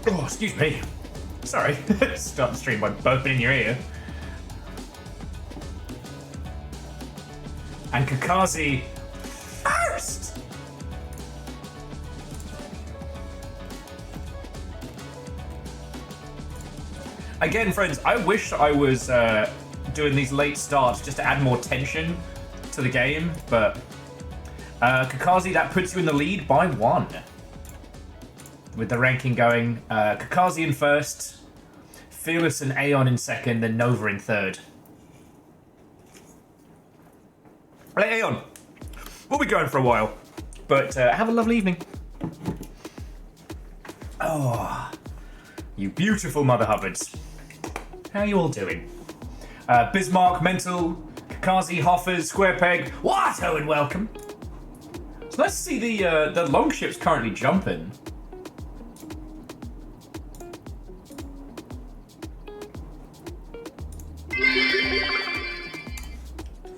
Oh, excuse me. Sorry. Start the stream by burping in your ear. And Kakazi first! Again, friends, I wish I was doing these late starts just to add more tension to the game, but Kakazi, that puts you in the lead by 1. With the ranking going, Kakazi in first, Fearless and Aeon in second, then Nova in third. Hey, Aeon, we'll be going for a while, but have a lovely evening. Oh, you beautiful Mother Hubbards. How are you all doing? Bismarck, Mental, Kakazi, Hoffers, Square Peg, Watto, and welcome. It's nice to see the longships currently jumping.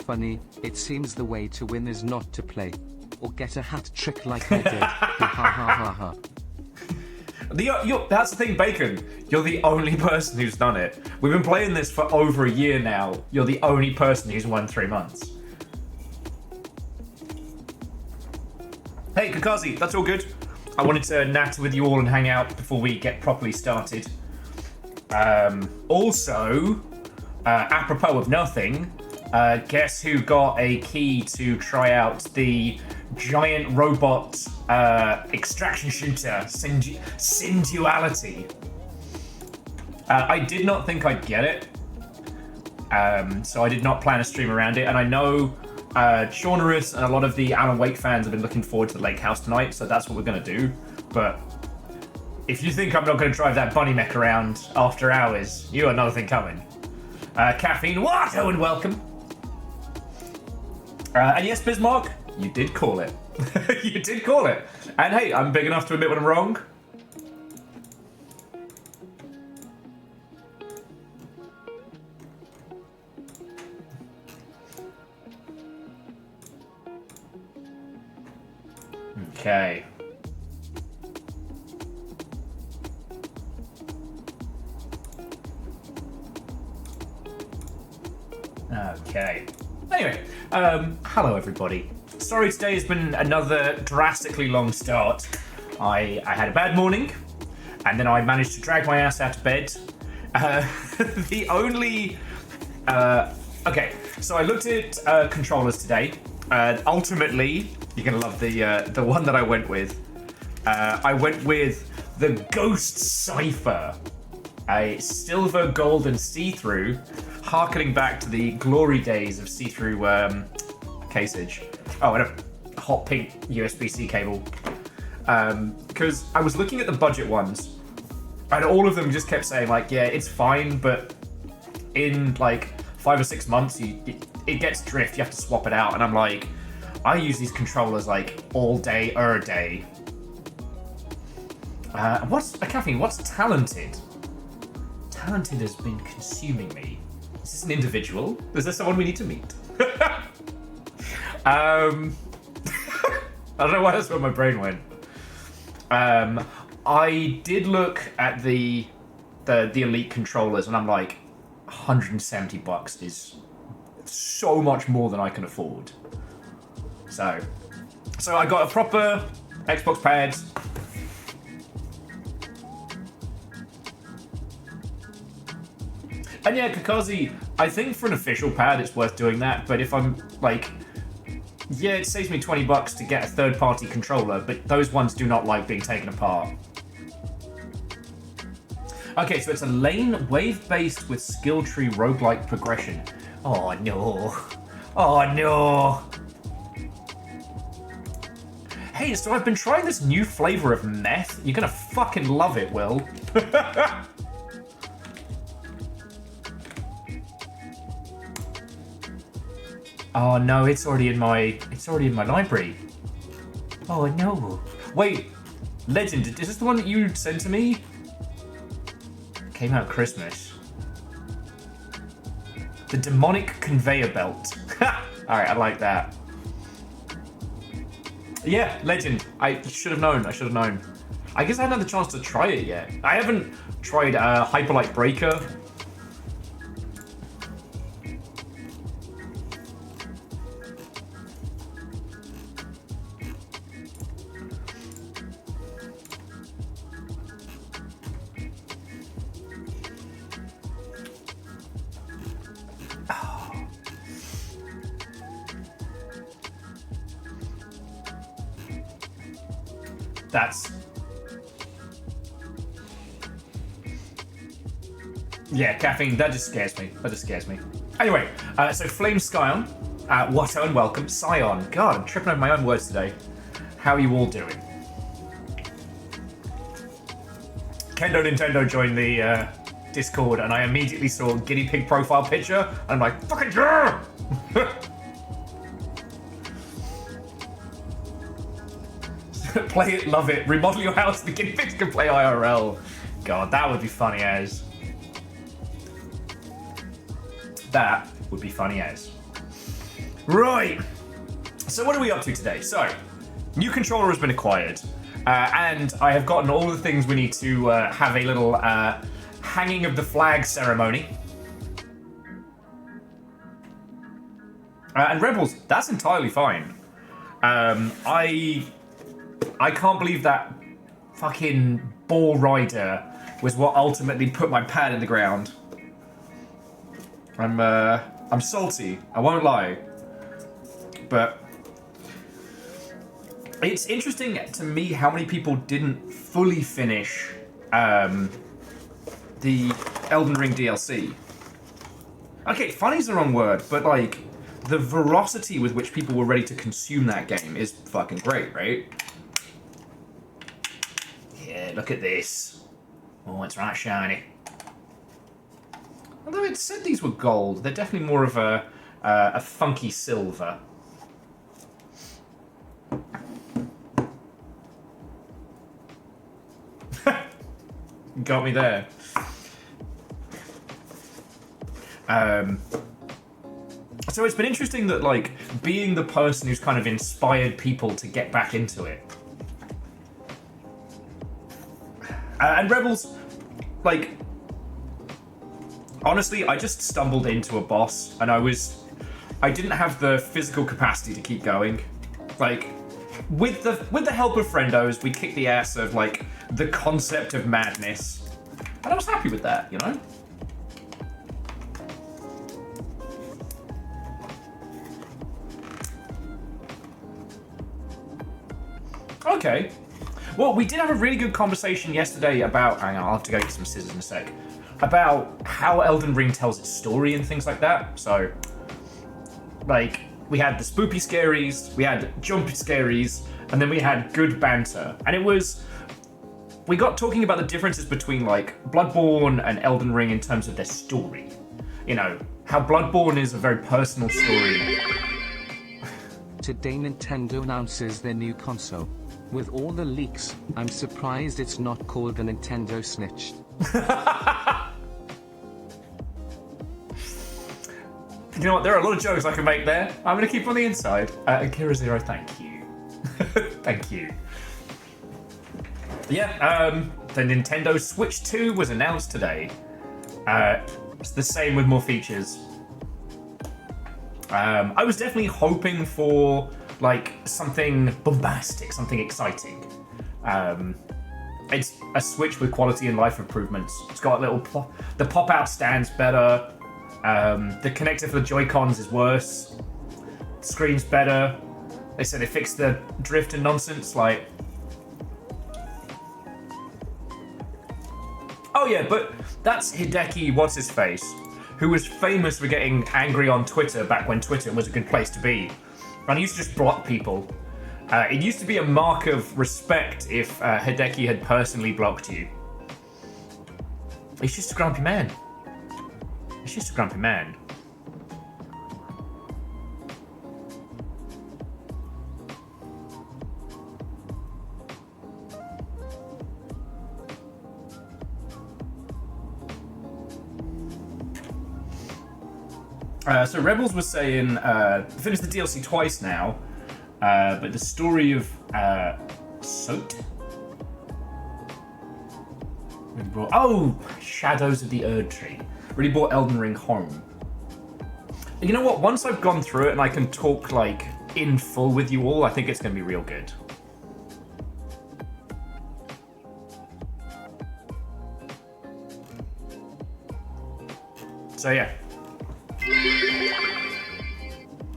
Funny, it seems the way to win is not to play. Or get a hat trick like I did. Ha ha ha ha. That's the thing, Bacon. You're the only person who's done it. We've been playing this for over a year now. You're the only person who's won 3 months. Hey, Kakazi, that's all good. I wanted to natter with you all and hang out before we get properly started. Also, apropos of nothing, guess who got a key to try out the giant robot extraction shooter, Sinduality? I did not think I'd get it, so I did not plan a stream around it, and I know Shaunerus and a lot of the Alan Wake fans have been looking forward to the Lake House tonight, so that's what we're going to do. But if you think I'm not going to drive that bunny mech around after hours, you got another thing coming. Caffeine, Watto, and welcome. And yes, Bismarck, you did call it. You did call it. And hey, I'm big enough to admit when I'm wrong. Okay. Okay. Anyway, hello everybody. Sorry today has been another drastically long start. I had a bad morning, and then I managed to drag my ass out of bed. The only... okay, so I looked at controllers today. Ultimately, you're going to love the one that I went with. I went with the Ghost Cypher. A silver, gold, and see-through, harkening back to the glory days of see-through caseage. Oh, and a hot pink USB-C cable. Because I was looking at the budget ones, and all of them just kept saying, like, yeah, it's fine, but in, like, 5 or 6 months, it gets drift, you have to swap it out. And I'm like, I use these controllers, like, all day, day. Caffeine, what's talented? Talented has been consuming me. Is this an individual? Is there someone we need to meet? I don't know why that's where my brain went. I did look at the Elite controllers, and I'm like, $170 is so much more than I can afford. So I got a proper Xbox pad. And yeah, Kakazi, I think for an official pad it's worth doing that, but if I'm like, yeah, it saves me $20 to get a third-party controller, but those ones do not like being taken apart. Okay, so it's a lane wave-based with skill tree roguelike progression. Oh no. Oh no. Hey, so I've been trying this new flavor of meth. You're gonna fucking love it, Will. Oh no, it's already in my library. Oh no. Wait, Legend, is this the one that you sent to me? Came out Christmas. The demonic conveyor belt. Alright, I like that. Yeah, Legend. I should have known. I guess I haven't had the chance to try it yet. I haven't tried Hyperlight Breaker. That's... Yeah, caffeine, that just scares me. That just scares me. Anyway, so Flame Scion, Watto and welcome. Scion, God, I'm tripping over my own words today. How are you all doing? Kendo Nintendo joined the Discord and I immediately saw a guinea pig profile picture and I'm like, fucking yeah! Play it, love it. Remodel your house, the guinea pigs can play IRL. God, that would be funny as. That would be funny as. Right. So what are we up to today? So, new controller has been acquired. And I have gotten all the things we need to have a little hanging of the flag ceremony. And Rebels, that's entirely fine. I can't believe that fucking ball rider was what ultimately put my pad in the ground. I'm salty, I won't lie. But it's interesting to me how many people didn't fully finish the Elden Ring DLC. Okay, funny's the wrong word, but like the veracity with which people were ready to consume that game is fucking great, right? Yeah, look at this. Oh, it's right shiny. Although it said these were gold, they're definitely more of a funky silver. Got me there. So it's been interesting that, like, being the person who's kind of inspired people to get back into it. And Rebels, like, honestly, I just stumbled into a boss and I didn't have the physical capacity to keep going. Like, with the help of friendos, we kicked the ass of, like, the concept of madness. And I was happy with that, you know? Okay. Well, we did have a really good conversation yesterday about... Hang on, I'll have to go get some scissors in a sec. About how Elden Ring tells its story and things like that. So, like, we had the spoopy scaries, we had jumpy scaries, and then we had good banter. And it was... We got talking about the differences between, like, Bloodborne and Elden Ring in terms of their story. You know, how Bloodborne is a very personal story. Today Nintendo announces their new console. With all the leaks, I'm surprised it's not called a Nintendo Snitch. You know what, there are a lot of jokes I can make there. I'm going to keep on the inside. Akira Zero, thank you. Thank you. Yeah, the Nintendo Switch 2 was announced today. It's the same with more features. I was definitely hoping for, like, something bombastic, something exciting. It's a Switch with quality and life improvements. It's got a little the pop-out stand's better. The connector for the Joy-Cons is worse. The screen's better. They said they fixed the drift and nonsense, like... Oh yeah, but that's Hideki What's-His-Face, who was famous for getting angry on Twitter back when Twitter was a good place to be. And he used to just block people. It used to be a mark of respect if Hideki had personally blocked you. He's just a grumpy man. He's just a grumpy man. So Rebels was saying, finished the DLC twice now, but the story of Soot Oh, Shadows of the Erd Tree. Really brought Elden Ring home. You know what? Once I've gone through it and I can talk like in full with you all, I think it's going to be real good. So yeah.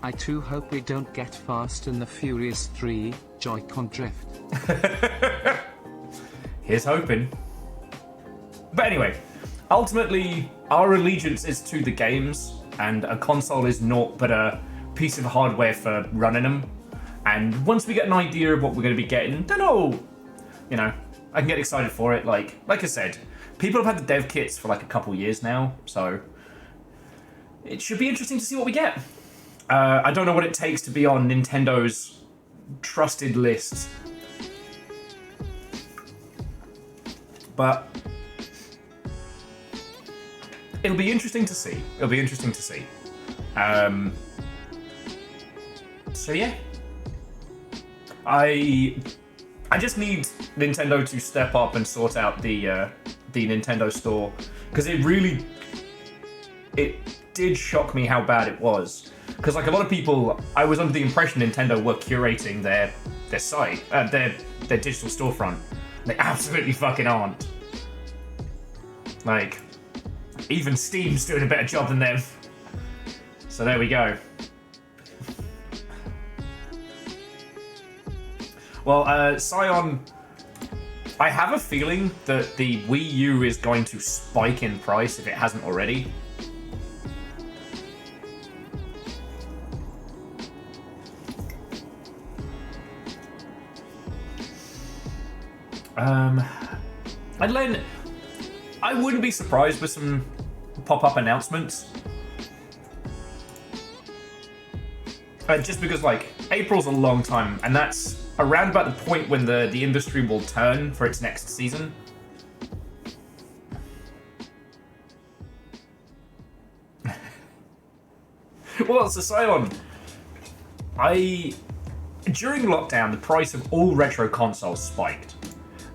I too hope we don't get Fast and the Furious 3 Joy-Con drift. Here's hoping. But anyway, ultimately, our allegiance is to the games, and a console is naught but a piece of hardware for running them. And once we get an idea of what we're going to be getting, then you know, I can get excited for it. Like I said, people have had the dev kits for like a couple years now, so it should be interesting to see what we get. I don't know what it takes to be on Nintendo's trusted list, but it'll be interesting to see. So yeah, I just need Nintendo to step up and sort out the Nintendo store, because it did shock me how bad it was. Because like a lot of people, I was under the impression Nintendo were curating their site, their digital storefront. They absolutely fucking aren't. Like, even Steam's doing a better job than them. So there we go. Well, Scion, I have a feeling that the Wii U is going to spike in price if it hasn't already. I wouldn't be surprised with some pop-up announcements. Just because, like, April's a long time, and that's around about the point when the industry will turn for its next season. Well, so Scion, during lockdown, the price of all retro consoles spiked.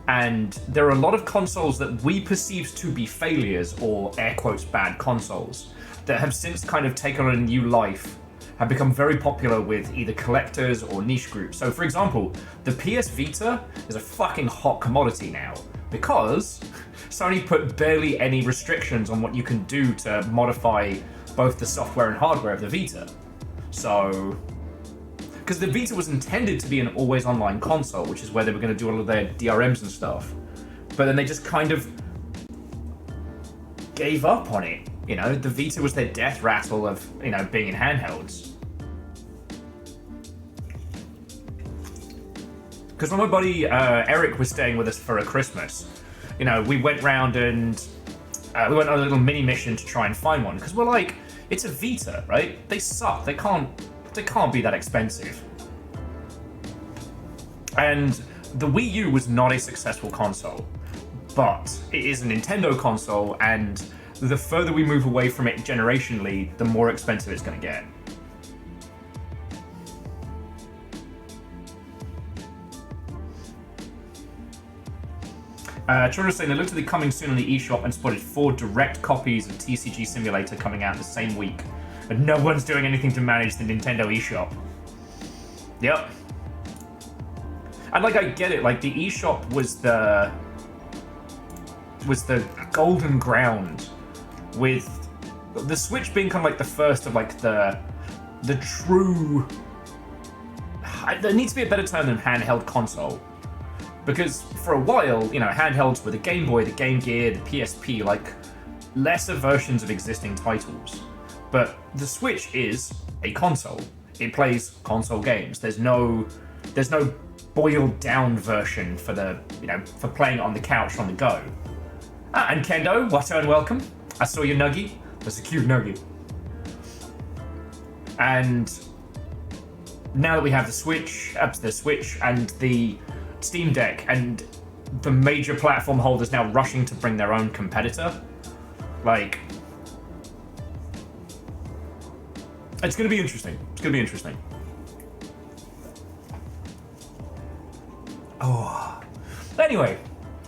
And there are a lot of consoles that we perceived to be failures, or air quotes bad consoles, that have since kind of taken on a new life, have become very popular with either collectors or niche groups. So for example, the PS Vita is a fucking hot commodity now, because Sony put barely any restrictions on what you can do to modify both the software and hardware of the Vita. So, because the Vita was intended to be an always online console, which is where they were going to do all of their DRMs and stuff. But then they just kind of gave up on it. You know, the Vita was their death rattle of, you know, being in handhelds. Because when my buddy Eric was staying with us for a Christmas, you know, we went round and we went on a little mini mission to try and find one. Because we're like, it's a Vita, right? They suck. They can't be that expensive. And the Wii U was not a successful console, but it is a Nintendo console, and the further we move away from it generationally, the more expensive it's going to get. Children saying they looked at the coming soon on the eShop and spotted 4 direct copies of TCG Simulator coming out the same week. But no one's doing anything to manage the Nintendo eShop. Yep. And like, I get it, like the eShop was the golden ground, with the Switch being kind of like the first of like the true, there needs to be a better term than handheld console. Because for a while, you know, handhelds were the Game Boy, the Game Gear, the PSP, like lesser versions of existing titles. But the Switch is a console. It plays console games. There's no boiled down version for the, you know, for playing it on the couch on the go. And Kendo, what and welcome. I saw your nuggie. That's a cute nuggie. And now that we have the Switch and the Steam Deck, and the major platform holders now rushing to bring their own competitor, like, it's going to be interesting. It's going to be interesting. Oh. Anyway,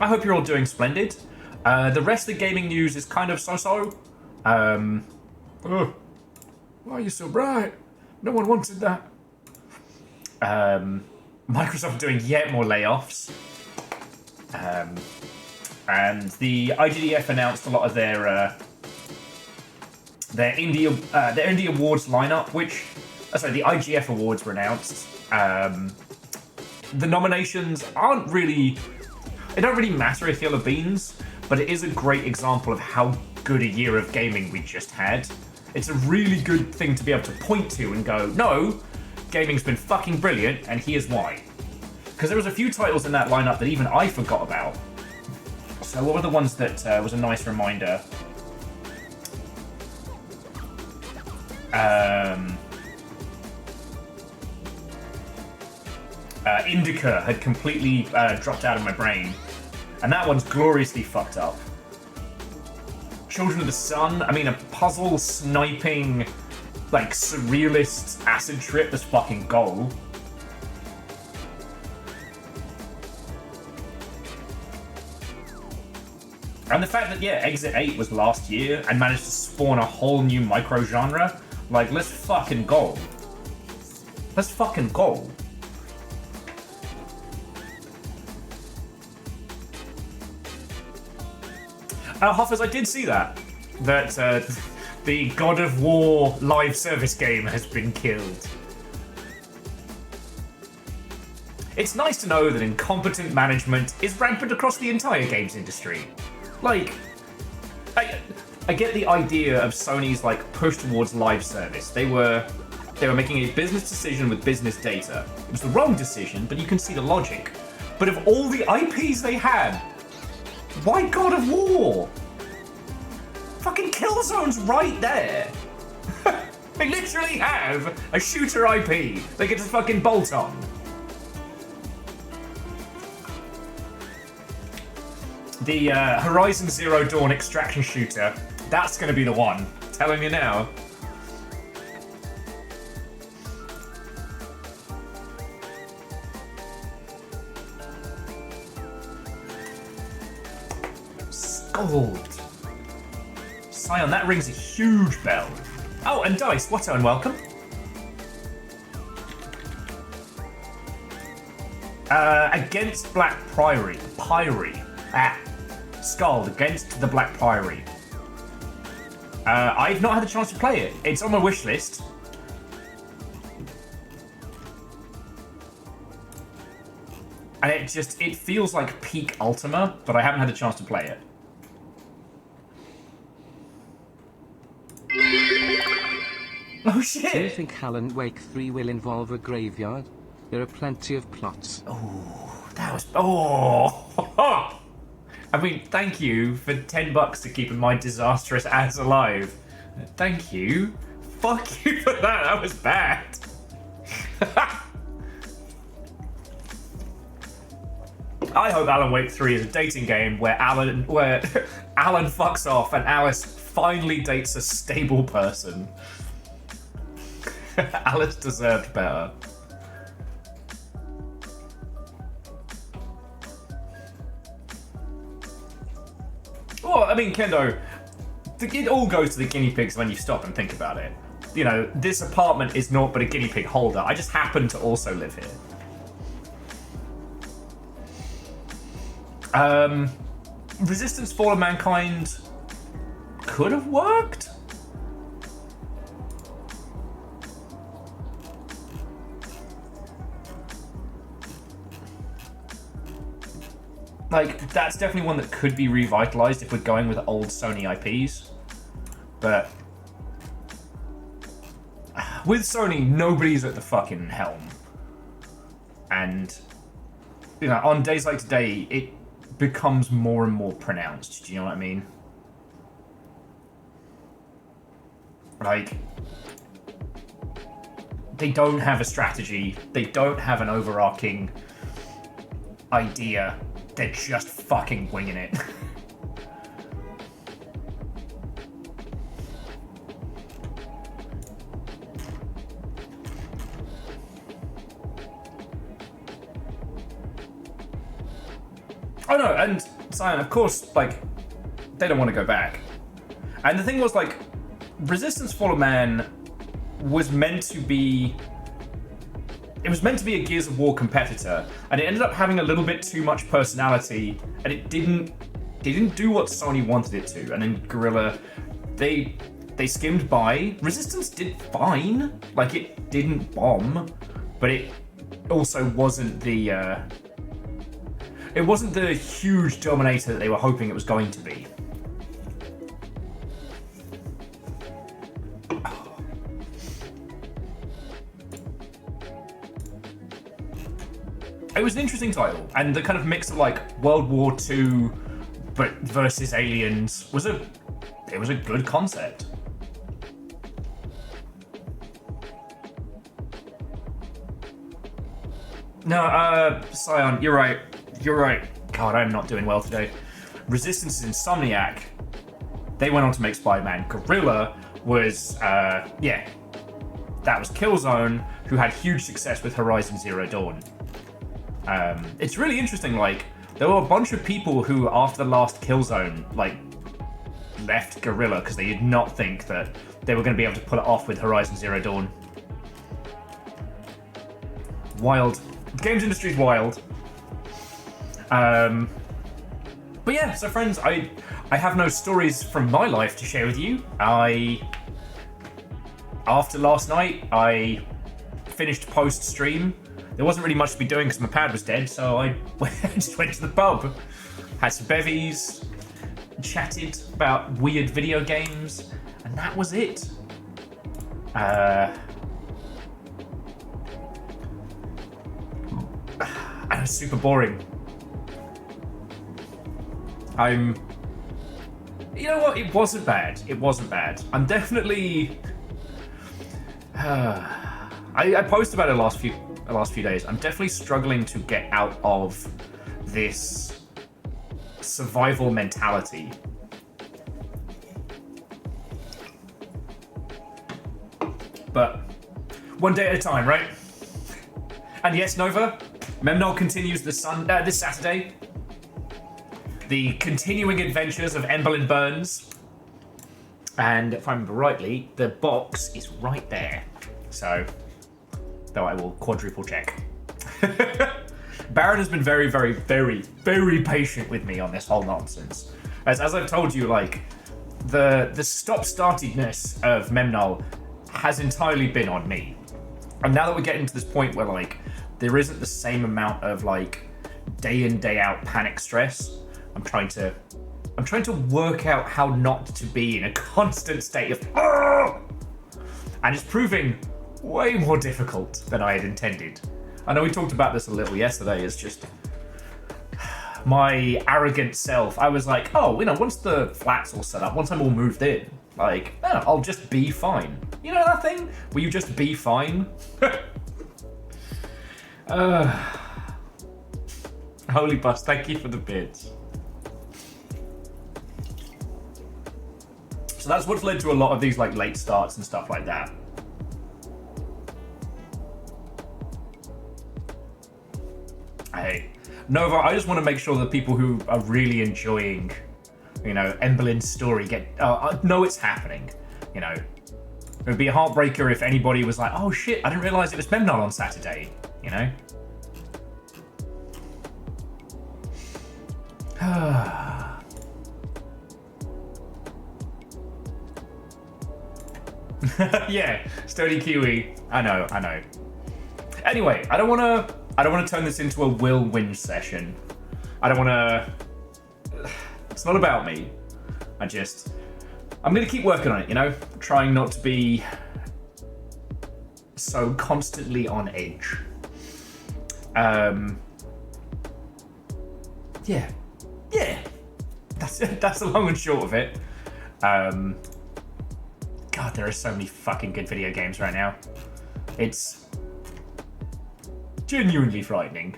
I hope you're all doing splendid. The rest of the gaming news is kind of so-so. Oh, why are you so bright? No one wanted that. Microsoft doing yet more layoffs. And the IGDF announced a lot of their indie awards lineup, which, the IGF awards were announced. The nominations aren't really, it don't really matter if you're the beans, but it is a great example of how good a year of gaming we just had. It's a really good thing to be able to point to and go, no, gaming's been fucking brilliant, and here's why. Because there was a few titles in that lineup that even I forgot about. So what were the ones that was a nice reminder? Indica had completely dropped out of my brain. And that one's gloriously fucked up. Children of the Sun, I mean, a puzzle sniping, like, surrealist acid trip is fucking gold. And the fact that, yeah, Exit 8 was last year and managed to spawn a whole new micro-genre, like, let's fucking go. Let's fucking go. Hoffers, I did see that the God of War live service game has been killed. It's nice to know that incompetent management is rampant across the entire games industry. Like, I get the idea of Sony's like push towards live service. They were making a business decision with business data. It was the wrong decision, but you can see the logic. But of all the IPs they had, why God of War? Fucking Killzone's right there. They literally have a shooter IP they get to fucking bolt on. The Horizon Zero Dawn extraction shooter, that's going to be the one. I'm telling you now. Gold. Scion, that rings a huge bell. Oh, and Dice, what and welcome. Against Black Priory. Scald against the Black Priory. I've not had the chance to play it. It's on my wish list. And it feels like peak Ultima, but I haven't had the chance to play it. Oh shit! Do you think Alan Wake 3 will involve a graveyard? There are plenty of plots. Oh, that was... Oh! I mean, thank you for $10 to keeping my disastrous ass alive. Thank you. Fuck you for that. That was bad. I hope Alan Wake 3 is a dating game where Alan fucks off and Alice finally dates a stable person. Alice deserved better. Well, I mean, Kendo, it all goes to the guinea pigs when you stop and think about it. You know, this apartment is naught but a guinea pig holder. I just happen to also live here. Resistance Fall of Mankind could have worked. Like, that's definitely one that could be revitalized if we're going with old Sony IPs. But with Sony, nobody's at the fucking helm. And, you know, on days like today, it becomes more and more pronounced. Do you know what I mean? Like, they don't have a strategy. They don't have an overarching idea. They're just fucking winging it. Oh no, and Sion, of course, like, they don't want to go back. And the thing was, like, Resistance Fall of Man was meant to be... It was meant to be a Gears of War competitor, and it ended up having a little bit too much personality, and it didn't do what Sony wanted it to. And then Guerrilla, they skimmed by. Resistance did fine, like it didn't bomb, but it also wasn't the huge dominator that they were hoping it was going to be. It was an interesting title, and the kind of mix of like World War II but versus aliens was a good concept. No, Scion, you're right. God, I'm not doing well today. Resistance is Insomniac. They went on to make Spider-Man. Guerrilla was, that was Killzone, who had huge success with Horizon Zero Dawn. It's really interesting, like, there were a bunch of people who, after the last Killzone, like, left Guerrilla because they did not think that they were going to be able to pull it off with Horizon Zero Dawn. Wild. The games industry's wild. But yeah, so friends, I have no stories from my life to share with you. After last night, I finished post-stream. There wasn't really much to be doing because my pad was dead, so I just went to the pub, had some bevies, chatted about weird video games, and that was it. And it was super boring. You know what? It wasn't bad. I'm definitely... I posted about it the last few days. I'm definitely struggling to get out of this survival mentality. But one day at a time, right? And yes, Nova, Memnol continues this Saturday. The continuing adventures of Emberlyn Burns. And if I remember rightly, the box is right there. So, though I will quadruple check. Baron has been very, very, very, very patient with me on this whole nonsense. As I've told you, like, the stop-startedness of Memnol has entirely been on me. And now that we're getting to this point where, like, there isn't the same amount of, like, day in, day out panic stress, I'm trying to work out how not to be in a constant state of "Argh!" And it's proving way more difficult than I had intended. I know we talked about this a little yesterday. It's just my arrogant self. I was like, oh, you know, once the flat's all set up, once I'm all moved in, like, oh, I'll just be fine. You know that thing where you just be fine? Holy bus, thank you for the bits. So that's what's led to a lot of these like late starts and stuff like that. Hey, Nova, I just want to make sure that people who are really enjoying, you know, Emberlyn's story know it's happening. You know, it would be a heartbreaker if anybody was like, oh shit, I didn't realize it was Memnon on Saturday, you know? Yeah, Stony Kiwi. I know. Anyway, I don't want to turn this into a Will whinge session. I don't want to. It's not about me. I'm going to keep working on it, you know? Trying not to be so constantly on edge. Yeah. That's the long and short of it. God, there are so many fucking good video games right now. It's genuinely frightening.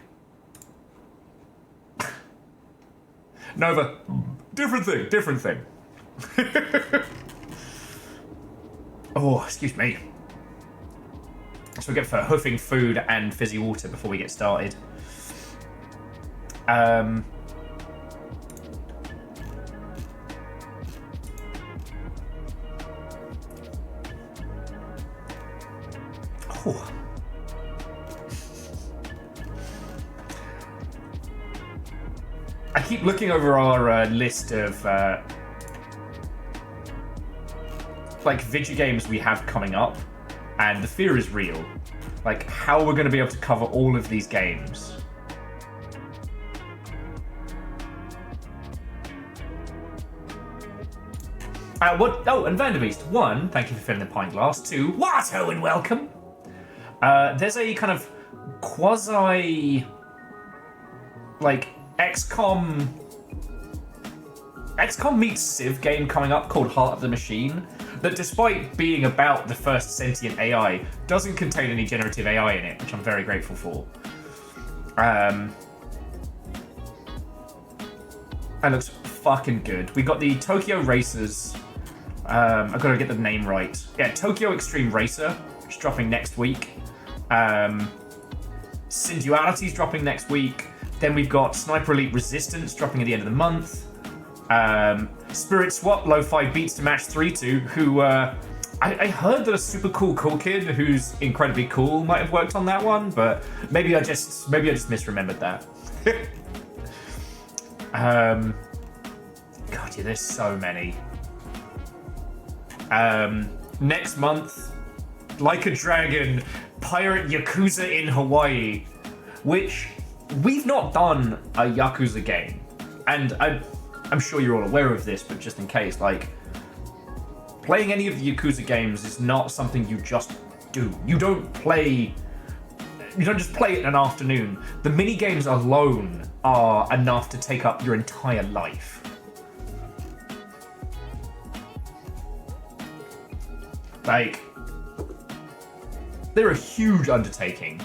Nova, different thing. Oh, excuse me. Let's forget for hoofing food and fizzy water before we get started. Whew. I keep looking over our list of like video games we have coming up, and the fear is real. Like, how we're going to be able to cover all of these games. Oh, and Vanderbeest. 1, thank you for filling the pint glass. 2, Watto and welcome. There's a kind of quasi, like, XCOM meets Civ game coming up called Heart of the Machine that, despite being about the first sentient AI, doesn't contain any generative AI in it, which I'm very grateful for. And looks fucking good. We got the Tokyo Racers. I've got to get the name right. Yeah, Tokyo Extreme Racer, which is dropping next week. Sinduality's dropping next week. Then we've got Sniper Elite Resistance dropping at the end of the month. Spirit Swap Lo-Fi Beats to Match 3-2, who I heard that a super cool kid who's incredibly cool might have worked on that one, but maybe I just misremembered that. God, yeah, there's so many. Next month, Like a Dragon, Pirate Yakuza in Hawaii, which we've not done a Yakuza game, and I'm sure you're all aware of this, but just in case, like, playing any of the Yakuza games is not something you just do. You don't just play it in an afternoon. The mini games alone are enough to take up your entire life. Like, they're a huge undertaking.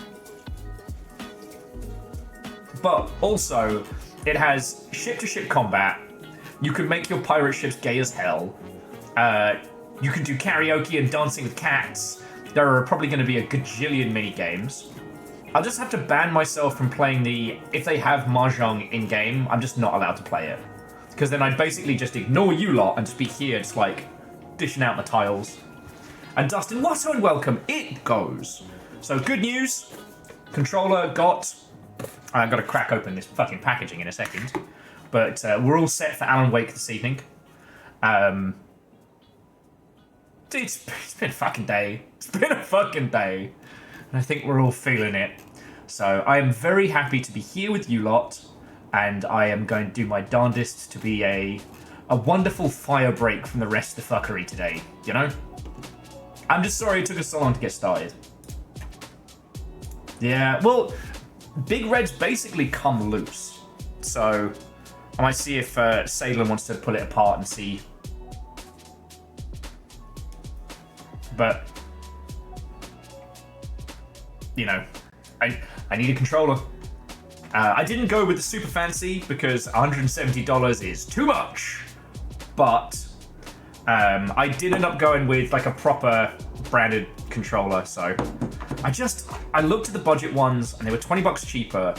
But also, it has ship-to-ship combat. You can make your pirate ships gay as hell. You can do karaoke and dancing with cats. There are probably going to be a gajillion mini-games. I'll just have to ban myself from playing if they have Mahjong in-game, I'm just not allowed to play it. Because then I'd basically just ignore you lot and just be here, just like, dishing out my tiles. And Dustin, Watto and welcome, it goes. So good news, controller got... I've got to crack open this fucking packaging in a second. But we're all set for Alan Wake this evening. It's been a fucking day. It's been a fucking day. And I think we're all feeling it. So I am very happy to be here with you lot. And I am going to do my darndest to be a wonderful fire break from the rest of the fuckery today. You know? I'm just sorry it took us so long to get started. Yeah, well, Big Red's basically come loose. So I might see if Salem wants to pull it apart and see. But, you know, I need a controller. I didn't go with the super fancy because $170 is too much. But I did end up going with like a proper branded controller. So I looked at the budget ones and they were $20 cheaper.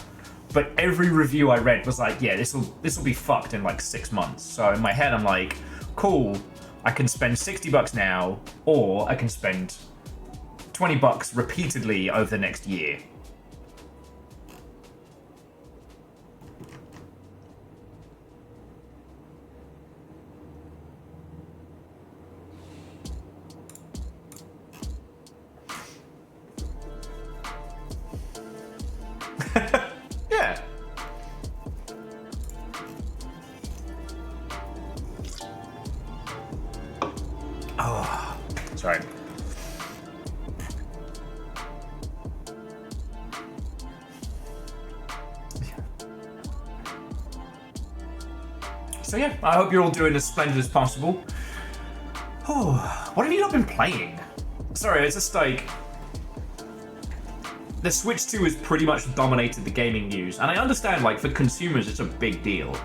But every review I read was like, yeah, this will be fucked in like 6 months. So in my head, I'm like, cool. I can spend $60 now, or I can spend $20 repeatedly over the next year. Yeah. Oh, sorry. So yeah, I hope you're all doing as splendid as possible. Oh, what have you not been playing? Sorry, it's just like... The Switch 2 has pretty much dominated the gaming news, and I understand, like, for consumers it's a big deal.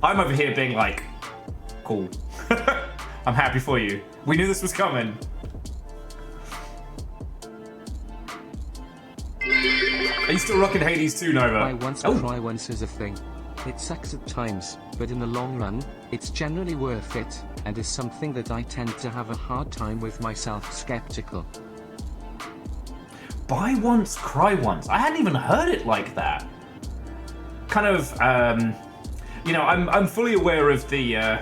I'm over here being like, cool. I'm happy for you. We knew this was coming. Are you still rocking Hades 2, Nova? I once try once is a thing. It sucks at times, but in the long run, it's generally worth it, and is something that I tend to have a hard time with myself skeptical. Buy once, cry once. I hadn't even heard it like that. Kind of, you know, I'm fully aware of the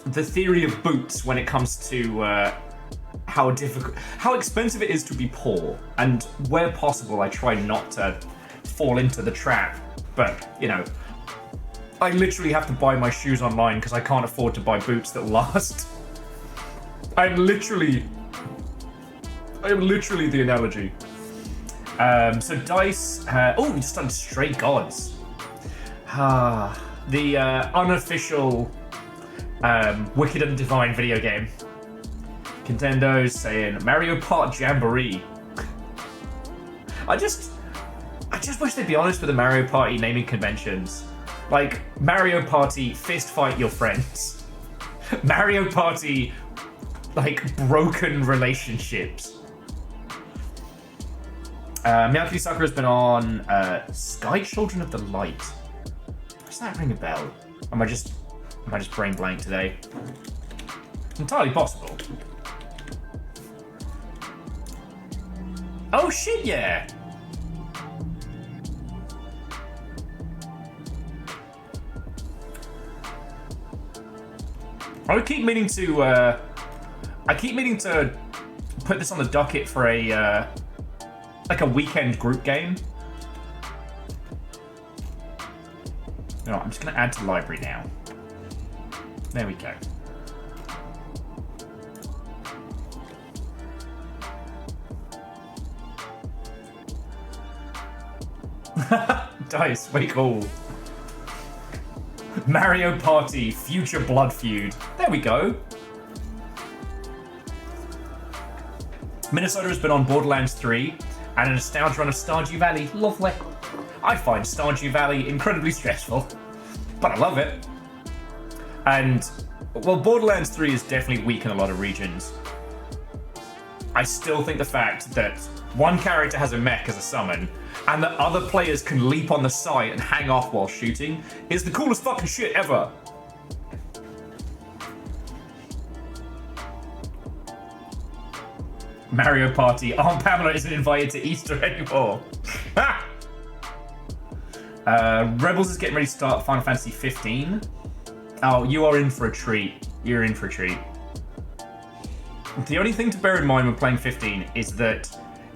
theory of boots when it comes to how expensive it is to be poor, and where possible, I try not to fall into the trap. But you know, I literally have to buy my shoes online because I can't afford to buy boots that last. I'm literally the analogy. So dice. Oh, we just done Stray Gods. The unofficial Wicked and Divine video game. Nintendo's saying Mario Kart Jamboree. I just wish they'd be honest with the Mario Party naming conventions. Like Mario Party Fist Fight Your Friends. Mario Party like broken relationships. Miyaki Sakura's been on Sky Children of the Light. Does that ring a bell? Am I just brain blank today? Entirely possible. Oh shit, yeah! I keep meaning to put this on the docket for a like a weekend group game. No, I'm just gonna add to the library now. There we go. Dice, wake all. Mario Party Future Blood Feud. There we go. Minnesota has been on Borderlands 3 and a nostalgia run of Stardew Valley. Lovely. I find Stardew Valley incredibly stressful, but I love it. And, well, Borderlands 3 is definitely weak in a lot of regions. I still think the fact that one character has a mech as a summon, and that other players can leap on the site and hang off while shooting is the coolest fucking shit ever. Mario Party. Aunt Pamela isn't invited to Easter anymore. Rebels is getting ready to start Final Fantasy 15. Oh, you are in for a treat. You're in for a treat. The only thing to bear in mind when playing 15 is that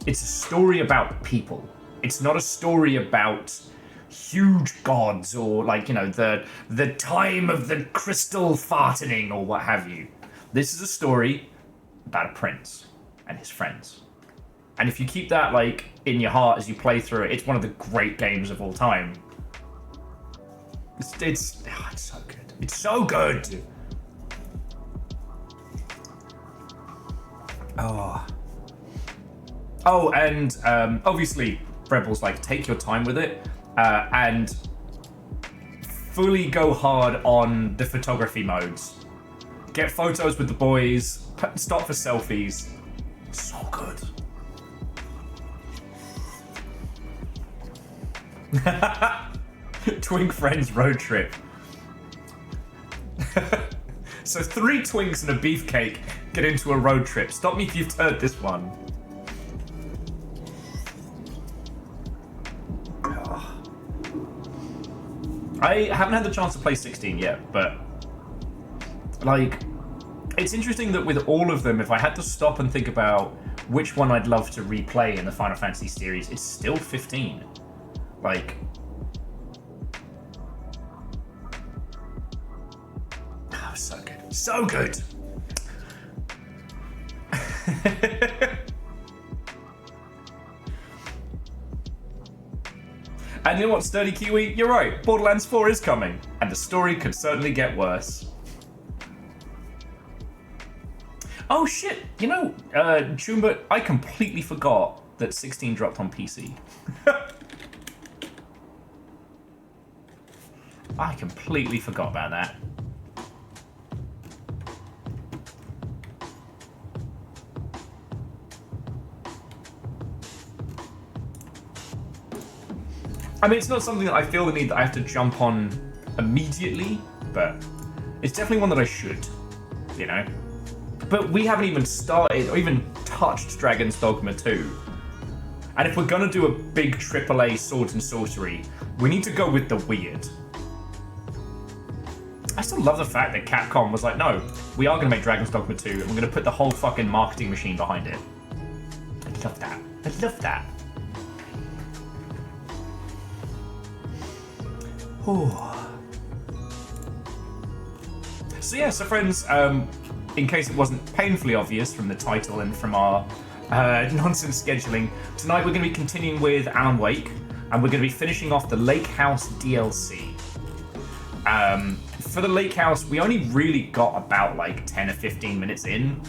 it's a story about people. It's not a story about huge gods or, like, you know, the time of the crystal fartening or what have you. This is a story about a prince and his friends. And if you keep that, like, in your heart as you play through it, it's one of the great games of all time. It's so good. It's so good! Oh, and obviously, Rebels, like, take your time with it and fully go hard on the photography modes. Get photos with the boys, stop for selfies. So good. Twink Friends road trip. So 3 twinks and a beefcake get into a road trip. Stop me if you've heard this one. I haven't had the chance to play 16 yet, but like, it's interesting that with all of them, if I had to stop and think about which one I'd love to replay in the Final Fantasy series, it's still 15. Like, oh, so good. So good! And you know what, Sturdy Kiwi? You're right, Borderlands 4 is coming, and the story could certainly get worse. Oh shit, you know, Chumba, I completely forgot that 16 dropped on PC. I completely forgot about that. I mean, it's not something that I feel the need that I have to jump on immediately, but it's definitely one that I should, you know? But we haven't even started or even touched Dragon's Dogma 2. And if we're gonna do a big AAA swords and sorcery, we need to go with the weird. I still love the fact that Capcom was like, no, we are gonna make Dragon's Dogma 2, and we're gonna put the whole fucking marketing machine behind it. I love that. I love that. So yeah, so friends, in case it wasn't painfully obvious from the title and from our nonsense scheduling, tonight we're going to be continuing with Alan Wake, and we're going to be finishing off the Lake House DLC. For the Lake House, we only really got about like 10 or 15 minutes in.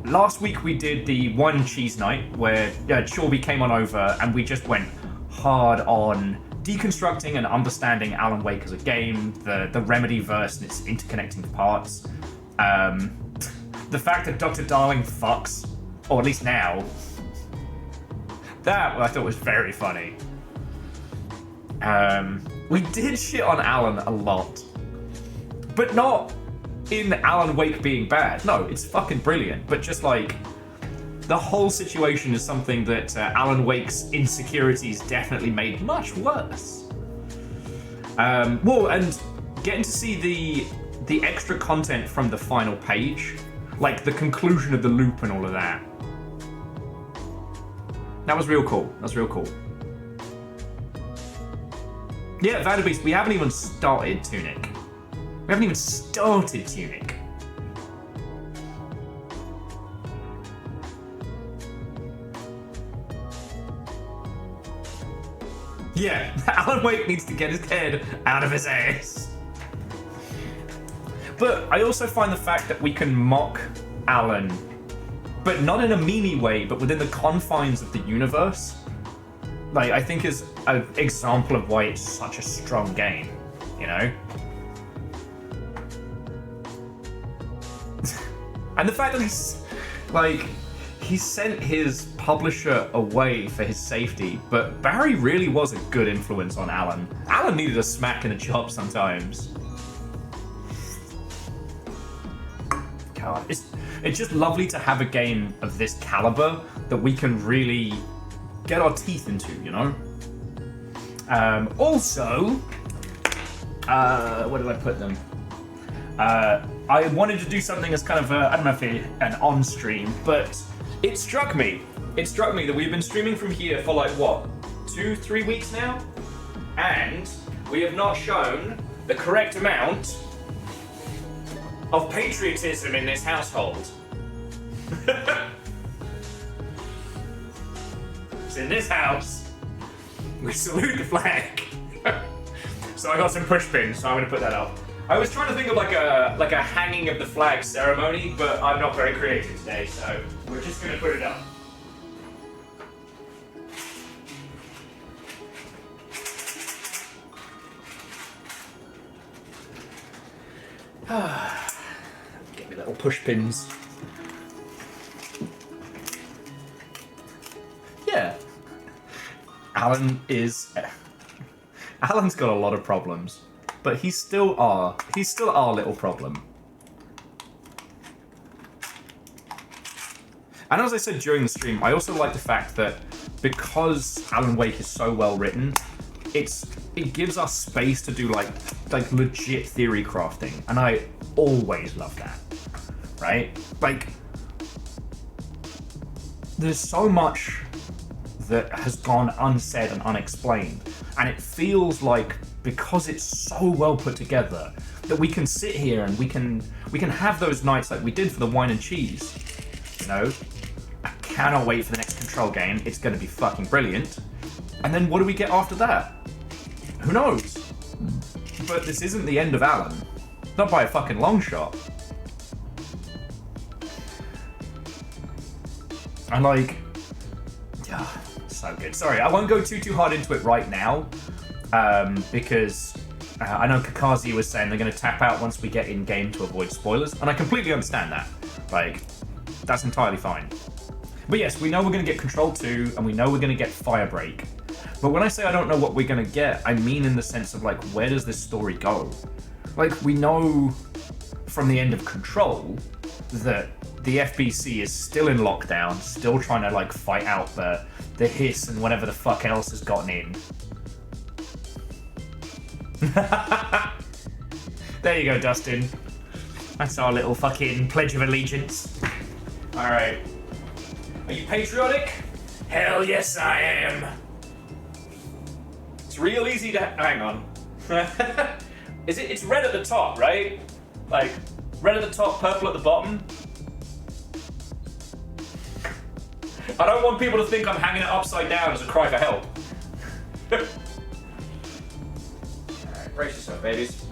Last week we did the wine and cheese night, where Chorby came on over and we just went hard on deconstructing and understanding Alan Wake as a game, the Remedy-verse and its interconnecting parts. The fact that Dr. Darling fucks, or at least now, that I thought was very funny. We did shit on Alan a lot, but not in Alan Wake being bad. No, it's fucking brilliant, but just like, the whole situation is something that Alan Wake's insecurities definitely made much worse. Well, and getting to see the extra content from the final page, like the conclusion of the loop and all of that. That was real cool. That was real cool. Yeah, Vanderbeast, we haven't even started Tunic. We haven't even started Tunic. Yeah, Alan Wake needs to get his head out of his ass. But I also find the fact that we can mock Alan, but not in a meany way, but within the confines of the universe, like, I think is an example of why it's such a strong game, you know? And the fact that he's, like, he sent his publisher away for his safety, but Barry really was a good influence on Alan. Alan needed a smack in the chop sometimes. God, it's just lovely to have a game of this caliber that we can really get our teeth into, you know? Also, where did I put them? I wanted to do something as kind of I don't know if an on-stream, but it struck me that we've been streaming from here for like, what, 2-3 weeks now? And we have not shown the correct amount of patriotism in this household. So in this house, we salute the flag. So I got some push pins, so I'm gonna put that up. I was trying to think of like a hanging of the flag ceremony, but I'm not very creative today, so we're just gonna put it up. Get me little push pins. Yeah. Alan's got a lot of problems, but he's still our little problem. And as I said during the stream, I also like the fact that because Alan Wake is so well written, it gives us space to do like legit theory crafting, and I always love that, right? Like, there's so much that has gone unsaid and unexplained, and it feels like, because it's so well put together, that we can sit here and we can have those nights like we did for the wine and cheese. You know, I cannot wait for the next Control game. It's going to be fucking brilliant. And then what do we get after that? Who knows? But this isn't the end of Alan. Not by a fucking long shot. And like, yeah, so good. Sorry, I won't go too hard into it right now, because I know Kakazi was saying they're going to tap out once we get in game to avoid spoilers, and I completely understand that. Like, that's entirely fine. But yes, we know we're going to get Control 2, and we know we're going to get Firebreak. But when I say I don't know what we're going to get, I mean in the sense of, like, where does this story go? Like, we know from the end of Control that the FBC is still in lockdown, still trying to like fight out the hiss and whatever the fuck else has gotten in. There you go, Dustin. That's our little fucking Pledge of Allegiance. Alright. Are you patriotic? Hell yes I am. It's real easy to... Hang on. It's red at the top, right? Like, red at the top, purple at the bottom. I don't want people to think I'm hanging it upside down as a cry for help. Alright, brace yourself, babies.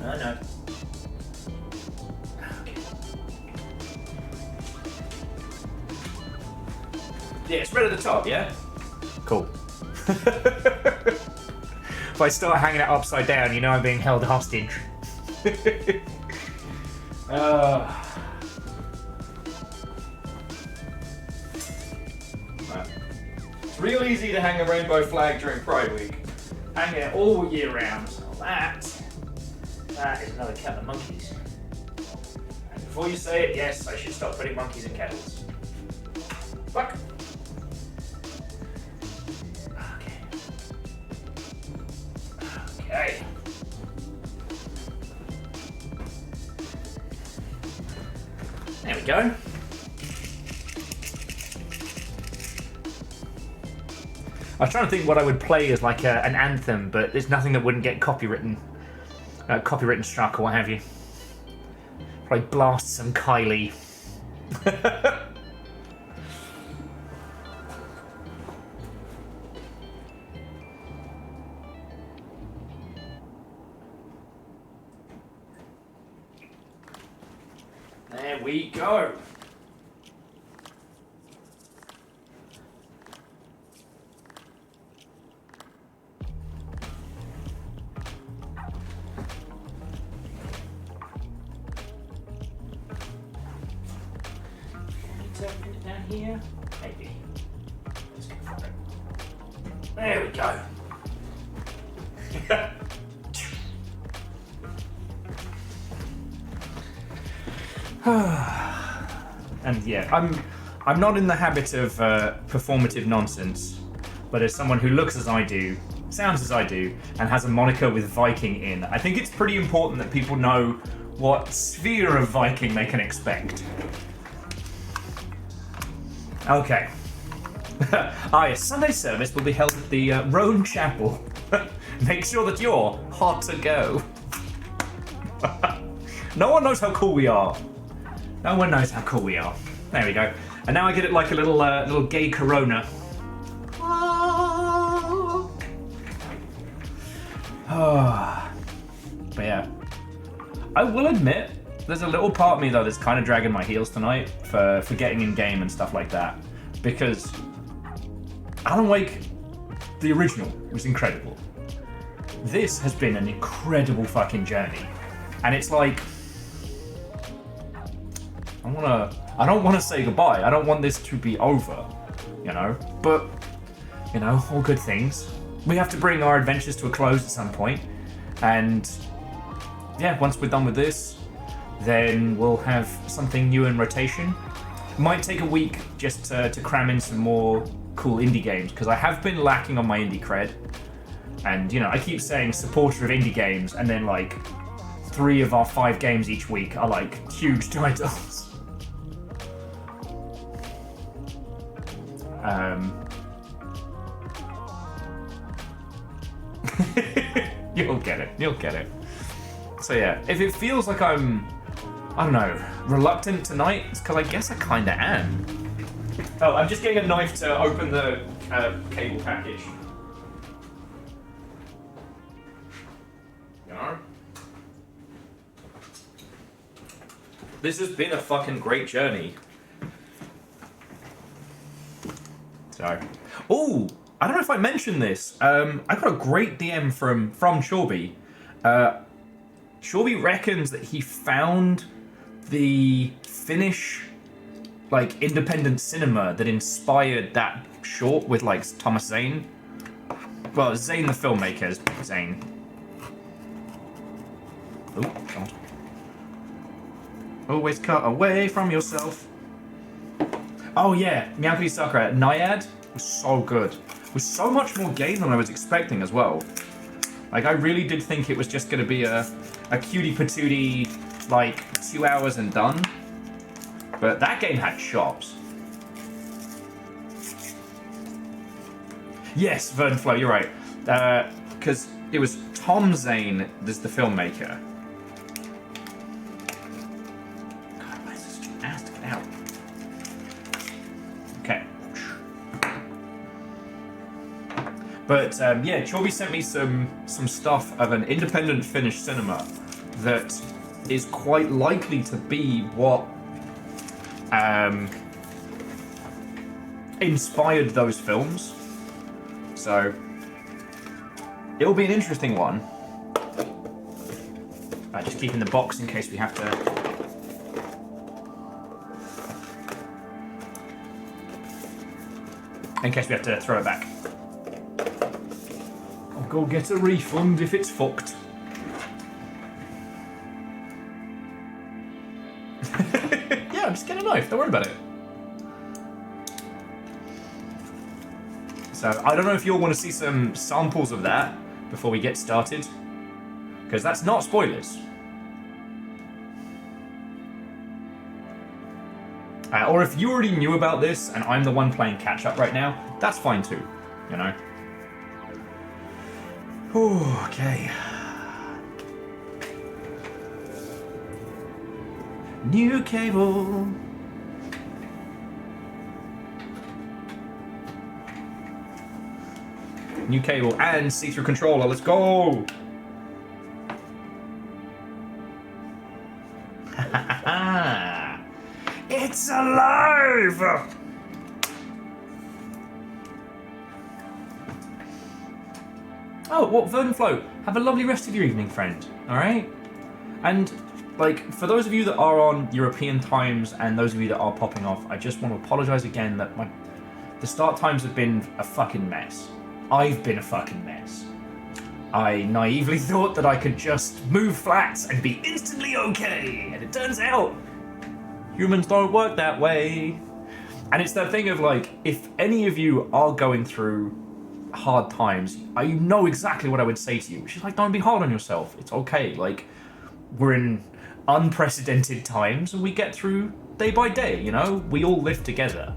I know. Okay. Yeah, it's red at the top, yeah? Cool. If I start hanging it upside down, you know I'm being held hostage. It's real easy to hang a rainbow flag during Pride Week. Hang it all year round. So that is another kettle of monkeys. And before you say it, yes, I should stop putting monkeys in kettles. Fuck. Okay. There we go. I was trying to think what I would play as like an anthem, but there's nothing that wouldn't get copywritten struck or what have you. Probably blast some Kylie. There we go. Put it down here. Maybe. Just go for it. There we go. And yeah, I'm not in the habit of performative nonsense, but as someone who looks as I do, sounds as I do, and has a moniker with Viking in, I think it's pretty important that people know what sphere of Viking they can expect. Okay. Yes, Sunday service will be held at the Rome Chapel. Make sure that you're hot to go. No one knows how cool we are. No one knows how cool we are. There we go. And now I get it like a little gay Corona. But yeah, I will admit, there's a little part of me though that's kind of dragging my heels tonight for getting in game and stuff like that, because Alan Wake, the original, was incredible. This has been an incredible fucking journey, and it's like, I don't want to say goodbye. I don't want this to be over, you know. But, you know, all good things. We have to bring our adventures to a close at some point, and yeah, once we're done with this, then we'll have something new in rotation. Might take a week just to cram in some more cool indie games, because I have been lacking on my indie cred. And, you know, I keep saying supporter of indie games, and then, like, 3 of our 5 games each week are, like, huge titles. You'll get it. So yeah, if it feels like I'm, I don't know, reluctant tonight, it's because I guess I kinda am. Oh, I'm just getting a knife to open the cable package. You know? This has been a fucking great journey. So, oh, I don't know if I mentioned this. I got a great DM from Shorby. Shorby reckons that he found the Finnish, like, independent cinema that inspired that short with, like, Thomas Zane. Well, Zane the filmmaker is Zane. Always cut away from yourself. Oh yeah, Miyagi Sakura Naiad was so good. It was so much more game than I was expecting as well. Like, I really did think it was just going to be a cutie patootie, like, 2 hours and done. But that game had chops. Yes, Vernflow, you're right. Because it was Tom Zane that's the filmmaker. God, why is this ass to get out? Okay. But yeah, Chorby sent me some stuff of an independent Finnish cinema that is quite likely to be what inspired those films. So it'll be an interesting one. Just keeping the box in case we have to. In case we have to throw it back. I'll go get a refund if it's fucked. Yeah, just get a knife, don't worry about it. So, I don't know if you'll want to see some samples of that before we get started. Because that's not spoilers. Or if you already knew about this and I'm the one playing catch up right now, that's fine too, you know? Ooh, okay. New cable. New cable and see-through controller. Let's go! It's alive! Oh, what, Vernflow? Have a lovely rest of your evening, friend. Alright? And, like, for those of you that are on European times and those of you that are popping off, I just want to apologise again that the start times have been a fucking mess. I've been a fucking mess. I naively thought that I could just move flats and be instantly okay, and it turns out humans don't work that way. And it's that thing of like, if any of you are going through hard times, I know exactly what I would say to you, which is like, don't be hard on yourself. It's okay. Like, we're in unprecedented times and we get through day by day, you know? We all live together.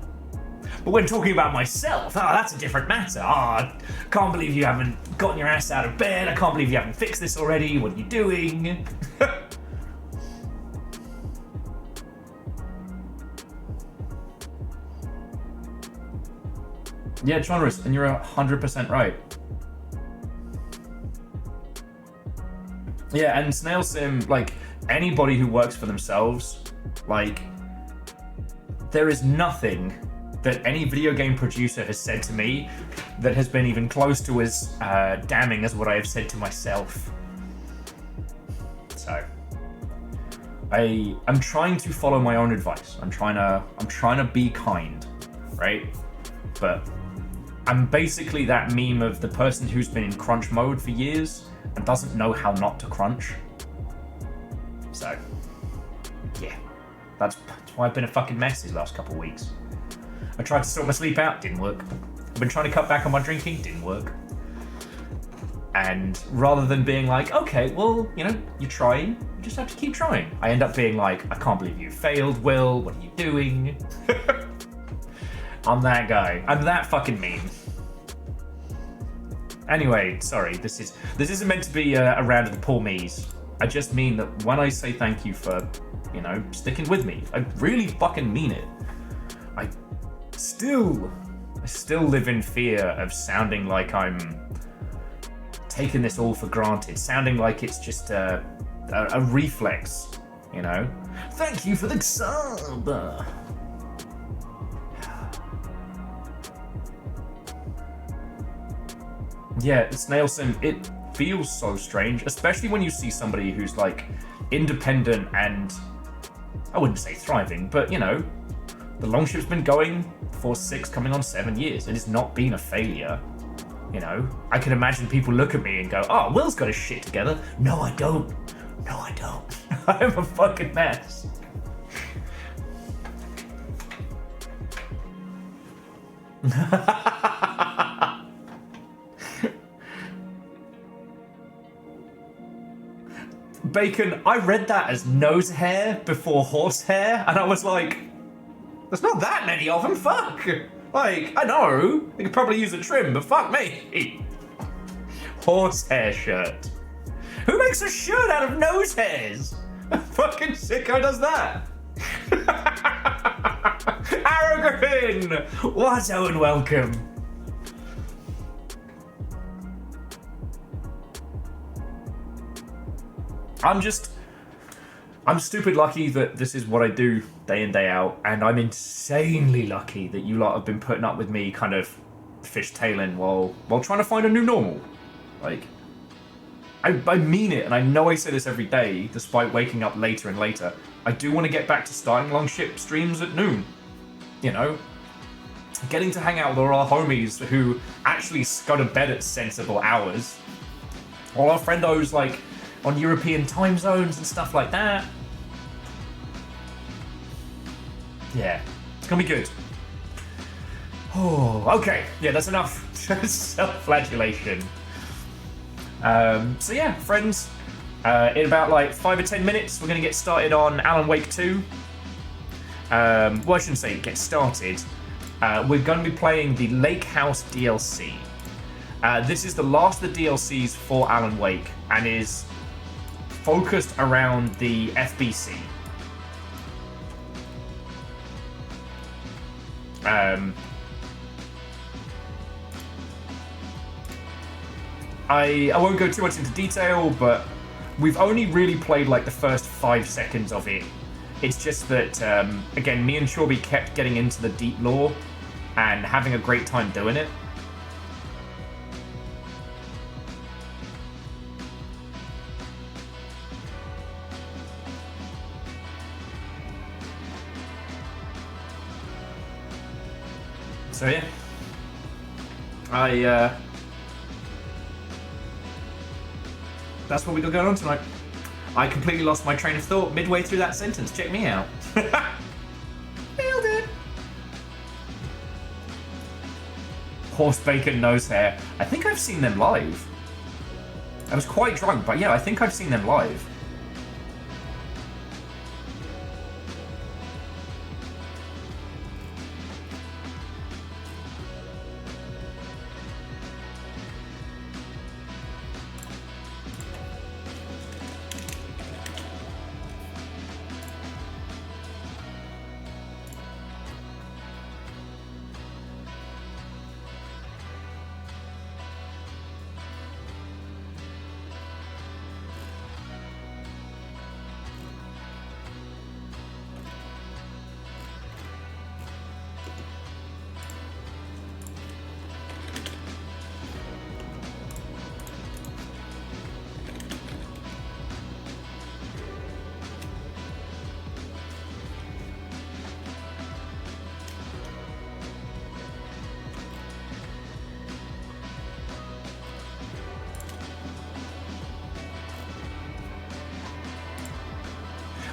But when talking about myself, that's a different matter. Can't believe you haven't gotten your ass out of bed. I can't believe you haven't fixed this already. What are you doing? Yeah, Tronris, and you're 100% right. Yeah, and Snail Sim, like, anybody who works for themselves, like, there is nothing that any video game producer has said to me that has been even close to as damning as what I have said to myself. So, I'm trying to follow my own advice. I'm trying to be kind, right? But I'm basically that meme of the person who's been in crunch mode for years and doesn't know how not to crunch. So, yeah, that's why I've been a fucking mess these last couple of weeks. I tried to sort my sleep out, didn't work. I've been trying to cut back on my drinking, didn't work. And rather than being like, okay, well, you know, you're trying, you just have to keep trying. I end up being like, I can't believe you failed, Will, what are you doing? I'm that guy. I'm that fucking mean. Anyway, sorry, this isn't meant to be a round of the poor me's. I just mean that when I say thank you for, you know, sticking with me, I really fucking mean it. I still live in fear of sounding like I'm taking this all for granted, sounding like it's just a reflex, you know? Thank you for the sub! Yeah, Snail Sim, it feels so strange, especially when you see somebody who's like independent and, I wouldn't say thriving, but you know, the Longship's been going for 6, coming on 7 years, and it's not been a failure. You know, I can imagine people look at me and go, oh, Will's got his shit together. No, I don't. No, I don't. I'm a fucking mess. Bacon, I read that as nose hair before horse hair, and I was like, there's not that many of them, fuck. Like, I know, they could probably use a trim, but fuck me. Horsehair shirt. Who makes a shirt out of nose hairs? Fucking sicko does that. Arrogant! What unwelcome. I'm stupid lucky that this is what I do day in, day out, and I'm insanely lucky that you lot have been putting up with me kind of fishtailing while trying to find a new normal. Like, I mean it, and I know I say this every day, despite waking up later and later. I do want to get back to starting long ship streams at noon. You know? Getting to hang out with all our homies who actually go to bed at sensible hours. All our friendos, like, on European time zones and stuff like that. Yeah, it's gonna be good. Oh, okay. Yeah, that's enough self-flagellation. So yeah, friends, in about like 5 or 10 minutes, we're gonna get started on Alan Wake 2. Well, I shouldn't say get started. We're gonna be playing the Lake House DLC. This is the last of the DLCs for Alan Wake and is focused around the FBC. I won't go too much into detail, but we've only really played like the first 5 seconds of it. It's just that, again, me and Chorby kept getting into the deep lore and having a great time doing it. So yeah, that's what we got going on tonight. I completely lost my train of thought midway through that sentence. Check me out. Nailed it. Horse bacon nose hair. I think I've seen them live. I was quite drunk, but yeah, I think I've seen them live.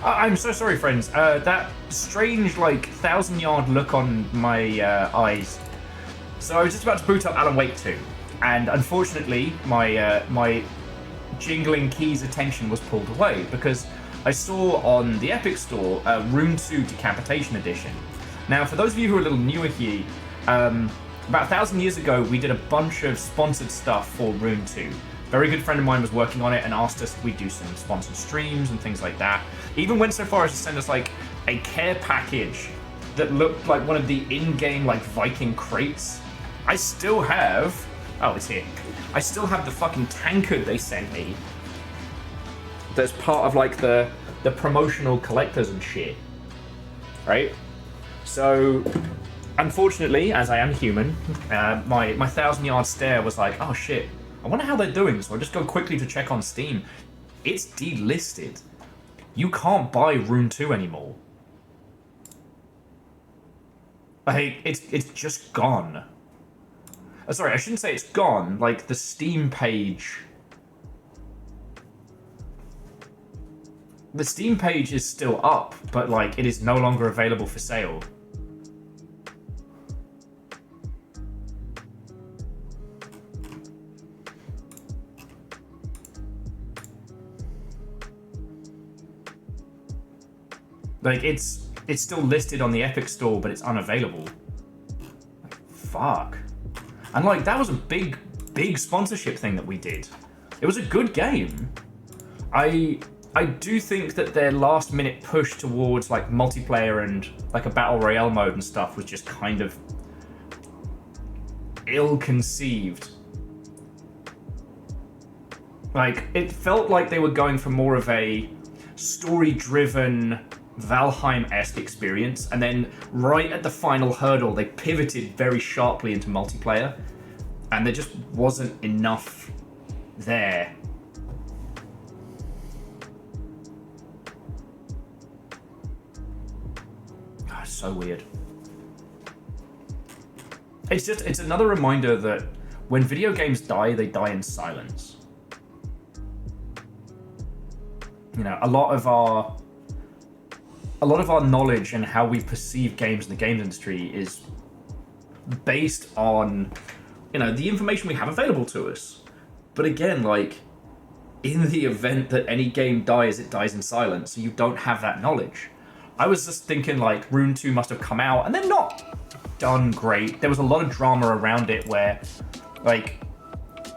I'm so sorry, friends. That strange, like, 1,000-yard look on my eyes. So I was just about to boot up Alan Wake 2, and unfortunately, my jingling keys attention was pulled away because I saw on the Epic Store Rune 2 Decapitation Edition. Now, for those of you who are a little newer here, about 1,000 years ago, we did a bunch of sponsored stuff for Rune 2. A very good friend of mine was working on it and asked us if we'd do some sponsored streams and things like that. Even went so far as to send us like a care package that looked like one of the in-game like Viking crates. I still have, oh, it's here. I still have the fucking tankard they sent me. That's part of like the promotional collectors and shit, right? So, unfortunately, as I am human, my 1,000-yard stare was like, oh shit, I wonder how they're doing. So I just go quickly to check on Steam. It's delisted. You can't buy Rune 2 anymore. It's just gone. Sorry, I shouldn't say it's gone. Like, the Steam page... The Steam page is still up, but, like, it is no longer available for sale. Like, it's still listed on the Epic Store, but it's unavailable. Like, fuck. And, like, that was a big sponsorship thing that we did. It was a good game. I do think that their last minute push towards, like, multiplayer and, like, a battle royale mode and stuff was just kind of ill-conceived. Like, it felt like they were going for more of a story-driven Valheim-esque experience, and then right at the final hurdle, they pivoted very sharply into multiplayer, and there just wasn't enough there. Oh, it's so weird. It's another reminder that when video games die, they die in silence. You know, a lot of our knowledge and how we perceive games in the games industry is based on, you know, the information we have available to us. But again, like, in the event that any game dies, it dies in silence, so you don't have that knowledge. I was just thinking, like, Rune 2 must have come out, and they're not done great. There was a lot of drama around it where, like,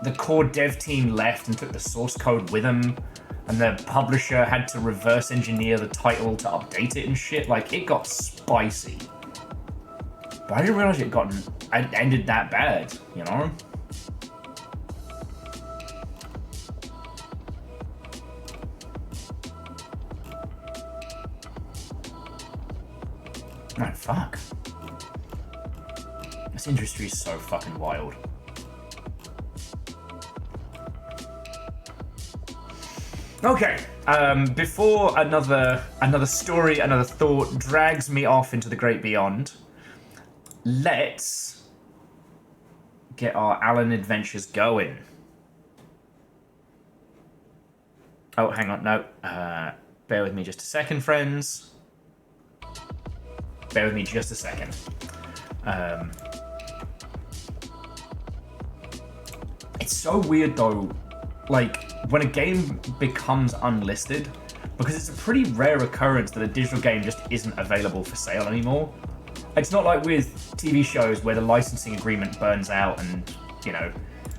the core dev team left and took the source code with them, and the publisher had to reverse engineer the title to update it and shit. Like, it got spicy. But I didn't realize it ended that bad, you know? Oh, fuck. This industry is so fucking wild. Okay, before another story, another thought drags me off into the great beyond, let's get our Alan adventures going. Oh, hang on, no. Bear with me just a second, friends. Bear with me just a second. It's so weird, though, like, when a game becomes unlisted, because it's a pretty rare occurrence that a digital game just isn't available for sale anymore. It's not like with TV shows where the licensing agreement burns out and, you know,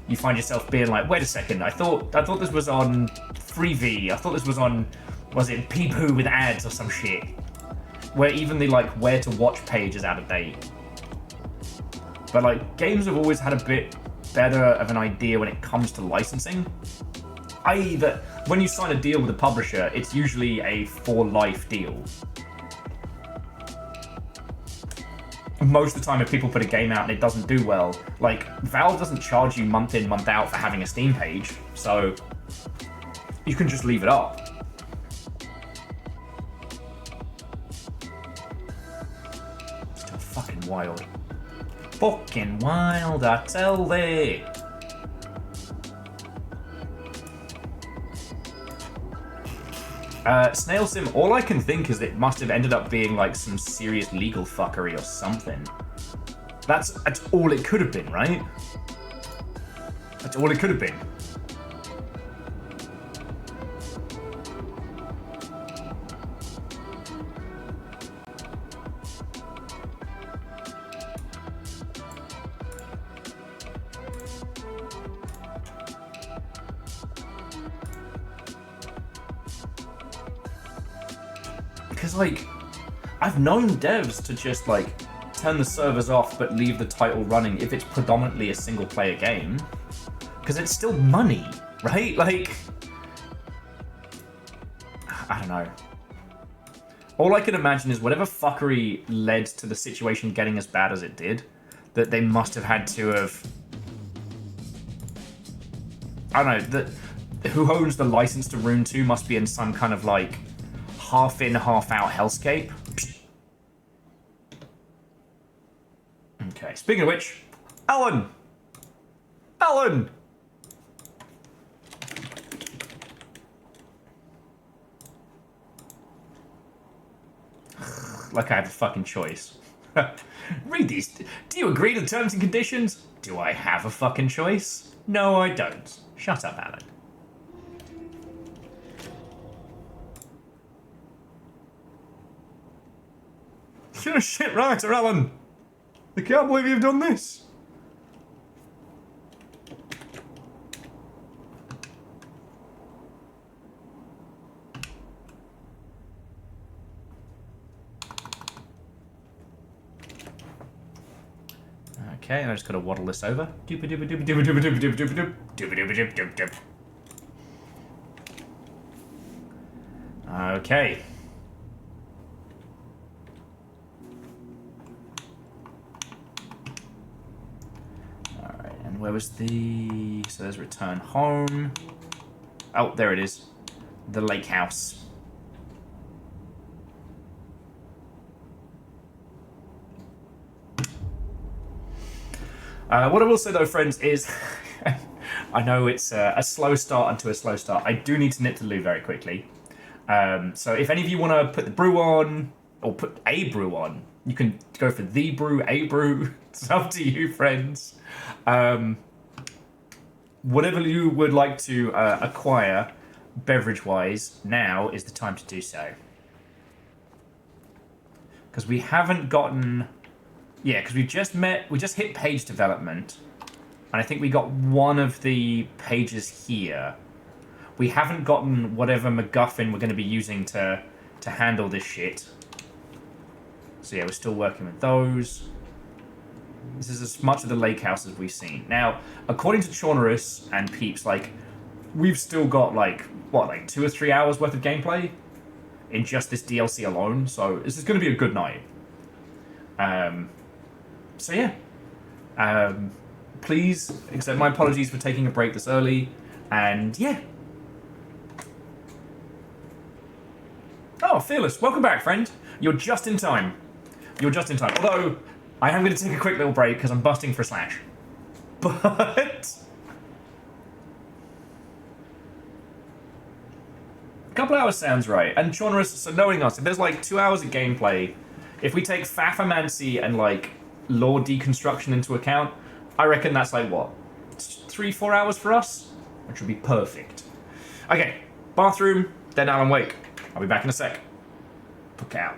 you find yourself being like, wait a second, I thought this was on Freevee, I thought this was on, was it Peepoo with ads or some shit? Where even the, like, where to watch page is out of date. But, like, games have always had a bit better of an idea when it comes to licensing. I.e. that when you sign a deal with a publisher, it's usually a for-life deal. Most of the time, if people put a game out and it doesn't do well, like, Valve doesn't charge you month in, month out for having a Steam page, so you can just leave it up. Still fucking wild. Fucking wild, I tell thee. Snail Sim, all I can think is it must have ended up being like some serious legal fuckery or something. That's all it could have been, right? That's all it could have been. Because, like, I've known devs to just, like, turn the servers off but leave the title running if it's predominantly a single-player game. Because it's still money, right? Like, I don't know. All I can imagine is whatever fuckery led to the situation getting as bad as it did, that they must have had to have... I don't know, who owns the license to Rune 2 must be in some kind of, like, half in, half out hellscape. Okay, speaking of which, Alan! Alan! Like I have a fucking choice. Read these. Do you agree to the terms and conditions? Do I have a fucking choice? No, I don't. Shut up, Alan. You're a shit writer, Alan. I can't believe you've done this. Okay, and I just gotta waddle this over. Okay. Alright, and where was the... So there's return home. Oh, there it is. The lake house. What I will say though, friends, is I know it's a slow start onto a slow start. I do need to knit the loo very quickly. So if any of you want to put the brew on, or put a brew on, you can go for the brew, a brew. It's up to you, friends. Whatever you would like to acquire beverage-wise, now is the time to do so. Because we haven't gotten... Yeah, because we just hit page development, and I think we got one of the pages here. We haven't gotten whatever MacGuffin we're going to be using to handle this shit. So yeah, we're still working with those. This is as much of the lake house as we've seen. Now, according to Chaunerus and Peeps, like, we've still got, like, what, like 2 or 3 hours worth of gameplay in just this DLC alone, so this is going to be a good night. So yeah. Please accept my apologies for taking a break this early, and yeah. Oh, Fearless, welcome back, friend. You're just in time. You're just in time. Although, I am going to take a quick little break because I'm busting for a slash. But... a couple hours sounds right. And Chaunerus, so knowing us, if there's like 2 hours of gameplay, if we take Faffermancy and like lore deconstruction into account, I reckon that's like what? 3-4 hours for us? Which would be perfect. Okay, bathroom, then Alan Wake. I'll be back in a sec. Look out.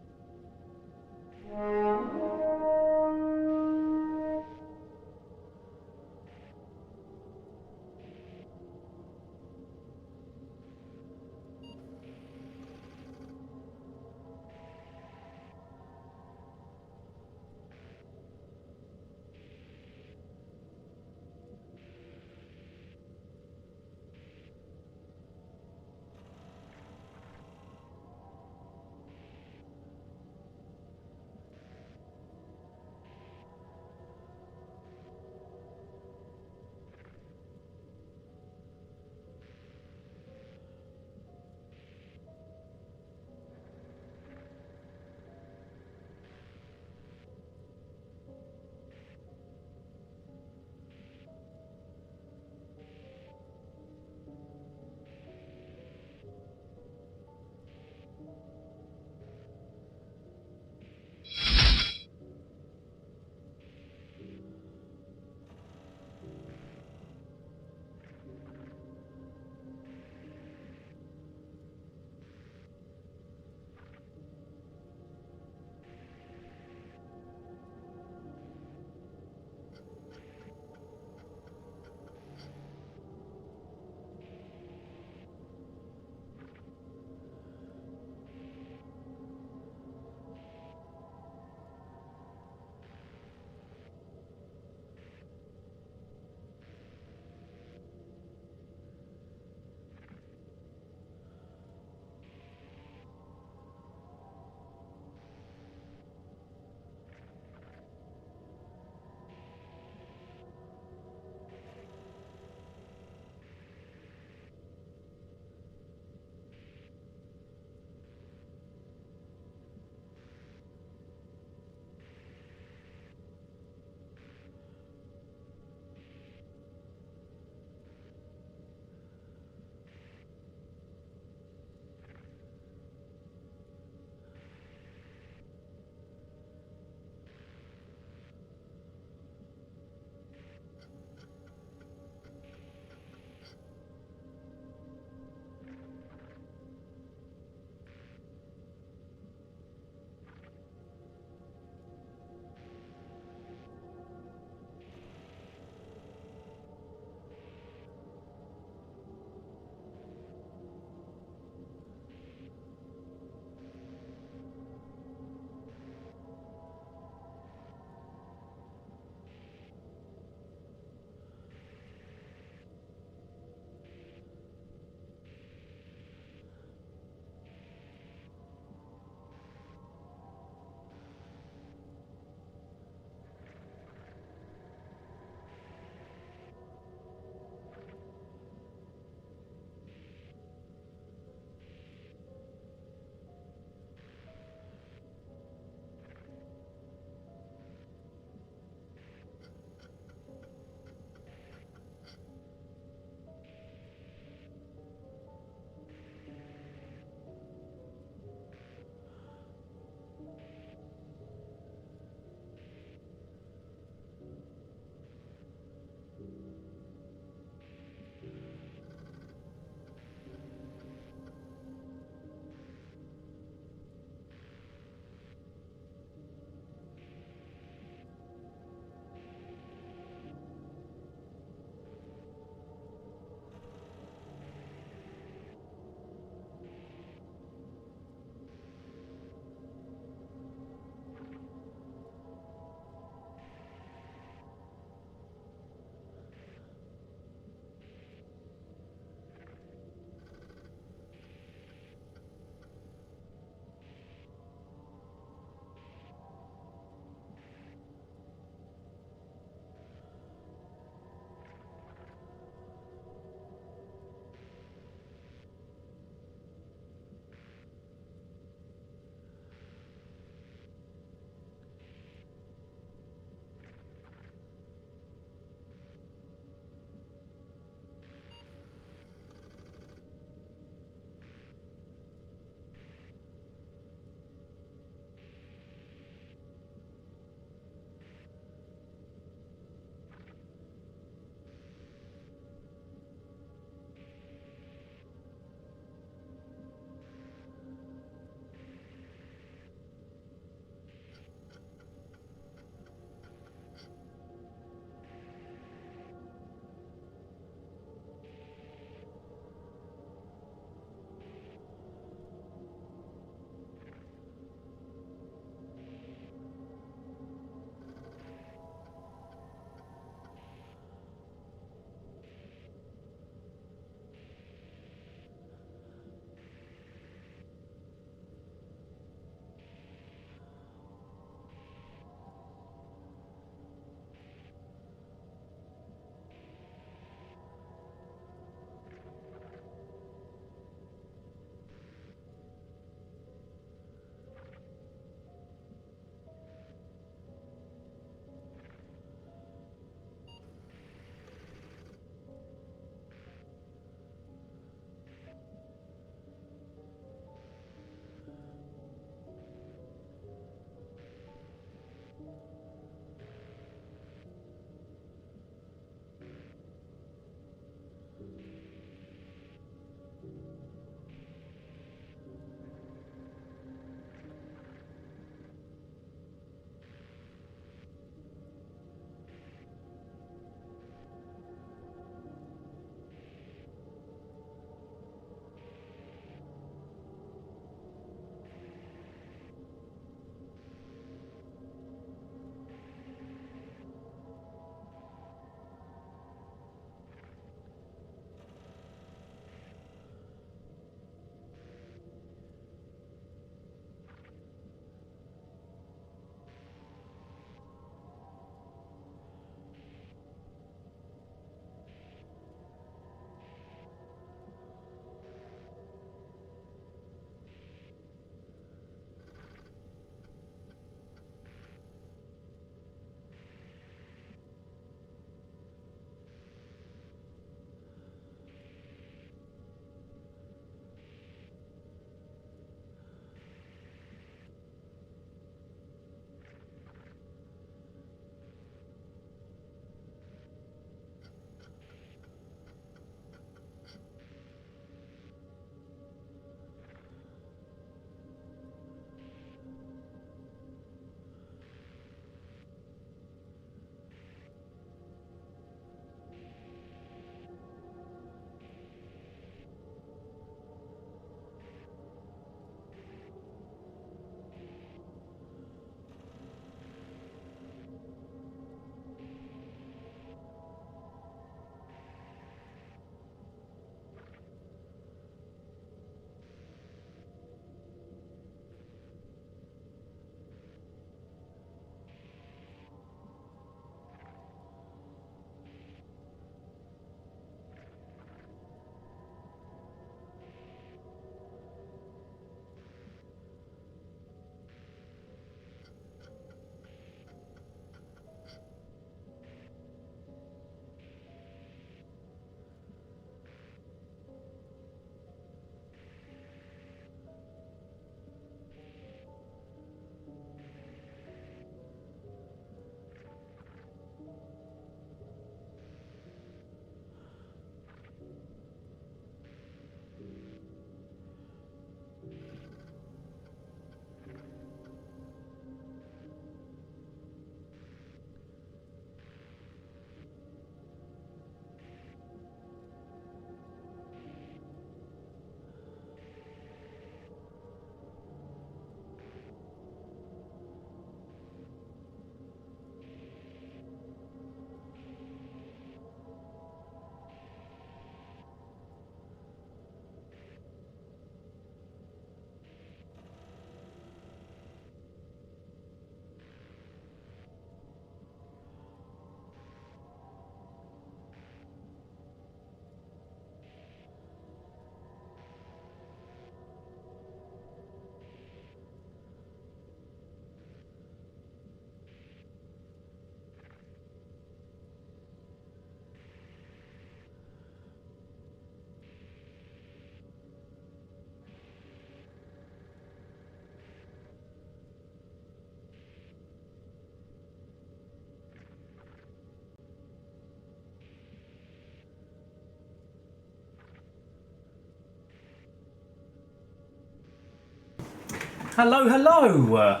Hello, hello.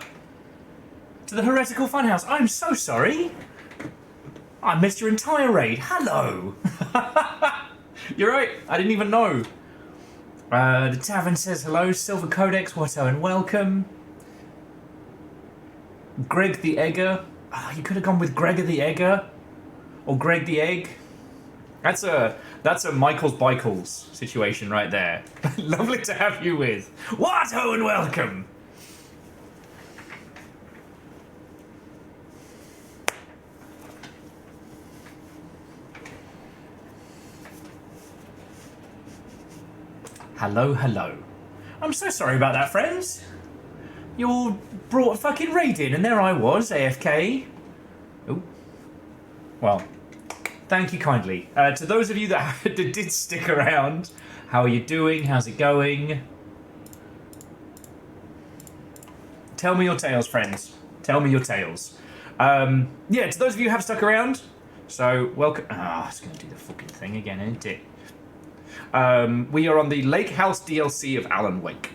To the Heretical Funhouse. I'm so sorry. I missed your entire raid. Hello. You're right. I didn't even know. The Tavern says hello. Silver Codex, Watto, and welcome. Greg the Egger. Oh, you could have gone with Gregor the Egger. Or Greg the Egg. That's a Michael's Bicles situation right there. Lovely to have you with. Watto and welcome. Hello, hello. I'm so sorry about that, friends. You all brought a fucking raid in and there I was, AFK. Ooh. Well, thank you kindly. To those of you that did stick around, how are you doing? How's it going? Tell me your tales, friends. Tell me your tales. Yeah, to those of you who have stuck around, so welcome. Ah, it's going to do the fucking thing again, isn't it? We are on the Lake House DLC of Alan Wake.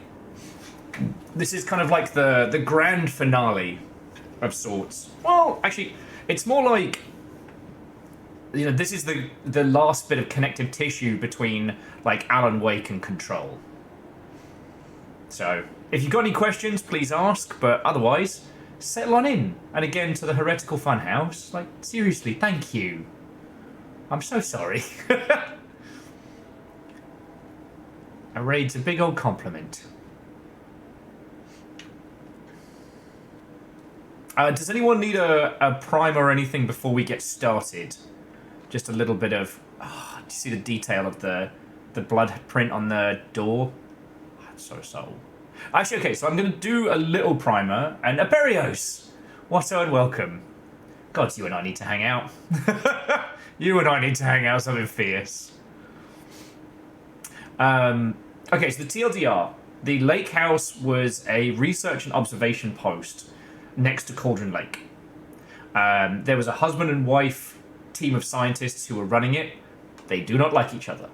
This is kind of like the grand finale of sorts. Well, actually, it's more like, you know, this is the last bit of connective tissue between like Alan Wake and Control. So, if you've got any questions, please ask, but otherwise, settle on in. And again, to the Heretical Funhouse, like, seriously, thank you. I'm so sorry. A raid's a big old compliment. Does anyone need a primer or anything before we get started? Just a little bit of... Oh, do you see the detail of the blood print on the door? I'm so subtle. Actually, okay, so I'm going to do a little primer. And Aperios! Watto and welcome. God, you and I need to hang out. You and I need to hang out something fierce. Okay, so the TLDR. The Lake House was a research and observation post next to Cauldron Lake. There was a husband and wife team of scientists who were running it. They do not like each other.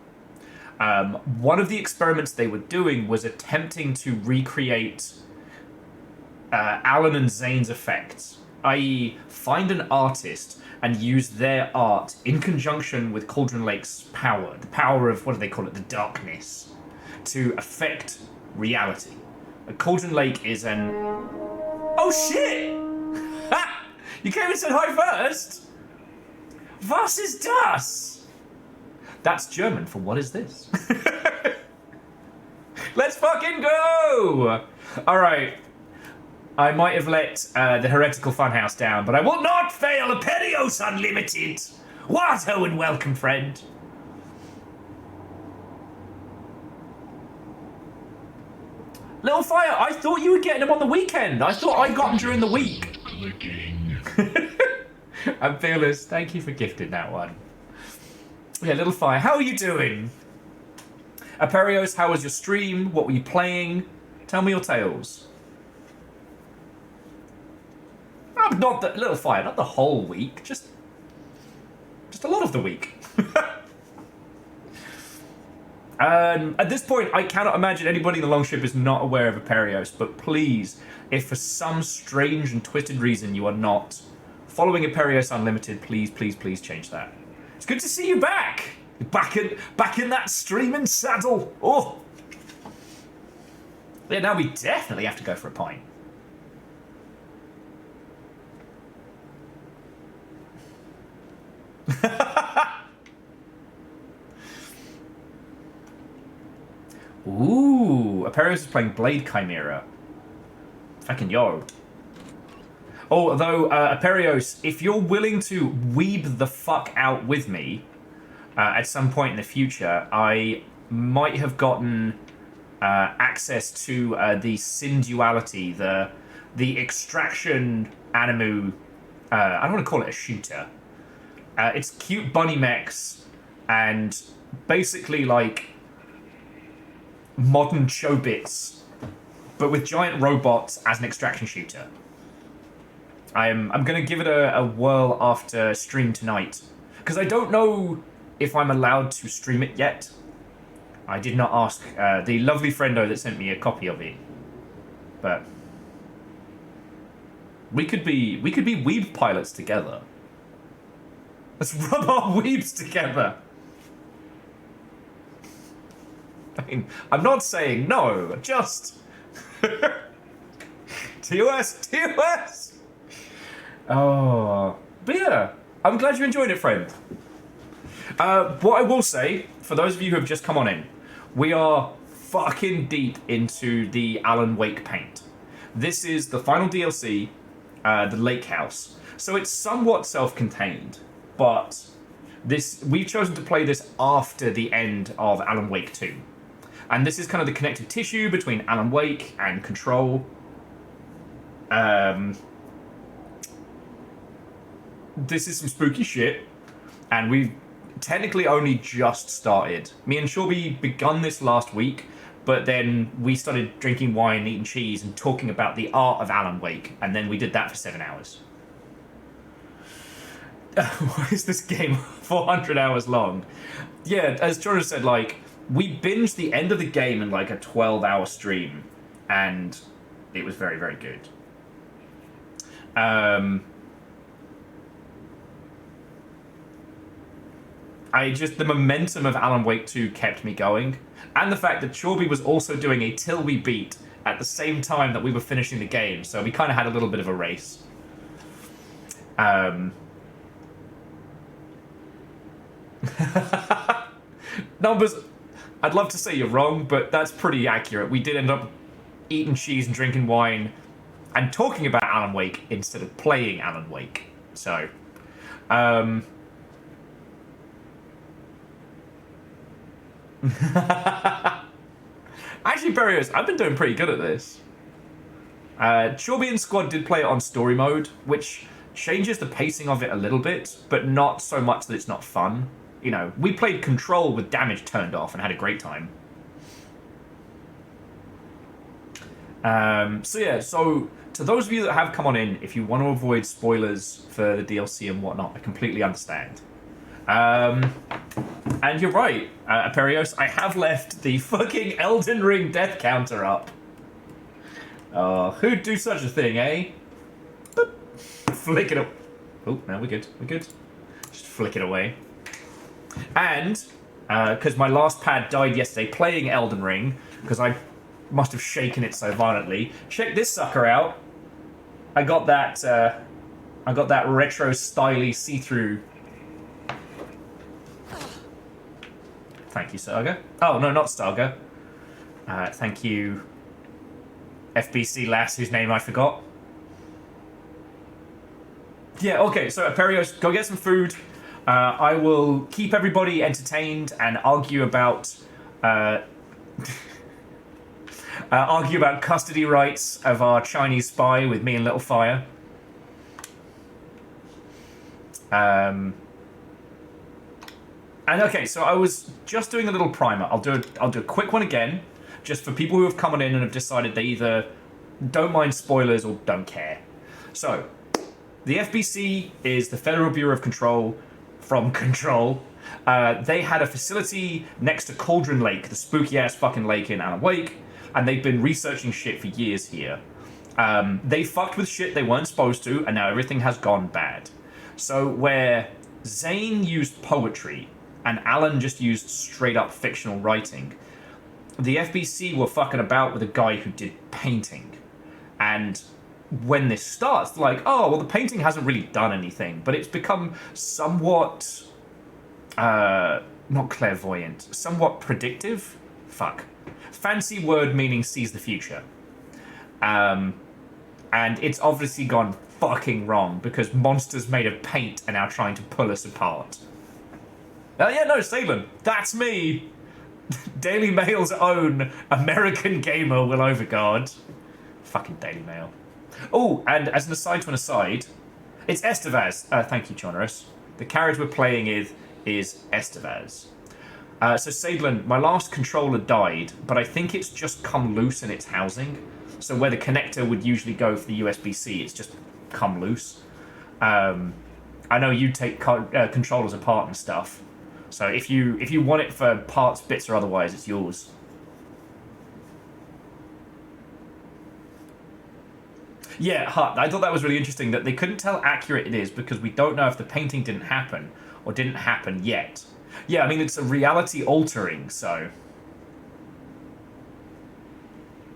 One of the experiments they were doing was attempting to recreate Alan and Zane's effects, i.e. find an artist and use their art in conjunction with Cauldron Lake's power, the power of, what do they call it, the darkness, to affect reality. Cauldron Lake is an... Oh shit! Ha! You came and said hi first? Was ist das? That's German for what is this? Let's fucking go! Alright. I might have let the Heretical Funhouse down, but I will not fail Aperios Unlimited! Watto and welcome, friend. Little Fire, I thought you were getting them on the weekend. I thought I got them during the week. I'm fearless. Thank you for gifting that one. Yeah, Little Fire, how are you doing? Aperios, how was your stream? What were you playing? Tell me your tales. Not the Little Fire, not the whole week. Just a lot of the week. At this point, I cannot imagine anybody in the Longship is not aware of Aperios, but please, if for some strange and twisted reason you are not following Aperios Unlimited, please, please, please change that. It's good to see you back! Back in that streaming saddle! Oh! Yeah, now we definitely have to go for a pint. Ooh, Aperios is playing Blade Chimera. Fucking yo. Oh, although, Aperios, if you're willing to weeb the fuck out with me at some point in the future, I might have gotten access to the Sin Duality, the Extraction Animu. I don't want to call it a shooter. It's cute bunny mechs and basically like modern Chobits, but with giant robots as an extraction shooter. I'm going to give it a whirl after stream tonight, because I don't know if I'm allowed to stream it yet. I did not ask the lovely friendo that sent me a copy of it, but We could be weeb pilots together. Let's rub our weebs together. I mean, I'm not saying no, just TOS. Oh, but yeah, I'm glad you enjoyed it, friend. What I will say, for those of you who have just come on in, we are fucking deep into the Alan Wake paint. This is the final DLC, the Lake House. So it's somewhat self-contained, but we've chosen to play this after the end of Alan Wake 2. And this is kind of the connective tissue between Alan Wake and Control. This is some spooky shit, and we've technically only just started. Me and Shorby begun this last week, but then we started drinking wine, eating cheese, and talking about the art of Alan Wake, and then we did that for 7 hours. Why is this game 400 hours long? Yeah, as Jordan said, like, we binged the end of the game in like a 12-hour stream, and it was very, very good. The momentum of Alan Wake 2 kept me going, and the fact that Chorby was also doing a till we beat at the same time that we were finishing the game, so we kind of had a little bit of a race. Numbers, I'd love to say you're wrong, but that's pretty accurate. We did end up eating cheese and drinking wine and talking about Alan Wake instead of playing Alan Wake. So, actually, Barrios, I've been doing pretty good at this. Chorby and Squad did play it on story mode, which changes the pacing of it a little bit, but not so much that it's not fun. You know, we played Control with damage turned off and had a great time. So yeah, so to those of you that have come on in, if you want to avoid spoilers for the DLC and whatnot, I completely understand. And you're right, Aperios, I have left the fucking Elden Ring death counter up. Who'd do such a thing, eh? Boop. Flick it up. Oh, no, we're good. We're good. Just flick it away. And, because my last pad died yesterday playing Elden Ring, because I must have shaken it so violently, check this sucker out. I got that retro styly see-through. Thank you, Saga. Oh, no, not Saga. Thank you, FBC lass, whose name I forgot. Yeah, okay, so Aperios, go get some food. I will keep everybody entertained and argue about custody rights of our Chinese spy with me and Little Fire. And okay, so I was just doing a little primer. I'll do a quick one again, just for people who have come on in and have decided they either don't mind spoilers or don't care. So, the FBC is the Federal Bureau of Control from Control. They had a facility next to Cauldron Lake, the spooky ass fucking lake in Alan Wake, and they've been researching shit for years here. They fucked with shit they weren't supposed to, and now everything has gone bad. So where Zane used poetry and Alan just used straight up fictional writing, the FBC were fucking about with a guy who did painting. And when this starts, like, oh, well, the painting hasn't really done anything, but it's become somewhat, not clairvoyant, somewhat predictive? Fuck. Fancy word meaning sees the future. And it's obviously gone fucking wrong, because monsters made of paint are now trying to pull us apart. Oh yeah, no, Salem, that's me! Daily Mail's own American gamer Will Overguard. Fucking Daily Mail. Oh, and as an aside to an aside, it's Estevaz. Thank you, Jonorus. The carriage we're playing is Estevaz. So Sadlin, my last controller died, but I think it's just come loose in its housing. So where the connector would usually go for the USB-C, it's just come loose. I know you take controllers apart and stuff. So if you want it for parts, bits, or otherwise, it's yours. Yeah, I thought that was really interesting that they couldn't tell how accurate it is because we don't know if the painting didn't happen or didn't happen yet. Yeah, I mean, it's a reality altering, so...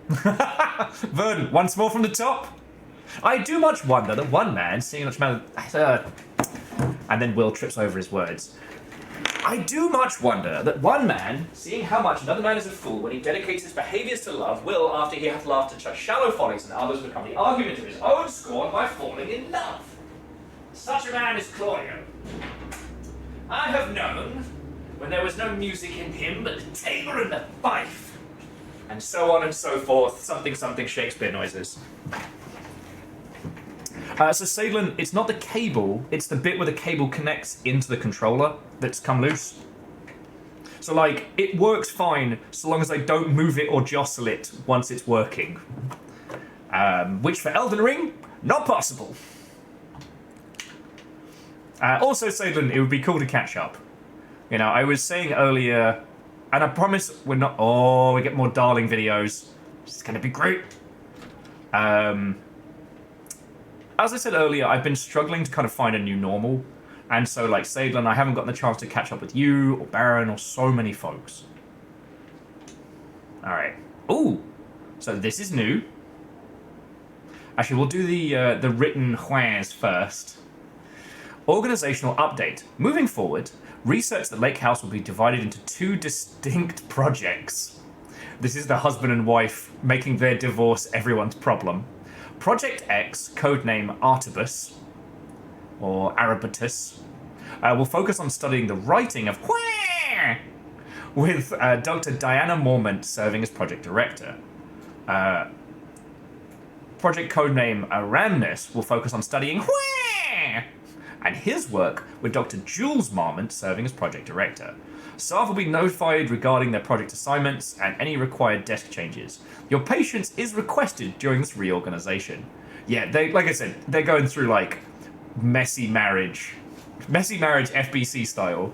Verdant, once more from the top. I do much wonder that one man, seeing much man... and then Will trips over his words. I do much wonder that one man, seeing how much another man is a fool when he dedicates his behaviours to love, will, after he hath laughed at such shallow follies and others, become the argument of his own scorn by falling in love. Such a man is Claudio. I have known when there was no music in him but the tabor and the fife. And so on and so forth, something something Shakespeare noises. So Sadlin, it's not the cable, it's the bit where the cable connects into the controller that's come loose. So like, it works fine so long as I don't move it or jostle it once it's working. Which for Elden Ring, not possible. Also Sadlin, it would be cool to catch up. You know, I was saying earlier, and I promise we're not, oh, we get more Darling videos. It's gonna be great. As I said earlier, I've been struggling to kind of find a new normal. And so, like, Sadlin, I haven't gotten the chance to catch up with you, or Baron, or so many folks. Alright. Ooh! So this is new. Actually, we'll do the written whys first. Organizational update. Moving forward, research the lake house will be divided into 2 distinct projects. This is the husband and wife making their divorce everyone's problem. Project X, codename Artibus, or Arabatus, will focus on studying the writing of Where, with Dr. Diana Mormont serving as project director. Project codename Aramnus will focus on studying Where, and his work with Dr. Jules Marmont serving as project director. Staff will be notified regarding their project assignments and any required desk changes. Your patience is requested during this reorganization. Yeah, they, like I said, they're going through like messy marriage FBC style.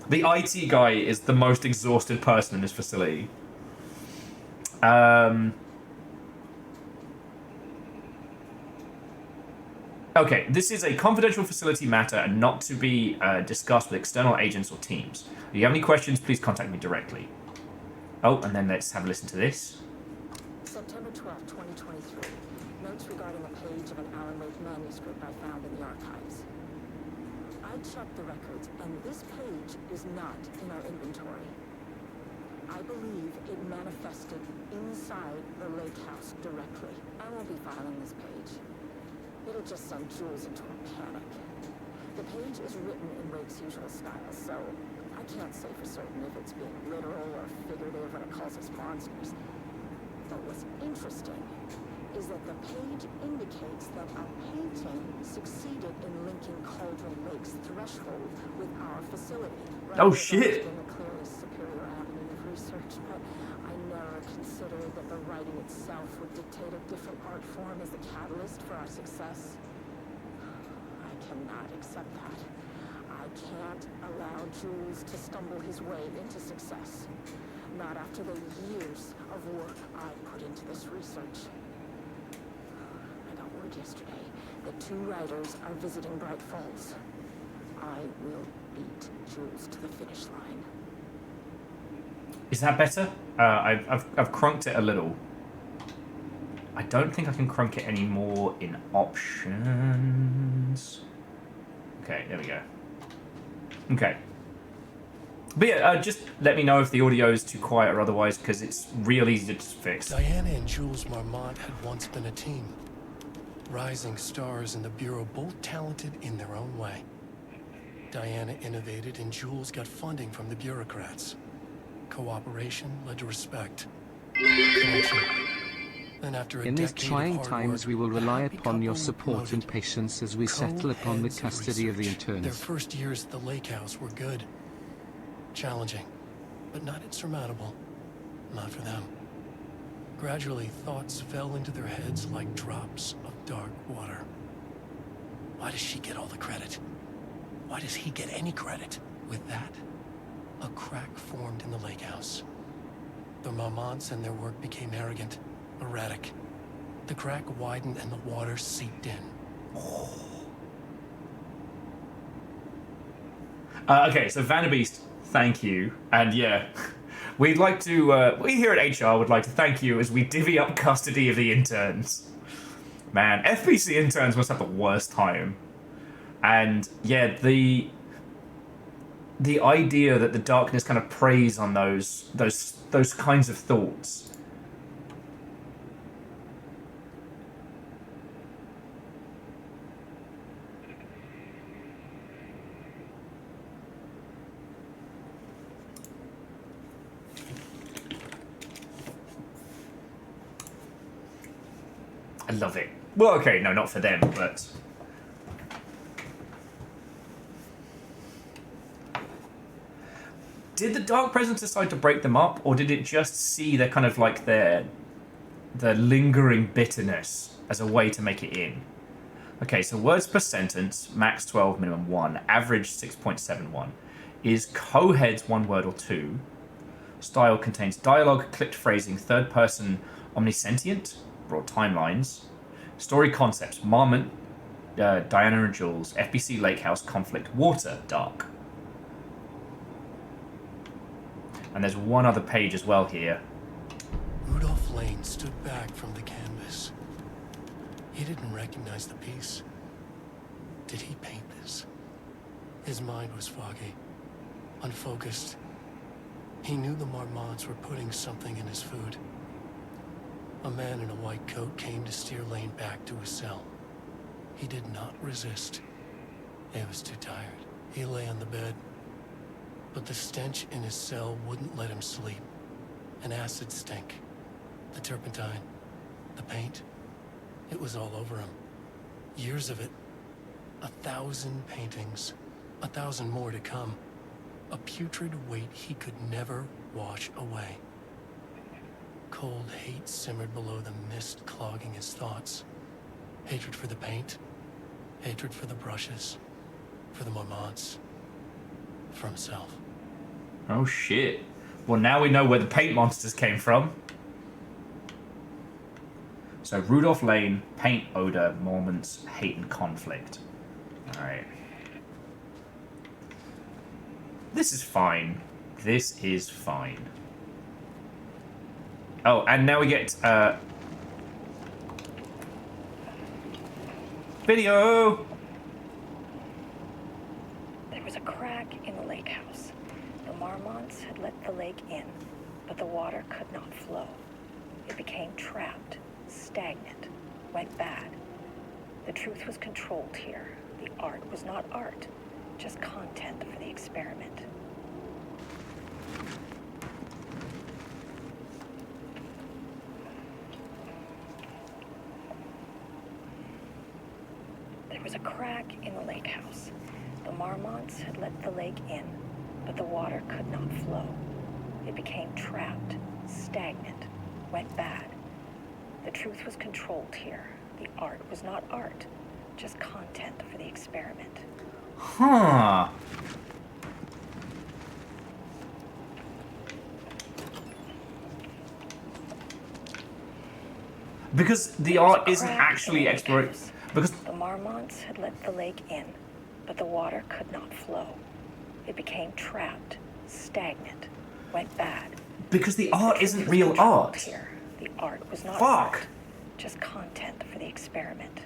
The IT guy is the most exhausted person in this facility. Okay, this is a confidential facility matter and not to be discussed with external agents or teams. If you have any questions, please contact me directly. Oh, and then let's have a listen to this. September 12, 2023. Notes regarding a page of an Alan Wake manuscript I found in the archives. I checked the records, and this page is not in our inventory. I believe it manifested inside the lake house directly. I won't be filing this page. It'll just send Jules into a panic. The page is written in Wake's usual style, so I can't say for certain if it's being literal or figurative when it calls us monsters. But what's interesting is that the page indicates that our painting succeeded in linking Cauldron Lake's threshold with our facility. Oh shit! Been the clearest superior avenue of research, but I never considered that the writing itself would dictate a different art form as the catalyst for our success. I cannot accept that. I can't allow Jules to stumble his way into success. Not after the years of work I put into this research. I got word yesterday that 2 writers are visiting Bright Falls. I will beat Jules to the finish line. Is that better? I've crunked it a little. I don't think I can crunk it anymore in options. Okay, there we go. Okay. But yeah, just let me know if the audio is too quiet or otherwise, because it's real easy to fix. Diana and Jules Marmont had once been a team. Rising stars in the Bureau, both talented in their own way. Diana innovated and Jules got funding from the bureaucrats. Cooperation led to respect. Connection. Then after a In these decade of trying hard times, work, we will the rely happy upon your couple support and promoted. patience as we settle upon the Co-heads of custody of the research. Their interns. first years at the lake house were good. Challenging, but not insurmountable. Not for them. Gradually, thoughts fell into their heads like drops of dark water. Why does she get all the credit? Why does he get any credit? With that, a crack formed in the lake house. The Marmonts and their work became arrogant, erratic. The crack widened and the water seeped in. Okay, so Vanderbeest, thank you. And yeah, we'd like to, we here at HR would like to thank you as we divvy up custody of the interns. Man, FBC interns must have the worst time. And yeah, the idea that the darkness kind of preys on those kinds of thoughts. I love it. Well, okay, no, not for them, but... Did the Dark Presence decide to break them up, or did it just see their kind of like their lingering bitterness as a way to make it in? Okay, so words per sentence, max 12, minimum 1, average 6.71. Is co-heads one word or two? Style contains dialogue, clipped phrasing, third person, omnisentient, broad timelines. Story concepts, Marmont, Diana and Jules, FBC Lake House, conflict, water, dark. And there's one other page as well here. Rudolph Lane stood back from the canvas. He didn't recognize the piece. Did he paint this? His mind was foggy, unfocused. He knew the Marmonts were putting something in his food. A man in a white coat came to steer Lane back to his cell. He did not resist. He was too tired. He lay on the bed, but the stench in his cell wouldn't let him sleep. An acid stink. The turpentine. The paint. It was all over him. Years of it. 1,000 paintings. 1,000 more to come. A putrid weight he could never wash away. Cold hate simmered below the mist clogging his thoughts. Hatred for the paint. Hatred for the brushes. For the Marmonts. For himself. Oh shit. Well, now we know where the paint monsters came from. So Rudolph Lane, paint odor, Mormonts, hate and conflict. Alright. This is fine. This is fine. Oh, and now we get video. There was a crack in the lake house. The Marmonts had let the lake in, but the water could not flow. It became trapped, stagnant, went bad. The truth was controlled here. The art was not art, just content for the experiment. There was a crack in the lake house. The Marmonts had let the lake in, but the water could not flow. It became trapped, stagnant, went bad. The truth was controlled here. The art was not art, just content for the experiment. Huh. Because the art isn't actually exploration. Because the Marmonts had let the lake in, but the water could not flow. It became trapped, stagnant, went bad. Because the art isn't real art. Here. The art was not Fuck. art, just content for the experiment.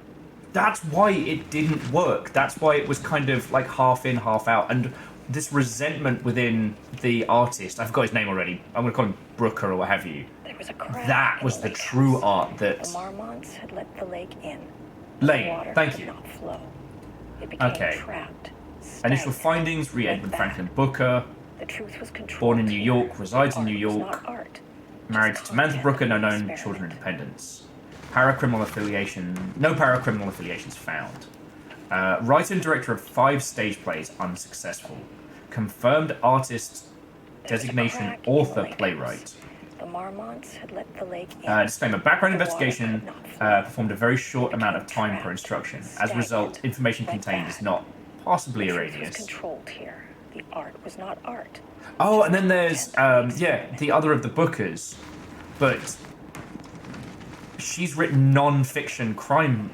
That's why it didn't work. That's why it was kind of like half in, half out. And this resentment within the artist, I forgot his name already. I'm going to call him Brooker or what have you. There was a crack That in was the lake true house. art that... The Marmonts had let the lake in. The Lane, water thank could you. not flow. It became Okay. trapped. Initial stagnant, findings, read went Edmund bad. Franklin Booker, The truth was controlled. born in New here. York, resides The in New art was York, not art, married just to Samantha content Brooker, no for the known experiment. children independence. Paracriminal affiliation, no paracriminal affiliations found. Writer and director of 5 stage plays, unsuccessful. Confirmed artist There was a designation, crack in the author, lake playwright. house. The Marmonts had let the lake in. Disclaimer, background The water investigation could not flow. performed a very short amount of time per trapped, instruction. As a result, stagnant, information went contained is bad. not possibly The truth was erroneous. controlled here. The art was not art. Oh, just and then there's, content for the yeah, experiment. the other of the Bookers. But she's written non-fiction crime.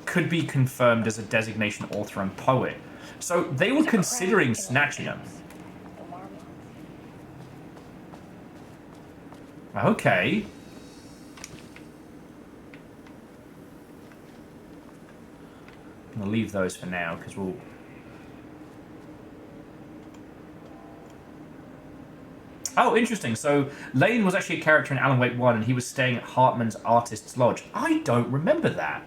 Could be confirmed as a designation author and poet. So they were considering snatching him. Okay. I'm gonna leave those for now because we'll. Oh, interesting. So Lane was actually a character in Alan Wake 1 and he was staying at Hartman's Artist's Lodge. I don't remember that.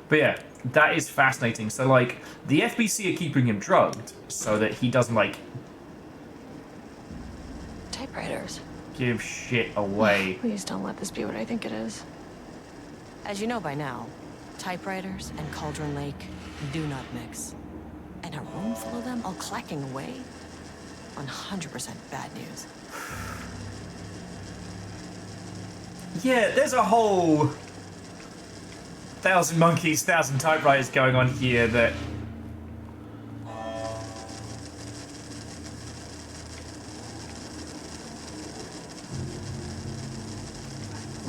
But yeah, that is fascinating. So, like, the FBC are keeping him drugged so that he doesn't, like... Typewriters. Give shit away. Please don't let this be what I think it is. As you know by now, typewriters and Cauldron Lake do not mix. And a room full of them all clacking away? 100% bad news. Yeah, there's a whole... 1,000 monkeys, 1,000 typewriters going on here that...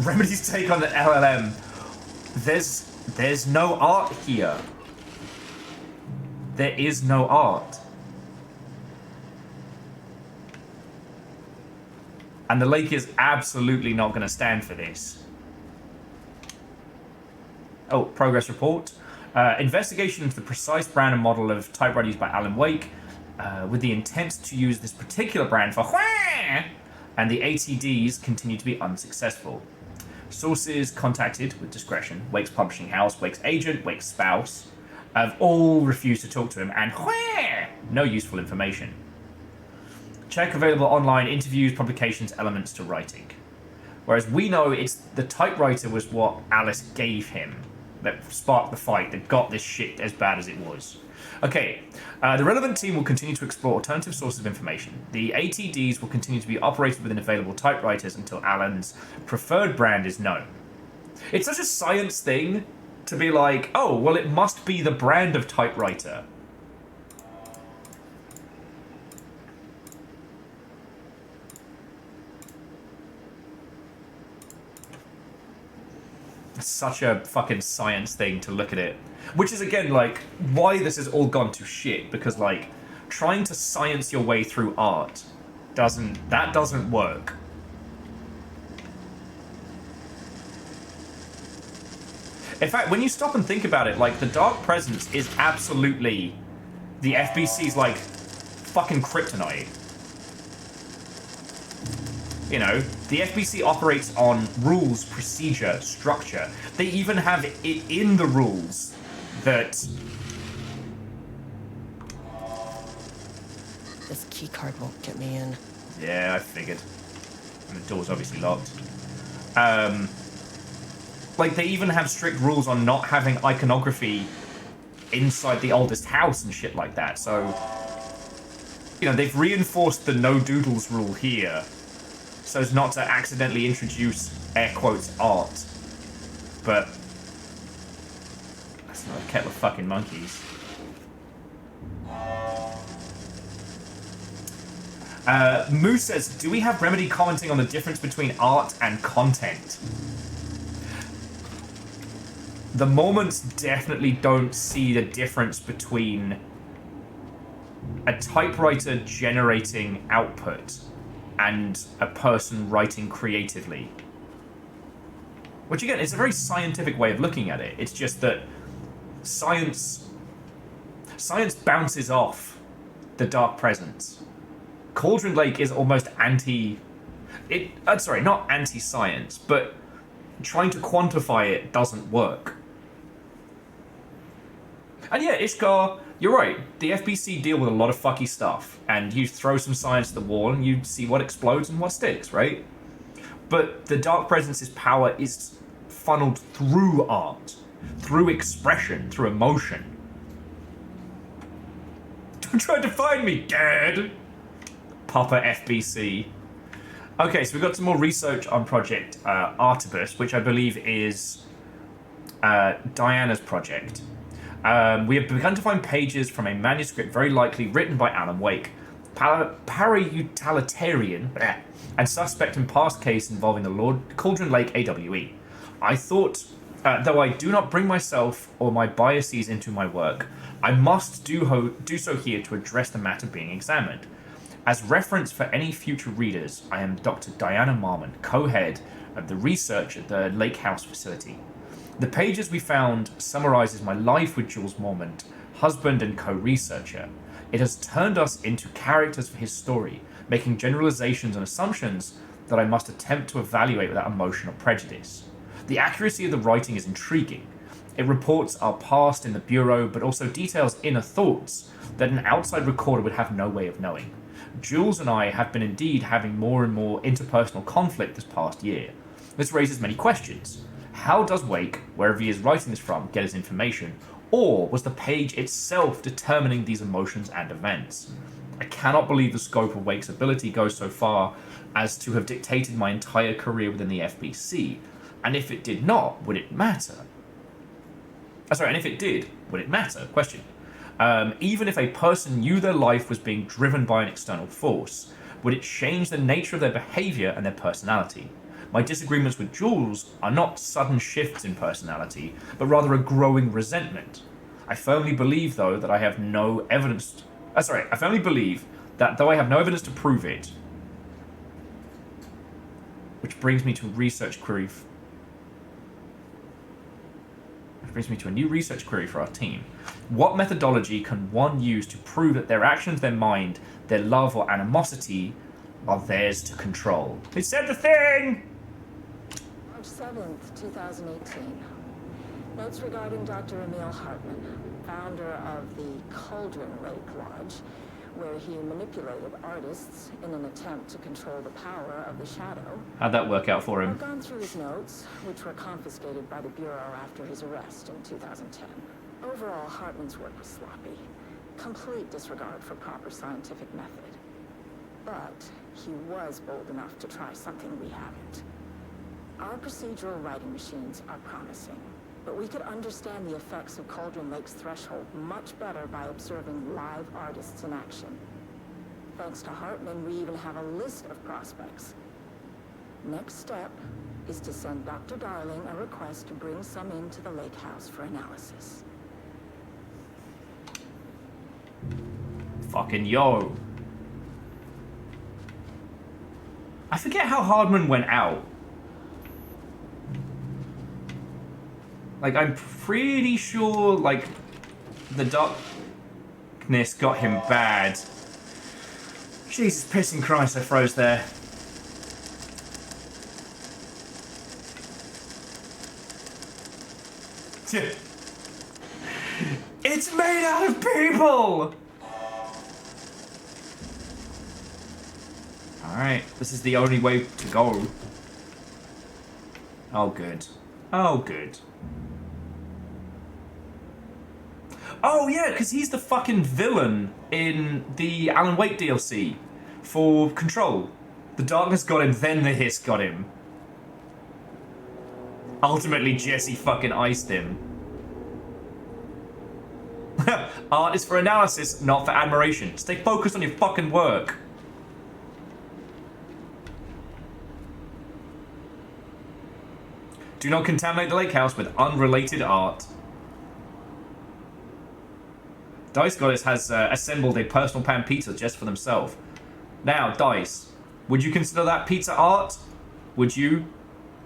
Remedy's take on the LLM. There's no art here. There is no art. And the lake is absolutely not going to stand for this. Oh, progress report. Investigation into the precise brand and model of typewriter used by Alan Wake, with the intent to use this particular brand for and the ATDs continue to be unsuccessful. Sources contacted with discretion, Wake's publishing house, Wake's agent, Wake's spouse, have all refused to talk to him, and no useful information. Check available online interviews, publications, elements to writing. Whereas we know it's the typewriter was what Alice gave him that sparked the fight, that got this shit as bad as it was. Okay, the relevant team will continue to explore alternative sources of information. The ATDs will continue to be operated within available typewriters until Alan's preferred brand is known. It's such a science thing to be like, oh, well, it must be the brand of typewriter. It's such a fucking science thing to look at it. Which is, again, like, why this has all gone to shit. Because, like, trying to science your way through art doesn't work. In fact, when you stop and think about it, like, the Dark Presence is absolutely the FBC's, like, fucking kryptonite. You know, the FBC operates on rules, procedure, structure. They even have it in the rules that... This keycard won't get me in. Yeah, I figured. And the door's obviously locked. Like, they even have strict rules on not having iconography inside the oldest house and shit like that. So, you know, they've reinforced the no doodles rule here so as not to accidentally introduce, air quotes, art. But that's not a kettle of fucking monkeys. Moose says, do we have Remedy commenting on the difference between art and content? The Mormonts definitely don't see the difference between a typewriter generating output and a person writing creatively. Which, again, is a very scientific way of looking at it. It's just that science bounces off the Dark Presence. Cauldron Lake is almost not anti-science, but trying to quantify it doesn't work. And yeah, Ishkar, you're right. The FBC deal with a lot of fucky stuff, and you throw some science at the wall and you see what explodes and what sticks, right? But the Dark Presence's power is funneled through art, through expression, through emotion. Don't try to find me, Dad! Papa FBC. Okay, so we've got some more research on Project Artibus, which I believe is Diana's project. We have begun to find pages from a manuscript very likely written by Alan Wake. para-utilitarian and suspect in past case involving the Lord Cauldron Lake AWE. I thought, though I do not bring myself or my biases into my work, I must do so here to address the matter being examined. As reference for any future readers, I am Dr. Diana Marmon, co-head of the research at the Lake House facility. The pages we found summarizes my life with Jules Mormont, husband and co-researcher. It has turned us into characters for his story, making generalizations and assumptions that I must attempt to evaluate without emotion or prejudice. The accuracy of the writing is intriguing. It reports our past in the Bureau, but also details inner thoughts that an outside recorder would have no way of knowing. Jules and I have been indeed having more and more interpersonal conflict this past year. This raises many questions. How does Wake, wherever he is writing this from, get his information? Or was the page itself determining these emotions and events? I cannot believe the scope of Wake's ability goes so far as to have dictated my entire career within the FBC. And if it did not, would it matter? And if it did, would it matter? Question. Even if a person knew their life was being driven by an external force, would it change the nature of their behavior and their personality? My disagreements with Jules are not sudden shifts in personality, but rather a growing resentment. I firmly believe, though, that I have no evidence... I firmly believe that, though I have no evidence to prove it... Which brings me to a research query... a new research query for our team. What methodology can one use to prove that their actions, their mind, their love or animosity are theirs to control? It said the thing! March 7th, 2018. Notes regarding Dr. Emil Hartman, founder of the Cauldron Lake Lodge, where he manipulated artists in an attempt to control the power of the shadow. How'd that work out for him? I've gone through his notes, which were confiscated by the Bureau after his arrest in 2010. Overall, Hartman's work was sloppy. Complete disregard for proper scientific method. But he was bold enough to try something we haven't. Our procedural writing machines are promising, but we could understand the effects of Cauldron Lake's threshold much better by observing live artists in action. Thanks to Hartman, we even have a list of prospects. Next step is to send Dr. Darling a request to bring some into the lake house for analysis. Fucking yo. I forget how Hardman went out. Like, I'm pretty sure, like, the darkness got him bad. Jesus pissing Christ, I froze there. It's made out of people! Alright, this is the only way to go. Oh, good. Oh, good. Oh, yeah, because he's the fucking villain in the Alan Wake DLC for Control. The darkness got him, then the hiss got him. Ultimately, Jesse fucking iced him. Art is for analysis, not for admiration. Stay focused on your fucking work. Do not contaminate the lake house with unrelated art. Dice Goddess has assembled a personal pan pizza just for themselves. Now, Dice, would you consider that pizza art? Would you?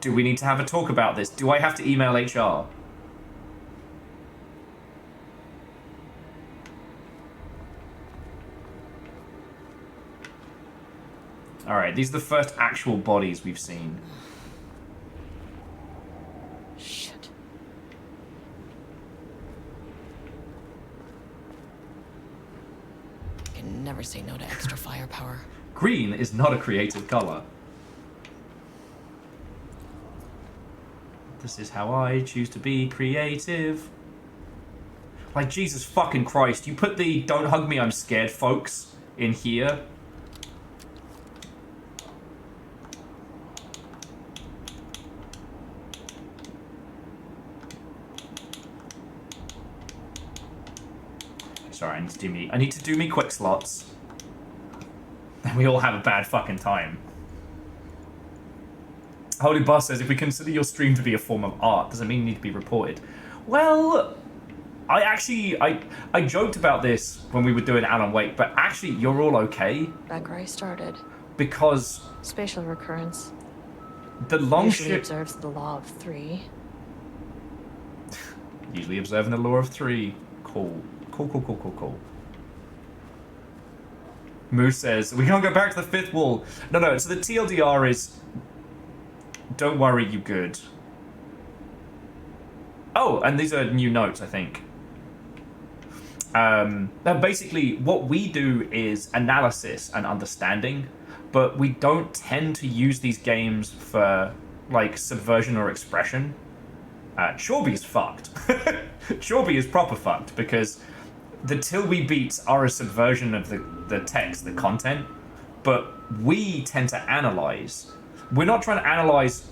Do we need to have a talk about this? Do I have to email HR? Alright, these are the first actual bodies we've seen. Shit. I can never say no to extra firepower. Green is not a creative color. This is how I choose to be creative. Like, Jesus fucking Christ, you put the "Don't hug me, I'm scared" folks in here. Sorry, I need to do me quick slots. and we all have a bad fucking time. Holy Boss says, if we consider your stream to be a form of art, does it mean you need to be reported? Well, I joked about this when we were doing Alan Wake, but actually, you're all okay. Back where I started. Because... Spatial recurrence. The long usually ship... observes the law of 3. Usually observing the law of 3. Cool. Cool. Moose says, we can't go back to the 5th wall. No, so the TLDR is... Don't worry, you good. Oh, and these are new notes, I think. Now basically, what we do is analysis and understanding, but we don't tend to use these games for, like, subversion or expression. Shorby is fucked. Shorby is proper fucked, because the till we beats are a subversion of the text, the content, but we tend to analyze. We're not trying to analyze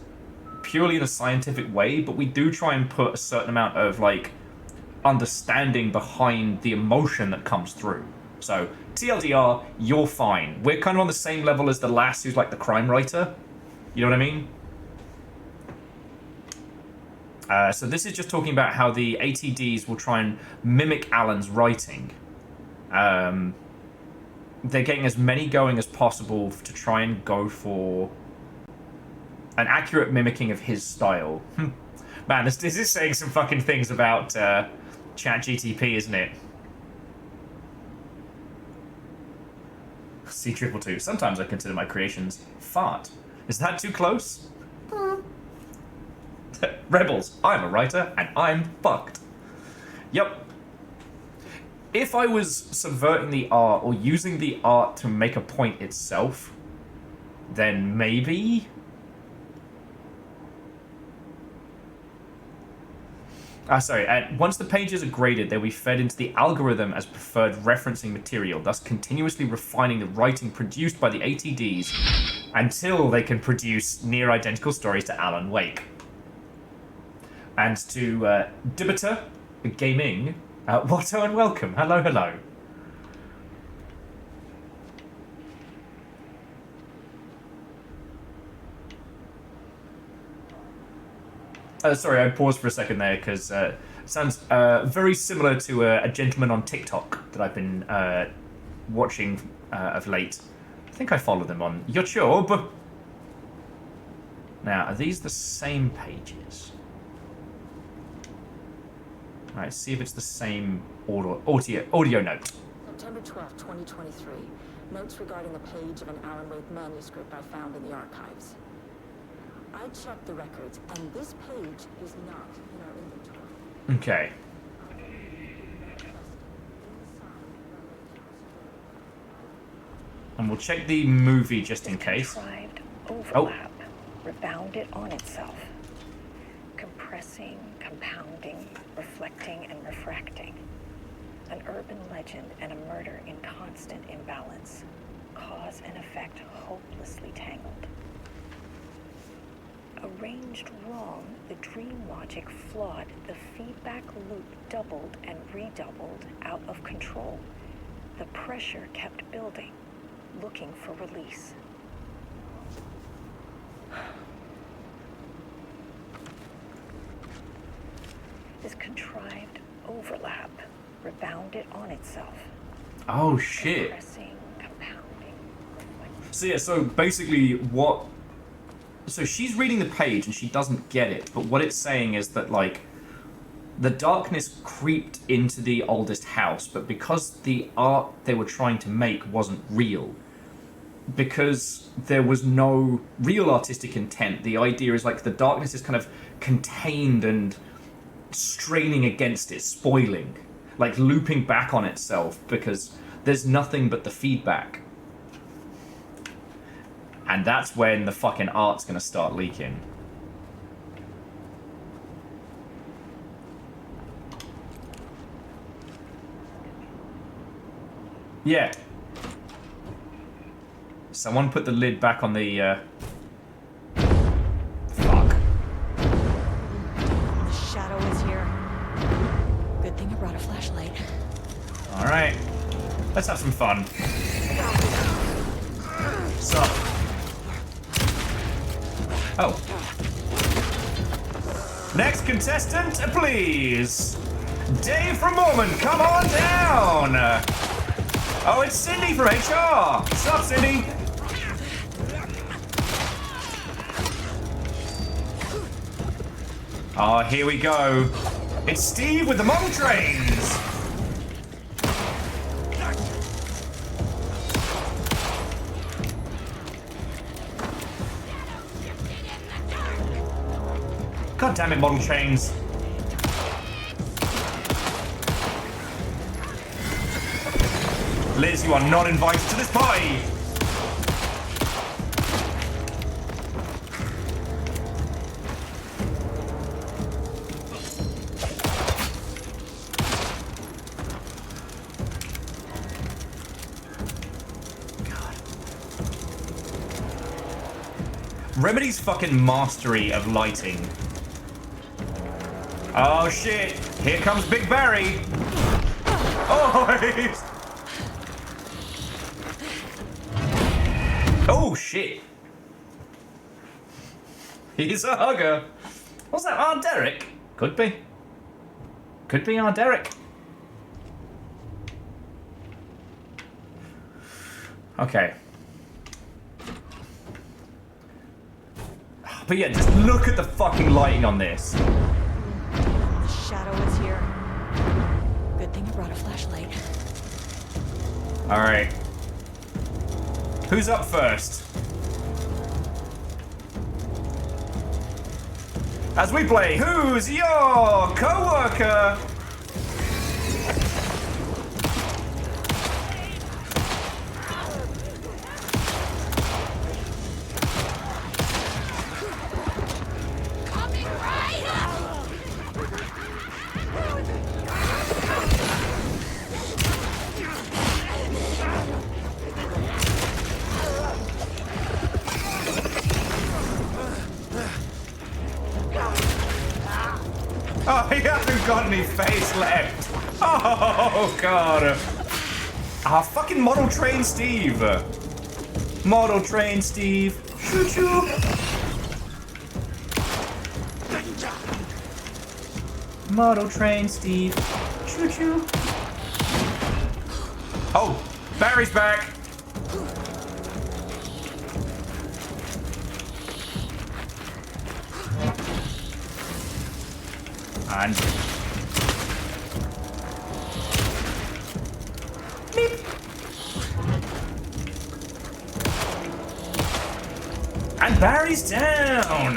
purely in a scientific way, but we do try and put a certain amount of, like, understanding behind the emotion that comes through. So, TLDR, you're fine. We're kind of on the same level as the lass who's like the crime writer. You know what I mean? So this is just talking about how the ATDs will try and mimic Alan's writing. They're getting as many going as possible to try and go for an accurate mimicking of his style. Man, this is saying some fucking things about ChatGTP, isn't it? C222. Sometimes I consider my creations fart. Is that too close? Rebels, I'm a writer, and I'm fucked. Yep. If I was subverting the art, or using the art to make a point itself, then maybe... once the pages are graded, they'll be fed into the algorithm as preferred referencing material, thus continuously refining the writing produced by the ATDs until they can produce near-identical stories to Alan Wake. And to Dibiter Gaming, Watto and welcome. Hello. Sorry, I paused for a second there because it sounds very similar to a gentleman on TikTok that I've been watching of late. I think I follow them on YouTube. Now, are these the same pages? Alright, see if it's the same audio note. September 12, 2023. Notes regarding a page of an Alan Wake manuscript I found in the archives. I checked the records, and this page is not in our inventory. Okay. And we'll check the movie just in case. Contrived overlap rebounded on itself, compressing, compounding, reflecting, and refracting. An urban legend and a murder in constant imbalance. Cause and effect hopelessly tangled. Arranged wrong, the dream logic flawed, the feedback loop doubled and redoubled, out of control. The pressure kept building, looking for release. This contrived overlap rebounded on itself. Oh shit. Compressing, compounding, reflecting. So yeah, so basically what... So she's reading the page and she doesn't get it, but what it's saying is that, like, the darkness creeped into the oldest house, but because the art they were trying to make wasn't real, because there was no real artistic intent, the idea is, like, the darkness is kind of contained and straining against it, spoiling, like looping back on itself, because there's nothing but the feedback. And that's when the fucking art's gonna start leaking. Yeah. Someone put the lid back on the, Fuck. The shadow is here. Good thing I brought a flashlight. Alright. Let's have some fun. Sup? Oh. Next contestant, please. Dave from Mormon, come on down. Oh, it's Cindy from HR. Sup, Cindy? Oh, here we go. It's Steve with the model trains. God damn it, model trains. Liz, you are not invited to this party. Remedy's fucking mastery of lighting. Oh shit! Here comes Big Barry! Oh! Oh shit! He's a hugger! What's that? Our Derek? Could be. Could be our Derek. Okay. But yeah, just look at the fucking lighting on this. The shadow is here. Good thing you brought a flashlight. Alright. Who's up first? As we play, who's your co-worker? Oh, he hasn't got any face left. Oh, God. Ah, fucking Model Train Steve. Model Train Steve. Choo-choo. Model Train Steve. Choo-choo. Oh, Barry's back. And beep. And Barry's down.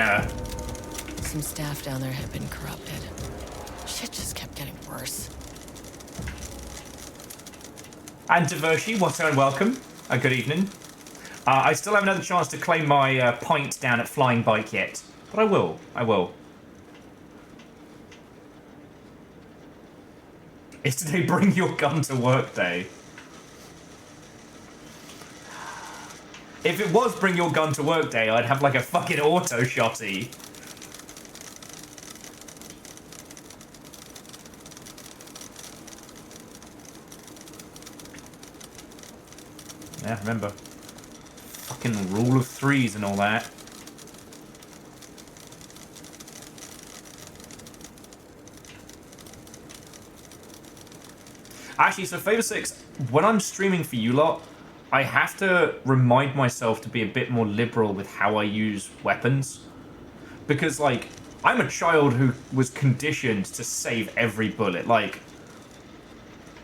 Some staff down there had been corrupted. Shit just kept getting worse. And Devershi, what's going? Welcome. Good evening. I still haven't had a chance to claim my pint down at Flying Bike yet, but I will. I will. Is today bring your gun to work day? If it was bring your gun to work day, I'd have like a fucking auto shotty. Yeah, remember. Fucking rule of threes and all that. Actually, so Favor 6, when I'm streaming for you lot, I have to remind myself to be a bit more liberal with how I use weapons. Because, like, I'm a child who was conditioned to save every bullet. Like,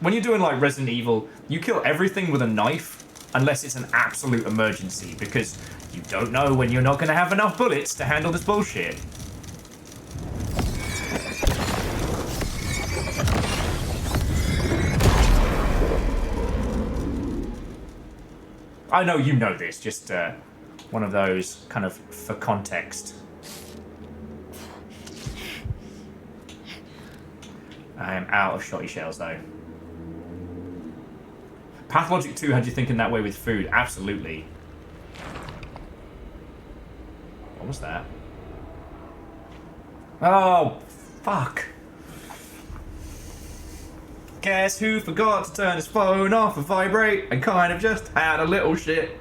when you're doing, like, Resident Evil, you kill everything with a knife unless it's an absolute emergency, because you don't know when you're not going to have enough bullets to handle this bullshit. I know you know this, just one of those kind of for context. I am out of shotty shells though. Pathologic 2 had you thinking that way with food? Absolutely. What was that? Oh, fuck. Guess who forgot to turn his phone off and vibrate and kind of just had a little shit.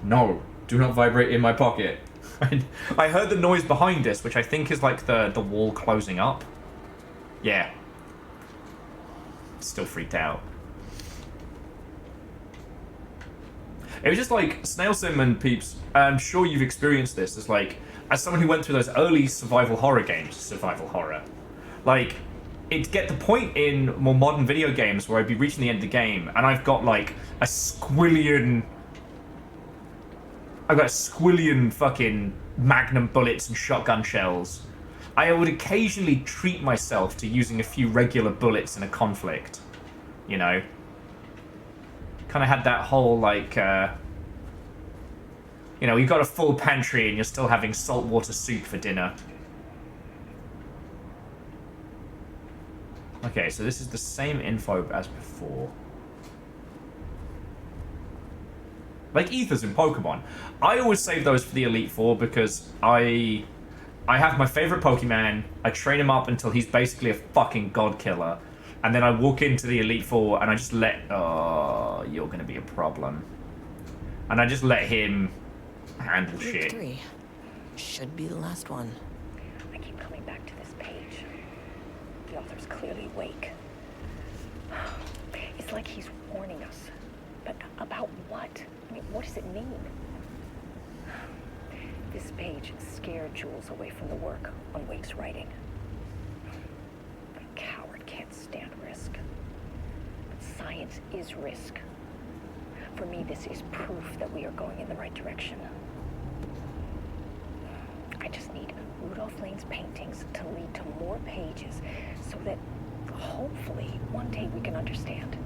No, do not vibrate in my pocket. I heard the noise behind us, which I think is like the wall closing up. Yeah. Still freaked out. It was just like, Snail Sim and peeps, I'm sure you've experienced this, as like, as someone who went through those early survival horror games, like, it'd get the point in more modern video games where I'd be reaching the end of the game, and I've got like I've got a squillion fucking magnum bullets and shotgun shells. I would occasionally treat myself to using a few regular bullets in a conflict, you know? Kind of had that whole, like, you know, you've got a full pantry and you're still having saltwater soup for dinner. Okay, so this is the same info as before. Like ethers in Pokemon. I always save those for the Elite Four because I have my favorite Pokemon, I train him up until he's basically a fucking god killer, and then I walk into the Elite Four and I just let... Oh, you're gonna be a problem. And I just let him handle shit. 3 should be the last one. I keep coming back to this page. The author's clearly awake. It's like he's warning us. But about what? I mean, what does it mean? This page scared Jules away from the work on Wake's writing. A coward can't stand risk. But science is risk. For me, this is proof that we are going in the right direction. I just need Rudolph Lane's paintings to lead to more pages so that hopefully one day we can understand.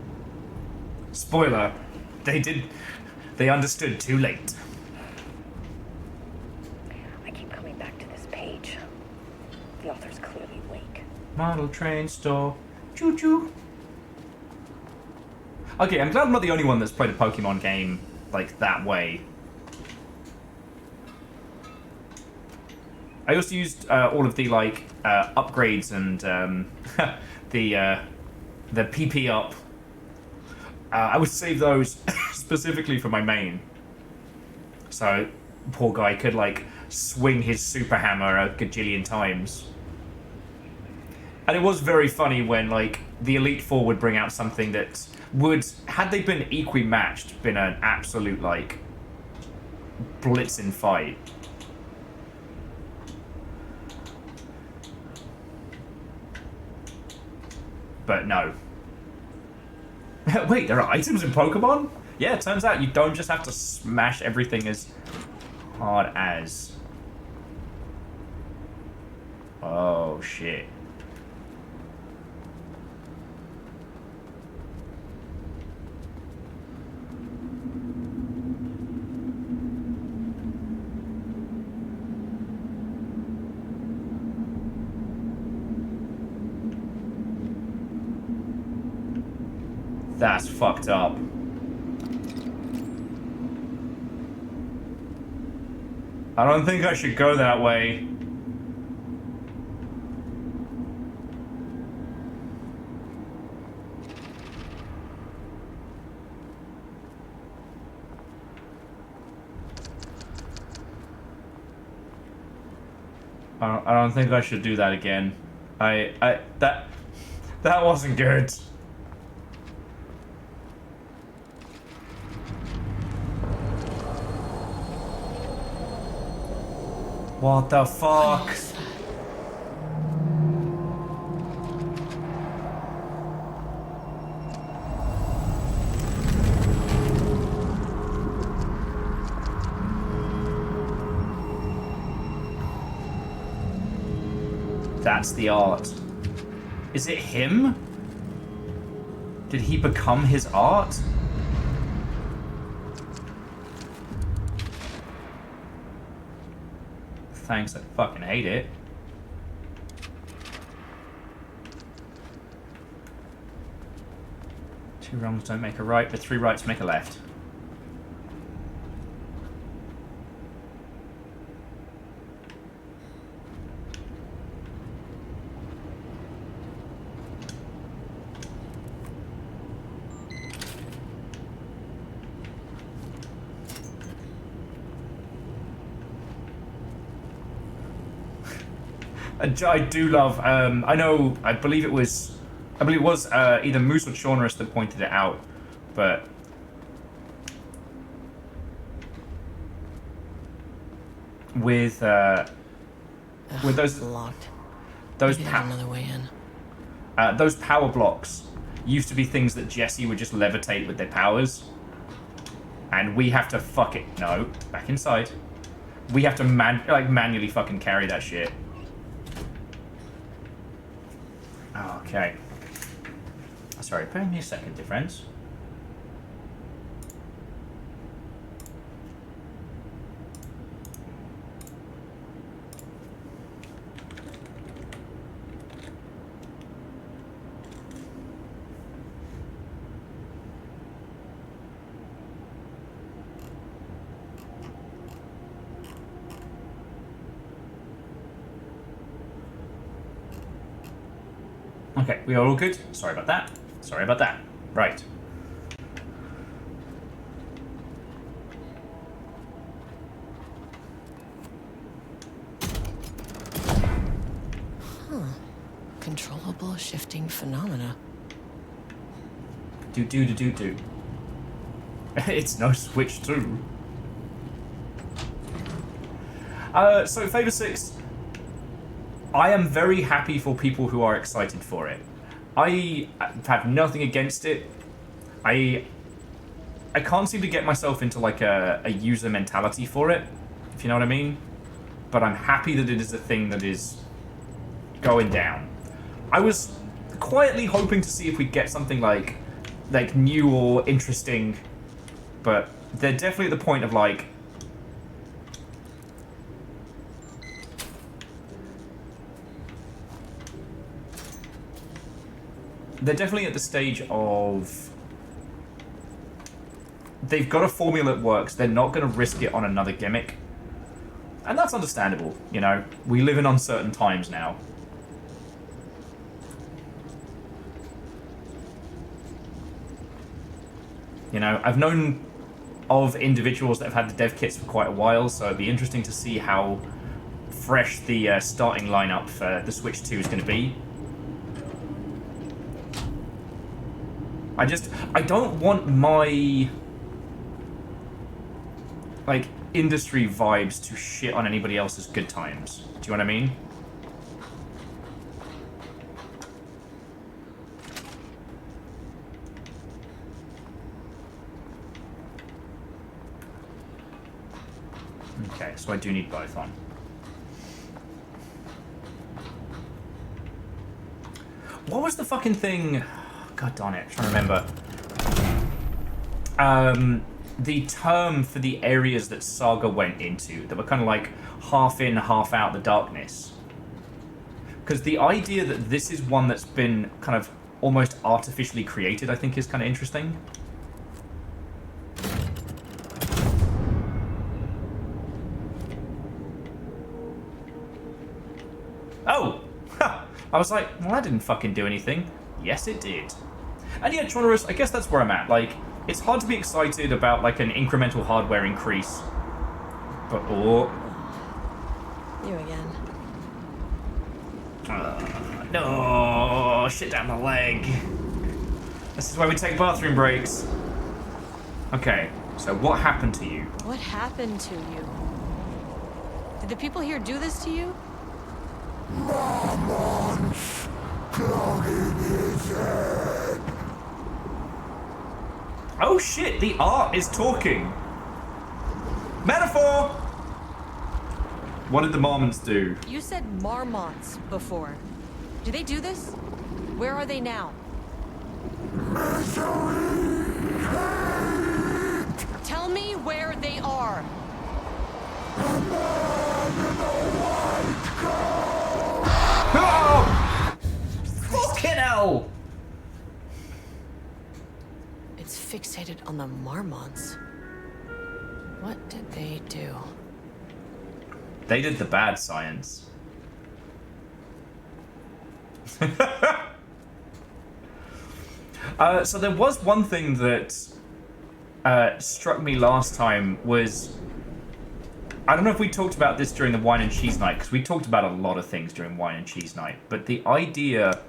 Spoiler, they understood too late. I keep coming back to this page. The author's clearly awake. Model train store. Choo-choo. Okay, I'm glad I'm not the only one that's played a Pokemon game, like, that way. I also used all of the, like, upgrades and the PP up. I would save those specifically for my main. So, poor guy could, like, swing his super hammer a gajillion times. And it was very funny when, like, the Elite Four would bring out something that would, had they been equally matched, been an absolute, like, blitzing fight. But no. Wait, there are items in Pokemon? Yeah, it turns out you don't just have to smash everything as hard as... Oh, shit. That's fucked up. I don't think I should go that way. I don't think I should do that again. That wasn't good. What the fuck? That's the art. Is it him? Did he become his art? Thanks, I fucking hate it. Two wrongs don't make a right, but three rights make a left. I do love. I believe it was either Moose or Chaunerus that pointed it out, but with those Locked. those Maybe there's another way in. those power blocks used to be things that Jesse would just levitate with their powers, and we have to back inside. We have to manually fucking carry that shit. Okay. Sorry, bear me a second, dear friends. Okay, we are all good. Sorry about that. Sorry about that. Right. Controllable shifting phenomena. Do. It's no Switch 2. So Favor 6, I am very happy for people who are excited for it. I have nothing against it. I can't seem to get myself into like a user mentality for it, if you know what I mean. But I'm happy that it is a thing that is going down. I was quietly hoping to see if we'd get something like new or interesting, but they're definitely at the point of like, they're definitely at the stage of, they've got a formula that works. They're not going to risk it on another gimmick. And that's understandable, you know. We live in uncertain times now. You know, I've known of individuals that have had the dev kits for quite a while, so it'd be interesting to see how fresh the starting lineup for the Switch 2 is going to be. I don't want my like industry vibes to shit on anybody else's good times. Do you know what I mean? Okay, so I do need both on. What was the fucking thing? God darn it, I'm trying to remember. The term for the areas that Saga went into that were kind of like half in, half out the darkness. Because the idea that this is one that's been kind of almost artificially created, I think, is kind of interesting. Oh! Ha! I was like, well, that didn't fucking do anything. Yes, it did. And yeah, Chaunerus, I guess that's where I'm at. Like, it's hard to be excited about, like, an incremental hardware increase. But, You again. no, shit down the leg. This is why we take bathroom breaks. Okay, so what happened to you? What happened to you? Did the people here do this to you? Oh shit, the art is talking. Metaphor! What did the Marmots do? You said marmots before. Do they do this? Where are they now? Tell me where they are. Oh! Fucking hell! It's fixated on the marmots. What did they do? They did the bad science. So there was one thing that struck me last time was I don't know if we talked about this during the wine and cheese night, because we talked about a lot of things during wine and cheese night, but the idea...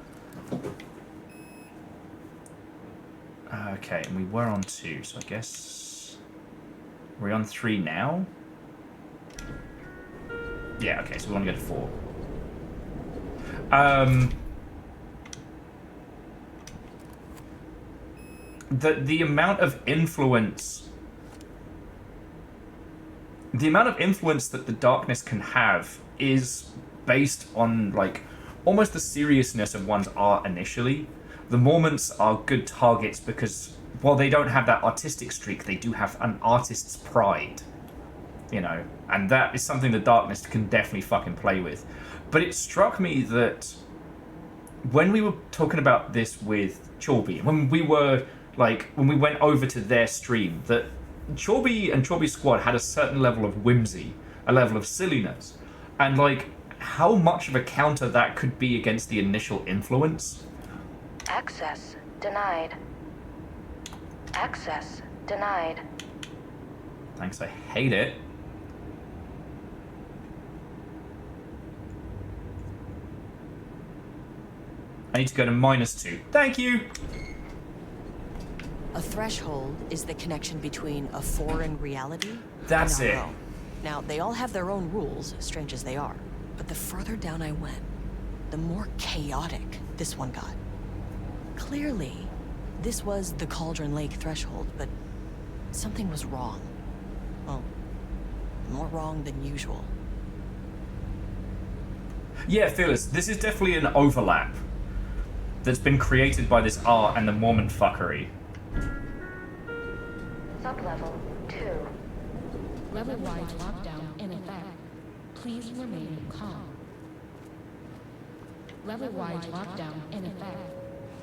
Okay, and we were on 2, so I guess... We're on 3 now? Yeah, okay, so we want to go to 4. The amount of influence... The amount of influence that the darkness can have is based on, like, almost the seriousness of one's art initially. The Mormonts are good targets because, while they don't have that artistic streak, they do have an artist's pride. You know, and that is something the darkness can definitely fucking play with. But it struck me that when we were talking about this with Chorby, when we went over to their stream, that Chorby and Chorby's squad had a certain level of whimsy, a level of silliness, and like how much of a counter that could be against the initial influence. Access denied. Access denied. Thanks, I hate it. I need to go to -2. Thank you! A threshold is the connection between a foreign reality That's and it. our own. Now, they all have their own rules, strange as they are. But the further down I went, the more chaotic this one got. Clearly, this was the Cauldron Lake threshold, but something was wrong. Well, more wrong than usual. Yeah, Phyllis, this is definitely an overlap that's been created by this art and the Mormon fuckery. Sublevel 2. Level-wide lockdown in effect. Please remain calm. Level-wide lockdown in effect.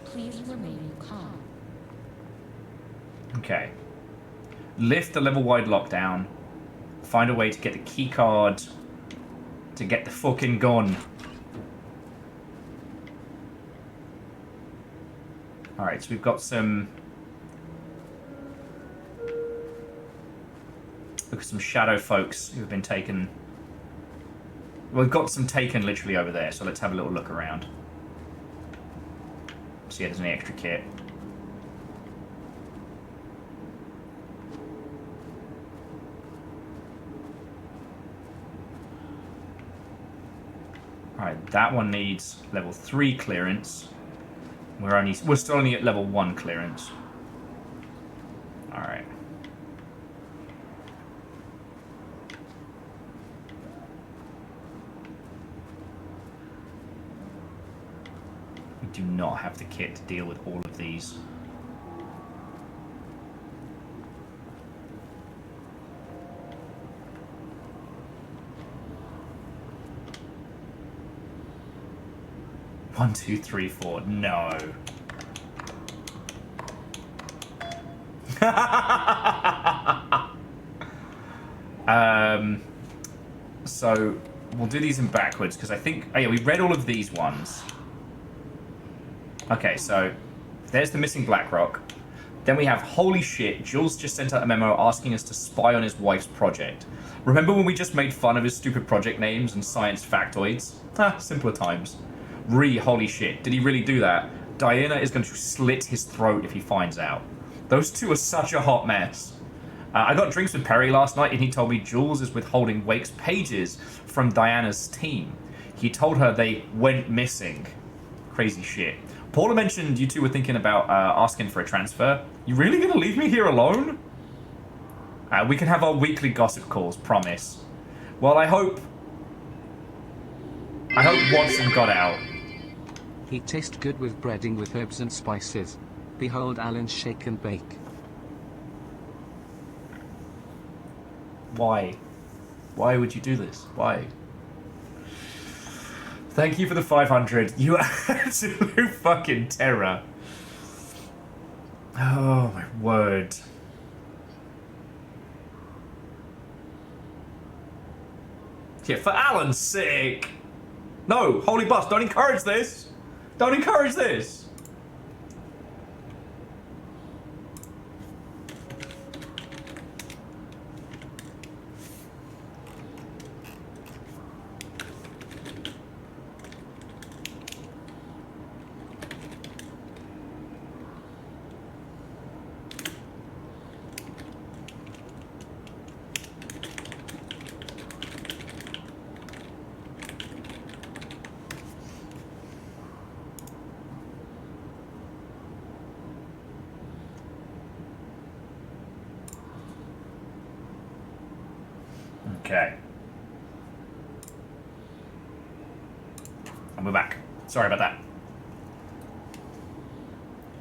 Please remain calm. Okay. Lift the level-wide lockdown. Find a way to get the key card to get the fucking gun. Alright, so we've got some... Look at some shadow folks who have been taken... Well, we've got some taken literally over there, so let's have a little look around. See if there's any extra kit. Alright, that one needs level 3 clearance. We're still only at level 1 clearance. Alright. We do not have the kit to deal with all of these. One, two, three, four. No. So we'll do these in backwards because I think. Oh yeah, we read all of these ones. Okay, so there's the missing Blackrock. Then we have, holy shit, Jules just sent out a memo asking us to spy on his wife's project. Remember when we just made fun of his stupid project names and science factoids? Simpler times. Holy shit, did he really do that? Diana is going to slit his throat if he finds out. Those two are such a hot mess. I got drinks with Perry last night and he told me Jules is withholding Wake's pages from Diana's team. He told her they went missing. Crazy shit. Paula mentioned you two were thinking about asking for a transfer. You really gonna leave me here alone? We can have our weekly gossip calls, promise. Well, I hope Watson got out. He tastes good with breading with herbs and spices. Behold Alan's shake and bake. Why? Why would you do this? Why? Thank you for the 500. You absolute fucking terror. Oh my word. Yeah, for Alan's sake. No, holy bus, don't encourage this. Don't encourage this. Okay. And we're back. Sorry about that.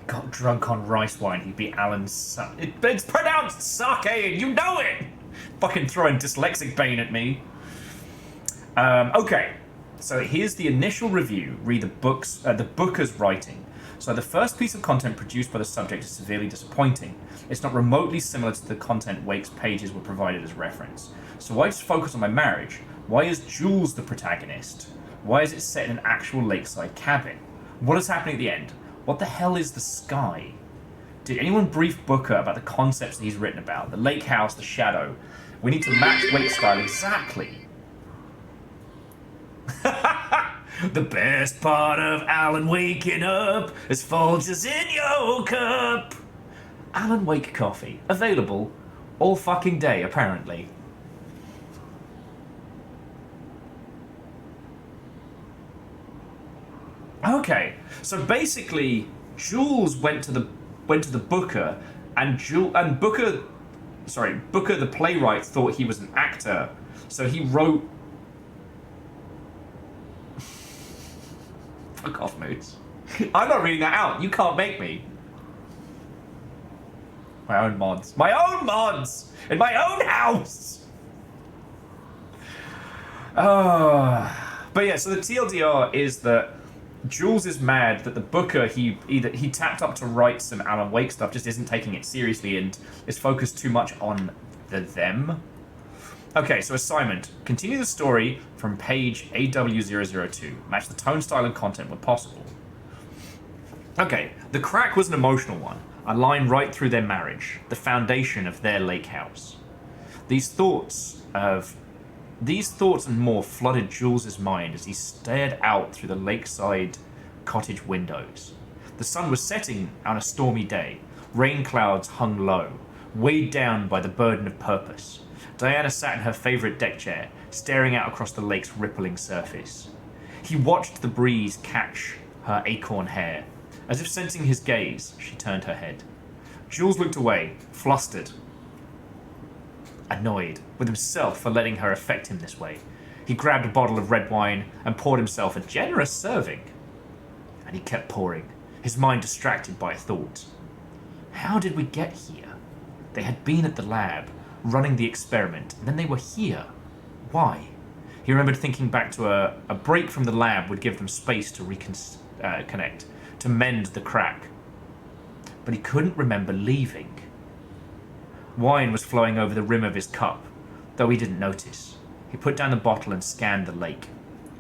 Got drunk on rice wine. He'd be Alan's. It's pronounced sake, and you know it. Fucking throwing dyslexic bane at me. Okay. So here's the initial review. Read the booker's writing. So the first piece of content produced by the subject is severely disappointing. It's not remotely similar to the content Wake's pages were provided as reference. So why just focus on my marriage? Why is Jules the protagonist? Why is it set in an actual lakeside cabin? What is happening at the end? What the hell is the sky? Did anyone brief Booker about the concepts that he's written about? The lake house, the shadow. We need to match Wake's style exactly. The best part of Alan waking up is Folgers in your cup. Alan Wake coffee. Available all fucking day, apparently. Okay, so basically, Jules went to the Booker, and Booker the playwright thought he was an actor, so he wrote. Fuck off, Moods. I'm not reading that out. You can't make me. My own mods. My own mods! In my own house! But yeah, so the TLDR is that Jules is mad that the Booker he tapped up to write some Alan Wake stuff just isn't taking it seriously and is focused too much on them. Okay, so assignment. Continue the story from page AW002. Match the tone, style, and content where possible. Okay, the crack was an emotional one. A line right through their marriage. The foundation of their lake house. These thoughts and more flooded Jules's mind as he stared out through the lakeside cottage windows. The sun was setting on a stormy day. Rain clouds hung low, weighed down by the burden of purpose. Diana sat in her favorite deck chair, staring out across the lake's rippling surface. He watched the breeze catch her acorn hair. As if sensing his gaze, she turned her head. Jules looked away, flustered, annoyed with himself for letting her affect him this way. He grabbed a bottle of red wine and poured himself a generous serving. And he kept pouring, his mind distracted by a thought. How did we get here? They had been at the lab, running the experiment, and then they were here. Why? He remembered thinking back to a break from the lab would give them space to reconnect, to mend the crack. But he couldn't remember leaving. Wine was flowing over the rim of his cup, though he didn't notice. He put down the bottle and scanned the lake.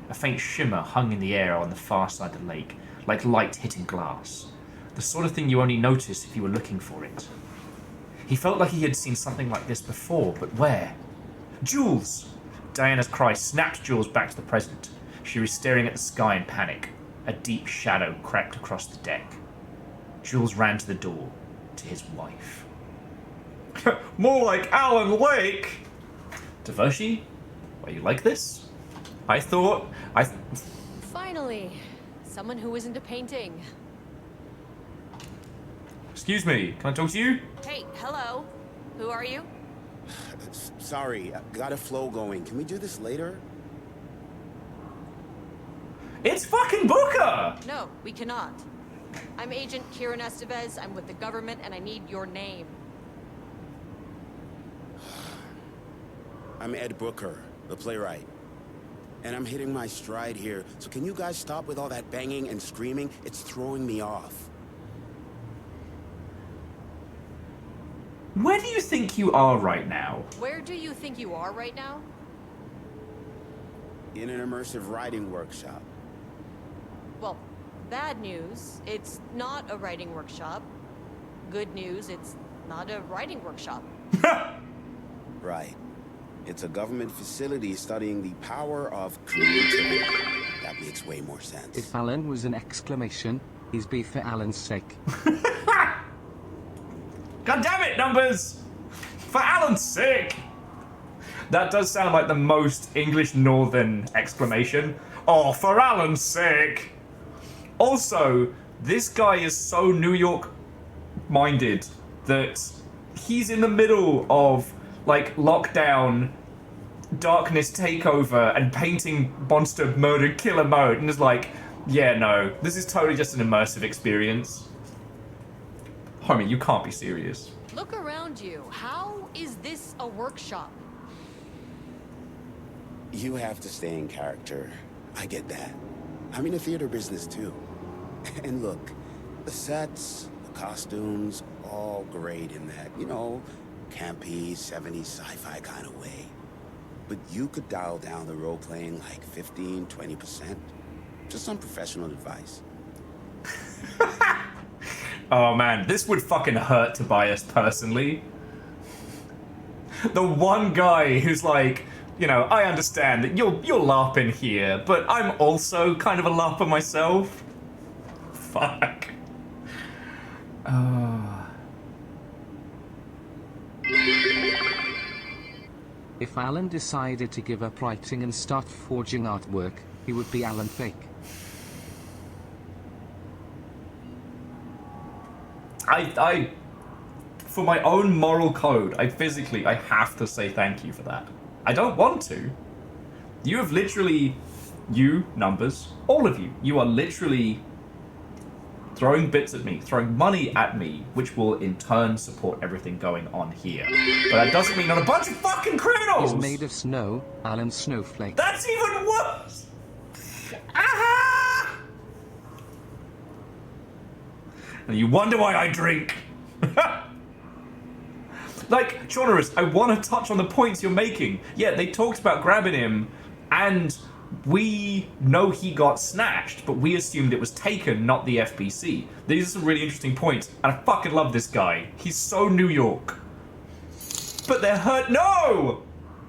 A faint shimmer hung in the air on the far side of the lake, like light hitting glass. The sort of thing you only notice if you were looking for it. He felt like he had seen something like this before, but where? Jules! Diana's cry snapped Jules back to the present. She was staring at the sky in panic. A deep shadow crept across the deck. Jules ran to the door, to his wife. More like Alan Wake! Devoshi, are you like this? Finally, someone who isn't a painting. Excuse me, can I talk to you? Hey, hello. Who are you? Sorry, got a flow going. Can we do this later? It's fucking Booker! No, we cannot. I'm Agent Kieran Estevez. I'm with the government, and I need your name. I'm Ed Booker, the playwright. And I'm hitting my stride here, so can you guys stop with all that banging and screaming? It's throwing me off. Where do you think you are right now? Where do you think you are right now? In an immersive writing workshop. Well, bad news, it's not a writing workshop. Good news, it's not a writing workshop. Right. It's a government facility studying the power of creativity. That makes way more sense. If Alan was an exclamation, he's be for Alan's sake. God damn it, numbers! For Alan's sake! That does sound like the most English Northern exclamation. Oh, for Alan's sake! Also, this guy is so New York minded that he's in the middle of like lockdown darkness takeover and painting monster murder killer mode, and it's like, yeah, no, this is totally just an immersive experience. Homie, you can't be serious. Look around you. How is this a workshop? You have to stay in character. I get that. I'm in the theater business too. And look, the sets, the costumes, all great in that, you know, campy, 70s sci-fi kind of way. But you could dial down the role-playing like 15, 20%. Just some professional advice. Oh man, this would fucking hurt Tobias personally. The one guy who's like, you know, I understand that you're LARPing here, but I'm also kind of a LARPer myself. Fuck. If Alan decided to give up writing and start forging artwork, he would be Alan Fake. I, for my own moral code, I have to say thank you for that. I don't want to. You have literally, you, Numbers, all of you are literally throwing bits at me, throwing money at me, which will in turn support everything going on here. But that doesn't mean on a bunch of fucking criminals! He's made of snow, Alan Snowflake. That's even worse! Ah! And you wonder why I drink. Like, Chaunerus, I want to touch on the points you're making. Yeah, they talked about grabbing him, and we know he got snatched, but we assumed it was taken, not the FBC. These are some really interesting points, and I fucking love this guy. He's so New York. But they're hurt. No!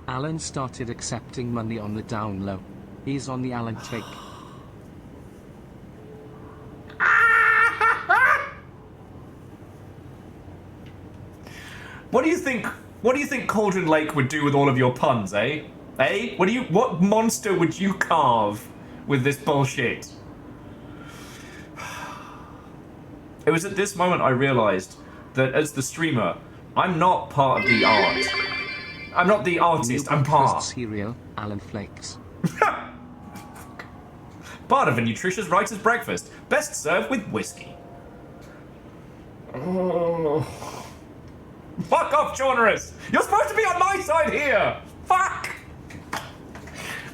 Alan started accepting money on the down low. He's on the Alan take. What do you think Cauldron Lake would do with all of your puns, eh? Eh? What monster would you carve with this bullshit? It was at this moment I realized that as the streamer, I'm not part of the art. I'm not the artist, I'm part. Cereal, Alan Flakes. Part of a nutritious writer's breakfast, best served with whiskey. Oh. Fuck off, Chaunerus! You're supposed to be on my side here! Fuck!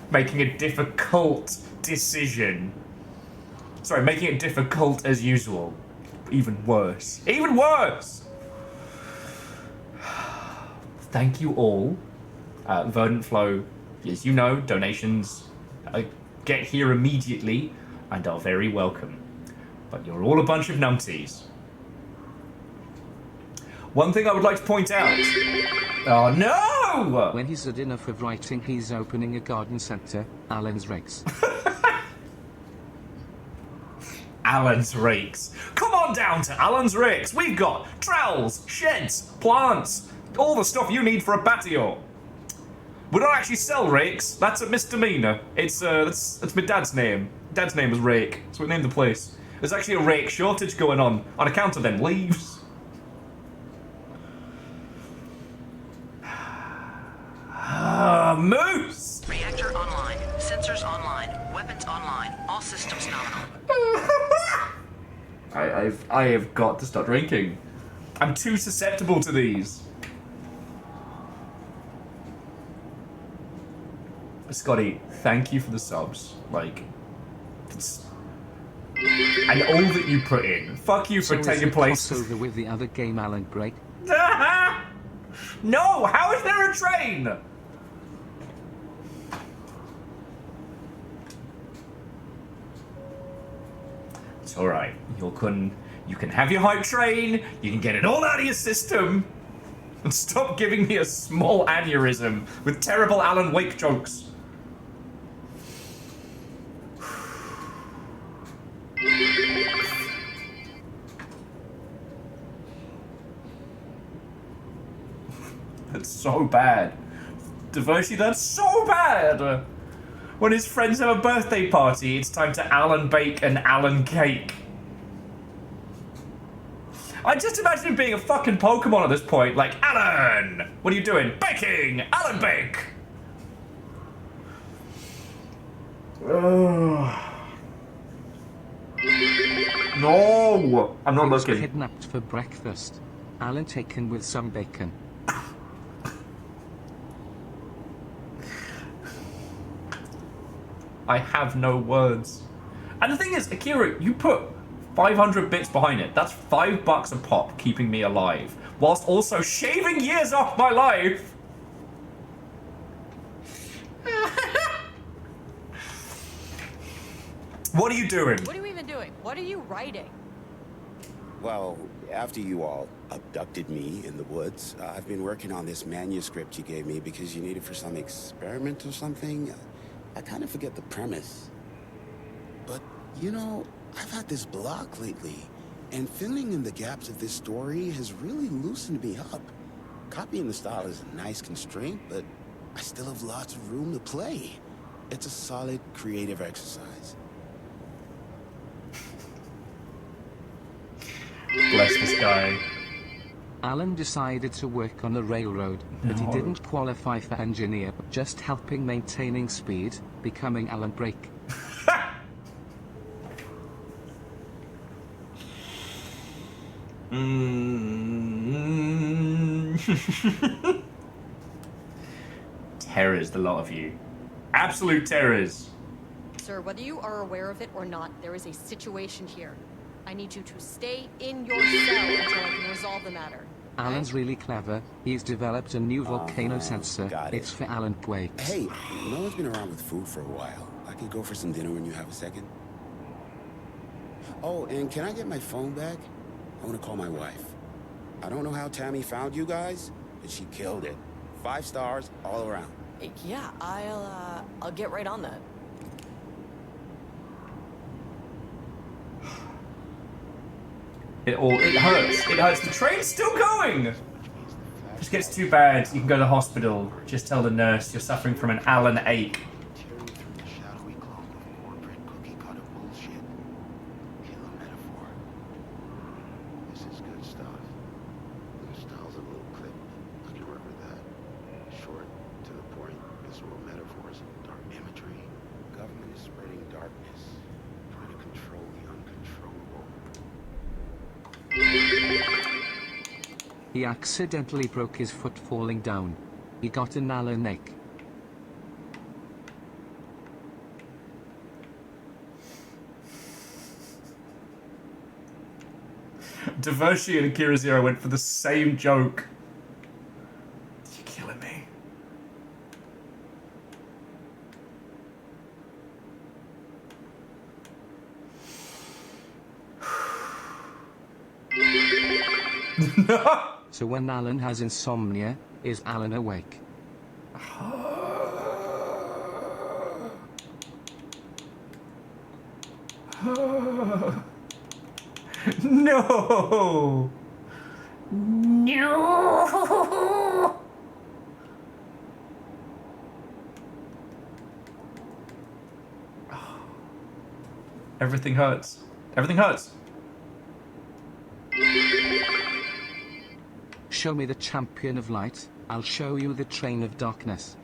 Making a difficult decision. Sorry, making it difficult as usual. Even worse. Even worse! Thank you all. Verdant Flow, as you know, donations get here immediately and are very welcome. But you're all a bunch of numpties. One thing I would like to point out. Oh no! When he's had enough of writing, he's opening a garden centre, Alan's Rakes. Alan's Rakes. Come on down to Alan's Rakes. We've got trowels, sheds, plants, all the stuff you need for a patio. We don't actually sell rakes. That's a misdemeanor. It's that's my dad's name. Dad's name was Rake. So we named the place. There's actually a rake shortage going on account of them leaves. Moose! Reactor online. Sensors online. Weapons online. All systems nominal. I have got to start drinking. I'm too susceptible to these. Scotty, thank you for the subs. Like, and all that you put in. Fuck you for taking place. Over with the other game, Alan Break. No, how is there a train? It's all right. You can have your hype train. You can get it all out of your system, and stop giving me a small aneurysm with terrible Alan Wake jokes. That's so bad. Devoshi, that's so bad! When his friends have a birthday party, it's time to Alan Bake and Alan Cake. I just imagine him being a fucking Pokemon at this point, like, Alan! What are you doing? Baking! Alan Bake! No! I'm not He was looking. kidnapped for breakfast. Alan taken with some bacon. I have no words. And the thing is, Akira, you put 500 bits behind it. That's $5 a pop keeping me alive, whilst also shaving years off my life. What are you doing? What are you even doing? What are you writing? Well, after you all abducted me in the woods, I've been working on this manuscript you gave me because you need it for some experiment or something. I kind of forget the premise. But, you know, I've had this block lately, and filling in the gaps of this story has really loosened me up. Copying the style is a nice constraint, but I still have lots of room to play. It's a solid creative exercise. Bless this guy. Alan decided to work on the railroad, but he No. didn't qualify for engineer, just helping maintaining speed, becoming Alan Brake. Terrors, the lot of you. Absolute terrors. Sir, whether you are aware of it or not, there is a situation here. I need you to stay in your cell until I can resolve the matter. Alan's really clever. He's developed a new volcano sensor. got it. It's for Alan Quakes. Hey, no one's been around with food for a while. I could go for some dinner when you have a second. Oh, and can I get my phone back? I want to call my wife. I don't know how Tammy found you guys, but she killed it. 5 stars all around. Yeah, I'll get right on that. It hurts. It hurts. The train's still going. Just gets too bad. You can go to the hospital. Just tell the nurse you're suffering from an Allen ache. Tearing through the shadowy cloak of corporate cookie-cutter bullshit. Kill a metaphor. This is good stuff. The style's a little clip. I can work with that. Short, to the point, visceral metaphors, dark imagery. Government is spreading darkness, trying to control the uncontrollable. He accidentally broke his foot falling down. He got an Alan ache. Devoshi and Akira Zero went for the same joke. You're killing me. No! So when Alan has insomnia, is Alan awake? No! No! Everything hurts. Everything hurts. Show me the champion of light, I'll show you the train of darkness.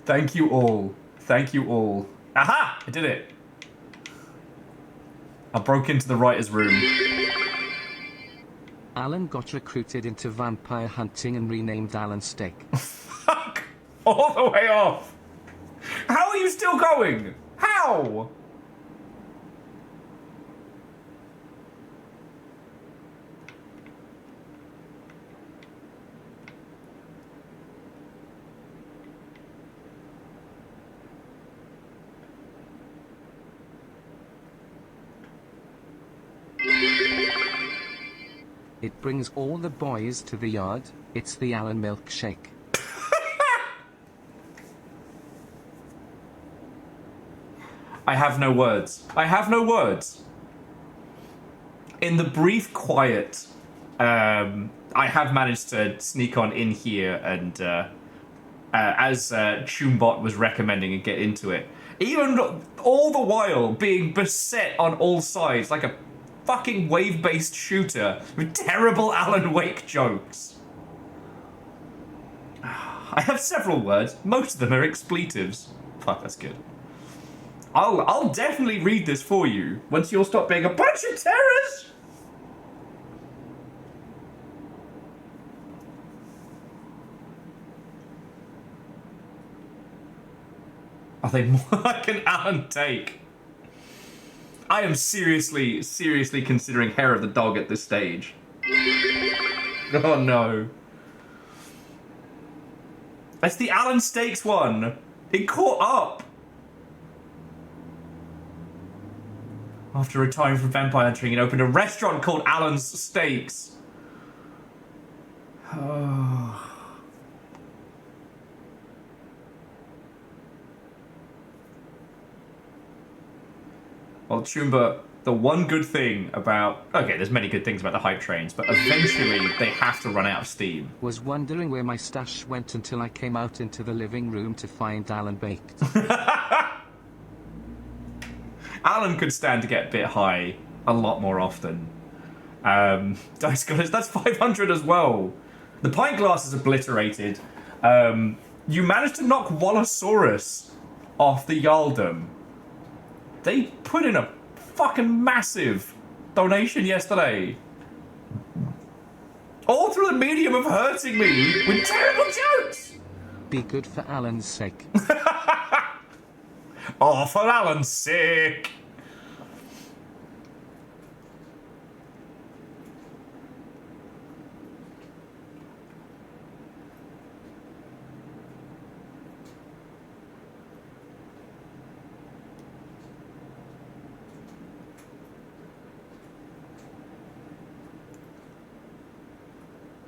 Thank you all. Thank you all. Aha! I did it. I broke into the writer's room. Alan got recruited into vampire hunting and renamed Alan Steak. Fuck! All the way off. How are you still going? How? It brings all the boys to the yard. It's the Alan milkshake. I have no words. I have no words. In the brief quiet, I have managed to sneak on in here and as Choombot was recommending and get into it. Even all the while being beset on all sides like a fucking wave-based shooter with terrible Alan Wake jokes. I have several words. Most of them are expletives. Fuck, that's good. I'll definitely read this for you once you'll stop being a bunch of terrors. Are they more like an Alan take? I am seriously considering Hair of the Dog at this stage. Oh no. It's the Alan Steaks one. It caught up. After retiring from vampire hunting, it opened a restaurant called Alan's Steaks. Oh. Well, Choomba, the one good thing about... Okay, there's many good things about the hype trains, but eventually they have to run out of steam. Was wondering where my stash went until I came out into the living room to find Alan baked. Alan could stand to get a bit high a lot more often. Dice Goddess, that's 500 as well. The pint glass is obliterated. You managed to knock Wallosaurus off the Yaldum. They put in a fucking massive donation yesterday. All through the medium of hurting me with terrible jokes. Be good for Alan's sake. Oh, for Alan's sake.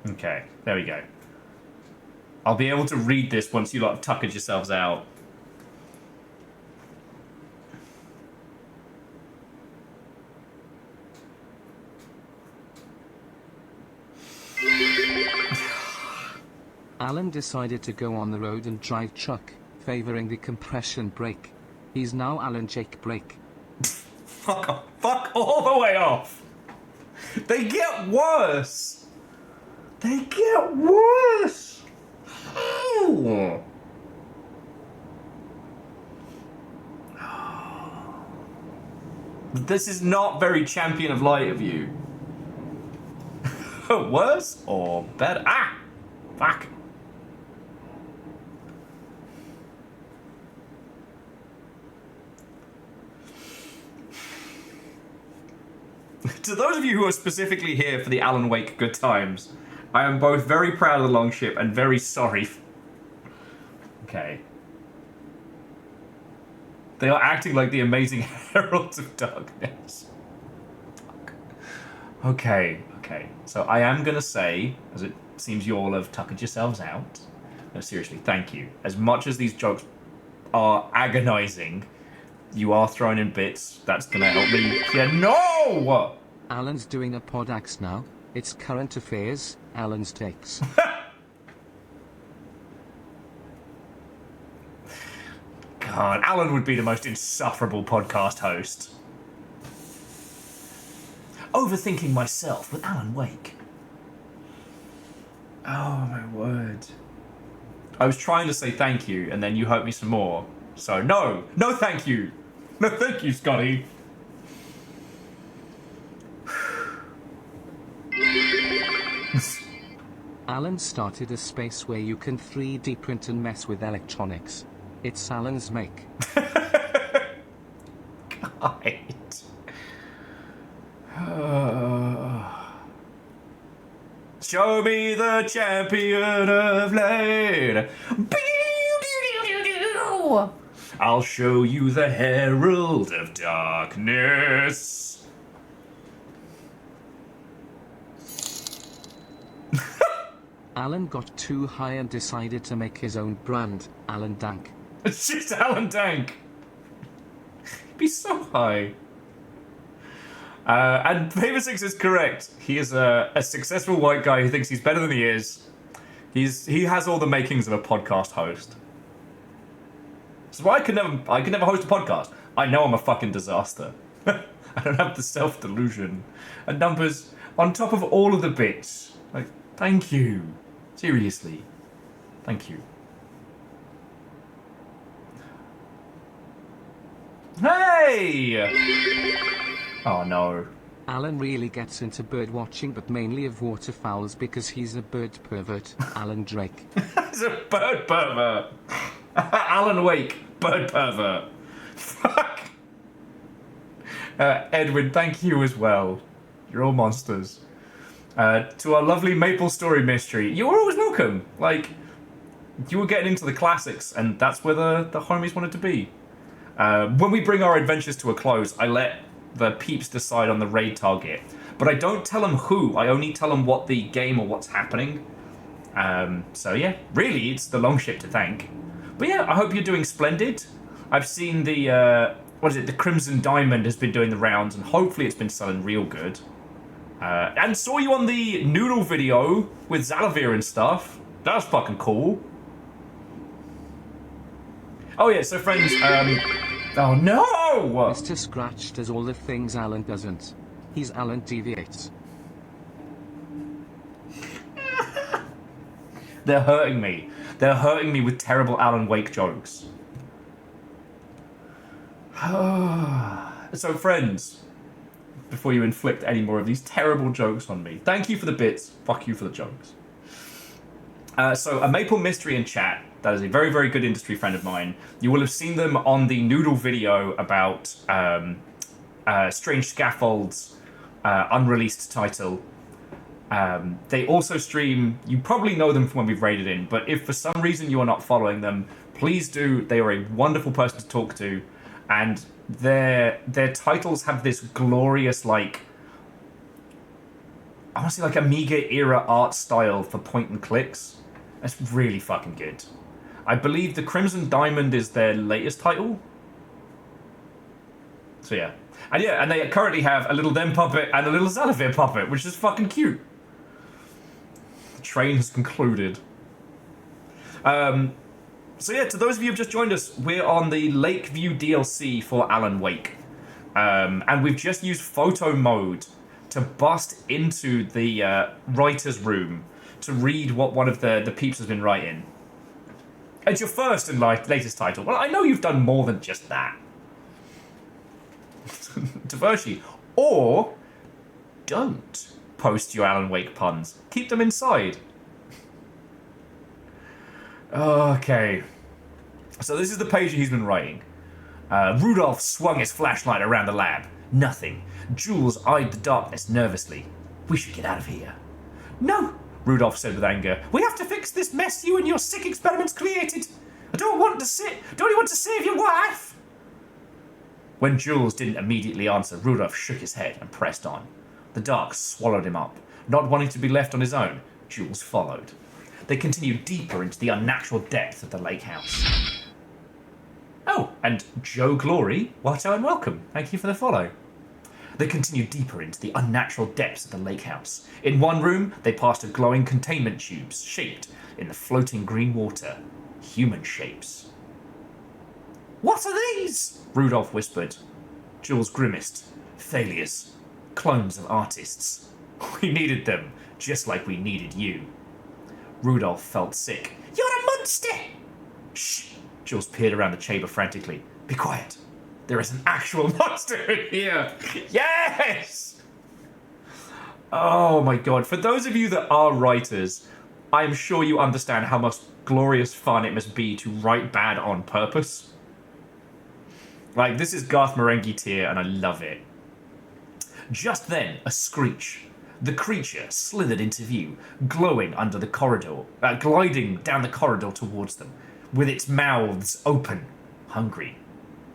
Okay, there we go. I'll be able to read this once you lot have tuckered yourselves out. Alan decided to go on the road and drive truck, favoring the compression brake. He's now Alan Jake Brake. Fuck off. Fuck all the way off. They get worse. They get worse. How? This is not very champion of light of you. Worse or better? Ah! Fuck. To those of you who are specifically here for the Alan Wake good times, I am both very proud of the Longship and very sorry. Okay. They are acting like the amazing heralds of darkness. Fuck. Okay. So I am going to say, as it seems you all have tuckered yourselves out. No, seriously, thank you. As much as these jokes are agonizing, you are throwing in bits. That's going to help me. Yeah, no! Alan's doing a podax now. It's current affairs, Alan's takes. God, Alan would be the most insufferable podcast host. Overthinking myself with Alan Wake. Oh my word. I was trying to say thank you, and then you hurt me some more. So no thank you. No thank you, Scotty. Alan started a space where you can 3D print and mess with electronics. It's Alan's make. God. Show me the champion of light. I'll show you the herald of darkness. Alan got too high and decided to make his own brand, Alan Dank. It's just Alan Dank. He'd be so high. And Paper Six is correct. He is a successful white guy who thinks he's better than he is. He has all the makings of a podcast host. So why I could never host a podcast. I know I'm a fucking disaster. I don't have the self-delusion. And numbers on top of all of the bits. Like, thank you. Seriously. Thank you. Hey! Oh no. Alan really gets into bird watching, but mainly of waterfowls because he's a bird pervert. Alan Drake. He's a bird pervert. Alan Wake, bird pervert. Fuck. Edwin, thank you as well. You're all monsters. To our lovely Maple Story mystery, you were always welcome. Like, you were getting into the classics, and that's where the homies wanted to be. When we bring our adventures to a close, I let the peeps decide on the raid target. But I don't tell them who, I only tell them what the game or what's happening. So yeah, really, it's the Longship to thank. But yeah, I hope you're doing splendid. I've seen the, the Crimson Diamond has been doing the rounds, and hopefully it's been selling real good. And saw you on the Noodle video with Zalavir and stuff. That was fucking cool. Oh yeah, so friends, oh no! Mr. Scratch does all the things Alan doesn't. He's Alan deviates. They're hurting me. They're hurting me with terrible Alan Wake jokes. So friends, before you inflict any more of these terrible jokes on me, thank you for the bits, fuck you for the jokes. So a Maple Mystery in chat, that is a very, very good industry friend of mine. You will have seen them on the Noodle video about Strange Scaffold's unreleased title. They also stream, you probably know them from when we've raided in, but if for some reason you are not following them, please do. They are a wonderful person to talk to, and their titles have this glorious, like, I want to say like Amiga era art style for point and clicks. That's really fucking good. I believe the Crimson Diamond is their latest title. So yeah. And they currently have a little Them puppet and a little Zalavir puppet, which is fucking cute. The train has concluded. So yeah, to those of you who've just joined us, we're on the Lakeview DLC for Alan Wake. And we've just used photo mode to bust into the writer's room to read what one of the peeps has been writing. It's your first and latest title. Well, I know you've done more than just that. Diversi. Or don't post your Alan Wake puns. Keep them inside. Okay. So this is the page he's been writing. Rudolph swung his flashlight around the lab. Nothing. Jules eyed the darkness nervously. We should get out of here. No, Rudolph said with anger. We have to fix this mess you and your sick experiments created. I don't want to save your wife. When Jules didn't immediately answer, Rudolph shook his head and pressed on. The dark swallowed him up. Not wanting to be left on his own, Jules followed. They continued deeper into the unnatural depth of the lake house. Oh, and Joe Glory, Watto and welcome. Thank you for the follow. They continued deeper into the unnatural depths of the lake house. In one room, they passed a glowing containment tubes shaped in the floating green water. Human shapes. What are these? Rudolph whispered. Jules grimaced. Failures. Clones of artists. We needed them, just like we needed you. Rudolph felt sick. You're a monster! Shh! Jules peered around the chamber frantically. Be quiet. There is an actual monster in here. Yes! Oh my god. For those of you that are writers, I am sure you understand how much glorious fun it must be to write bad on purpose. Like, this is Garth Marenghi tier, and I love it. Just then, a screech. The creature slithered into view, glowing under the corridor, gliding down the corridor towards them, with its mouths open, hungry.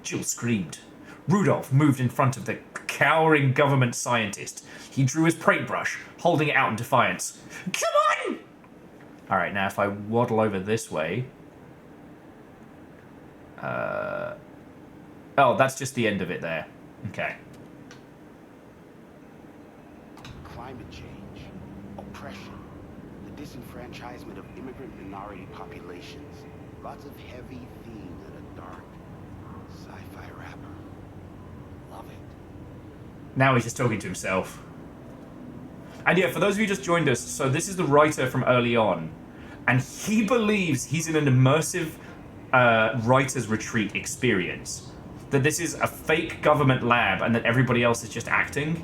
Jill screamed. Rudolph moved in front of the cowering government scientist. He drew his paintbrush, holding it out in defiance. Come on! Alright, now if I waddle over this way... Oh, that's just the end of it there. Okay. Climate change, oppression, the disenfranchisement of immigrant minority populations. Lots of heavy themes and a dark sci-fi wrapper. Love it. Now he's just talking to himself. And yeah, for those of you who just joined us, so this is the writer from early on, and he believes he's in an immersive writer's retreat experience. That this is a fake government lab and that everybody else is just acting.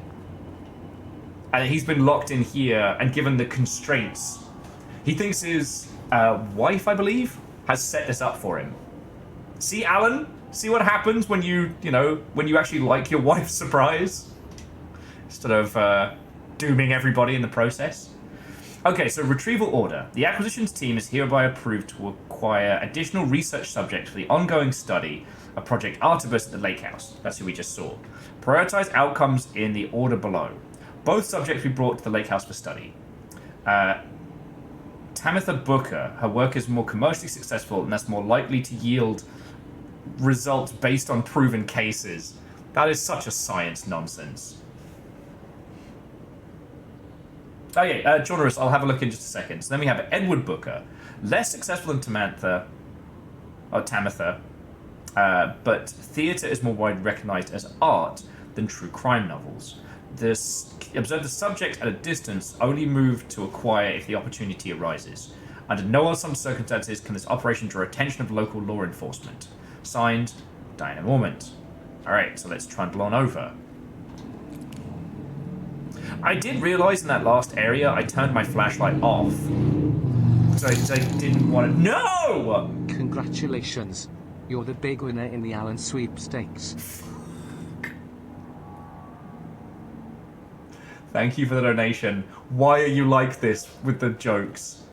And he's been locked in here and given the constraints. He thinks his wife, I believe, has set this up for him. See, Alan? See what happens when when you actually like your wife's surprise? Instead of dooming everybody in the process. Okay, so retrieval order. The acquisitions team is hereby approved to acquire additional research subjects for the ongoing study of Project Artemis at the Lake House. That's who we just saw. Prioritize outcomes in the order below. Both subjects we brought to the Lake House for study. Tamitha Booker, her work is more commercially successful and thus more likely to yield results based on proven cases. That is such a science nonsense. Oh yeah, Journalist, I'll have a look in just a second. So then we have Edward Booker, less successful than Tamitha, but theatre is more widely recognised as art than true crime novels. Observe the subject at a distance, only move to acquire if the opportunity arises. Under no other circumstances can this operation draw attention of local law enforcement. Signed, Diana Mormont. Alright, so let's trundle on over. I did realise in that last area I turned my flashlight off. So I didn't want to... No! Congratulations. You're the big winner in the Allen sweepstakes. Thank you for the donation. Why are you like this with the jokes?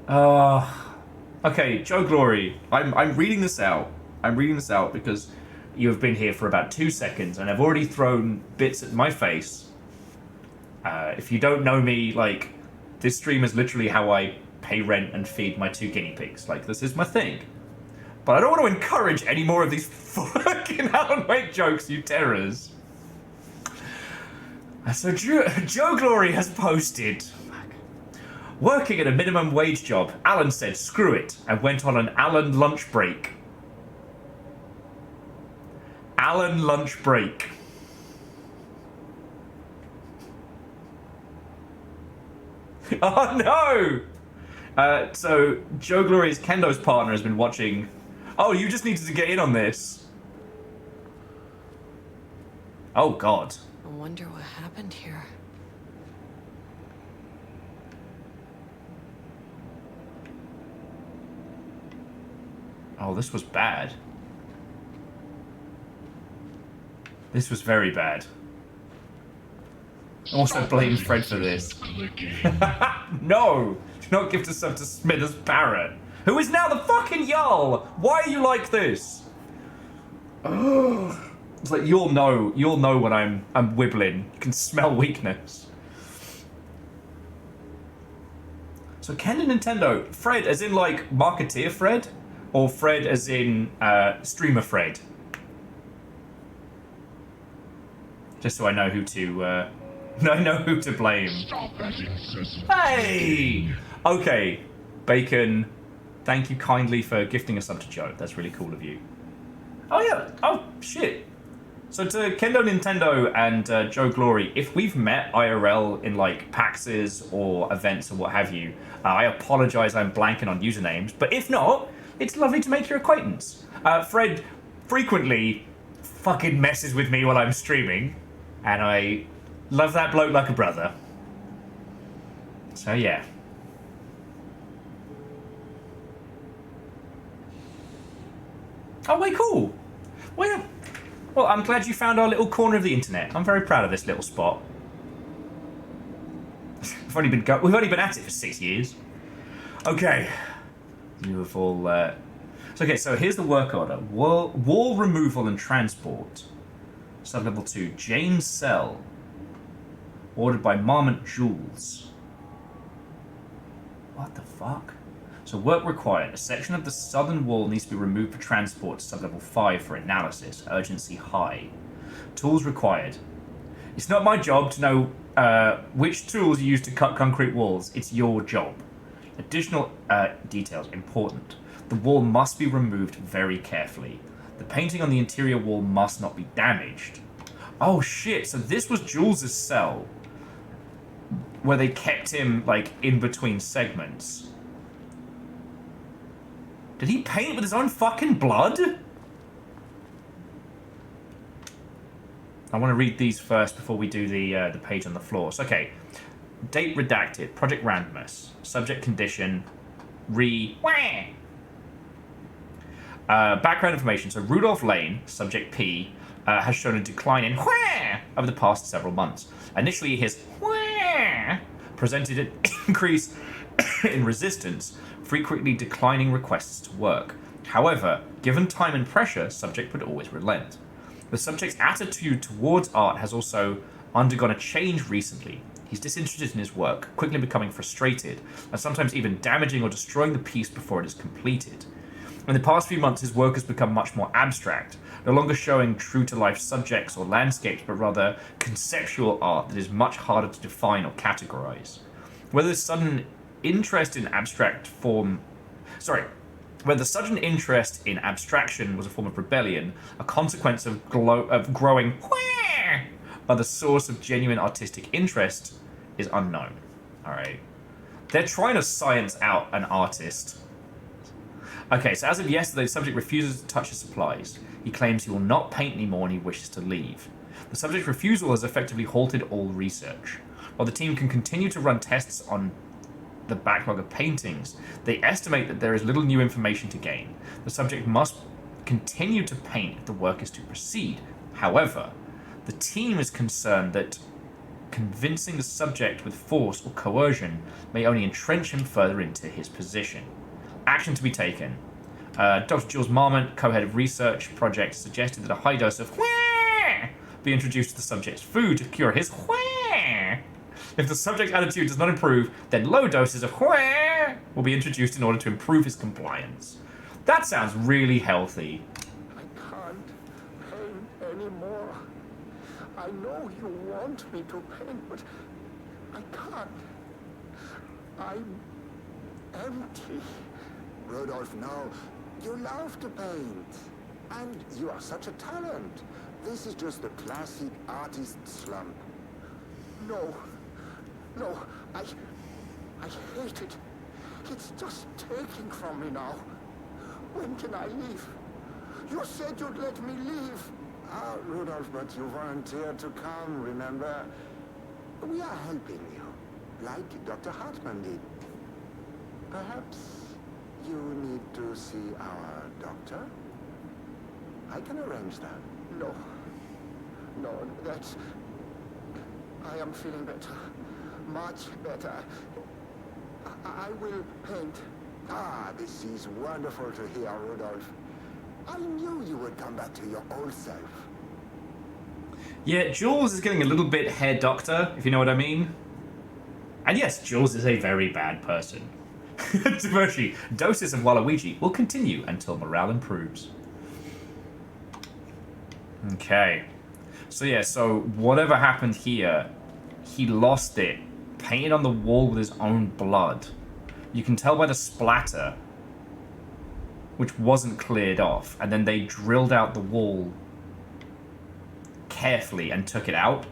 Okay, Joe Glory. I'm reading this out. I'm reading this out because you have been here for about 2 seconds and I've already thrown bits at my face. If you don't know me, like, this stream is literally how I pay rent and feed my 2 guinea pigs. Like, this is my thing. But I don't want to encourage any more of these fucking Alan Wake jokes, you terrors. So Joe Glory has posted, working at a minimum wage job, Alan said screw it and went on an Alan lunch break. Alan lunch break. Oh no! So Joe Glory's Kendo's partner has been watching. Oh, you just needed to get in on this. Oh god. I wonder what happened here. Oh, this was bad. This was very bad. Also blame Fred for this. No! Do not give this up to Smithers Barrett, who is now the fucking Jarl! Why are you like this? It's like you'll know when I'm wibbling. You can smell weakness. So Ken and Nintendo, Fred as in like marketeer Fred? Or Fred as in streamer Fred? Just so I know who to I know who to blame. Hey! Okay, Bacon, thank you kindly for gifting us up to Joe. That's really cool of you. Oh yeah, oh shit. So to Kendo Nintendo and Joe Glory, if we've met IRL in like PAXs or events or what have you, I apologise I'm blanking on usernames, but if not, it's lovely to make your acquaintance. Fred frequently fucking messes with me while I'm streaming, and I love that bloke like a brother. So yeah. Oh wait, cool. Well, yeah. Well, I'm glad you found our little corner of the internet. I'm very proud of this little spot. we've only been at it for 6 years. Okay. Beautiful. So here's the work order. Wall removal and transport. Sub-level 2. Jane's Cell. Ordered by Marmont Jules. What the fuck? So work required. A section of the southern wall needs to be removed for transport to sub-level 5 for analysis. Urgency high. Tools required. It's not my job to know which tools you use to cut concrete walls. It's your job. Additional details important. The wall must be removed very carefully. The painting on the interior wall must not be damaged. Oh shit, so this was Jules' cell. Where they kept him, like, in between segments. Did he paint with his own fucking blood? I want to read these first before we do the page on the floor. So, okay. Date redacted. Project randomness. Subject condition. Background information. So, Rudolph Lane, subject P, has shown a decline in over the past several months. Initially, his presented an increase in resistance, frequently declining requests to work. However, given time and pressure, subject would always relent. The subject's attitude towards art has also undergone a change recently. He's disinterested in his work, quickly becoming frustrated, and sometimes even damaging or destroying the piece before it is completed. In the past few months, his work has become much more abstract, no longer showing true-to-life subjects or landscapes, but rather conceptual art that is much harder to define or categorize. Whether sudden interest in whether sudden interest in abstraction was a form of rebellion, a consequence of growing, or the source of genuine artistic interest is unknown. Alright. They're trying to science out an artist. Okay, so as of yesterday, the subject refuses to touch his supplies. He claims he will not paint anymore and he wishes to leave. The subject's refusal has effectively halted all research. While the team can continue to run tests on the backlog of paintings, they estimate that there is little new information to gain. The subject must continue to paint if the work is to proceed. However, the team is concerned that convincing the subject with force or coercion may only entrench him further into his position. Action to be taken. Dr. Jules Marmont, co-head of research project, suggested that a high dose of be introduced to the subject's food to cure his If the subject's attitude does not improve, then low doses of will be introduced in order to improve his compliance. That sounds really healthy. I can't paint anymore. I know you want me to paint, but I can't. I'm empty. Rudolph, no. You love to paint. And you are such a talent. This is just the classic artist slump. No. No, I hate it. It's just taking from me now. When can I leave? You said you'd let me leave. Ah, Rudolph, but you volunteered to come, remember? We are helping you, like Dr. Hartman did. Perhaps you need to see our doctor? I can arrange that. No, that's... I am feeling better. Much better. I will paint. Ah, this is wonderful to hear, Rudolph. I knew you would come back to your old self. Yeah, Jules is getting a little bit hair doctor, if you know what I mean. And yes, Jules is a very bad person. Controversially, doses of Waluigi will continue until morale improves. Okay. So yeah, so whatever happened here, he lost it. Painted on the wall with his own blood. You can tell by the splatter, which wasn't cleared off, and then they drilled out the wall carefully and took it out.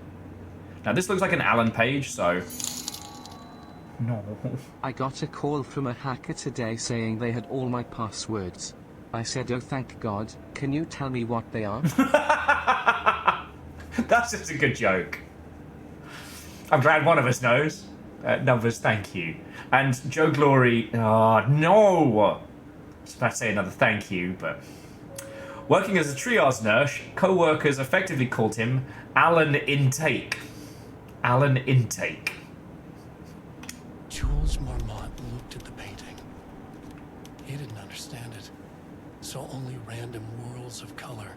Now this looks like an Alan page, so... No. I got a call from a hacker today saying they had all my passwords. I said, oh thank God, can you tell me what they are? That's just a good joke. I'm glad one of us knows. Numbers, thank you. And Joe Glory, oh no! I was about to say another thank you, but... Working as a triage nurse, co-workers effectively called him Alan Intake. Alan Intake. Jules Marmont looked at the painting. He didn't understand it. Saw only random whirls of color.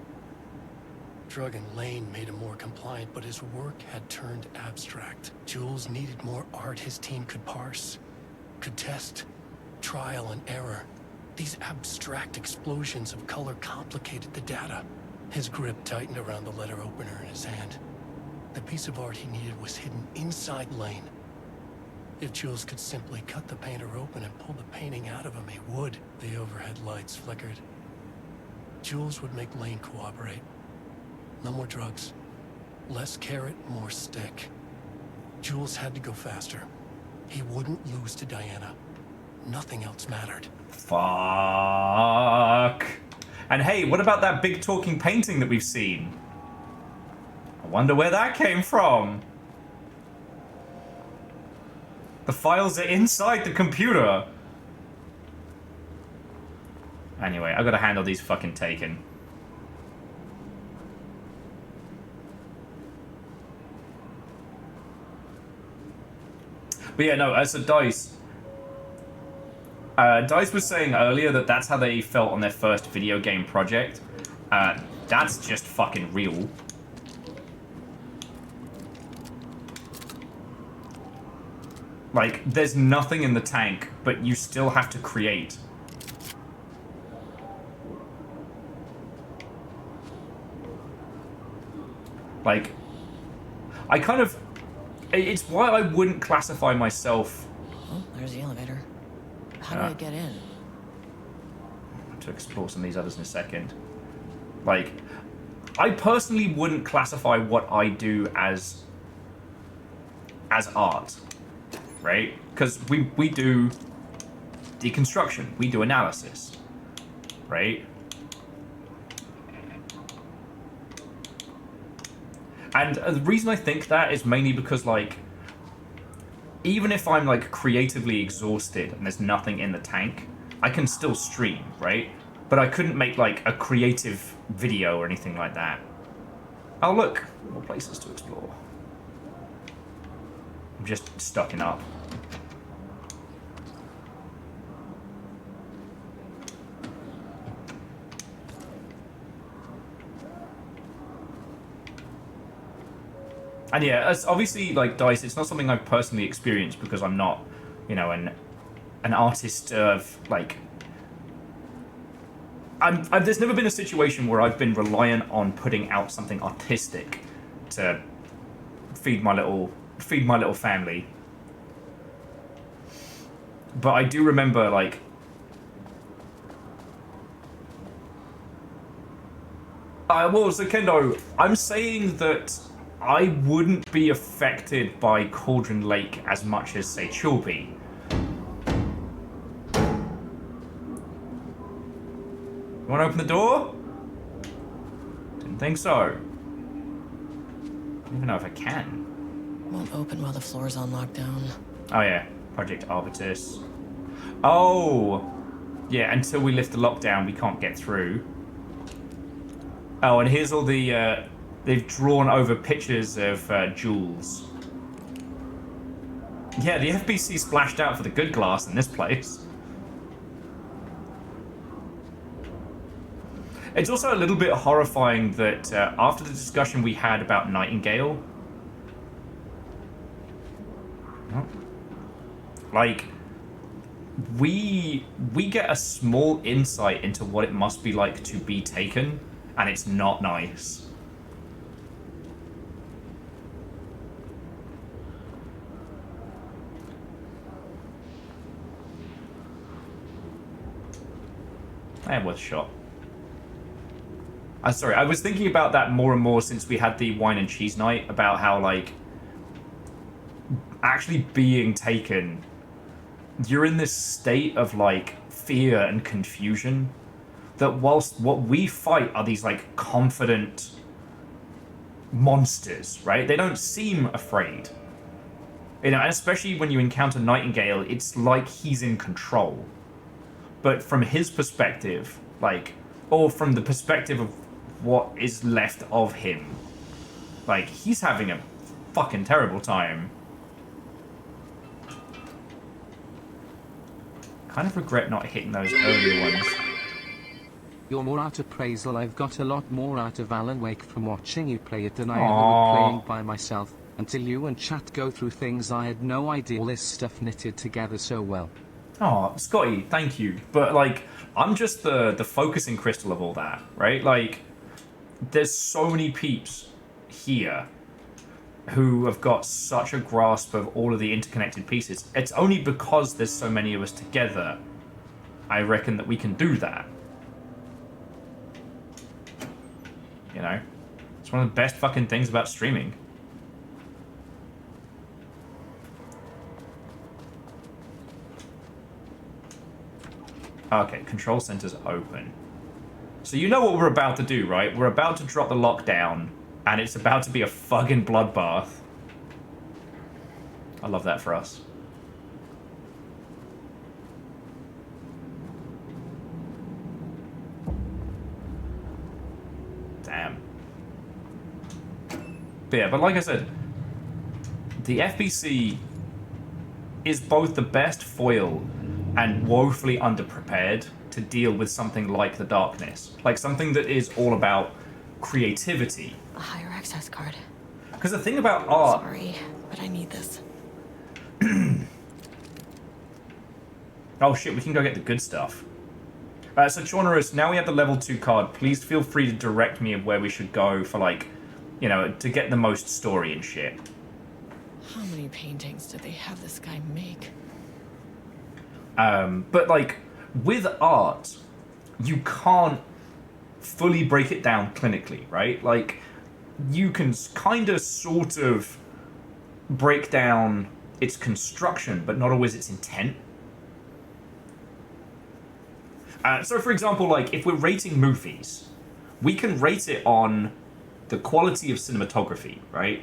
Drug and Lane made him more compliant, but his work had turned abstract. Jules needed more art his team could parse, could test, trial and error. These abstract explosions of color complicated the data. His grip tightened around the letter opener in his hand. The piece of art he needed was hidden inside Lane. If Jules could simply cut the painter open and pull the painting out of him, he would. The overhead lights flickered. Jules would make Lane cooperate. No more drugs. Less carrot, more stick. Jules had to go faster. He wouldn't lose to Diana. Nothing else mattered. Fuck. And hey, what about that big talking painting that we've seen? I wonder where that came from. The files are inside the computer. Anyway, I gotta handle these fucking Taken. But yeah, no, as a Dice. Dice was saying earlier that that's how they felt on their first video game project. That's just fucking real. Like, there's nothing in the tank, but you still have to create. Like, I kind of... It's why I wouldn't classify myself... Oh, there's the elevator. How do I get in? To explore some of these others in a second. Like, I personally wouldn't classify what I do as art, right? Because we do deconstruction, we do analysis, right? And the reason I think that is mainly because, like, even if I'm, like, creatively exhausted and there's nothing in the tank, I can still stream, right? But I couldn't make, like, a creative video or anything like that. Oh, look! More places to explore. I'm just stocking up. And yeah, as obviously, like, Dice, it's not something I've personally experienced because I'm not, you know, an artist of, like... there's never been a situation where I've been reliant on putting out something artistic to feed my little family. But I do remember, like... well, so Kendo, I'm saying that I wouldn't be affected by Cauldron Lake as much as, say, Chilby. You want to open the door? Didn't think so. I don't even know if I can. Won't open while the floor's on lockdown. Oh yeah, Project Arbitus. Oh! Yeah, until we lift the lockdown, we can't get through. Oh, and here's all the, they've drawn over pictures of Jules. Yeah, the FBC splashed out for the good glass in this place. It's also a little bit horrifying that after the discussion we had about Nightingale, like, we get a small insight into what it must be like to be taken, and it's not nice. I was shot. Sorry, I was thinking about that more and more since we had the wine and cheese night, about how, like, actually being taken, you're in this state of, like, fear and confusion, that whilst what we fight are these, like, confident monsters, right? They don't seem afraid. You know, and especially when you encounter Nightingale, it's like he's in control. But from his perspective, like, or from the perspective of what is left of him, like, he's having a fucking terrible time. Kind of regret not hitting those earlier ones. You're more out appraisal. I've got a lot more out of Alan Wake from watching you play it than I ever would playing by myself, until you and chat go through things I had no idea all this stuff knitted together so well. Oh, Scotty, thank you. But, like, I'm just the focusing crystal of all that, right? Like, there's so many peeps here who have got such a grasp of all of the interconnected pieces. It's only because there's so many of us together, I reckon, that we can do that. You know? It's one of the best fucking things about streaming. Okay, control center's open. So you know what we're about to do, right? We're about to drop the lockdown, and it's about to be a fucking bloodbath. I love that for us. Damn. But yeah, but like I said, the FBC is both the best foil and woefully underprepared to deal with something like the darkness. Like something that is all about creativity. A higher access card. Because the thing about art... Sorry, but I need this. Oh shit, we can go get the good stuff. So Chaunerus, now we have the level 2 card. Please feel free to direct me of where we should go for, like, you know, to get the most story and shit. How many paintings did they have this guy make? But, like, with art, you can't fully break it down clinically, right? Like, you can kind of sort of break down its construction, but not always its intent. So, for example, like, if we're rating movies, we can rate it on the quality of cinematography, right?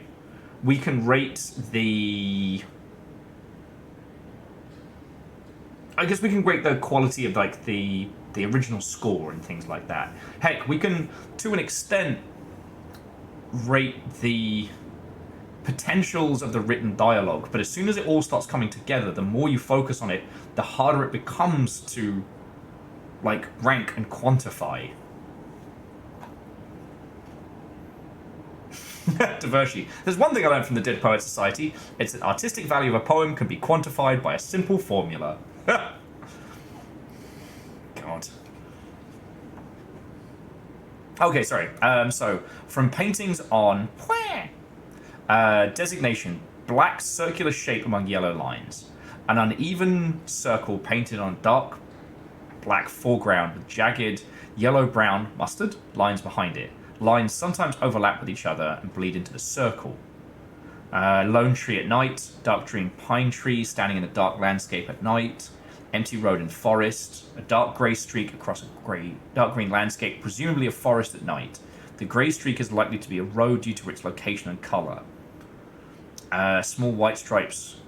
We can rate the... I guess we can rate the quality of, like, the original score and things like that. Heck, we can, to an extent, rate the potentials of the written dialogue. But as soon as it all starts coming together, the more you focus on it, the harder it becomes to, like, rank and quantify. Diversi. There's one thing I learned from the Dead Poets Society. It's that artistic value of a poem can be quantified by a simple formula. God. Okay, sorry. So, from paintings on... designation. Black circular shape among yellow lines. An uneven circle painted on dark black foreground with jagged yellow-brown mustard lines behind it. Lines sometimes overlap with each other and bleed into the circle. Lone tree at night, dark green pine tree standing in a dark landscape at night, empty road and forest, a dark grey streak across a dark green landscape, presumably a forest at night. The grey streak is likely to be a road due to its location and colour. Small white stripes...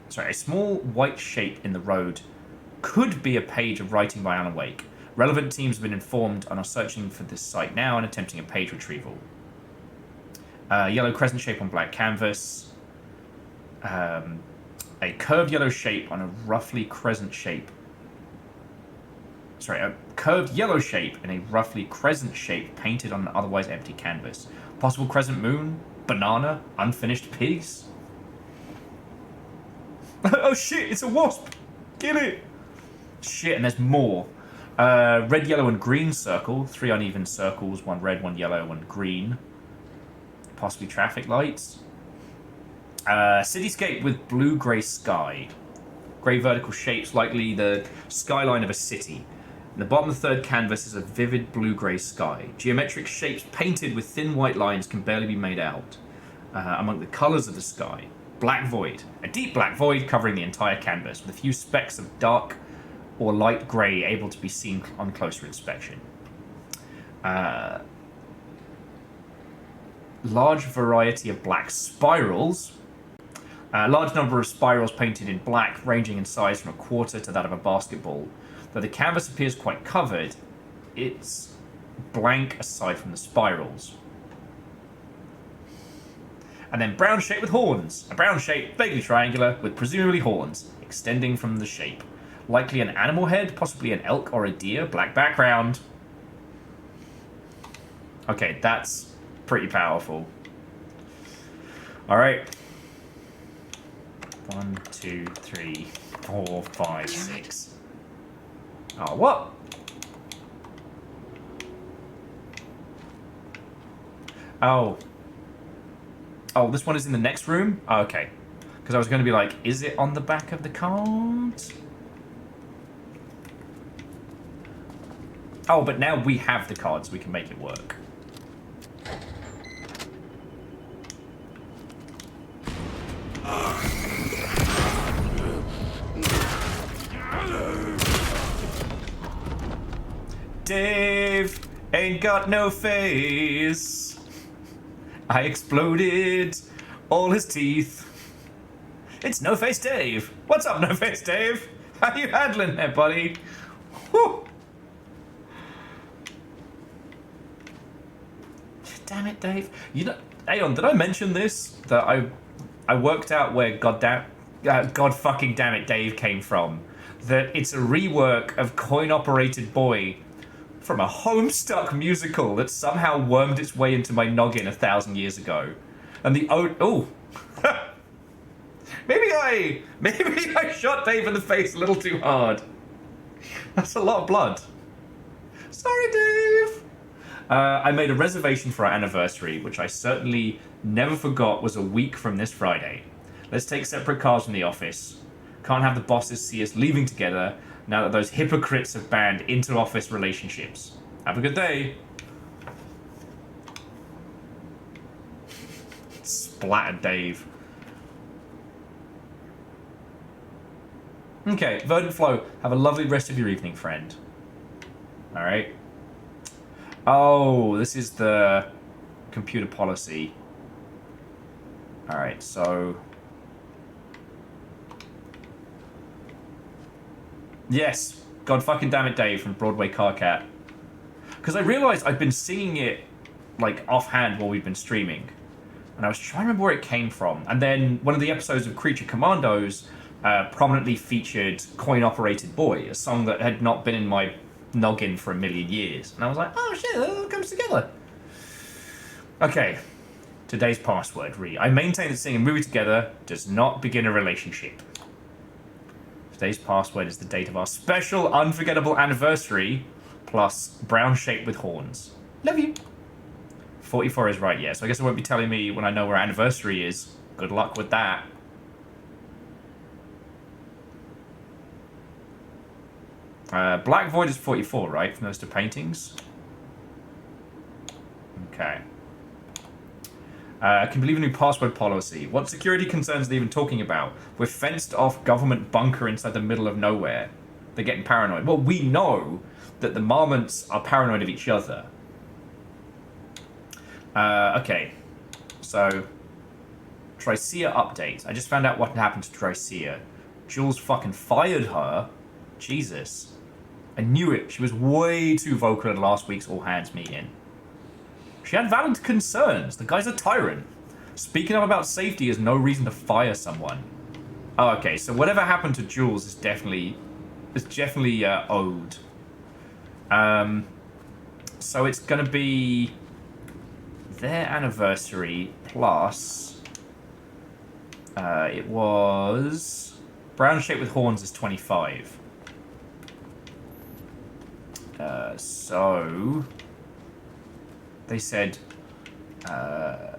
Sorry, a small white shape in the road could be a page of writing by Alan Wake. Relevant teams have been informed and are searching for this site now and attempting a page retrieval. Yellow crescent shape on black canvas. A curved yellow shape on a roughly crescent shape. Sorry, a curved yellow shape in a roughly crescent shape painted on an otherwise empty canvas. Possible crescent moon, banana, unfinished piece. Oh shit, it's a wasp! Kill it! Shit, and there's more. Red, yellow, and green circle. 3 uneven circles, 1 red, 1 yellow, 1 green. Possibly traffic lights. Cityscape with blue-grey sky. Grey vertical shapes, likely the skyline of a city. In the bottom of the 3rd canvas is a vivid blue-grey sky. Geometric shapes painted with thin white lines can barely be made out. Among the colours of the sky. Black void. A deep black void covering the entire canvas, with a few specks of dark or light grey able to be seen on closer inspection. Large variety of black spirals. Large number of spirals painted in black, ranging in size from a quarter to that of a basketball. Though the canvas appears quite covered, it's blank aside from the spirals. And then brown shape with horns. A brown shape, vaguely triangular, with presumably horns, extending from the shape. Likely an animal head, possibly an elk or a deer, black background. Okay, that's pretty powerful. Alright. 1, 2, 3, 4, 5, 6. Oh, what? Oh. Oh, this one is in the next room? Oh, okay. Because I was going to be like, is it on the back of the card? Oh, but now we have the cards. We can make it work. Dave ain't got no face. I exploded all his teeth. It's No Face Dave. What's up, No Face Dave? How you handling there, buddy? Whew. Damn it, Dave. You know, Aeon, did I mention this? That I worked out where God fucking damn it, Dave came from. That it's a rework of Coin Operated Boy from a Homestuck musical that somehow wormed its way into my noggin 1,000 years ago. And the maybe I shot Dave in the face a little too hard. That's a lot of blood. Sorry, Dave. I made a reservation for our anniversary, which I certainly never forgot was a week from this Friday. Let's take separate cars from the office. Can't have the bosses see us leaving together now that those hypocrites have banned inter-office relationships. Have a good day. Splattered Dave. Okay, Verdant Flow, have a lovely rest of your evening, friend. Alright. Oh, this is the computer policy. Alright, so... Yes, God fucking damn it, Dave from Broadway Car Cat. Because I realised I'd been singing it, like, offhand while we'd been streaming. And I was trying to remember where it came from. And then one of the episodes of Creature Commandos prominently featured Coin Operated Boy, a song that had not been in my noggin for a million years. And I was like, oh shit, that all comes together. Okay, today's password, I maintain that seeing a movie together does not begin a relationship. Today's password is the date of our special unforgettable anniversary, plus brown shape with horns. Love you. 44 is right, yeah, so I guess it won't be telling me when I know where our anniversary is. Good luck with that. Black Void is 44, right, from those two paintings? Okay. I can believe a new password policy. What security concerns are they even talking about? We're fenced off government bunker inside the middle of nowhere. They're getting paranoid. Well, we know that the Marmonts are paranoid of each other. Okay. So, Tricia update. I just found out what happened to Tricia. Jules fucking fired her. Jesus. I knew it. She was way too vocal at last week's all hands meeting. She had valid concerns. The guy's a tyrant. Speaking up about safety is no reason to fire someone. Oh, okay, so whatever happened to Jules is definitely owed. So it's gonna be their anniversary plus it was brown shape with horns is 25. So they said a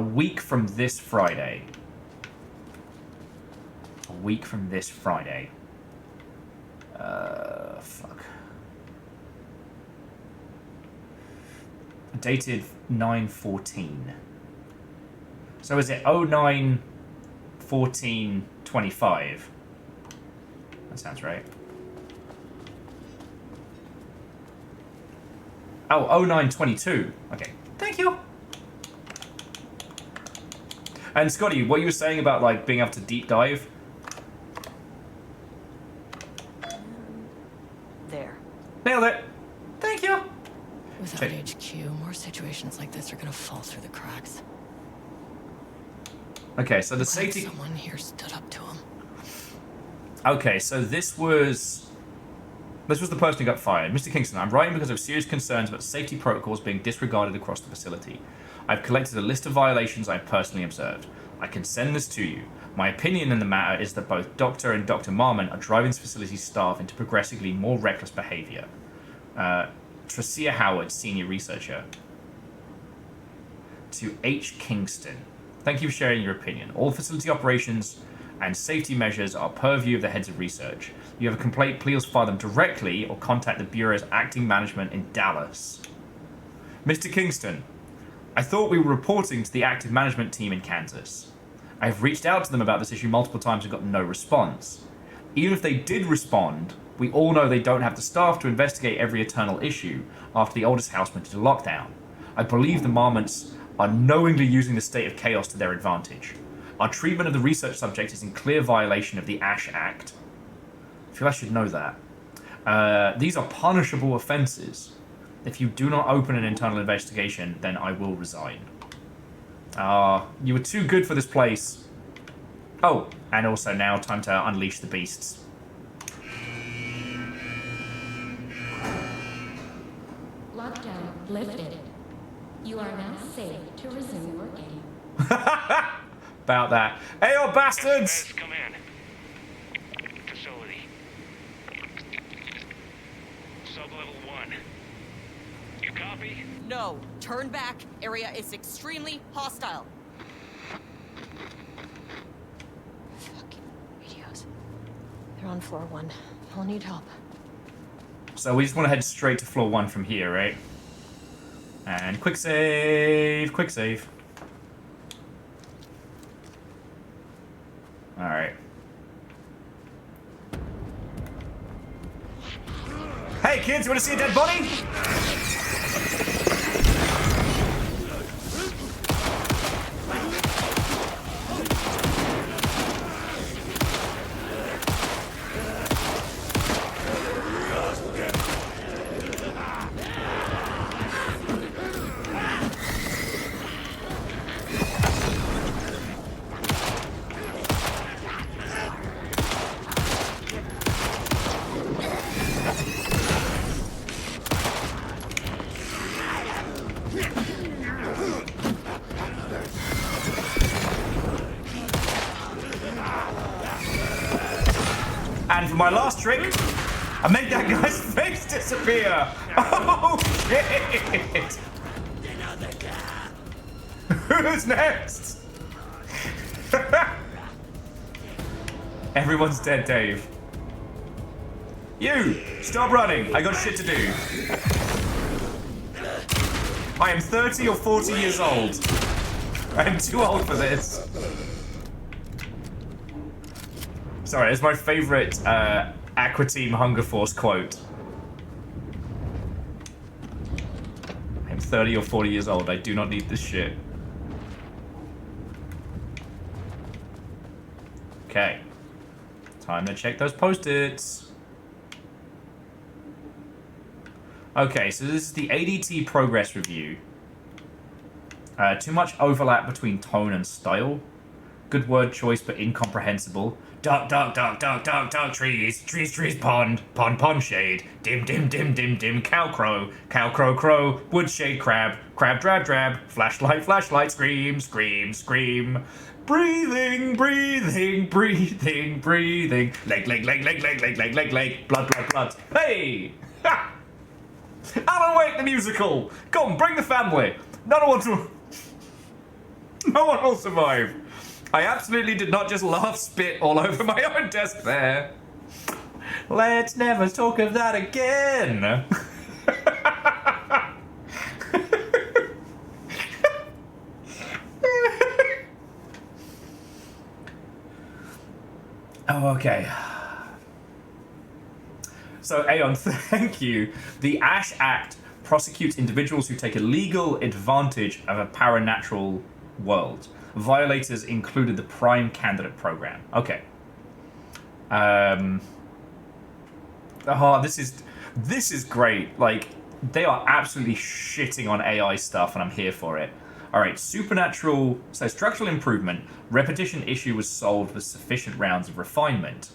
week from this Friday. A week from this Friday. Fuck. Dated 9/14. So is it 09/14/25? That sounds right. Oh, 09/22. Okay. Thank you. And Scotty, what you were saying about like being able to deep dive? There. Nailed it. Thank you. Without HQ, more situations like this are gonna fall through the cracks. Okay, so the Glad safety... someone here stood up to him. Okay, so this was the person who got fired. Mr. Kingston, I'm writing because of serious concerns about safety protocols being disregarded across the facility. I've collected a list of violations I've personally observed. I can send this to you. My opinion in the matter is that both Dr. and Dr. Marmon are driving this facility's staff into progressively more reckless behavior. Tricia Howard, senior researcher. to H. Kingston. Thank you for sharing your opinion. All facility operations and safety measures are purview of the heads of research. If you have a complaint, please file them directly or contact the Bureau's acting management in Dallas. Mr. Kingston, I thought we were reporting to the active management team in Kansas. I have reached out to them about this issue multiple times and got no response. Even if they did respond, we all know they don't have the staff to investigate every eternal issue after the oldest house went into lockdown. I believe the Marmonts are knowingly using the state of chaos to their advantage. Our treatment of the research subject is in clear violation of the Ash Act. I feel I should know that. These are punishable offences. If you do not open an internal investigation, then I will resign. You were too good for this place. Oh, and also now time to unleash the beasts. Lockdown lifted. You are now safe to resume working. About that. Hey, you bastards! Come in. Facility. Sub-level 1. You copy? No. Turn back. Area is extremely hostile. Fucking radios. They're on floor 1. I'll need help. So we just want to head straight to floor 1 from here, right? And quick save, quick save. Alright. Hey kids, you want to see a dead body? And for my last trick, I made that guy's face disappear. Oh shit! Who's next? Everyone's dead, Dave. You! Stop running! I got shit to do. I am 30 or 40 years old. I'm too old for this. Sorry, it's my favourite Aqua Team Hunger Force quote. I'm 30 or 40 years old. I do not need this shit. Okay. Time to check those post-its. Okay, so this is the ADT progress review. Too much overlap between tone and style. Good word choice, but incomprehensible. Dark, dark, dark, dark, dark, dark trees. Trees, trees, pond. Pond, pond shade. Dim, dim, dim, dim, dim. Cow, crow. Cow, crow, crow. Wood shade, crab. Crab, drab, drab. Flashlight, flashlight. Scream, scream, scream. Breathing, breathing, breathing, breathing. Leg, leg, leg, leg, leg, leg, leg, leg, leg. Blood, blood, blood. Hey! Ha! Alan Wake the musical! Come, bring the family! No one will survive. I absolutely did not just laugh spit all over my own desk there. Let's never talk of that again. Oh, okay. So, Aeon, thank you. The Ash Act prosecutes individuals who take illegal advantage of a paranatural world. Violators included the Prime Candidate Program. Okay. This is great. Like, they are absolutely shitting on AI stuff, and I'm here for it. All right, supernatural. So, structural improvement. Repetition issue was solved with sufficient rounds of refinement.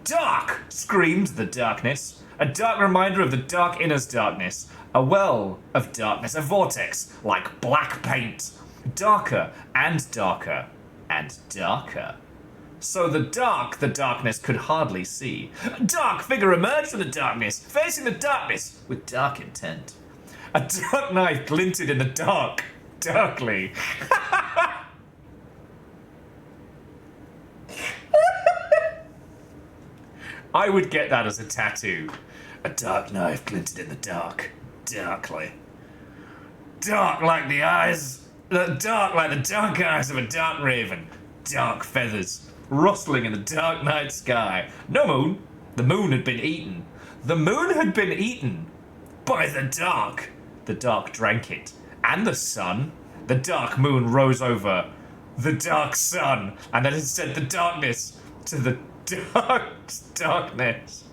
Dark! Screamed the darkness. A dark reminder of the dark inner's darkness. A well of darkness. A vortex like black paint. Darker and darker and darker. So the darkness could hardly see. A dark figure emerged from the darkness, facing the darkness with dark intent. A dark knife glinted in the dark. darkly. I would get that as a tattoo. A dark knife glinted in the dark, darkly. Dark like the eyes, dark like the dark eyes of a dark raven. Dark feathers rustling in the dark night sky. No moon. The moon had been eaten. The moon had been eaten by the dark. The dark drank it. And the sun. The dark moon rose over the dark sun, and then it sent the darkness to the darkness.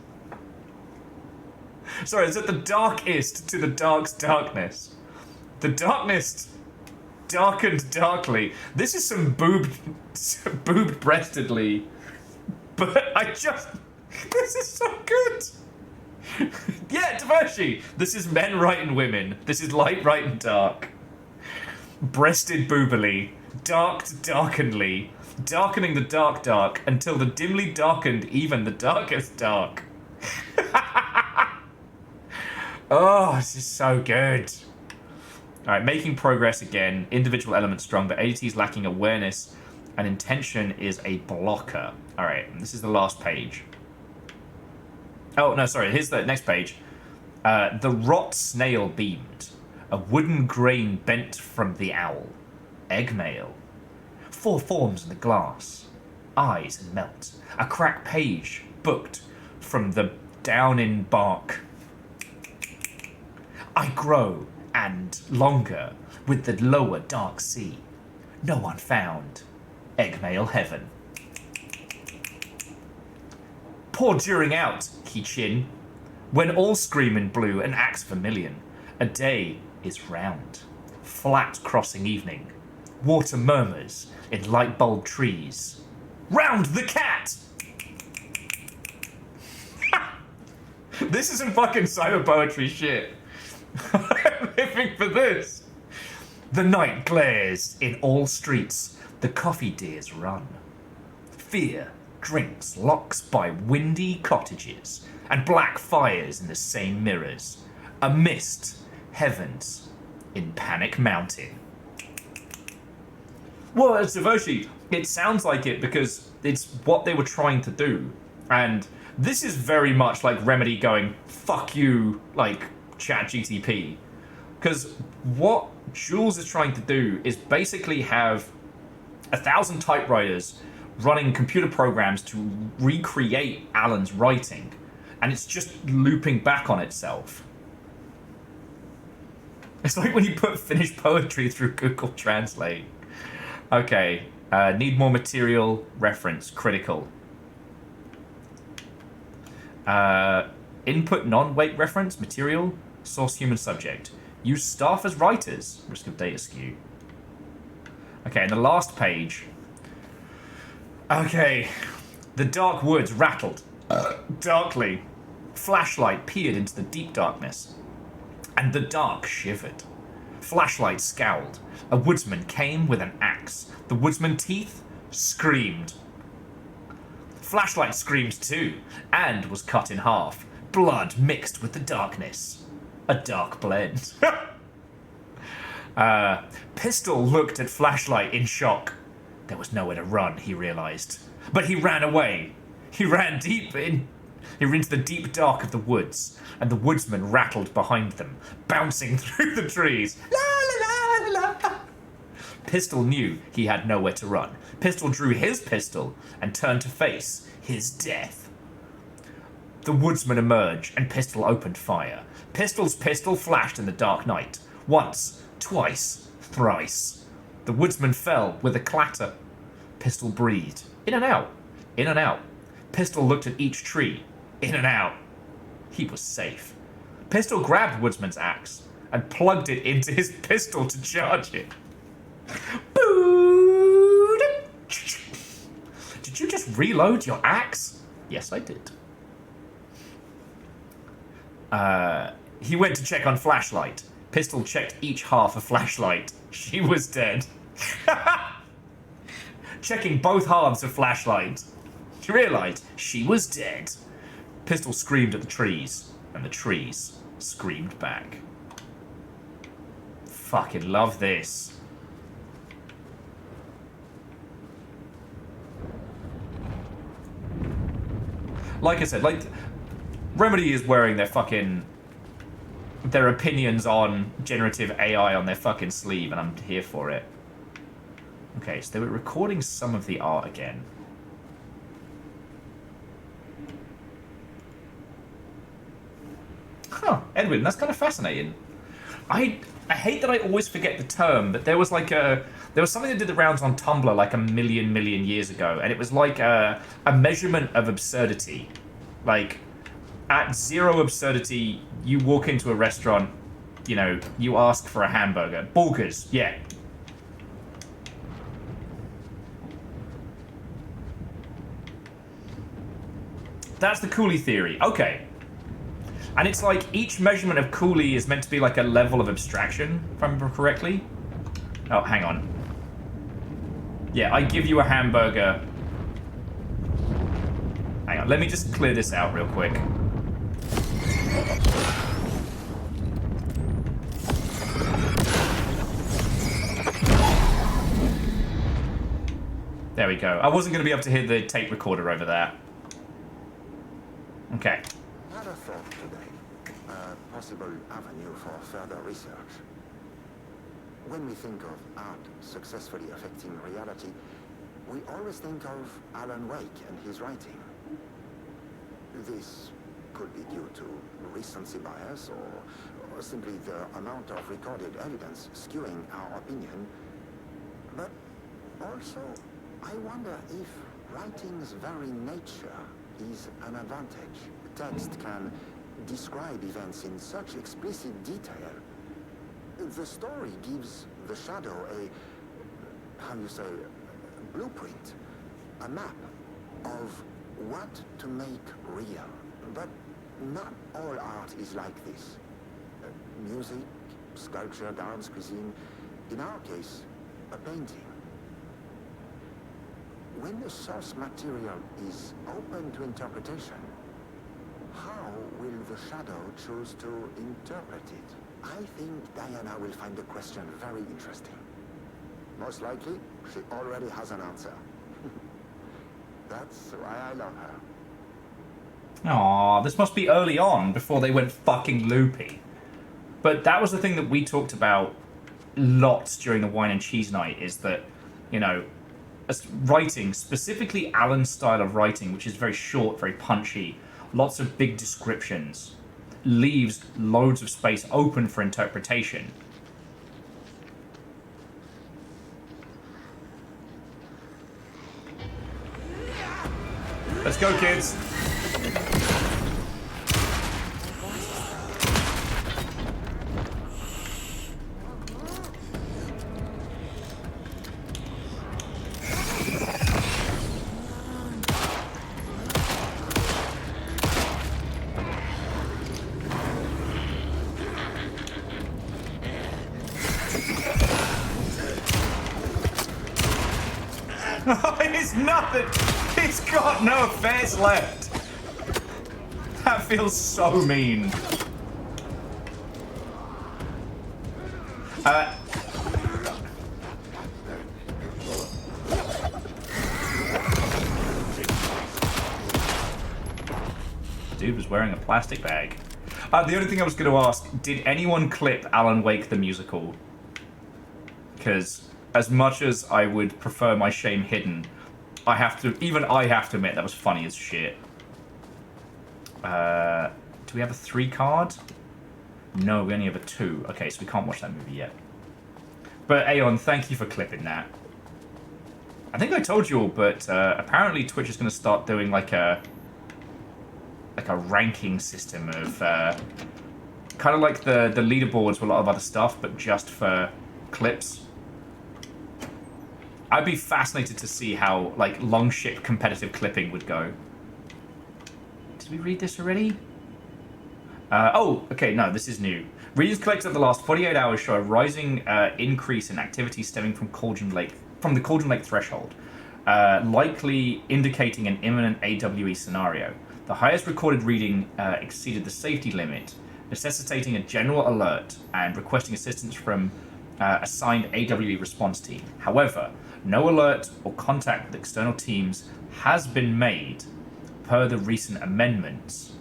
Sorry, is it the darkest to the dark's darkness? The darkness darkened darkly. This is some boob-breastedly, but this is so good. Yeah, Tavashi, this is men writing women. This is light writing dark. Breasted boobily, darked darkenly, darkening the dark until the dimly darkened even the darkest dark. Oh, this is so good. Alright, making progress again. Individual elements strong, but ADT is lacking awareness, and intention is a blocker. Alright, this is the last page. Oh, no, sorry, here's the next page. The rot snail beamed. A wooden grain bent from the owl. Egg male. 4 forms in the glass. Eyes and melt. A crack page booked from the down in bark. I grow, and longer, with the lower dark sea. No one found. Egg male heaven. Pour during out, he chin. When all scream in blue, an axe vermilion. A day is round. Flat crossing evening. Water murmurs in light bulb trees. Round the cat! This is some fucking cyber poetry shit. I'm living for this. The night glares in all streets. The coffee deers run. Fear drinks locks by windy cottages and black fires in the same mirrors. A mist, heavens in Panic Mountain. Well, it's Devoshi. It sounds like it because it's what they were trying to do. And this is very much like Remedy going, fuck you, like ChatGTP. Because what Jules is trying to do is basically have 1,000 typewriters running computer programs to recreate Alan's writing. And it's just looping back on itself. It's like when you put finished poetry through Google Translate. Okay, need more material, reference, critical. Input non-weight reference, material, source human subject. Use staff as writers, risk of data skew. Okay, and the last page. Okay, the dark woods rattled darkly. Flashlight peered into the deep darkness, and the dark shivered. Flashlight scowled. A woodsman came with an axe. The woodsman's teeth screamed. Flashlight screamed too, and was cut in half. Blood mixed with the darkness. A dark blend. Pistol looked at Flashlight in shock. There was nowhere to run, he realized. But he ran away. He ran deep in. He ran into the deep dark of the woods, and the woodsman rattled behind them, bouncing through the trees. La la la la. Pistol knew he had nowhere to run. Pistol drew his pistol and turned to face his death. The woodsman emerged, and Pistol opened fire. Pistol's pistol flashed in the dark night. Once, twice, thrice. The woodsman fell with a clatter. Pistol breathed. In and out. In and out. Pistol looked at each tree. In and out. He was safe. Pistol grabbed Woodsman's axe and plugged it into his pistol to charge it. Bood! Did you just reload your axe? Yes, I did. He went to check on Flashlight. Pistol checked each half of Flashlight. She was dead. Checking both halves of Flashlight. He realized she was dead. Pistol screamed at the trees, and the trees screamed back. Fucking love this. like I said, like Remedy is wearing their opinions on generative AI on their fucking sleeve, and I'm here for it. Okay, so they were recording some of the art again. Huh, Edwin, that's kind of fascinating. I hate that I always forget the term, but there was something that did the rounds on Tumblr like a million years ago, and it was like a measurement of absurdity. Like, at zero absurdity, you walk into a restaurant, you know, you ask for a hamburger. Burgers, yeah. That's the Cooley theory. Okay. And it's like each measurement of Cooley is meant to be like a level of abstraction, if I remember correctly. Oh, hang on. Yeah, I give you a hamburger. Hang on, let me just clear this out real quick. There we go. I wasn't going to be able to hear the tape recorder over that. Okay. Had a thought today. A possible avenue for further research. When we think of art successfully affecting reality, we always think of Alan Wake and his writing. This could be due to recency bias or simply the amount of recorded evidence skewing our opinion. But also, I wonder if writing's very nature is an advantage. Text can describe events in such explicit detail. The story gives the shadow a blueprint, a map of what to make real. But not all art is like this. Music, sculpture, dance, cuisine, in our case, a painting. When the source material is open to interpretation, how will the shadow choose to interpret it? I think Diana will find the question very interesting. Most likely, she already has an answer. That's why I love her. Aw, this must be early on, before they went fucking loopy. But that was the thing that we talked about lots during the wine and cheese night, is that, you know, writing, specifically Alan's style of writing, which is very short, very punchy, lots of big descriptions, leaves loads of space open for interpretation. Let's go, kids. He's nothing. He's got no affairs left. That feels so mean. Dude was wearing a plastic bag. The only thing I was going to ask, did anyone clip Alan Wake the musical? Because as much as I would prefer my shame hidden, I have to admit that was funny as shit. Do we have a 3 card? No, we only have a 2. Okay, so we can't watch that movie yet. But Aeon, thank you for clipping that. I think I told you all, but apparently Twitch is going to start doing like a ranking system of kind of like the leaderboards with a lot of other stuff, but just for clips. I'd be fascinated to see how like long ship competitive clipping would go. Did we read this already? Oh, okay, no, this is new. Readings collected over the last 48 hours show a rising increase in activity stemming from the Cauldron Lake threshold, likely indicating an imminent AWE scenario. The highest recorded reading exceeded the safety limit, necessitating a general alert and requesting assistance from assigned AWE response team. However, no alert or contact with external teams has been made per the recent amendments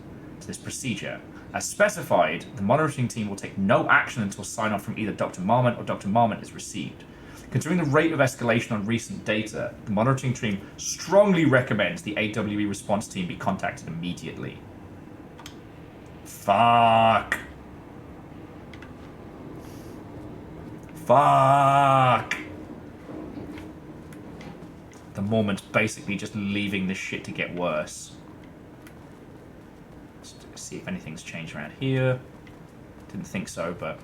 to this procedure. As specified, the monitoring team will take no action until sign-off from either Dr. Marmont or Dr. Marmont is received. Considering the rate of escalation on recent data, the monitoring team strongly recommends the AWE response team be contacted immediately. Fuck. Fuck. The moment's basically just leaving this shit to get worse. Let's see if anything's changed around here. Didn't think so, but...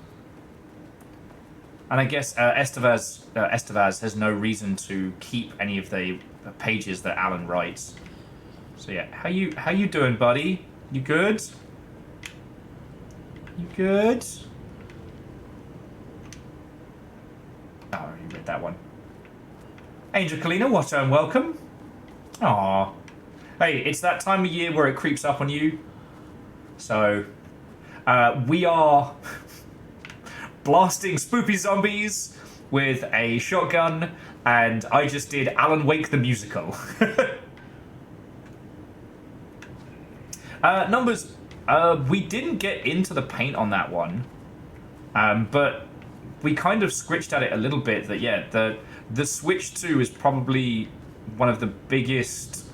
And I guess Estevez has no reason to keep any of the pages that Alan writes. So yeah, how you doing, buddy? You good? You good? Oh, I already read that one. Angel Kalina, what and welcome. Aw. Hey, it's that time of year where it creeps up on you. So, we are blasting spoopy zombies with a shotgun, and I just did Alan Wake the musical. Numbers, we didn't get into the paint on that one, but we kind of scritched at it a little bit. That yeah, the Switch 2 is probably one of the biggest.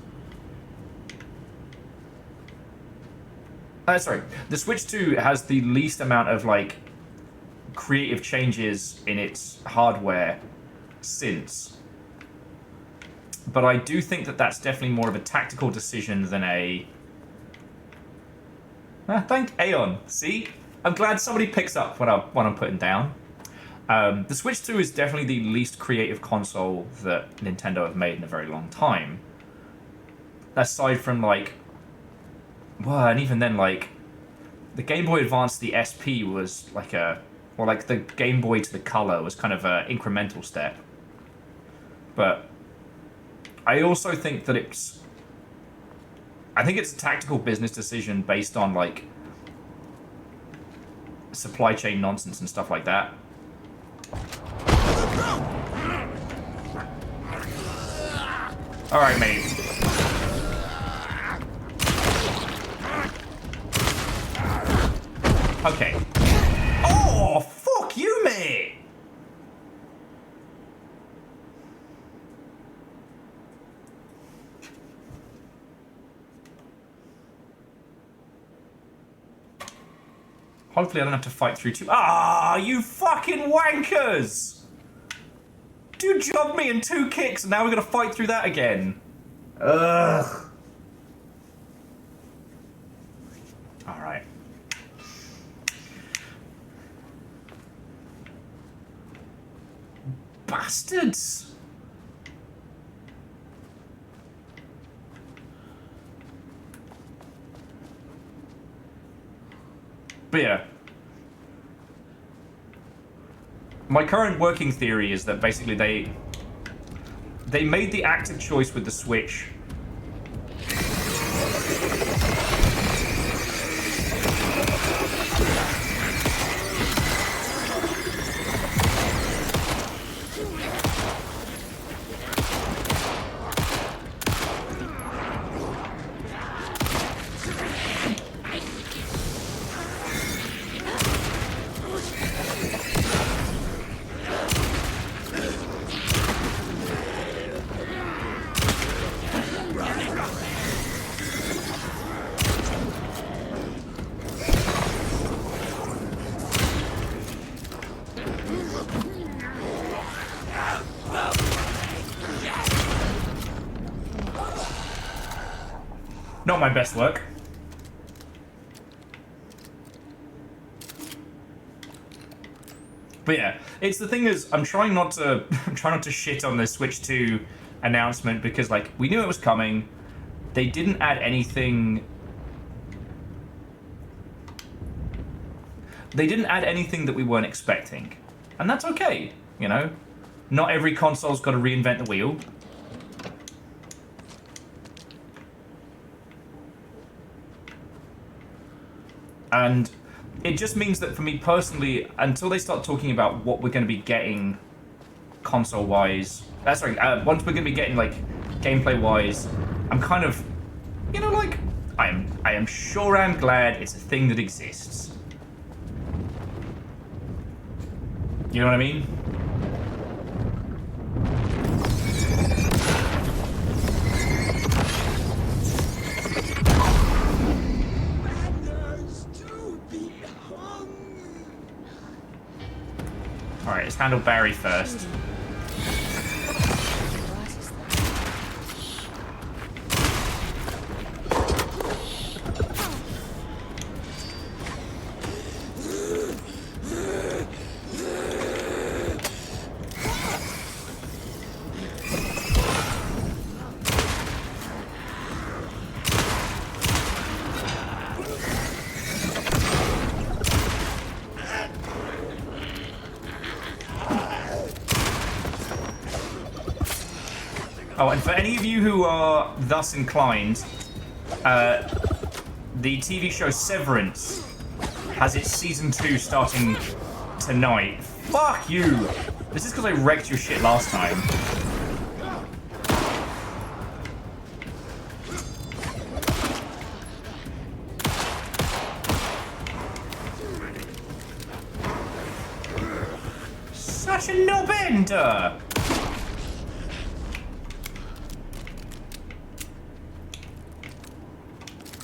Sorry, the Switch 2 has the least amount of like creative changes in its hardware since. But I do think that that's definitely more of a tactical decision than a... thank Aeon. See? I'm glad somebody picks up what I'm putting down. The Switch 2 is definitely the least creative console that Nintendo have made in a very long time. Aside from, like... Well, and even then, like... The Game Boy Advance, the SP was like a... Or like the Game Boy to the Color was kind of an incremental step. But I also think that it's... I think it's a tactical business decision based on, like, supply chain nonsense and stuff like that. Alright, mate. Okay. Oh, fuck you, mate! Hopefully I don't have to fight through two... Ah, you fucking wankers! Dude jumped me in 2 kicks and now we're gonna fight through that again. Ugh. Alright. Bastards! But yeah. My current working theory is that basically they made the active choice with the Switch. Not my best work. But yeah, it's the thing is, I'm trying not to shit on the Switch 2 announcement because, like, we knew it was coming. They didn't add anything. They didn't add anything that we weren't expecting, and that's okay. You know, not every console's got to reinvent the wheel. And it just means that for me personally, until they start talking about what we're going to be getting console-wise... once we're going to be getting, like, gameplay-wise, I'm kind of You know, like, I am sure and glad it's a thing that exists. You know what I mean? Alright, let's handle Barry first. Oh, and for any of you who are thus inclined, the TV show Severance has its season 2 starting tonight. Fuck you! This is because I wrecked your shit last time. Such a no-bender!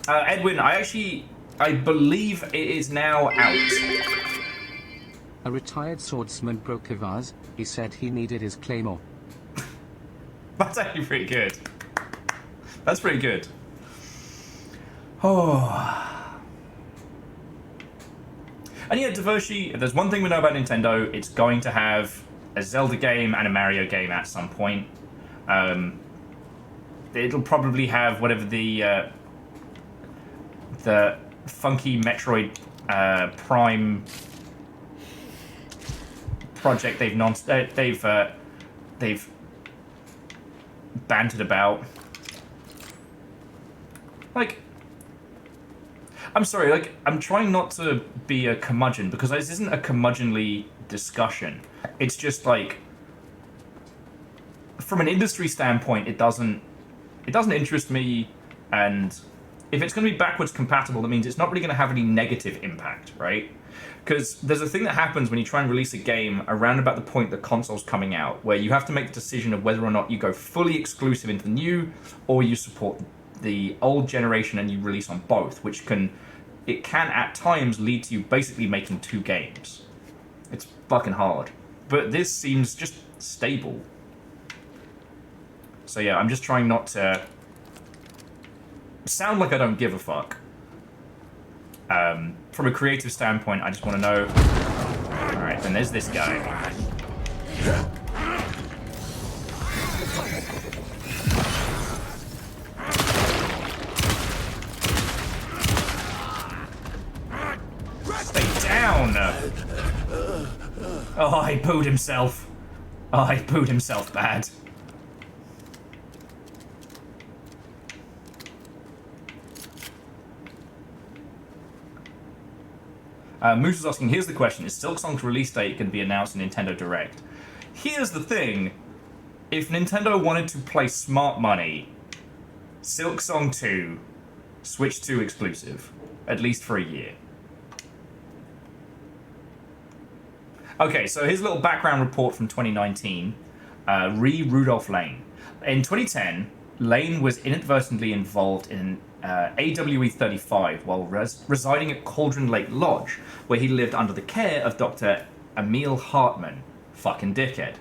Edwin, I believe it is now out. A retired swordsman broke a vase. He said he needed his claymore. That's actually pretty good. That's pretty good. Oh. And yeah, Devoshi, if there's one thing we know about Nintendo, it's going to have a Zelda game and a Mario game at some point. It'll probably have whatever the funky Metroid Prime project they've bantered about. Like, I'm sorry, like, I'm trying not to be a curmudgeon because this isn't a curmudgeonly discussion. It's just like, from an industry standpoint, it doesn't interest me, and if it's going to be backwards compatible, that means it's not really going to have any negative impact, right? Because there's a thing that happens when you try and release a game around about the point the console's coming out, where you have to make the decision of whether or not you go fully exclusive into the new, or you support the old generation and you release on both, which can at times lead to you basically making 2 games. It's fucking hard. But this seems just stable. So yeah, I'm just trying not to sound like I don't give a fuck. From a creative standpoint, I just want to know... Alright, then there's this guy. Stay down! Oh, he pooed himself. Oh, he pooed himself bad. Moose is asking, here's the question, is Silksong's release date going to be announced in Nintendo Direct? Here's the thing, if Nintendo wanted to play smart money, Silksong 2, Switch 2 exclusive, at least for a year. Okay, so here's a little background report from 2019, Rudolph Lane. In 2010, Lane was inadvertently involved in AWE 35 while residing at Cauldron Lake Lodge, where he lived under the care of Dr. Emil Hartman, fucking dickhead,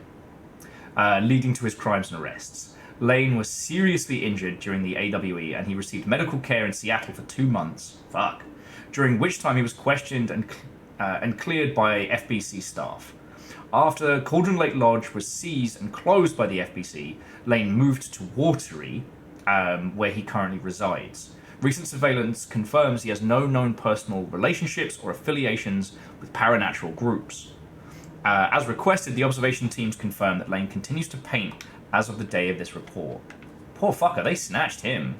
leading to his crimes and arrests. Lane was seriously injured during the AWE, and he received medical care in Seattle for 2 months, during which time he was questioned and cleared by FBC staff. After Cauldron Lake Lodge was seized and closed by the FBC, Lane moved to Watery, where he currently resides. Recent surveillance confirms he has no known personal relationships or affiliations with paranatural groups. As requested, the observation teams confirm that Lane continues to paint as of the day of this report. Poor fucker, they snatched him.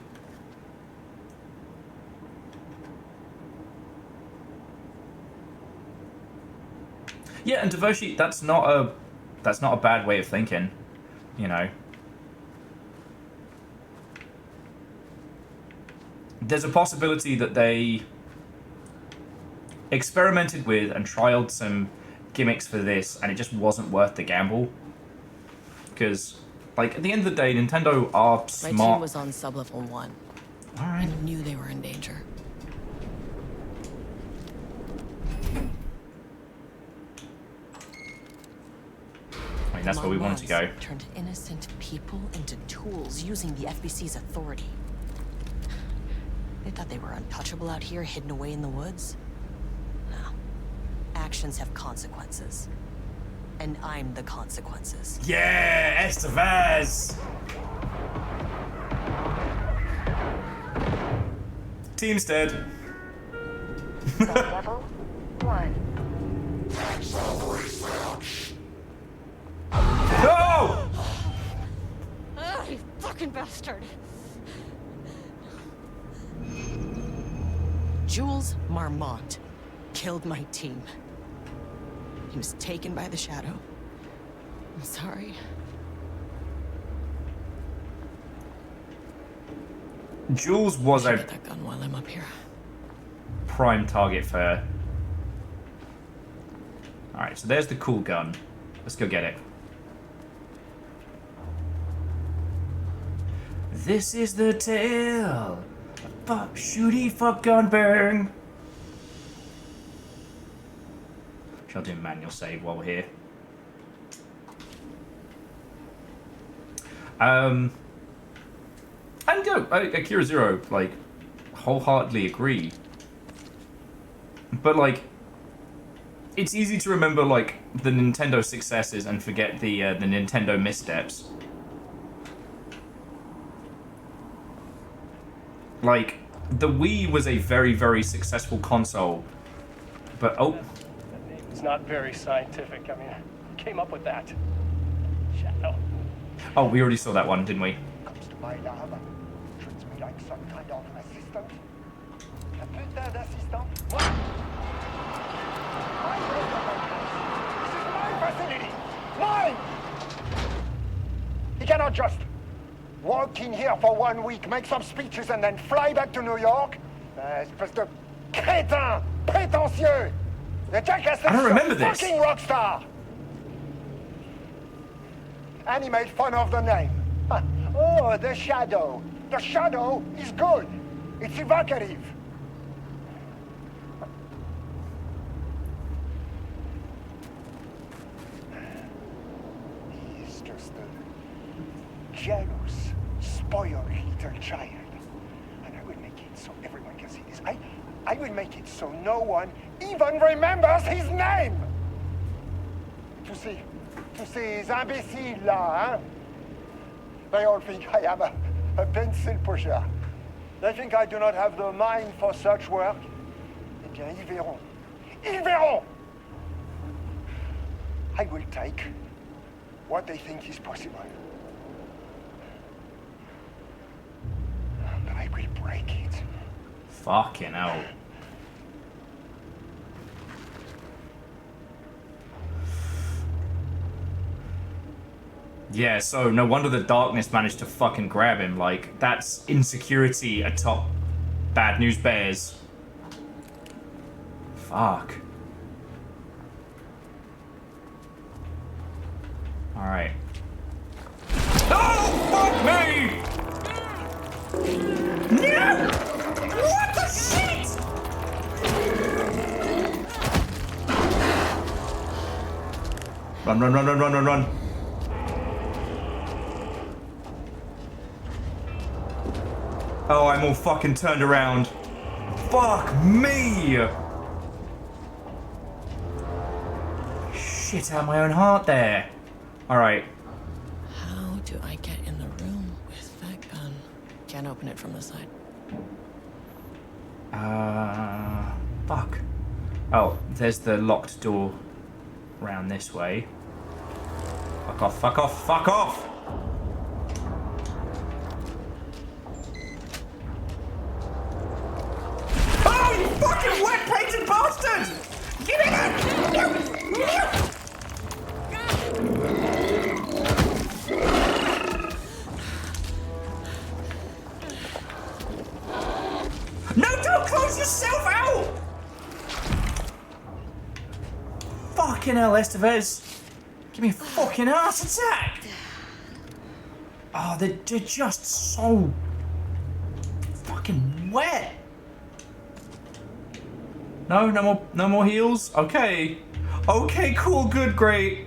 Yeah, and Devoshi, that's not a bad way of thinking, you know. there's a possibility that they experimented with and trialed some gimmicks for this, and it just wasn't worth the gamble. Because, like, at the end of the day, Nintendo are smart. My team was on sub-level 1. All right. I knew they were in danger. I mean, that's where we wanted to go. Turned innocent people into tools using the FBC's authority. They thought they were untouchable out here, hidden away in the woods. No. Actions have consequences. And I'm the consequences. Yeah, Estevez! Team's dead. Level 1. No! Ah, you fucking bastard! Jules Marmont killed my team. He was taken by the Shadow. I'm sorry. Jules was a Get that gun while I'm up here. prime target for... Alright, so there's the cool gun. Let's go get it. This is the tale. Fuck, shooty, fuck, gun, bang. Shall do manual save while we're here. And go, Akira Zero, like, wholeheartedly agree. But, like, it's easy to remember, like, the Nintendo successes and forget the Nintendo missteps. Like, the Wii was a very, very successful console. But, oh... It's not very scientific. I mean, I came up with that. Shadow. Oh, we already saw that one, didn't we? Comes to my lab, treats me like some kind of an assistant. A putain d'assistant? Moi? This is my facility! Mine! He cannot just walk in here for 1 week, make some speeches, and then fly back to New York. Espèce de crétin! Prétentieux! The jackass is I don't remember a this. fucking rock star! And he made fun of the name. Oh, the Shadow. The Shadow is good. It's evocative. He is just a jealous, spoiled little child. And I will make it so everyone can see this. I will make it so no one even remembers his name. Tu sais ces imbéciles là, hein? They all think I am a pencil pusher. They think I do not have the mind for such work. Eh bien, ils verront. Ils verront! I will take what they think is possible. But I will break it. Fucking hell. Yeah, so no wonder the darkness managed to fucking grab him. Like, that's insecurity atop Bad News Bears. Fuck. Alright. Oh, fuck me! No! What the shit? Run, run, run, run, run, run, run. Oh, I'm all fucking turned around. Fuck me! Shit out of my own heart there. Alright. How do I get in the room with that gun? Can't open it from the side. Fuck. Oh, there's the locked door round this way. Fuck off, fuck off, fuck off! Oh, you fucking wet-painted bastard! Give me that! yourself out! Fucking hell, Estevez. Give me a fucking heart attack. Oh, they're just so fucking wet. No more heals? Okay. Okay, cool, good, great.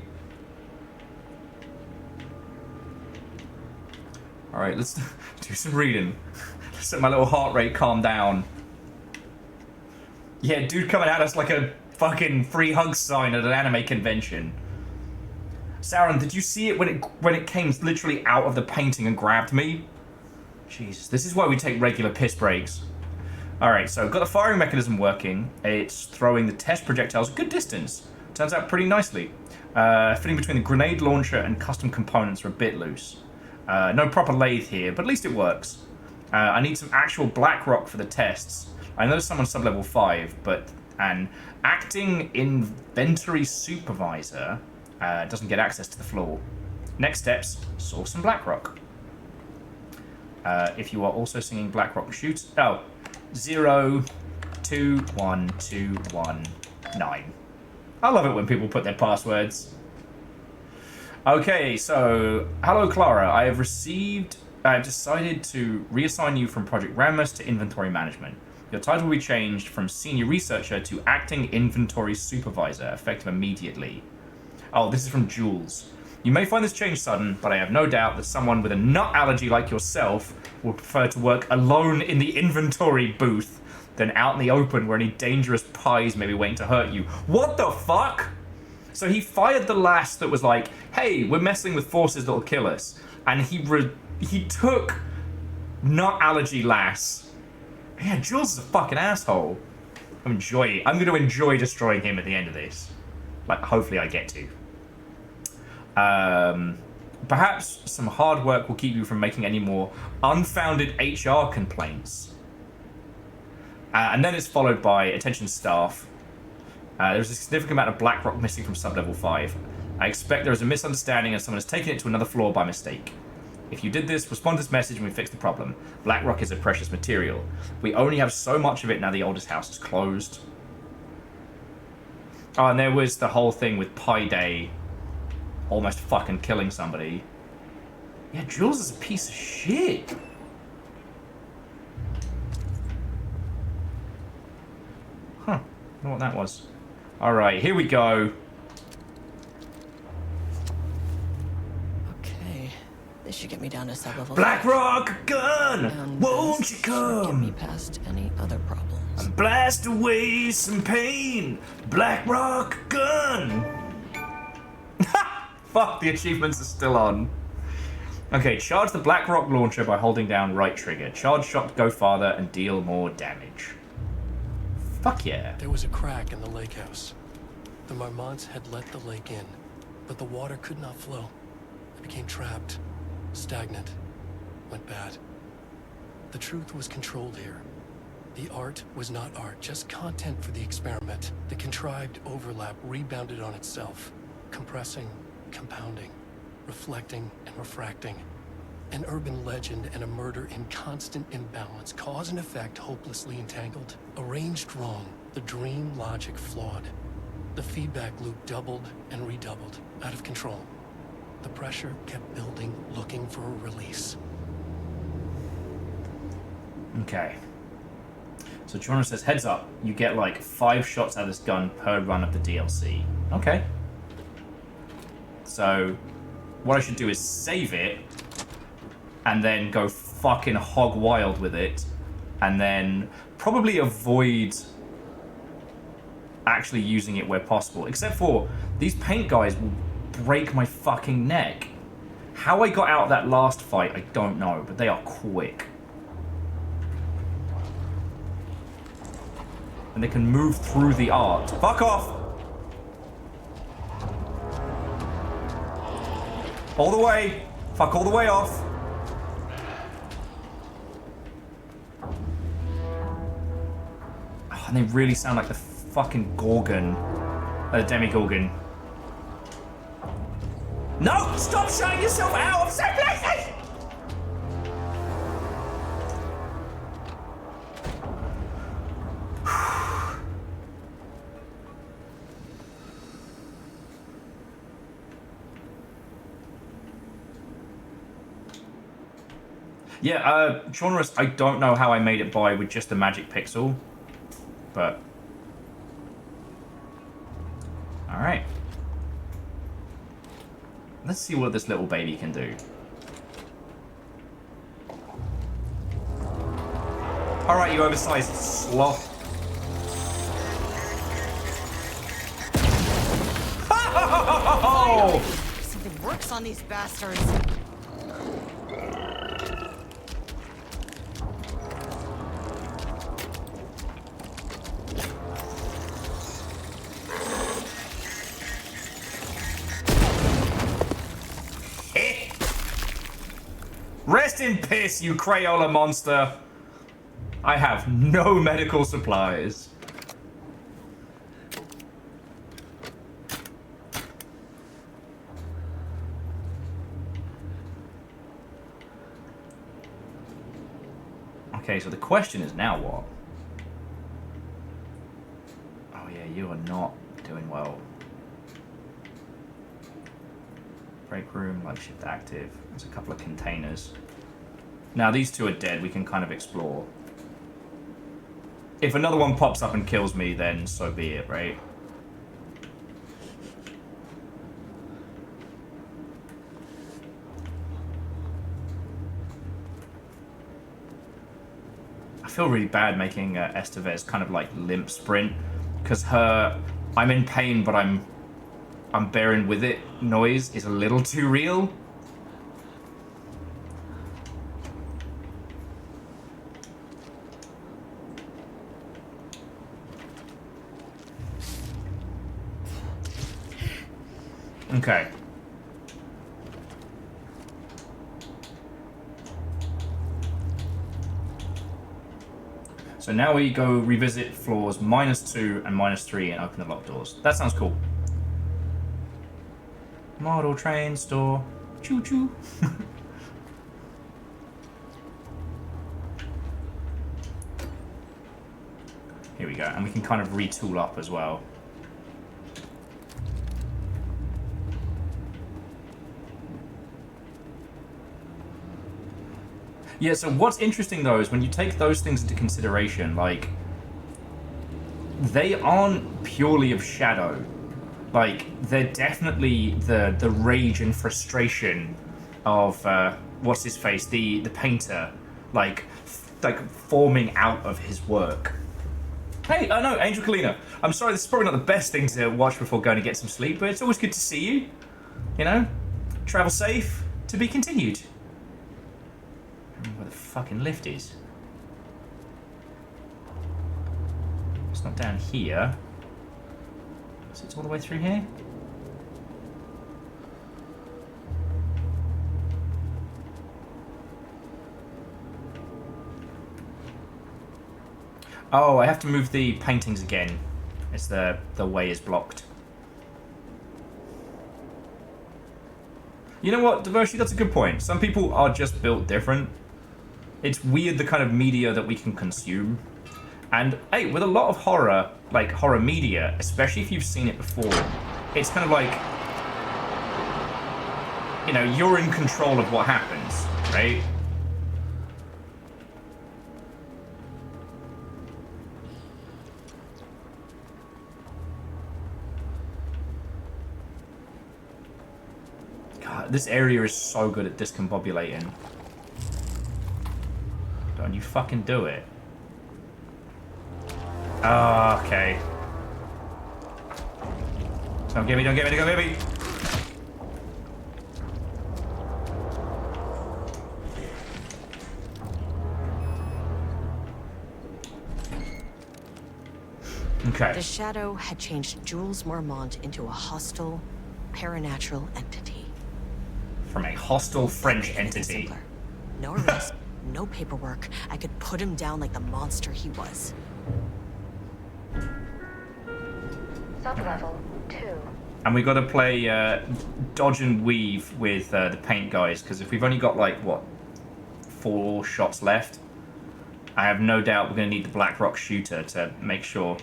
Alright, let's do some reading. Let's let my little heart rate calm down. Yeah, dude coming at us like a fucking free hug sign at an anime convention. Sauron, did you see it when it came literally out of the painting and grabbed me? Jesus, this is why we take regular piss breaks. Alright, so got the firing mechanism working. It's throwing the test projectiles a good distance. Turns out pretty nicely. Fitting between the grenade launcher and custom components are a bit loose. No proper lathe here, but at least it works. I need some actual black rock for the tests. I know someone's sub-level 5, but an acting inventory supervisor doesn't get access to the floor. Next steps, source some black rock. If you are also singing black rock, shoot. Oh, 021219. I love it when people put their passwords. Okay, so hello Clara. I have decided to reassign you from Project Rammus to Inventory Management. Your title will be changed from Senior Researcher to Acting Inventory Supervisor, effective immediately. Oh, this is from Jules. You may find this change sudden, but I have no doubt that someone with a nut allergy like yourself would prefer to work alone in the inventory booth than out in the open where any dangerous pies may be waiting to hurt you. What the fuck? So he fired the lass that was like, hey, we're messing with forces that'll kill us. And he took nut allergy lass. Yeah, Jules is a fucking asshole. I'm going to enjoy destroying him at the end of this. Like, hopefully I get to. Perhaps some hard work will keep you from making any more unfounded HR complaints. And then it's followed by attention staff. There's a significant amount of black rock missing from sub-level 5. I expect there is a misunderstanding and someone has taken it to another floor by mistake. If you did this, respond to this message and we fix the problem. Black rock is a precious material. We only have so much of it now the oldest house is closed. Oh, and there was the whole thing with Pi Day almost fucking killing somebody. Yeah, Jules is a piece of shit. Huh. I don't know what that was. Alright, here we go. Okay. This should get me down to sub-level Black 5. rock gun! And Won't this you should get me come? past any other problems. And blast away some pain. Black rock gun! Fuck, the achievements are still on. Okay, charge the black rock launcher by holding down right trigger. Charge shot to go farther and deal more damage. Fuck yeah. There was a crack in the lake house. The Marmonts had let the lake in, but the water could not flow. It became trapped, stagnant, went bad. The truth was controlled here. The art was not art, just content for the experiment. The contrived overlap rebounded on itself, compressing, compounding, reflecting and refracting. An urban legend and a murder in constant imbalance, cause and effect hopelessly entangled. Arranged wrong, the dream logic flawed. The feedback loop doubled and redoubled, out of control. The pressure kept building, looking for a release. Okay. So Joanna says, heads up, you get like 5 shots out of this gun per run of the DLC. Okay. So, what I should do is save it, and then go fucking hog wild with it, and then probably avoid actually using it where possible. Except for, these paint guys will break my fucking neck. How I got out of that last fight, I don't know, but they are quick. And they can move through the art. Fuck off! All the way! Fuck all the way off! Oh, and they really sound like the fucking Gorgon. Demigorgon. No! Stop shutting yourself out of safe places! Yeah, Genres, I don't know how I made it by with just the magic pixel, but... Alright. Let's see what this little baby can do. Alright, you oversized sloth. Finally, something works on these bastards. Rest in piss, you Crayola monster. I have no medical supplies. Okay, so the question is now what? Oh yeah, you are not doing well. Break room, light shift active. There's a couple of containers. Now these two are dead, we can kind of explore. If another one pops up and kills me, then so be it, right? I feel really bad making Estevez kind of like limp sprint, because her I'm in pain but I'm bearing with it noise is a little too real. Okay. So now we go revisit floors -2 and -3 and open the locked doors. That sounds cool. Model train store. Choo choo. Here we go. And we can kind of retool up as well. Yeah, so what's interesting though is when you take those things into consideration, like, they aren't purely of shadow. Like, they're definitely the rage and frustration of what's his face, the painter, like forming out of his work. Hey, no, Angel Kalina. I'm sorry, this is probably not the best thing to watch before going to get some sleep, but it's always good to see you. You know, travel safe. To be continued. Where the fucking lift is. It's not down here. So it's all the way through here? Oh, I have to move the paintings again. It's the way is blocked. You know what, Devoshi, that's a good point. Some people are just built different. It's weird the kind of media that we can consume. And, hey, with a lot of horror, like horror media, especially if you've seen it before, it's kind of like, you know, you're in control of what happens, right? God, this area is so good at discombobulating. Don't you fucking do it. Oh, okay. Don't get me, don't get me, don't get me! Okay. The Shadow had changed Jules Marmont into a hostile, paranatural entity. From a hostile French entity. No arrest, no paperwork. I could put him down like the monster he was. Sublevel 2. And we got to play dodge and weave with the paint guys, because if we've only got, like, what, 4 shots left, I have no doubt we're going to need the Black Rock shooter to make sure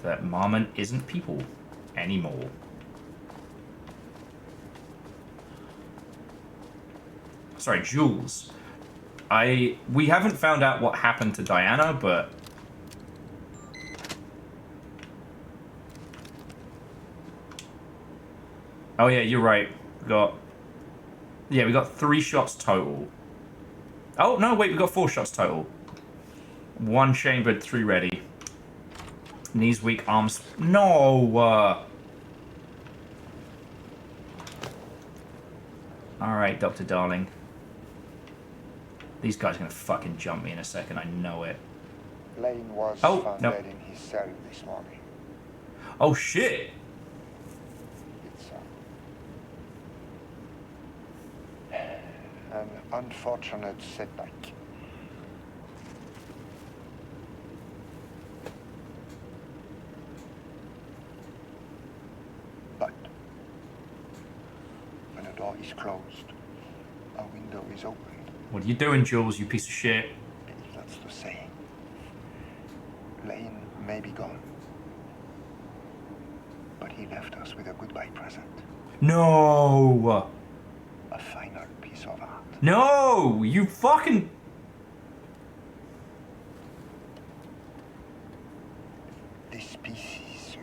that Marmon isn't people anymore. Sorry, Jules. We haven't found out what happened to Diana, but... Oh yeah, you're right. We got 3 shots total. Oh, no, wait, we got 4 shots total. 1 chambered, 3 ready. Knees weak, arms... No! Alright, Dr. Darling. These guys are gonna fucking jump me in a second, I know it. Lane was found dead in his cell this morning. Oh, shit! It's an unfortunate setback. But when a door is closed, a window is opened. What are you doing, Jules, you piece of shit? That's the saying. Lane may be gone, but he left us with a goodbye present. No! A final piece of art. No! You fucking... This piece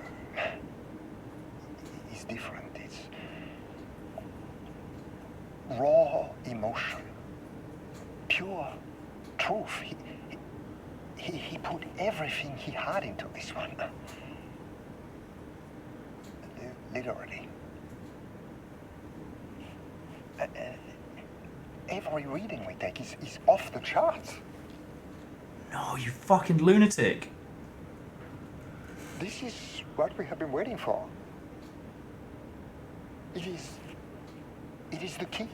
is different. It's raw emotion, pure truth. He put everything he had into this one. Literally. Every reading we take is off the charts. No, you fucking lunatic. This is what we have been waiting for. It is the key.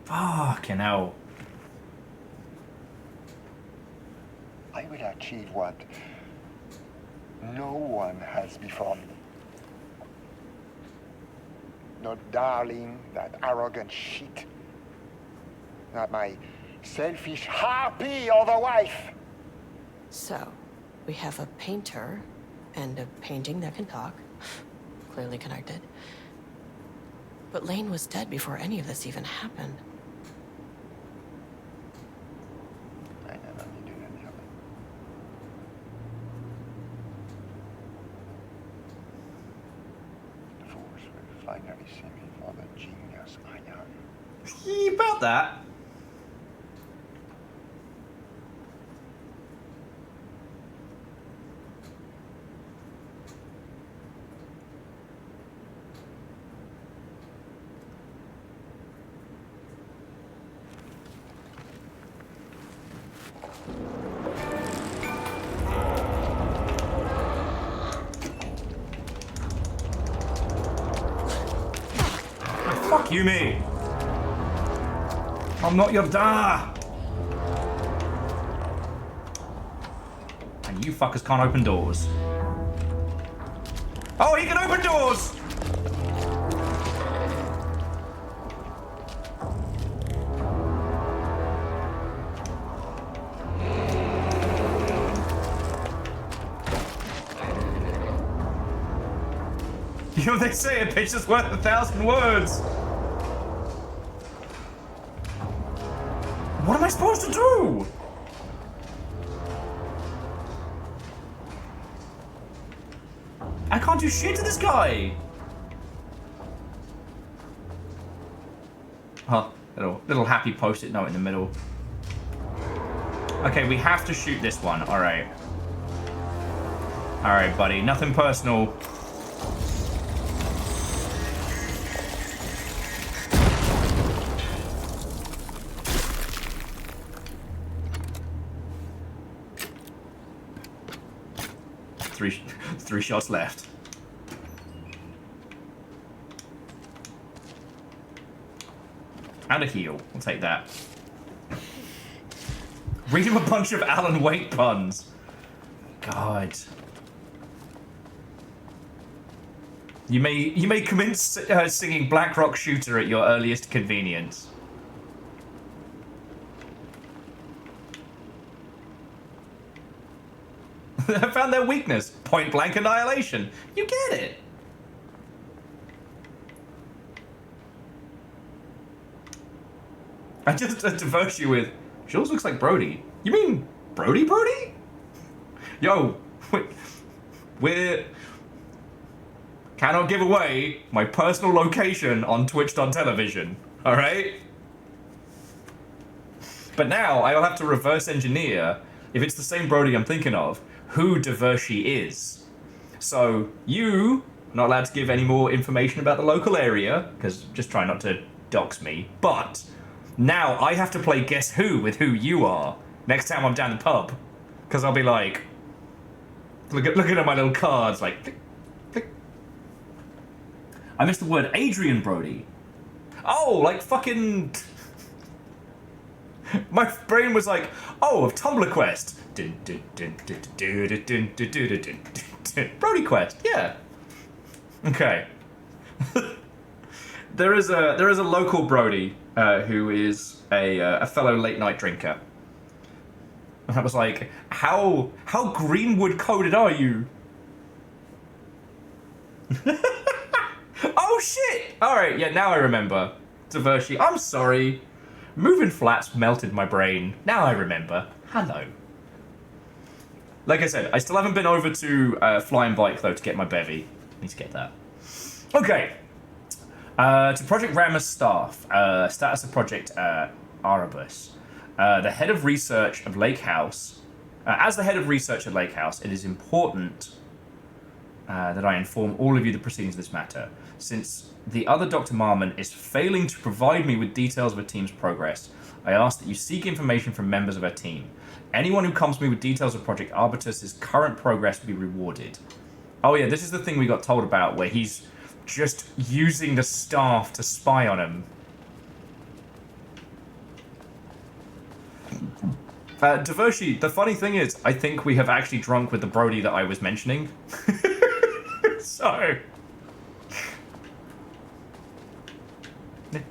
Fucking hell. I will achieve what no one has before me. Not Darling, that arrogant shit. Not my selfish harpy or the wife. So, we have a painter and a painting that can talk. Clearly connected. But Lane was dead before any of this even happened. I never needed any of it. The fools will finally see me for the genius I am. You about that? Fuck you, me. I'm not your da. And you fuckers can't open doors. Oh, he can open doors! You know what they say, a picture's worth 1,000 words. What am I supposed to do? I can't do shit to this guy. Huh, little happy post-it note in the middle. Okay, we have to shoot this one. All right. All right, buddy. Nothing personal. Three shots left. And a heal. We'll take that. Read him a bunch of Alan Wake puns. God. You may commence singing Black Rock Shooter at your earliest convenience. I found their weakness. Point blank annihilation. You get it. I just diverse you with, she also looks like Brody. You mean Brody? Yo, we're... Cannot give away my personal location on Twitch.television, alright? But now I'll have to reverse engineer, if it's the same Brody I'm thinking of, who Divershi is. So, you, not allowed to give any more information about the local area, because just try not to dox me, but now I have to play Guess Who with who you are next time I'm down the pub. Because I'll be like, looking at my little cards, like, click, click. I missed the word Adrian Brody. Oh, like fucking... My brain was like, oh, of Tumblr Quest. Brody Quest, yeah. Okay. There is a local Brody who is a fellow late night drinker. And I was like, how Greenwood coded are you? Oh shit! Alright, yeah, now I remember. Divershi, I'm sorry. Moving flats melted my brain. Now I remember. Hello. Like I said, I still haven't been over to Flying Bike though to get my bevy. Need to get that. Okay. To Project Rammer's staff. Status of Project Erebus. The head of research of Lake House. As the head of research at Lake House, it is important that I inform all of you the proceedings of this matter. Since the other Dr. Marmon is failing to provide me with details of her team's progress, I ask that you seek information from members of her team. Anyone who comes to me with details of Project Arbitus's current progress will be rewarded. Oh yeah, this is the thing we got told about, where he's just using the staff to spy on him. Divershi, the funny thing is, I think we have actually drunk with the Brody that I was mentioning. So...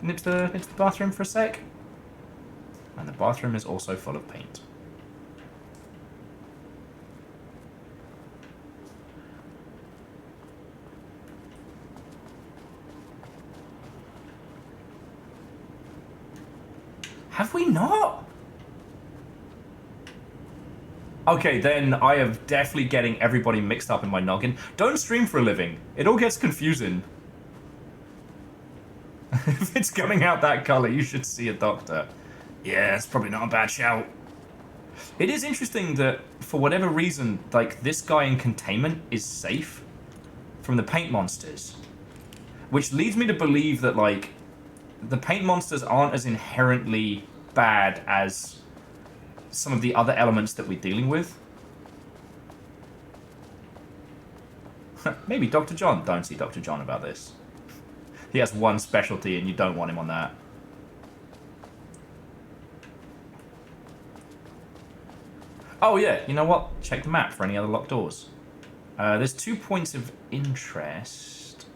Nip to the bathroom for a sec. And the bathroom is also full of paint. Have we not? Okay, then I am definitely getting everybody mixed up in my noggin. Don't stream for a living. It all gets confusing. If it's coming out that colour, you should see a doctor. Yeah, it's probably not a bad shout. It is interesting that, for whatever reason, like, this guy in containment is safe from the paint monsters. Which leads me to believe that, like, the paint monsters aren't as inherently bad as some of the other elements that we're dealing with. Maybe Dr. John. Don't see Dr. John about this. He has one specialty and you don't want him on that. Oh yeah, you know what? Check the map for any other locked doors. There's 2 points of interest.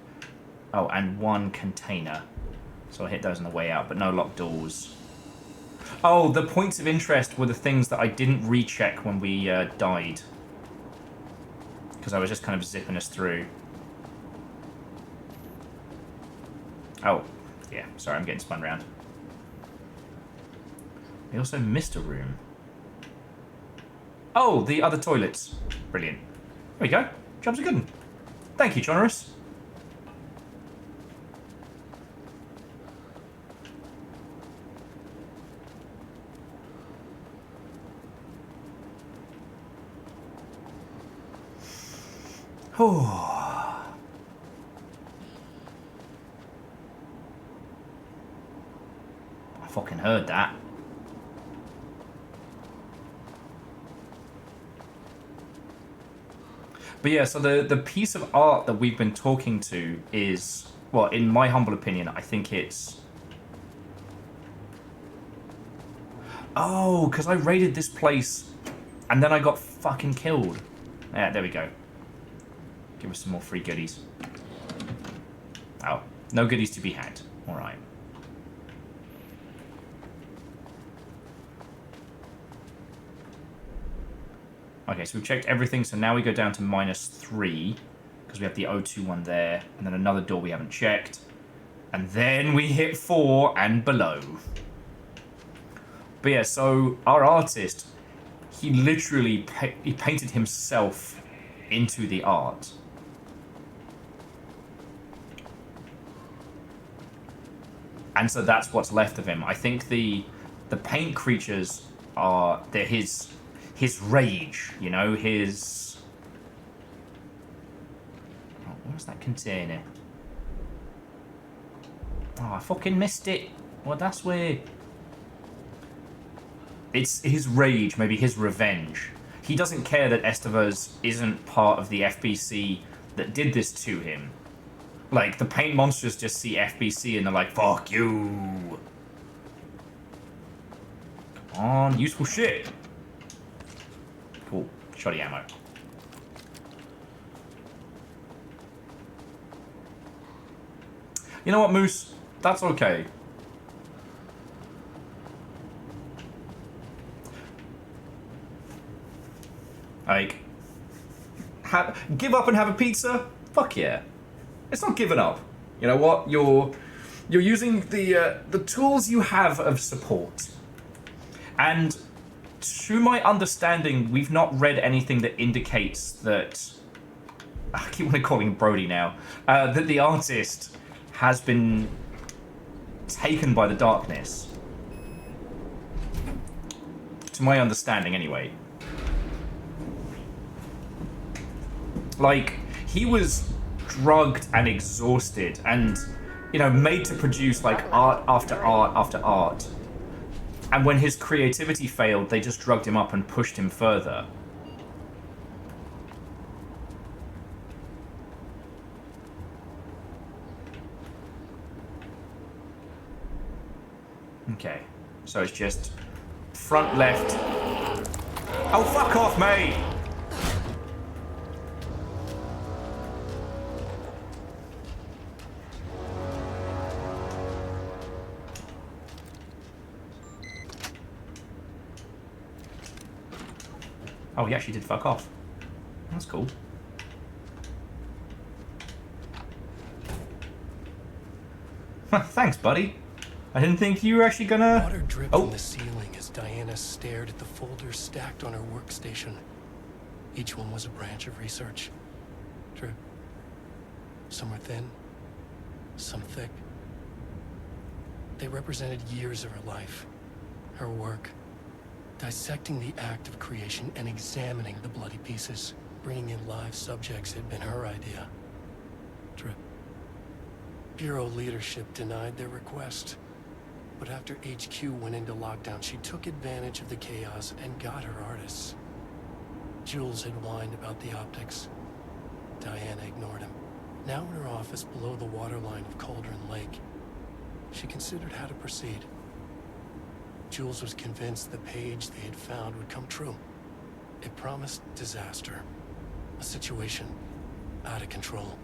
Oh, and 1 container. So I'll hit those on the way out, but no locked doors. Oh, the points of interest were the things that I didn't recheck when we died. Because I was just kind of zipping us through. Oh, yeah, sorry, I'm getting spun around. We also missed a room. Oh, the other toilets. Brilliant. There we go. Job's a good one. Thank you, Jonorus. Oh. I fucking heard that. But yeah, so the piece of art that we've been talking to is, well, in my humble opinion, I think it's... Oh, because I raided this place and then I got fucking killed. Yeah, there we go. Give us some more free goodies. Oh, no goodies to be had. Alright. Okay, so we've checked everything, so now we go down to -3, because we have the O2 one there, and then another door we haven't checked. And then we hit 4 and below. But yeah, so our artist, he literally he painted himself into the art. And so that's what's left of him. I think the paint creatures they're his rage, you know, his... Oh, where's that container? Oh, I fucking missed it. Well, that's where... It's his rage, maybe his revenge. He doesn't care that Estevez isn't part of the FBC that did this to him. Like, the paint monsters just see FBC and they're like, fuck you. Come on, useful shit. Cool, shoddy ammo. You know what, Moose? That's okay. Like, give up and have a pizza? Fuck yeah. It's not giving up. You know what? You're using the tools you have of support. And to my understanding, we've not read anything that indicates that... I keep wanting to call him Brody now. That the artist has been taken by the darkness. To my understanding, anyway. Like, he was drugged and exhausted and, you know, made to produce, like, art after art after art. And when his creativity failed, they just drugged him up and pushed him further. Okay, so it's just front left. Oh, fuck off, mate! Oh, he actually did fuck off. That's cool. Thanks, buddy. I didn't think you were actually gonna... Water dripped from the ceiling as Diana stared at the folders stacked on her workstation. Each one was a branch of research. Drip. Some were thin, some thick. They represented years of her life, her work. Dissecting the act of creation and examining the bloody pieces. Bringing in live subjects had been her idea. Drip. Bureau leadership denied their request. But after HQ went into lockdown, she took advantage of the chaos and got her artists. Jules had whined about the optics. Diana ignored him. Now in her office below the waterline of Cauldron Lake, she considered how to proceed. Jules was convinced the page they had found would come true. It promised disaster. A situation out of control.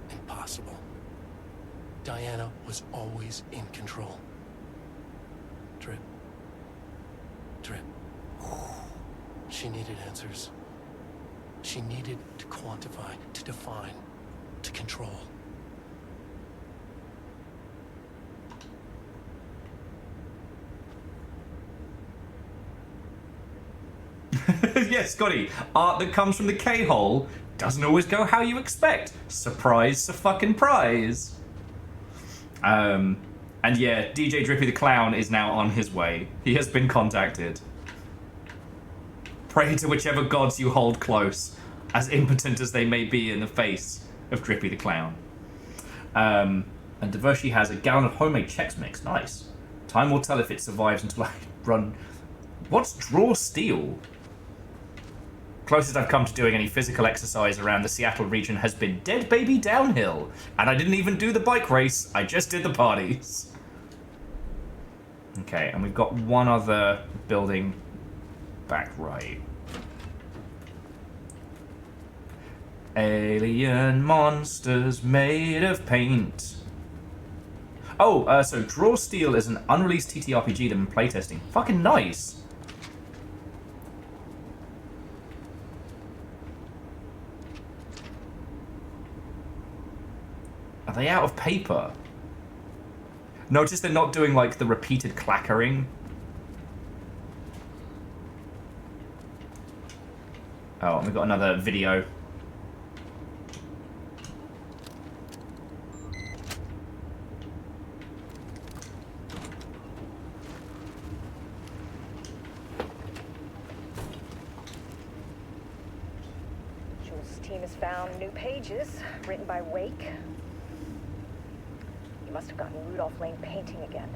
Impossible. Diana was always in control. Drip. Drip. She needed answers. She needed to quantify, to define, to control. Yeah, Scotty. Art that comes from the K-hole doesn't always go how you expect. Surprise, fucking prize. And yeah, DJ Drippy the Clown is now on his way. He has been contacted. Pray to whichever gods you hold close, as impotent as they may be in the face of Drippy the Clown. And Devershi has a gallon of homemade Chex Mix. Nice. Time will tell if it survives until I run... What's draw steel? Closest I've come to doing any physical exercise around the Seattle region has been Dead Baby Downhill. And I didn't even do the bike race, I just did the parties. Okay, and we've got one other building back right. Alien monsters made of paint. Oh, so Draw Steel is an unreleased TTRPG that I'm playtesting. Fucking nice. Are they out of paper? Notice they're not doing, like, the repeated clackering. Oh, and we've got another video. Jules' team has found new pages written by Wake. You must have gotten Rudolph Lane painting again.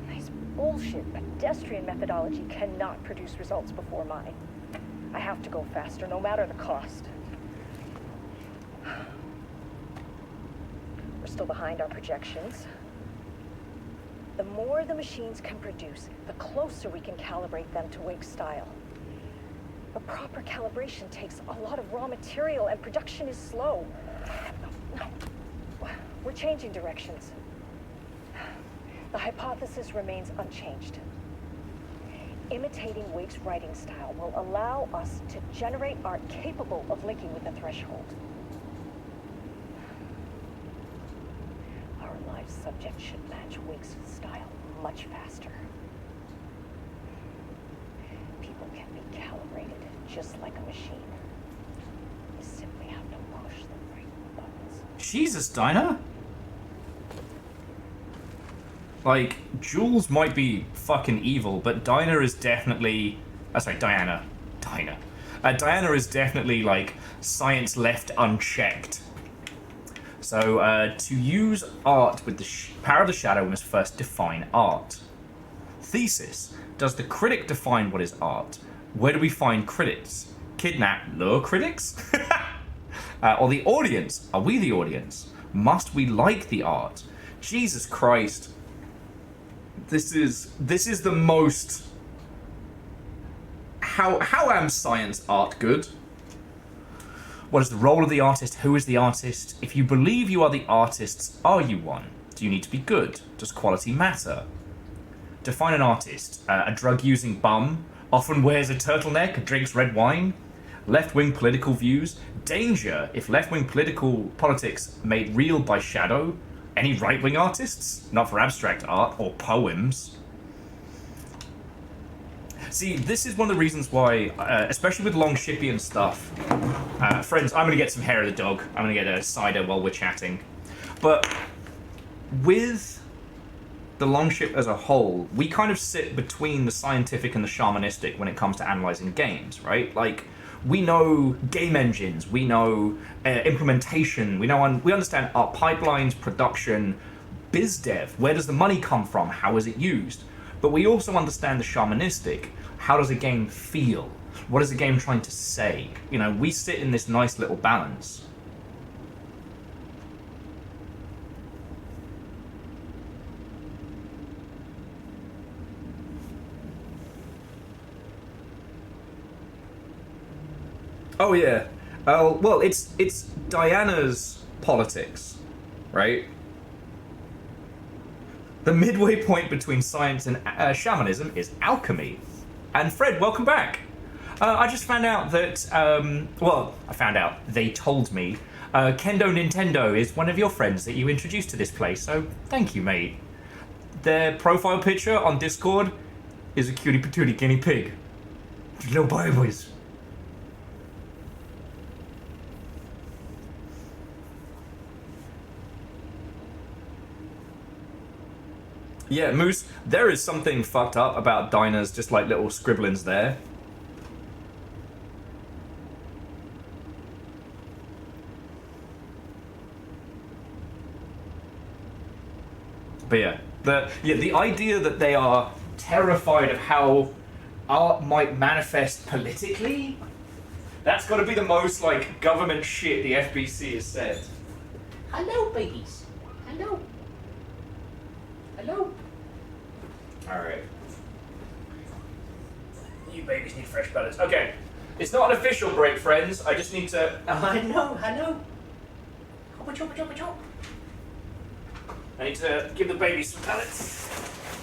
Nice bullshit. Pedestrian methodology cannot produce results before mine. I have to go faster, no matter the cost. We're still behind our projections. The more the machines can produce, the closer we can calibrate them to Wake's style. But proper calibration takes a lot of raw material, and production is slow. No. We're changing directions. The hypothesis remains unchanged. Imitating Wake's writing style will allow us to generate art capable of linking with the threshold. Our live subject should match Wake's style much faster. People can be calibrated just like a machine. You simply have to push the right buttons. Jesus, Dinah. Like, Jules might be fucking evil, but Dinah is definitely... sorry, Diana. Dinah. Diana is definitely, like, science left unchecked. So, to use art with the power of the shadow, we must first define art. Thesis. Does the critic define what is art? Where do we find critics? Kidnap lure critics? Or the audience? Are we the audience? Must we like the art? Jesus Christ. This is the most... How am science art good? What is the role of the artist? Who is the artist? If you believe you are the artists, are you one? Do you need to be good? Does quality matter? Define an artist. A drug-using bum, often wears a turtleneck, drinks red wine. Left-wing political views. Danger if left-wing politics made real by shadow. Any right-wing artists? Not for abstract art or poems. See, this is one of the reasons why, especially with long shippy and stuff, friends, I'm going to get some hair of the dog. I'm going to get a cider while we're chatting. But with the Longship as a whole, we kind of sit between the scientific and the shamanistic when it comes to analyzing games, right? Like, we know game engines, we know implementation, we understand art pipelines, production, biz dev. Where does the money come from? How is it used? But we also understand the shamanistic. How does a game feel? What is the game trying to say? You know, we sit in this nice little balance. Oh yeah. Well, it's Diana's politics, right? The midway point between science and shamanism is alchemy. And Fred, welcome back. I just found out that, they told me, Kendo Nintendo is one of your friends that you introduced to this place, so thank you, mate. Their profile picture on Discord is a cutie patootie guinea pig. Little babies. Yeah, Moose, there is something fucked up about Dinah's just like little scribblings there. But yeah, the idea that they are terrified of how art might manifest politically, that's got to be the most like government shit the FBC has said. Hello, babies. Hello. Hello. Alright. You babies need fresh pellets. Okay. It's not an official break, friends. I just need to... I know. I need to give the babies some pellets.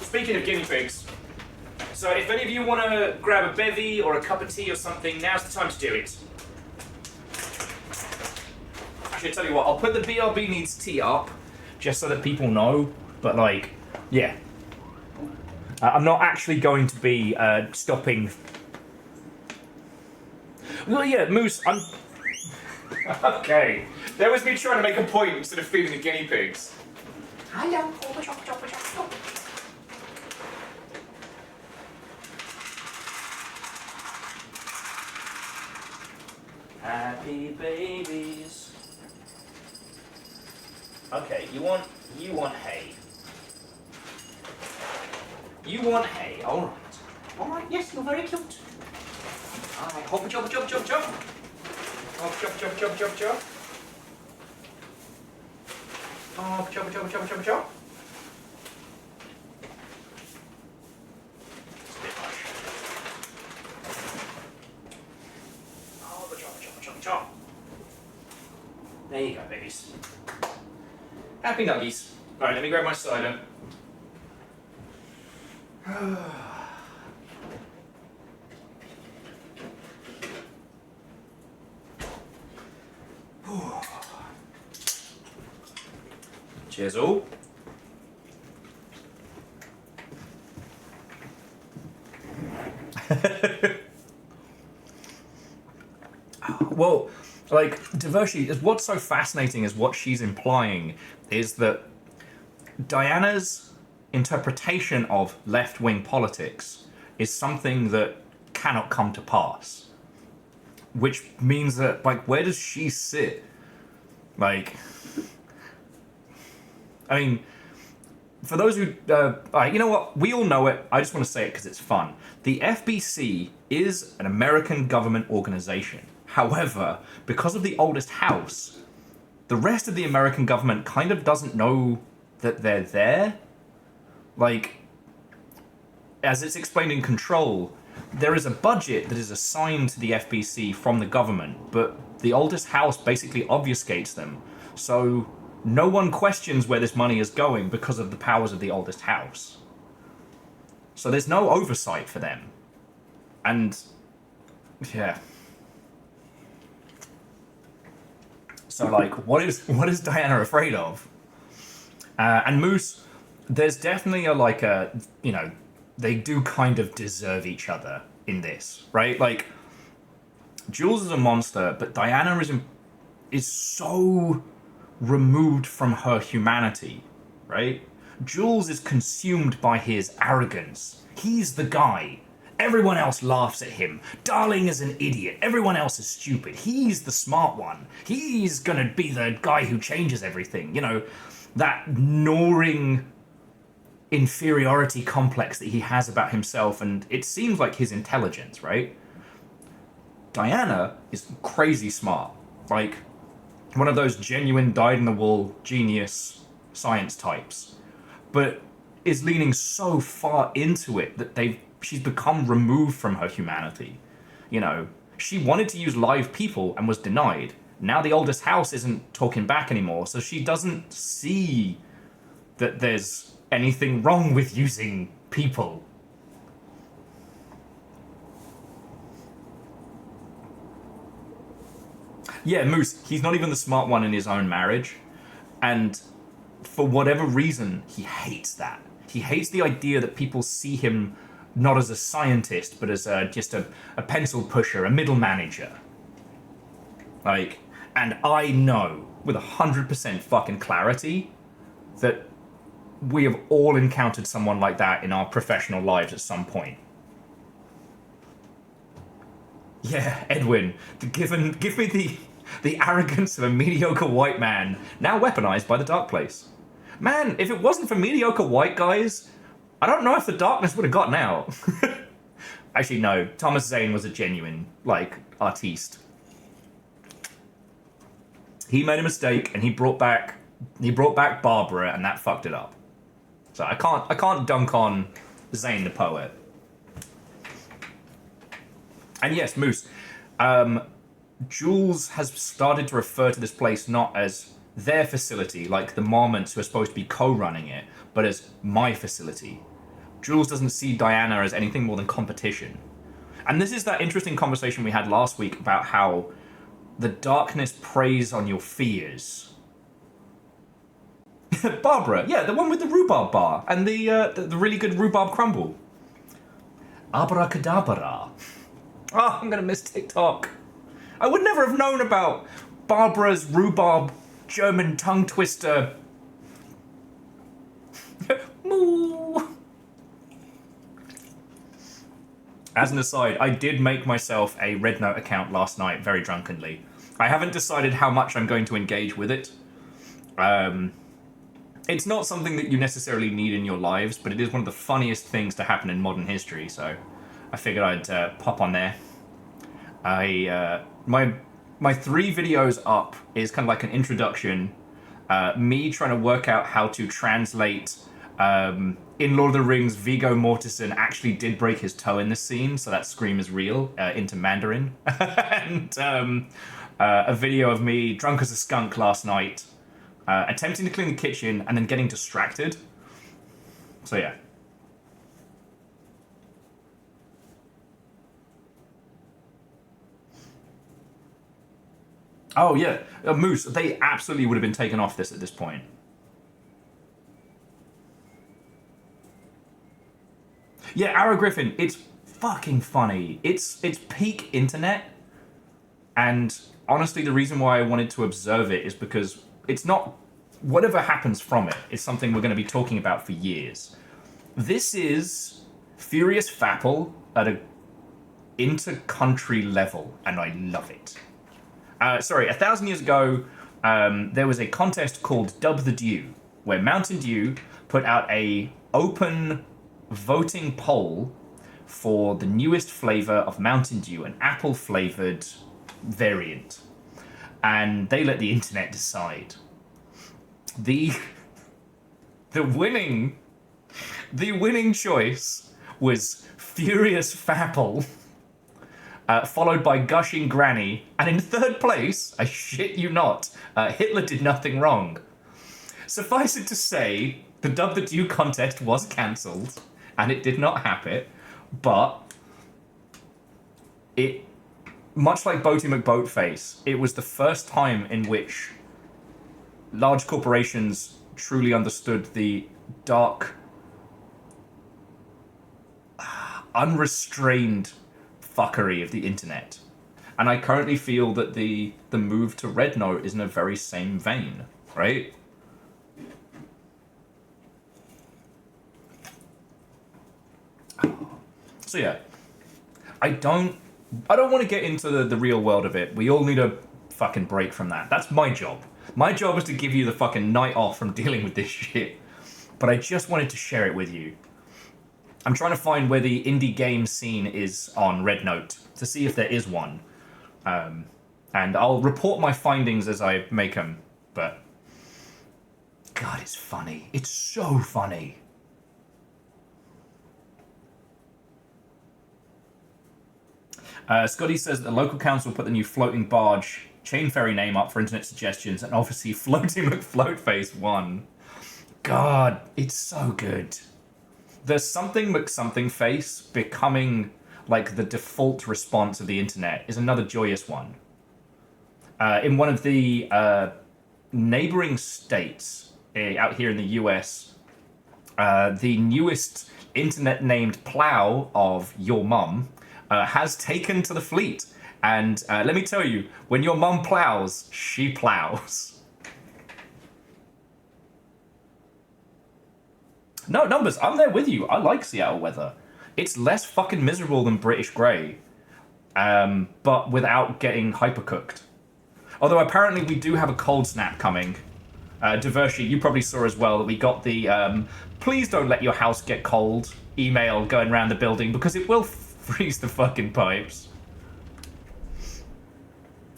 Speaking of guinea pigs. So if any of you want to grab a bevy or a cup of tea or something, now's the time to do it. Actually, I'll tell you what. I'll put the BRB needs tea up, just so that people know. But like, yeah. I'm not actually going to be stopping... Well, yeah, Moose, I'm... Okay. That was me trying to make a point instead of feeding the guinea pigs. Hello. Happy babies. Okay, you want hay. You want hay, alright. Alright, yes, you're very cute. Alright, hop a chop. Hop chop. Hop chop. It's a bit much. Hop chop. There you go, babies. Happy nuggies. Alright, let me grab my cider. Cheers all. Well, like, Divershi, what's so fascinating is what she's implying is that Diana's interpretation of left-wing politics is something that cannot come to pass. Which means that, like, where does she sit? Like, I mean, for those who, you know what, we all know it, I just want to say it because it's fun. The FBC is an American government organization. However, because of the oldest house, the rest of the American government kind of doesn't know that they're there. Like, as it's explained in Control, there is a budget that is assigned to the FBC from the government, but the oldest house basically obfuscates them. So no one questions where this money is going because of the powers of the oldest house. So there's no oversight for them. And, yeah. So, like, what is Diana afraid of? And Moose, there's definitely you know, they do kind of deserve each other in this, right? Like, Jules is a monster, but Diana is so removed from her humanity, right? Jules is consumed by his arrogance. He's the guy. Everyone else laughs at him. Darling is an idiot. Everyone else is stupid. He's the smart one. He's gonna be the guy who changes everything. You know, that gnawing inferiority complex that he has about himself, and it seems like his intelligence, right? Diana is crazy smart. Like, one of those genuine dyed-in-the-wool genius science types, but is leaning so far into it that she's become removed from her humanity. You know, she wanted to use live people and was denied. Now the oldest house isn't talking back anymore, so she doesn't see that there's anything wrong with using people. Yeah, Moose, he's not even the smart one in his own marriage. And for whatever reason, he hates that. He hates the idea that people see him not as a scientist, but as just a pencil pusher, a middle manager. Like, and I know with 100% fucking clarity that we have all encountered someone like that in our professional lives at some point. Yeah, Edwin, give me the arrogance of a mediocre white man, now weaponized by the Dark Place. Man, if it wasn't for mediocre white guys, I don't know if the darkness would have gotten out. Actually, no. Thomas Zane was a genuine, like, artiste. He made a mistake, and he brought back Barbara, and that fucked it up. So I can't dunk on Zane the poet. And yes, Moose, Jules has started to refer to this place not as their facility, like the Marmonts who are supposed to be co-running it, but as my facility. Jules doesn't see Diana as anything more than competition. And this is that interesting conversation we had last week about how the darkness preys on your fears. Barbara, yeah, the one with the rhubarb bar and the really good rhubarb crumble. Abracadabra. Oh, I'm gonna miss TikTok. I would never have known about Barbara's rhubarb German tongue twister. Moo. As an aside, I did make myself a Red Note account last night, very drunkenly. I haven't decided how much I'm going to engage with it. It's not something that you necessarily need in your lives, but it is one of the funniest things to happen in modern history, so I figured I'd pop on there. My 3 videos up is kind of like an introduction, me trying to work out how to translate in Lord of the Rings, Viggo Mortensen actually did break his toe in this scene, so that scream is real, into Mandarin. And a video of me drunk as a skunk last night, attempting to clean the kitchen and then getting distracted. So yeah. Oh yeah, Moose, they absolutely would have been taken off this at this point. Yeah, Arrow Griffin, it's fucking funny. It's peak internet, and honestly the reason why I wanted to observe it is because it's not whatever happens from it. It's something we're going to be talking about for years. This is Furious Fapple at a inter-country level, and I love it. Sorry, 1,000 years ago, there was a contest called Dub the Dew, where Mountain Dew put out a open voting poll for the newest flavor of Mountain Dew, an apple-flavored variant. And they let the internet decide. The winning choice was Furious Fapple, followed by Gushing Granny, and in 3rd place, I shit you not, Hitler Did Nothing Wrong. Suffice it to say, the Dub the Dew contest was cancelled, and it did not happen, but it, much like Boaty McBoatface, it was the first time in which large corporations truly understood the dark, unrestrained fuckery of the internet. And I currently feel that the move to Red Note is in a very same vein, right? So yeah, I don't want to get into the real world of it. We all need a fucking break from that. That's my job. My job is to give you the fucking night off from dealing with this shit. But I just wanted to share it with you. I'm trying to find where the indie game scene is on Red Note to see if there is one. And I'll report my findings as I make them. But God, it's funny. It's so funny. Scotty says that the local council put the new floating barge chain ferry name up for internet suggestions, and obviously Floaty McFloatface won. God, it's so good. The something McSomething face becoming like the default response of the internet is another joyous one. In one of the neighboring states out here in the US, the newest internet named plow of your mum has taken to the fleet. And let me tell you, when your mum plows, she plows. No, Numbers, I'm there with you. I like Seattle weather. It's less fucking miserable than British grey, but without getting hypercooked. Although apparently we do have a cold snap coming. Divershi, you probably saw as well that we got the please don't let your house get cold email going around the building because it will freeze the fucking pipes.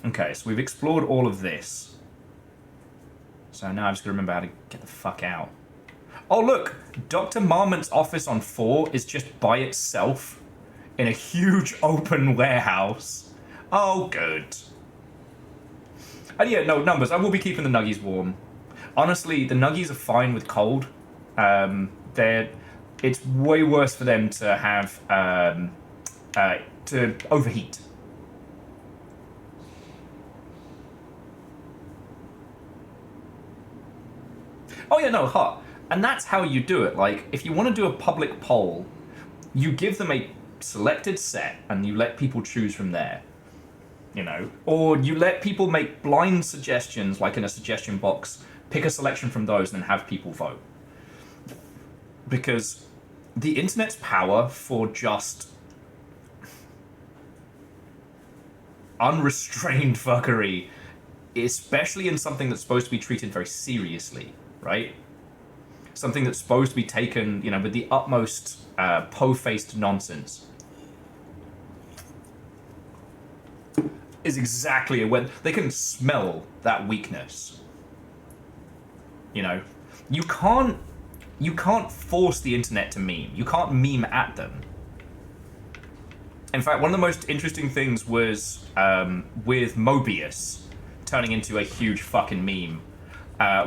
Okay, so we've explored all of this. So now I'm just going to remember how to get the fuck out. Oh, look! Dr. Marmont's office on 4 is just by itself in a huge open warehouse. Oh, good. And yeah, no, Numbers, I will be keeping the Nuggies warm. Honestly, the Nuggies are fine with cold. It's way worse for them to have, to overheat. Oh yeah, no, hot. And that's how you do it. Like, if you want to do a public poll, you give them a selected set and you let people choose from there. you know, or you let people make blind suggestions, like in a suggestion box, pick a selection from those and then have people vote. Because the internet's power for just unrestrained fuckery, especially in something that's supposed to be treated very seriously, right? Something that's supposed to be taken, you know, with the utmost po-faced nonsense, is exactly when they can smell that weakness. You know, you can't force the internet to meme. You can't meme at them. In fact, one of the most interesting things was with Mobius turning into a huge fucking meme,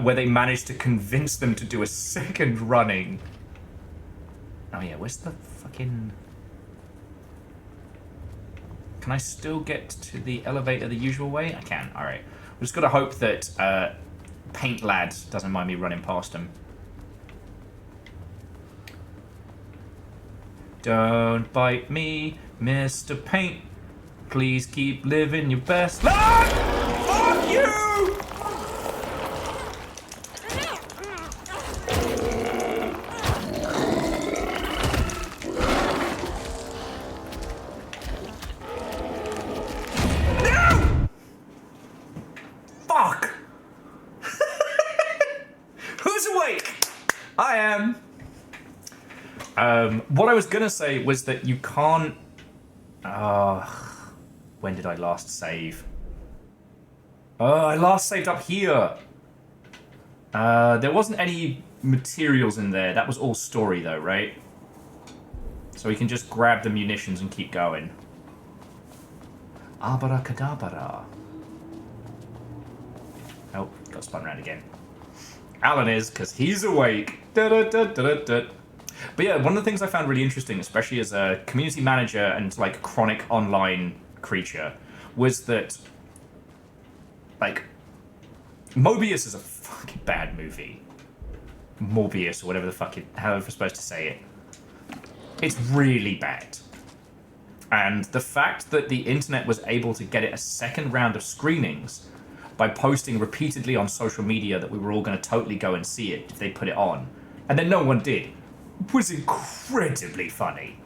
where they managed to convince them to do a second running. Oh yeah, where's the fucking... Can I still get to the elevator the usual way? I can, alright. We've just got to hope that Paint Lad doesn't mind me running past him. Don't bite me, Mr. Paint. Please keep living your best life. Fuck you! No! Fuck! Who's awake? I am. What I was gonna say was that you can't... when did I last save? I last saved up here. There wasn't any materials in there. That was all story though, right? So we can just grab the munitions and keep going. Abracadabra. Oh, got spun around again. Alan is, because he's awake. Da-da-da-da-da-da. But yeah, one of the things I found really interesting, especially as a community manager and like chronic online creature, was that like Mobius is a fucking bad movie. Morbius or whatever the fuck however you're supposed to say it. It's really bad. And the fact that the internet was able to get it a second round of screenings by posting repeatedly on social media that we were all going to totally go and see it if they put it on, and then no one did, was incredibly funny.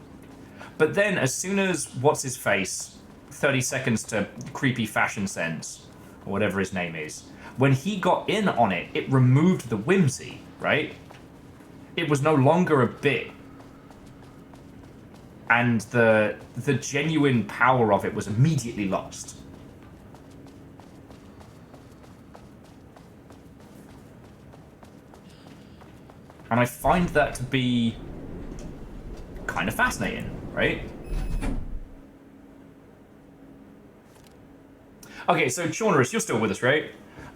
But then as soon as what's-his-face, 30 seconds to creepy fashion sense, or whatever his name is, when he got in on it, it removed the whimsy, right? It was no longer a bit. And the genuine power of it was immediately lost. And I find that to be kind of fascinating, right? Okay, so Chaunerus, you're still with us, right?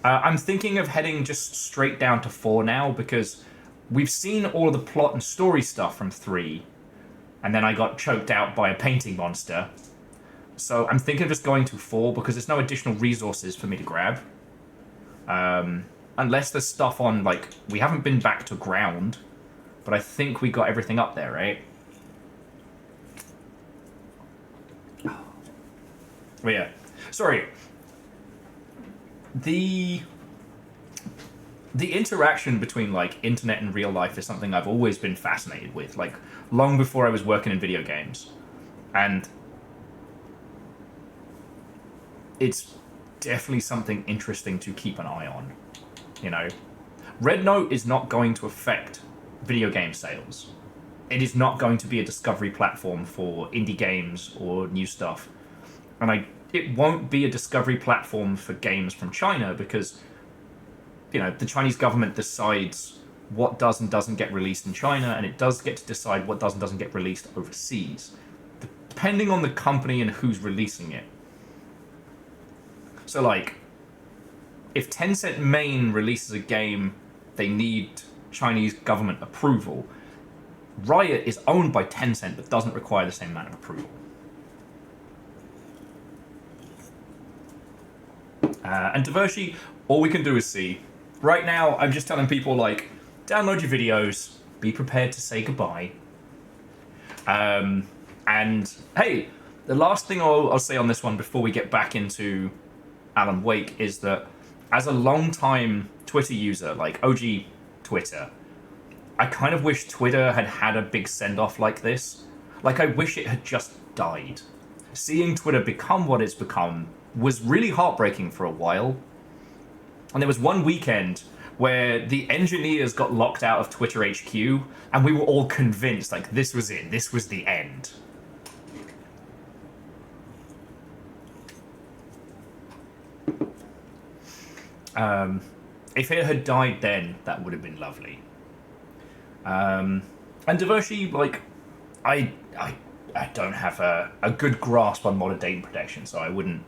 I'm thinking of heading just straight down to 4 now, because we've seen all of the plot and story stuff from 3, and then I got choked out by a painting monster. So I'm thinking of just going to 4, because there's no additional resources for me to grab. Unless there's stuff on, like, we haven't been back to ground, but I think we got everything up there, right? Oh yeah. Sorry. The interaction between, like, internet and real life is something I've always been fascinated with, like, long before I was working in video games. And it's definitely something interesting to keep an eye on, you know? Red Note is not going to affect video game sales. It is not going to be a discovery platform for indie games or new stuff. And it won't be a discovery platform for games from China because, you know, the Chinese government decides what does and doesn't get released in China, and it does get to decide what does and doesn't get released overseas, depending on the company and who's releasing it. So, like, if Tencent Main releases a game, they need Chinese government approval. Riot is owned by Tencent, but doesn't require the same amount of approval. And Divershi, all we can do is see. Right now, I'm just telling people, like, download your videos, be prepared to say goodbye. And, hey, The last thing I'll say on this one before we get back into Alan Wake is that as a long-time Twitter user, like OG Twitter, I kind of wish Twitter had had a big send-off like this. Like, I wish it had just died. Seeing Twitter become what it's become was really heartbreaking for a while. And there was one weekend where the engineers got locked out of Twitter HQ, and we were all convinced, like, this was it. This was the end. If it had died then, that would have been lovely. And Divershi, like, I don't have a good grasp on modern data protection, so I wouldn't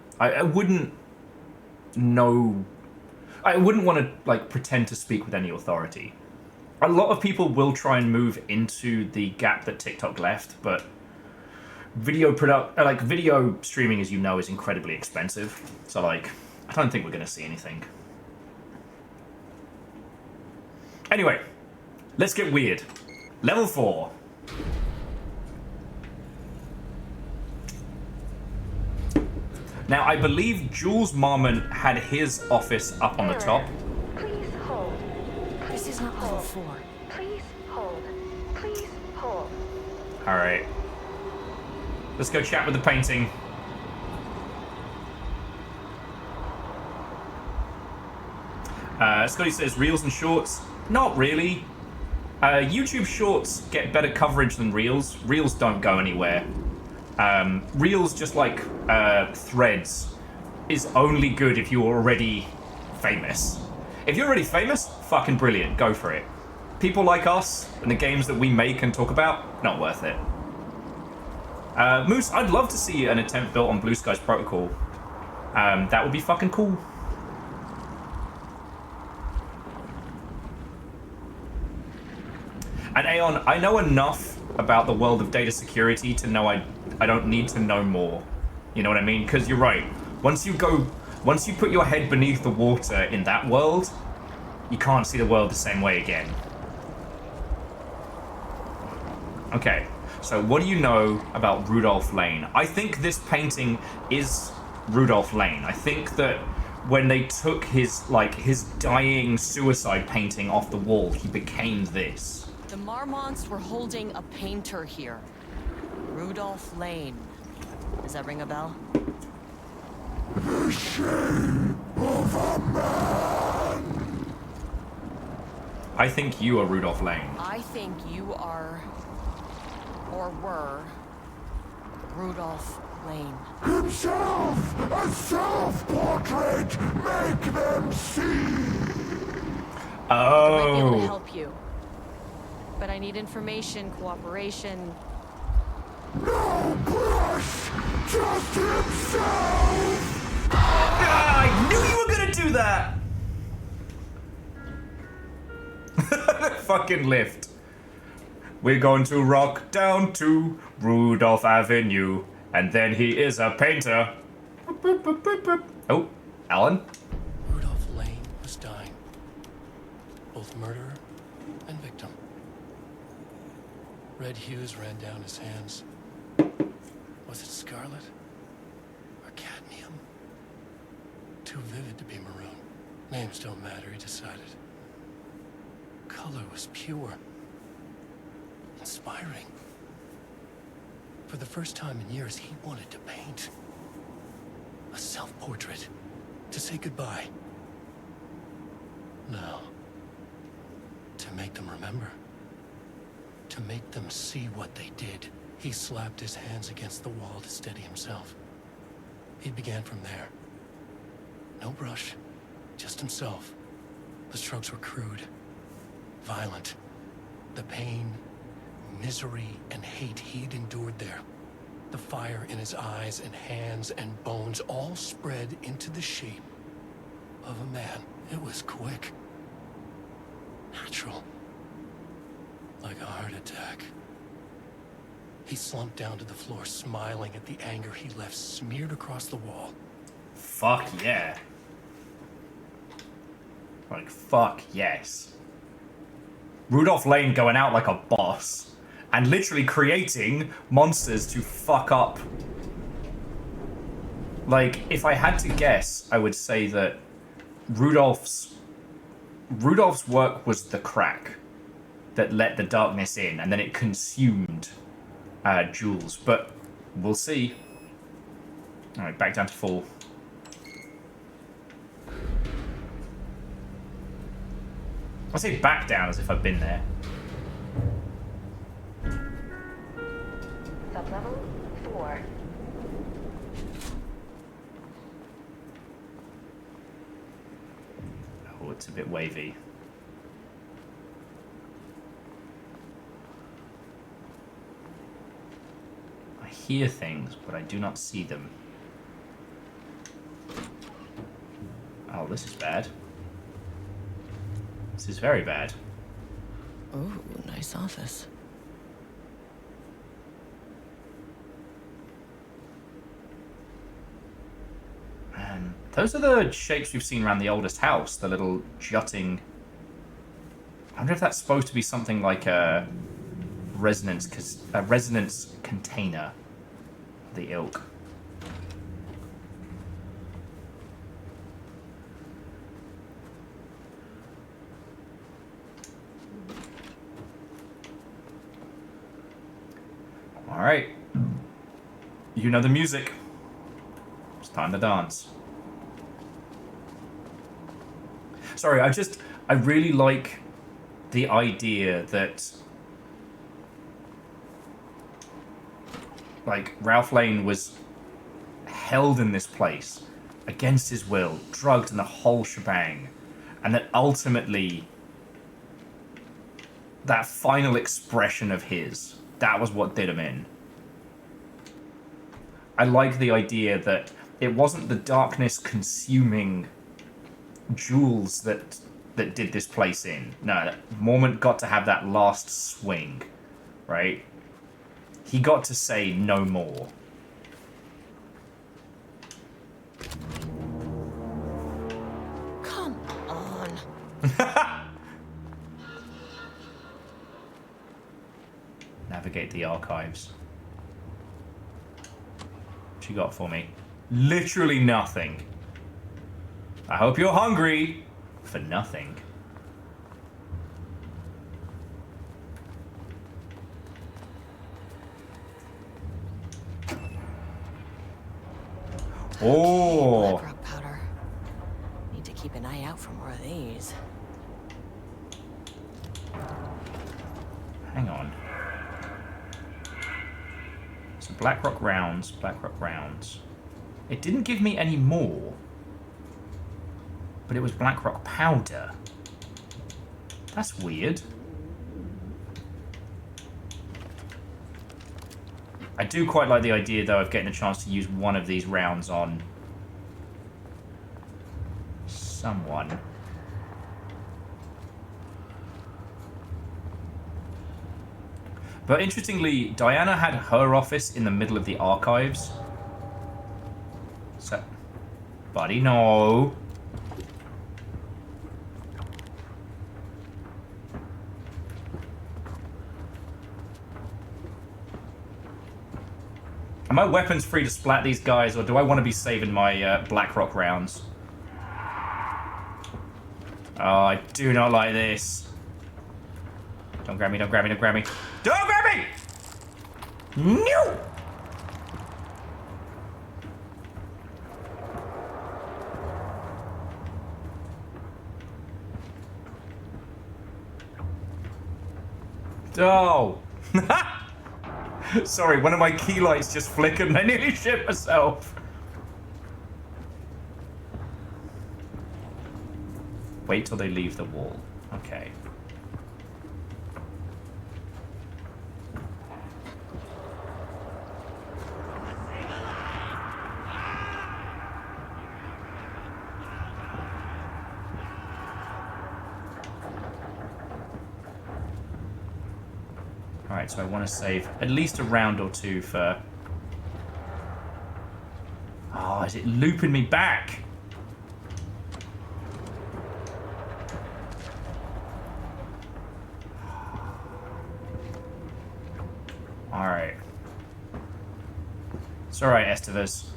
know. I wouldn't want to like pretend to speak with any authority. A lot of people will try and move into the gap that TikTok left, but video streaming, as you know, is incredibly expensive. So like, I don't think we're going to see anything. Anyway, let's get weird. Level 4. Now, I believe Jules Marmon had his office up on the top. Please hold. This is not level 4. Please hold. Please hold. Alright. Let's go chat with the painting. Scotty says, Reels and Shorts? Not really. YouTube Shorts get better coverage than Reels. Reels don't go anywhere. Reels, just like Threads, is only good if you're already famous. If you're already famous, fucking brilliant, go for it. People like us and the games that we make and talk about, not worth it. Moose, I'd love to see an attempt built on Blue Sky's protocol. That would be fucking cool. And Aeon, I know enough about the world of data security to know I don't need to know more. You know what I mean? Because you're right. Once you put your head beneath the water in that world, you can't see the world the same way again. Okay, so what do you know about Rudolph Lane? I think this painting is Rudolph Lane. I think that when they took his dying suicide painting off the wall, he became this. The Marmonts were holding a painter here. Rudolph Lane. Does that ring a bell? The shame of a man. I think you are Rudolph Lane. I think you are, or were, Rudolph Lane. Himself, a self-portrait, make them see. Oh. I might be able to help you. But I need information, cooperation. No brush, just himself. Ah, I knew you were gonna do that. Fucking lift. We're going to rock down to Rudolph Avenue, and then he is a painter. Oh, Alan. Rudolph Lane was dying. Both murderer and victim. Red hues ran down his hands. Was it scarlet? Or cadmium? Too vivid to be maroon. Names don't matter, he decided. Color was pure. Inspiring. For the first time in years, he wanted to paint. A self-portrait. To say goodbye. No. To make them remember. To make them see what they did. He slapped his hands against the wall to steady himself. He began from there. No brush, just himself. The strokes were crude, violent. The pain, misery, and hate he'd endured there. The fire in his eyes and hands and bones all spread into the shape of a man. It was quick. Natural. Like a heart attack. He slumped down to the floor, smiling at the anger he left smeared across the wall. Fuck yeah. Like, fuck yes. Rudolph Lane going out like a boss and literally creating monsters to fuck up Like, if I had to guess, I would say that Rudolph's work was the crack that let the darkness in, and then it consumed Jules. But we'll see. All right, back down to full. I say back down as if I've been there. Sublevel 4. Oh, it's a bit wavy. I hear things, but I do not see them. Oh, this is bad. This is very bad. Ooh, nice office. Those are the shapes we've seen around the oldest house, the little jutting... I wonder if that's supposed to be something like a resonance container of the ilk. Alright. You know the music. It's time to dance. Sorry, I really like the idea that, like, Ralph Lane was held in this place against his will, drugged and the whole shebang, and that ultimately that final expression of his, that was what did him in. I like the idea that it wasn't the darkness consuming Jules that did this place in. No, Mormont got to have that last swing, right? He got to say no more. Come on. Navigate the archives. What you got for me? Literally nothing. I hope you're hungry for nothing. Oh. Black rock powder. Need to keep an eye out for more of these. Hang on. So Blackrock rounds, Blackrock rounds. It didn't give me any more. But it was Blackrock powder. That's weird. I do quite like the idea, though, of getting a chance to use one of these rounds on someone. But interestingly, Diana had her office in the middle of the archives. So, buddy, no. Am I weapons free to splat these guys, or do I want to be saving my Blackrock rounds? Oh, I do not like this. Don't grab me, don't grab me, don't grab me. Don't grab me! No! Oh! Sorry, one of my key lights just flickered and I nearly shit myself. Wait till they leave the wall. Okay. Alright, so I want to save at least a round or two for... Oh, is it looping me back? Alright. It's alright, Estevez.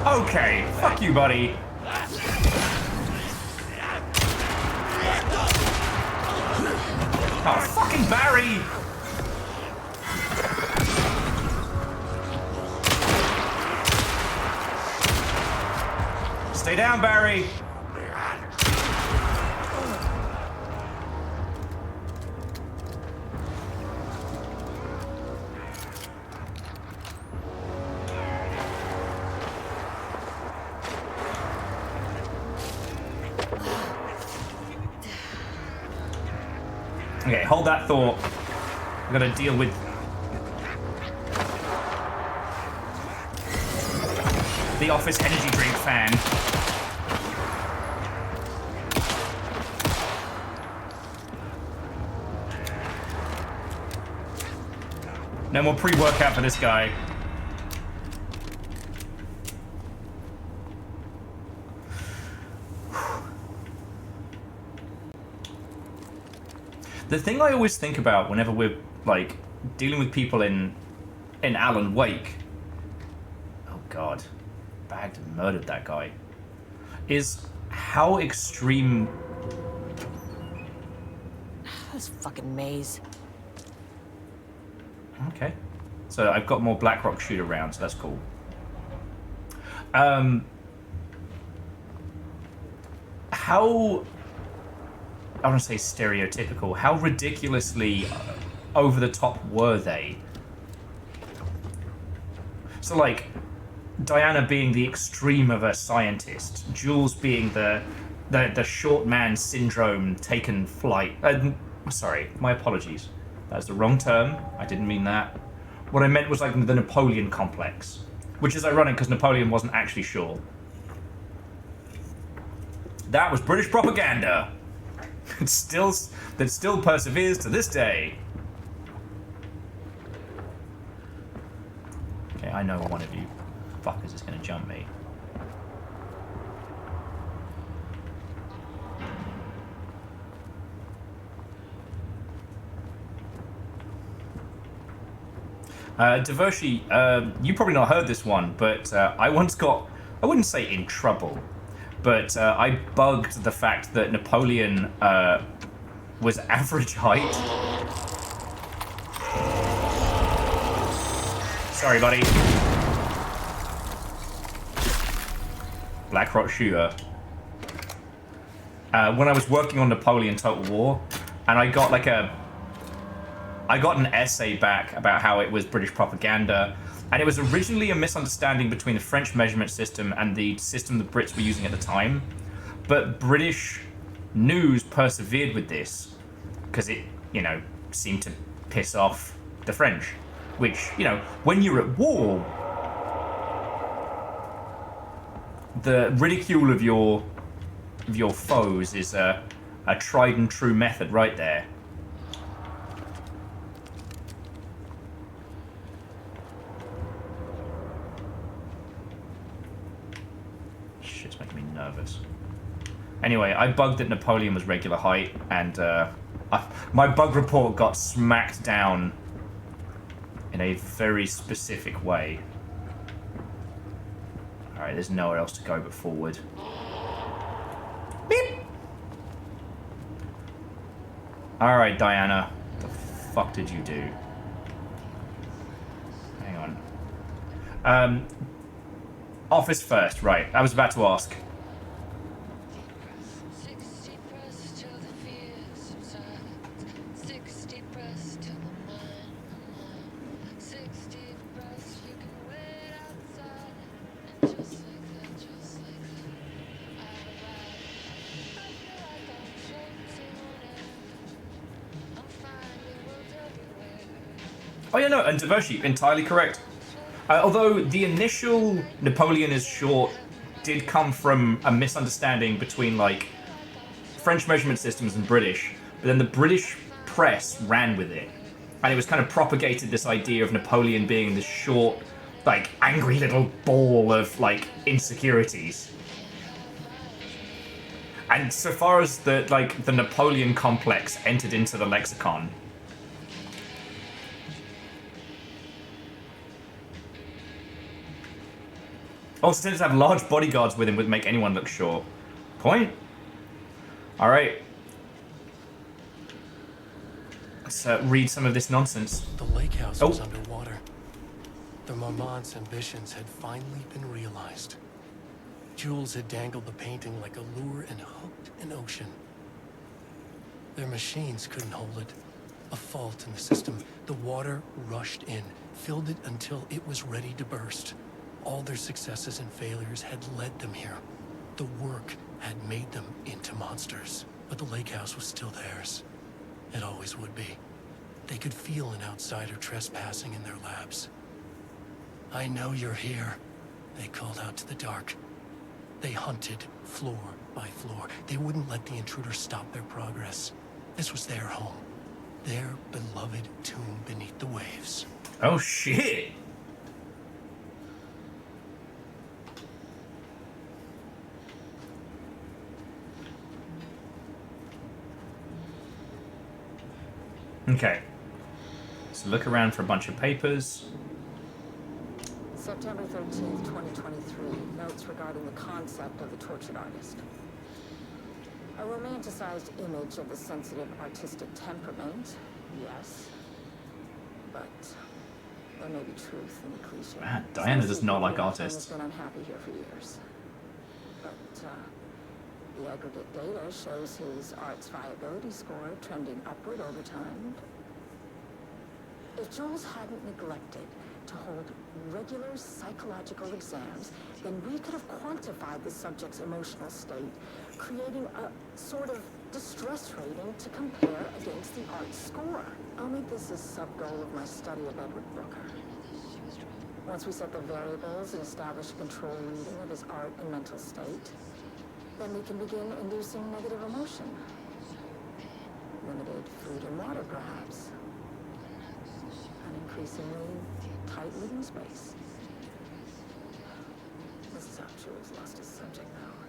Okay, fuck you, buddy. Oh, fucking Barry! Stay down, Barry. Okay, hold that thought. I'm gonna deal with the office energy drink fan. No more pre-workout for this guy. The thing I always think about whenever we're like dealing with people in Alan Wake, oh god, bagged and murdered that guy, is how extreme. This fucking maze. Okay, so I've got more Blackrock shoot around, so that's cool. How, I want to say stereotypical, how ridiculously over the top were they? So like, Diana being the extreme of a scientist, Jules being the short man syndrome taken flight. Sorry, my apologies. That's the wrong term. I didn't mean that. What I meant was like the Napoleon complex, which is ironic because Napoleon wasn't actually short. That was British propaganda. That still perseveres to this day. Okay, I know one of you fuckers is going to jump me. Devoshi, you probably not heard this one, but I once got, I wouldn't say in trouble, but I bugged the fact that Napoleon was average height. Sorry, buddy. Blackrock shooter. When I was working on Napoleon Total War, and I got like I got an essay back about how it was British propaganda, and it was originally a misunderstanding between the French measurement system and the system the Brits were using at the time. But British news persevered with this because it, you know, seemed to piss off the French. Which, you know, when you're at war, the ridicule of your foes is a tried and true method right there. Shit's making me nervous. Anyway, I bugged that Napoleon was regular height, and my bug report got smacked down in a very specific way. Alright, there's nowhere else to go but forward. Beep! Alright, Diana. What the fuck did you do? Hang on. Office first, right. I was about to ask. Oh yeah, no, and Devoshi, entirely correct. Although the initial Napoleon is short did come from a misunderstanding between, like, French measurement systems and British, but then the British press ran with it. And it was kind of propagated this idea of Napoleon being this short, like, angry little ball of, like, insecurities. And so far as the Napoleon complex entered into the lexicon, Also, tends to have large bodyguards with him would make anyone look short. Point. All right. Let's read some of this nonsense. The lake house was underwater. The Marmont's ambitions had finally been realized. Jules had dangled the painting like a lure and hooked an ocean. Their machines couldn't hold it. A fault in the system. The water rushed in, filled it until it was ready to burst. All their successes and failures had led them here. The work had made them into monsters. But the lake house was still theirs. It always would be. They could feel an outsider trespassing in their labs. I know you're here, they called out to the dark. They hunted floor by floor. They wouldn't let the intruders stop their progress. This was their home. Their beloved tomb beneath the waves. Oh, shit. Okay. So look around for a bunch of papers. September 13th, 2023. Notes regarding the concept of the tortured artist. A romanticized image of the sensitive artistic temperament, yes. But there may be truth in the cliche. Man, Diana does not like artists. I've been unhappy here for years. But the aggregate data shows his art's viability score trending upward over time. If Jules hadn't neglected to hold regular psychological exams, then we could have quantified the subject's emotional state, creating a sort of distress rating to compare against the art score. I'll make this a sub-goal of my study of Edward Brooker. Once we set the variables and establish a control reading of his art and mental state, then we can begin inducing negative emotion. Limited food and water, perhaps. An increasingly tight living space. This is how Jules lost his subject power.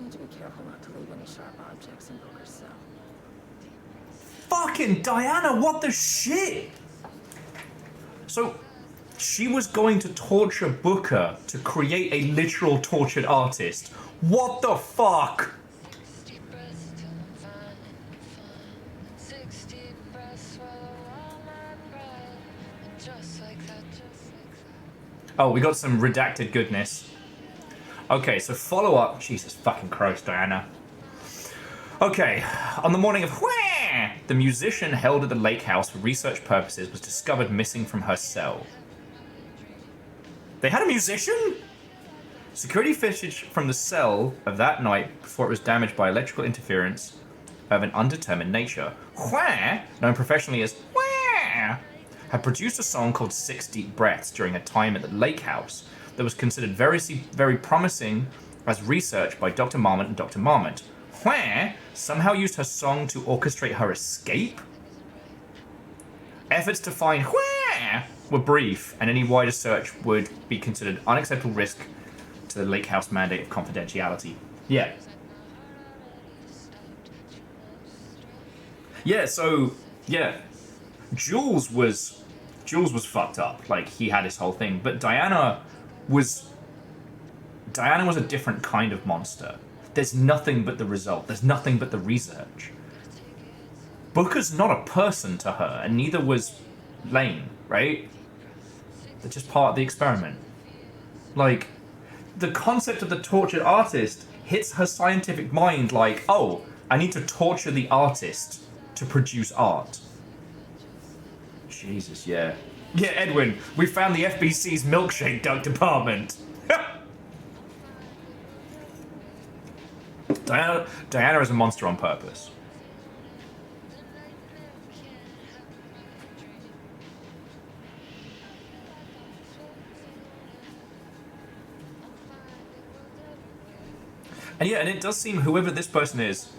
Need to be careful not to leave any sharp objects in Booker's cell. Fucking Diana, what the shit? So, she was going to torture Booker to create a literal tortured artist. What the fuck? Oh, we got some redacted goodness. Okay, so follow up. Jesus fucking Christ, Diana. Okay, on the morning of Whah! The musician held at the lake house for research purposes was discovered missing from her cell. They had a musician? Security footage from the cell of that night before it was damaged by electrical interference of an undetermined nature. Whah, known professionally as Whah, had produced a song called 6 Deep Breaths during a time at the lake house that was considered very promising as research by Dr. Marmot and Dr. Marmot. Whah somehow used her song to orchestrate her escape? Efforts to find Whah were brief, and any wider search would be considered unacceptable risk to the lake house mandate of confidentiality. Yeah. Yeah, so, yeah. Jules was fucked up. Like, he had his whole thing. But Diana was a different kind of monster. There's nothing but the result. There's nothing but the research. Booker's not a person to her, and neither was Lane, right? They're just part of the experiment. Like, the concept of the tortured artist hits her scientific mind like, oh, I need to torture the artist to produce art. Jesus, yeah. Yeah, Edwin, we found the FBC's milkshake duck department. Diana is a monster on purpose. And yeah, and it does seem whoever this person is,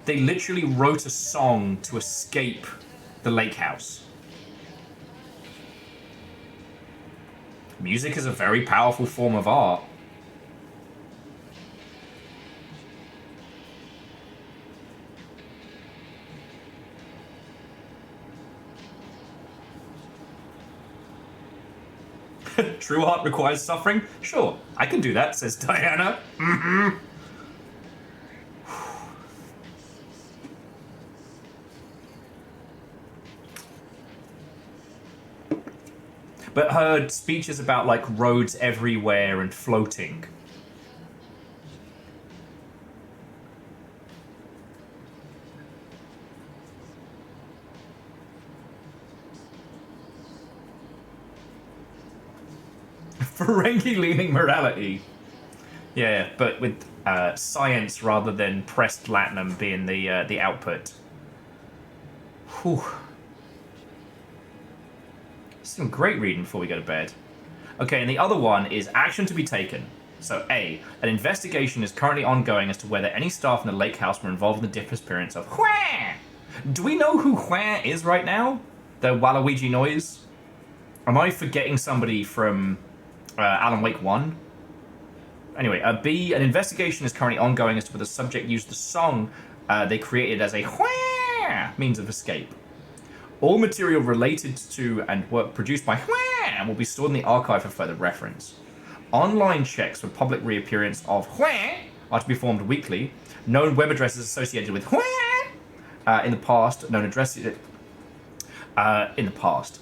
they literally wrote a song to escape the lake house. Music is a very powerful form of art. True art requires suffering? Sure, I can do that, says Diana. Mm-hmm. But her speech is about, like, roads everywhere and floating. Ferengi-leaning morality. Yeah, but with science rather than pressed latinum being the output. Whew. Some great reading before we go to bed. Okay, and the other one is action to be taken. So A, an investigation is currently ongoing as to whether any staff in the lake house were involved in the disappearance of Hwang. Do we know who Hwang is right now? The Waluigi noise? Am I forgetting somebody from Alan Wake 1? Anyway, B, an investigation is currently ongoing as to whether the subject used the song they created as a Hwang means of escape. All material related to and work produced by Hwang will be stored in the archive for further reference. Online checks for public reappearance of Hwang are to be performed weekly. Known web addresses associated with Hwang in the past,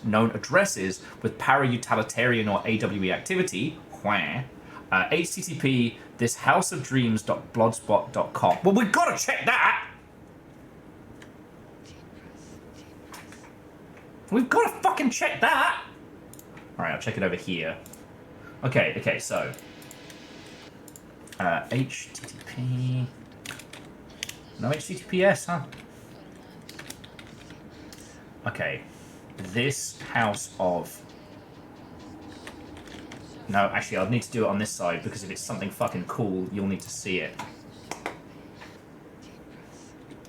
known addresses with para-utilitarian or AWE activity, Hwang, http thishouseofdreams.blogspot.com. Well, we've got to check that! We've got to fucking check that! Alright, I'll check it over here. Okay, so... HTTP... No HTTPS, huh? Okay. This house of... No, actually, I'll need to do it on this side, because if it's something fucking cool, you'll need to see it.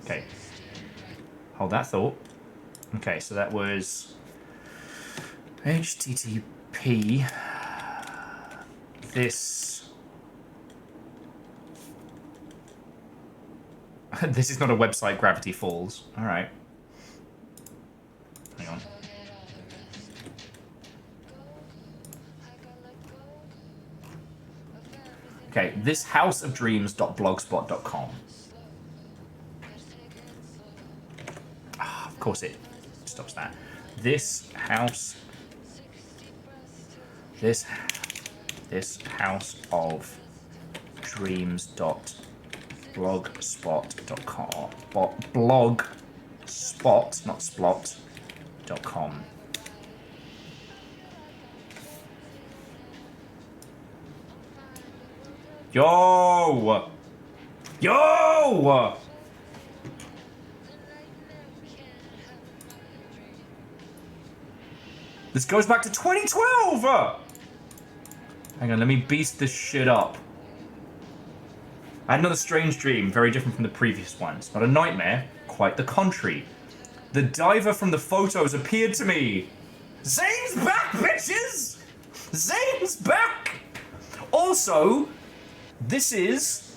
Okay. Hold that thought. Okay, so that was... HTTP... This... This is not a website, Gravity Falls. Alright. Hang on. Okay, thishouseofdreams.blogspot.com. Of course it stops that. This house of dreams.blogspot.com. Blogspot, not splot.com. Yo! Yo! This goes back to 2012! Hang on, let me beast this shit up. I had another strange dream, very different from the previous ones. Not a nightmare, quite the contrary. The diver from the photos appeared to me. Zane's back, bitches! Zane's back! Also, this is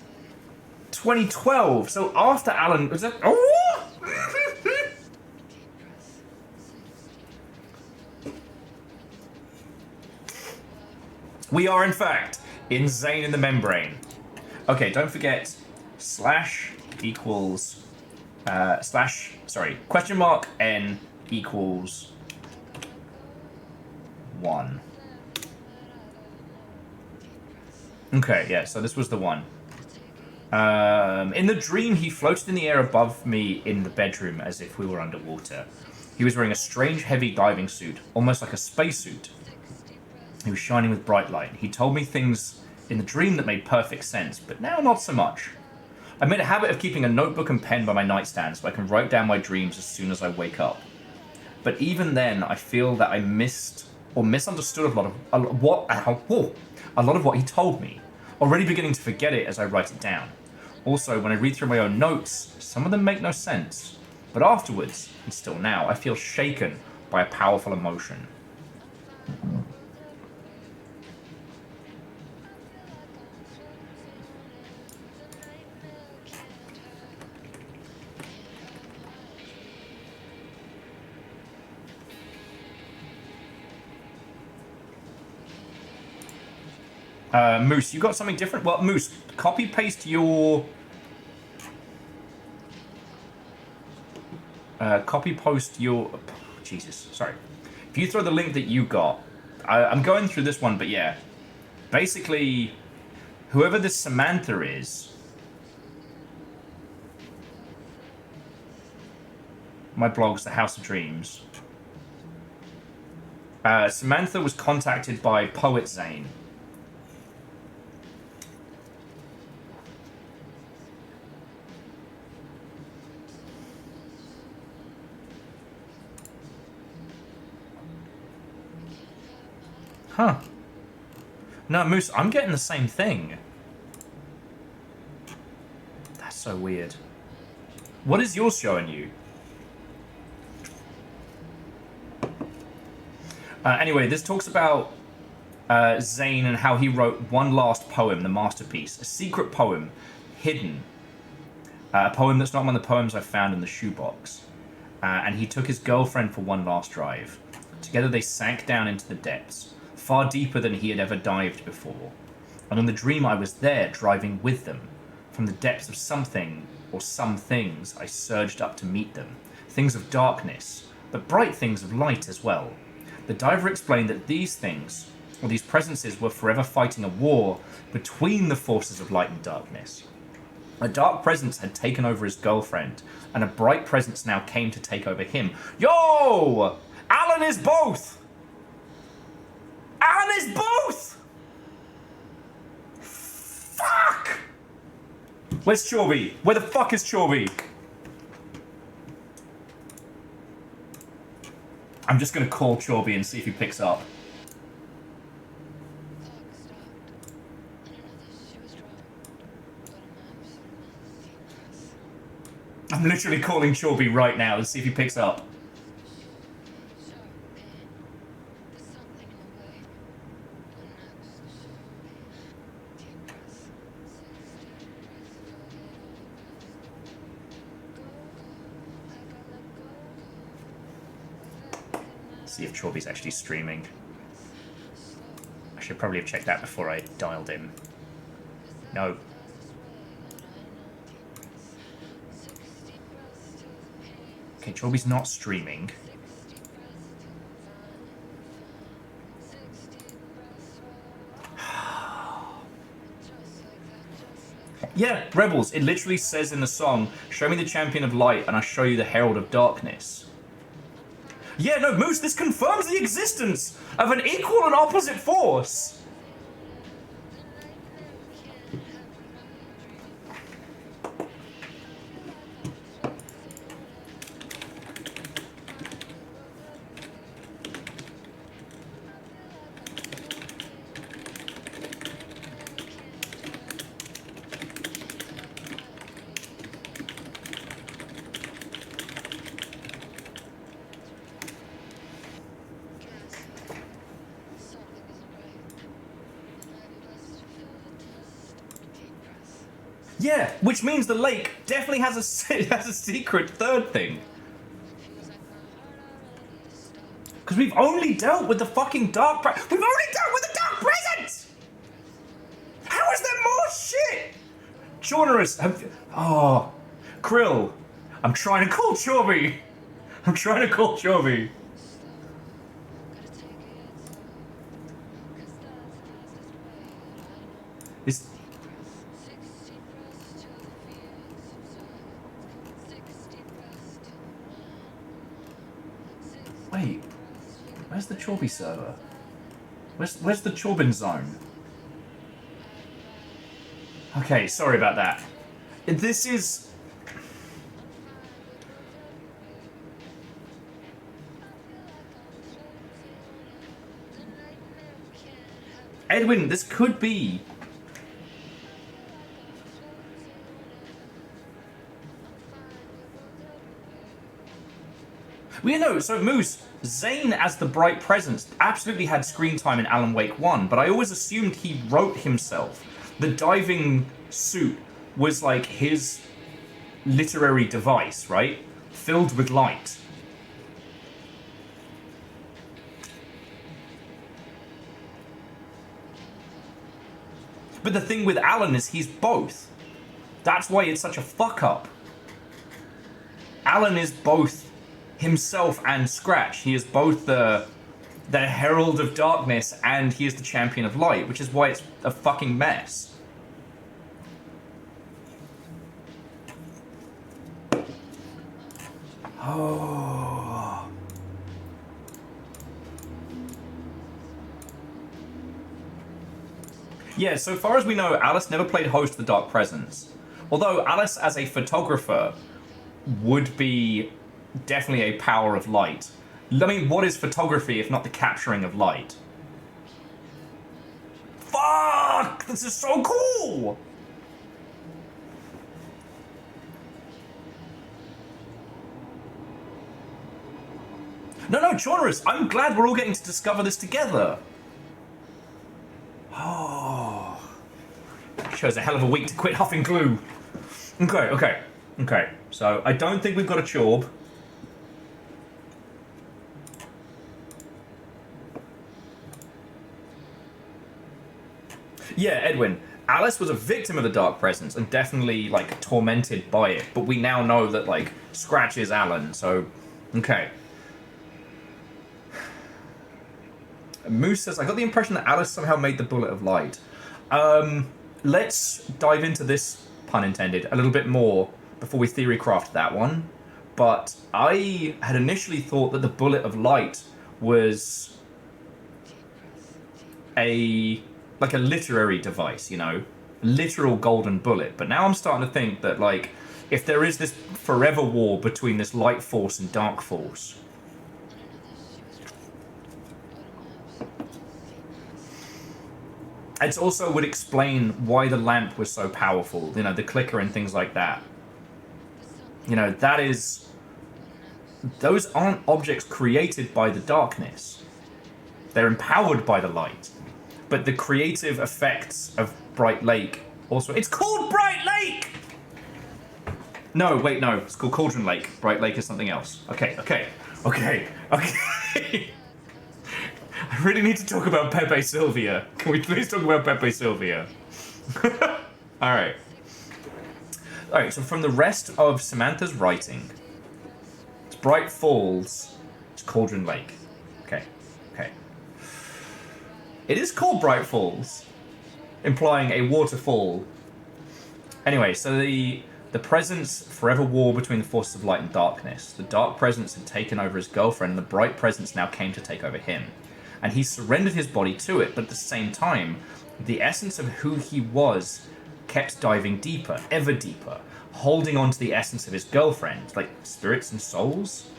2012, so after Alan... Was that... Oh! We are, in fact, in Zane in the Membrane. Okay, don't forget, slash equals... question mark n equals 1. Okay, yeah, so this was the one. In the dream, he floated in the air above me in the bedroom as if we were underwater. He was wearing a strange, heavy diving suit, almost like a spacesuit. He was shining with bright light. He told me things in the dream that made perfect sense, but now not so much. I made a habit of keeping a notebook and pen by my nightstand so I can write down my dreams as soon as I wake up. But even then, I feel that I missed or misunderstood a lot of what he told me, already beginning to forget it as I write it down. Also, when I read through my own notes, some of them make no sense. But afterwards, and still now, I feel shaken by a powerful emotion. Moose, you got something different? Well, Moose, copy paste your... copy post your... Jesus, sorry. If you throw the link that you got, I'm going through this one, but yeah. Basically, whoever this Samantha is... My blog's The House of Dreams. Samantha was contacted by Poet Zane. Huh. No, Moose, I'm getting the same thing. That's so weird. What is yours showing you? Anyway, this talks about Zane and how he wrote one last poem, the masterpiece. A secret poem, hidden. A poem that's not one of the poems I found in the shoebox. And he took his girlfriend for one last drive. Together they sank down into the depths, far deeper than he had ever dived before. And in the dream I was there, driving with them. From the depths of something, or some things, I surged up to meet them. Things of darkness, but bright things of light as well. The diver explained that these things, or these presences, were forever fighting a war between the forces of light and darkness. A dark presence had taken over his girlfriend, and a bright presence now came to take over him. Yo! Alan is both! Alan is both! Fuck! Where's Chorby? Where the fuck is Chorby? I'm just gonna call Chorby and see if he picks up. I'm literally calling Chorby right now to see if he picks up. See if Chorby's actually streaming. I should probably have checked that before I dialed him. No. Okay, Chorby's not streaming. Yeah, Rebels, it literally says in the song, show me the champion of light and I'll show you the herald of darkness. Yeah, no, Moose, this confirms the existence of an equal and opposite force. Yeah, which means the lake definitely has a secret third thing. Because we've only dealt with the fucking dark we've only dealt with the dark presence! How is there more shit? Chornerus, oh, Krill, I'm trying to call Chorby. I'm trying to call Chorby. Is... Wait, where's the Chorby server? Where's the Chorbin zone? Okay, sorry about that. This is... Edwin, this could be... We know, so Moose, Zane as the bright presence absolutely had screen time in Alan Wake 1, but I always assumed he wrote himself. The diving suit was like his literary device, right? Filled with light. But the thing with Alan is he's both. That's why it's such a fuck up. Alan is both himself and Scratch. He is both the herald of darkness and he is the champion of light, which is why it's a fucking mess. Oh. Yeah, so far as we know, Alice never played host to the Dark Presence. Although Alice as a photographer would be definitely a power of light. I mean, what is photography if not the capturing of light? Fuck! This is so cool! No, Chaunerus, I'm glad we're all getting to discover this together. Oh. Shows a hell of a week to quit huffing glue. Okay. So, I don't think we've got a Chorb. Yeah, Edwin. Alice was a victim of the Dark Presence and definitely, like, tormented by it. But we now know that, like, Scratch is Alan, so... Okay. Moose says, I got the impression that Alice somehow made the Bullet of Light. Let's dive into this, pun intended, a little bit more before we theory craft that one. But I had initially thought that the Bullet of Light was a literary device, you know? Literal golden bullet. But now I'm starting to think that, like, if there is this forever war between this light force and dark force, it also would explain why the lamp was so powerful, you know, the clicker and things like that. You know, that is... Those aren't objects created by the darkness. They're empowered by the light. But the creative effects of Bright Lake also... It's called Bright Lake! No, wait, no. It's called Cauldron Lake. Bright Lake is something else. Okay. I really need to talk about Pepe Sylvia. Can we please talk about Pepe Sylvia? Alright, so from the rest of Samantha's writing, it's Bright Falls, it's Cauldron Lake. Okay. It is called Bright Falls, implying a waterfall. Anyway, so the Presence forever war between the forces of light and darkness. The Dark Presence had taken over his girlfriend, and the Bright Presence now came to take over him. And he surrendered his body to it, but at the same time, the essence of who he was kept diving deeper, ever deeper, holding on to the essence of his girlfriend, like spirits and souls.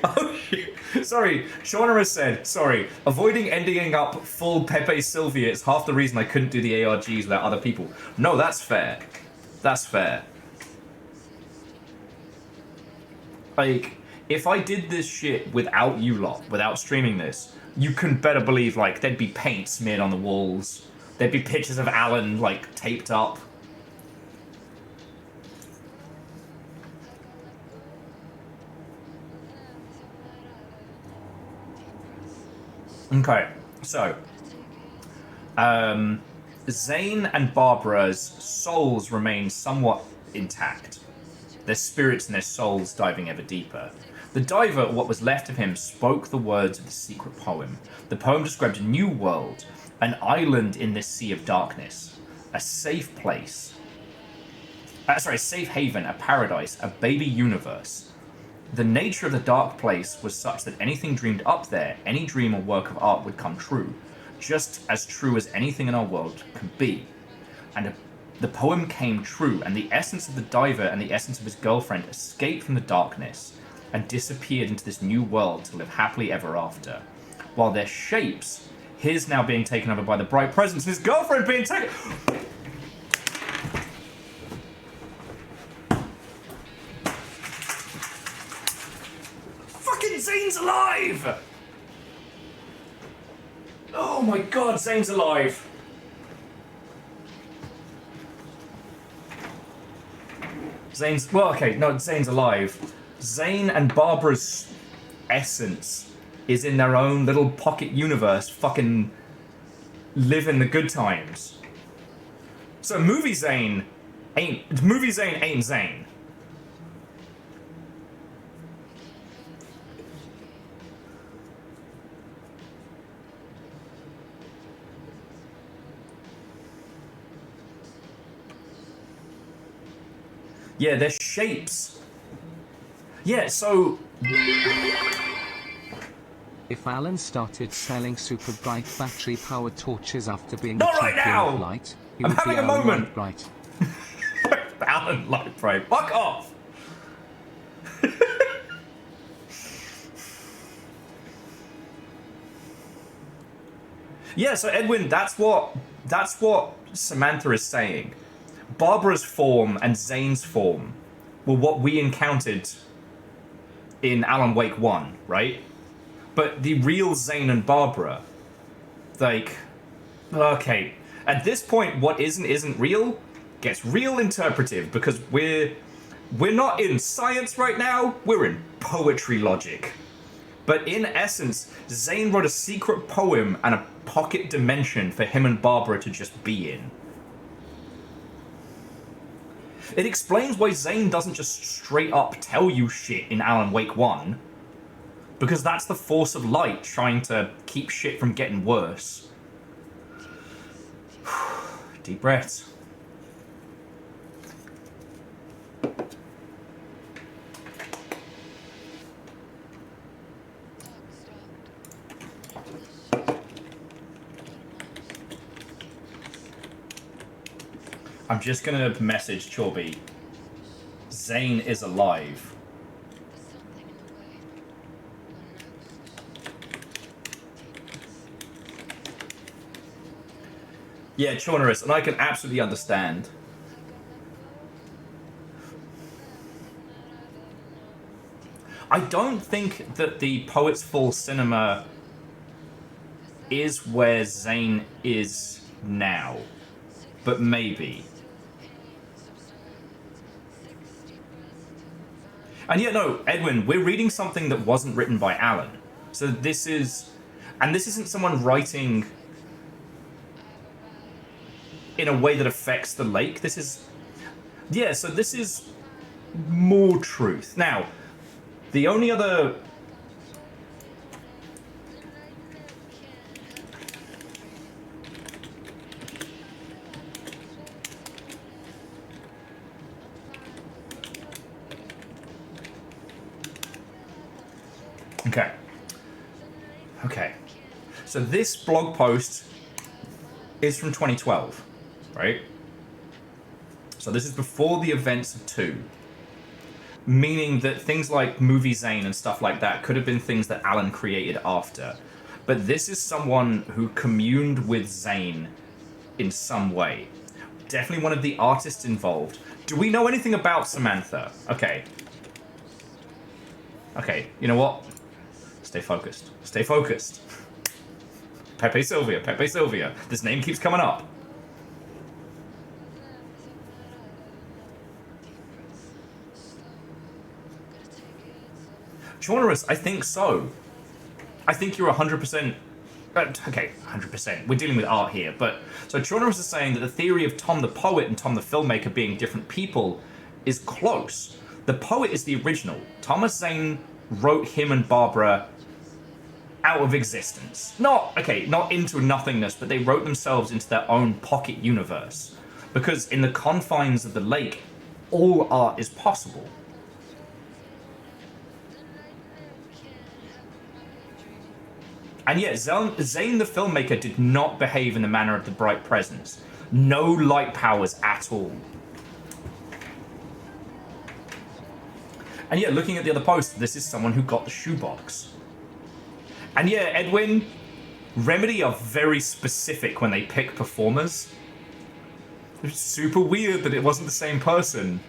Oh shit. Sorry, Shauna said, avoiding ending up full Pepe Sylvia is half the reason I couldn't do the ARGs without other people. No, that's fair. Like, if I did this shit without you lot, without streaming this, you can better believe, like, there'd be paint smeared on the walls. There'd be pictures of Alan, like, taped up. Okay, so, Zane and Barbara's souls remain somewhat intact. Their spirits and their souls diving ever deeper. The diver, or what was left of him, spoke the words of the secret poem. The poem described a new world, an island in this sea of darkness, a safe place. A safe haven, a paradise, a baby universe. The nature of the dark place was such that anything dreamed up there, any dream or work of art would come true, just as true as anything in our world could be. And the poem came true, and the essence of the diver and the essence of his girlfriend escaped from the darkness and disappeared into this new world to live happily ever after. While their shapes, his now being taken over by the Bright Presence, his girlfriend being taken... Fucking Zane's alive! Oh my god, Zane's alive! Zane's... Well, okay, no, Zane's alive. Zane and Barbara's essence is in their own little pocket universe, fucking living the good times. So movie Zane ain't Zane. Yeah, they're shapes. Yeah, so... If Alan started selling super bright battery-powered torches after being Not a right champion now! of light, he I'm would having be a Alan moment! Lightbright. Alan Lightbright, fuck off! Yeah, so Edwin, that's what Samantha is saying. Barbara's form and Zane's form were what we encountered in Alan Wake 1, right? But the real Zane and Barbara, like, okay, at this point, what isn't real gets real interpretive, because we're not in science right now, we're in poetry logic. But in essence, Zane wrote a secret poem and a pocket dimension for him and Barbara to just be in. It explains why Zane doesn't just straight up tell you shit in Alan Wake 1. Because that's the force of light trying to keep shit from getting worse. Deep breaths. I'm just gonna message Chorby. Zane is alive. Yeah, Chornerus, and I can absolutely understand. I don't think that the Poets Fall cinema is where Zane is now, but maybe. And yeah, no, Edwin, we're reading something that wasn't written by Alan. So this is, and this isn't someone writing in a way that affects the lake. This is, yeah, so this is more truth. Now, the only other... Okay. Okay. So this blog post is from 2012, right? So this is before the events of 2. Meaning that things like Movie Zane and stuff like that could have been things that Alan created after. But this is someone who communed with Zane in some way. Definitely one of the artists involved. Do we know anything about Samantha? Okay. Okay, you know what? Stay focused. Stay focused. Pepe Sylvia, Pepe Sylvia. This name keeps coming up. Chornerus, I think so. I think you're 100%... okay, 100%. We're dealing with art here, but... So Chornerus is saying that the theory of Tom the poet and Tom the filmmaker being different people is close. The poet is the original. Thomas Zane wrote him and Barbara out of existence. Not into nothingness, but they wrote themselves into their own pocket universe. Because in the confines of the lake, all art is possible. And yet, Zane the filmmaker did not behave in the manner of the Bright Presence. No light powers at all. And yeah, looking at the other post, this is someone who got the shoebox. And yeah, Edwin, Remedy are very specific when they pick performers. It's super weird that it wasn't the same person.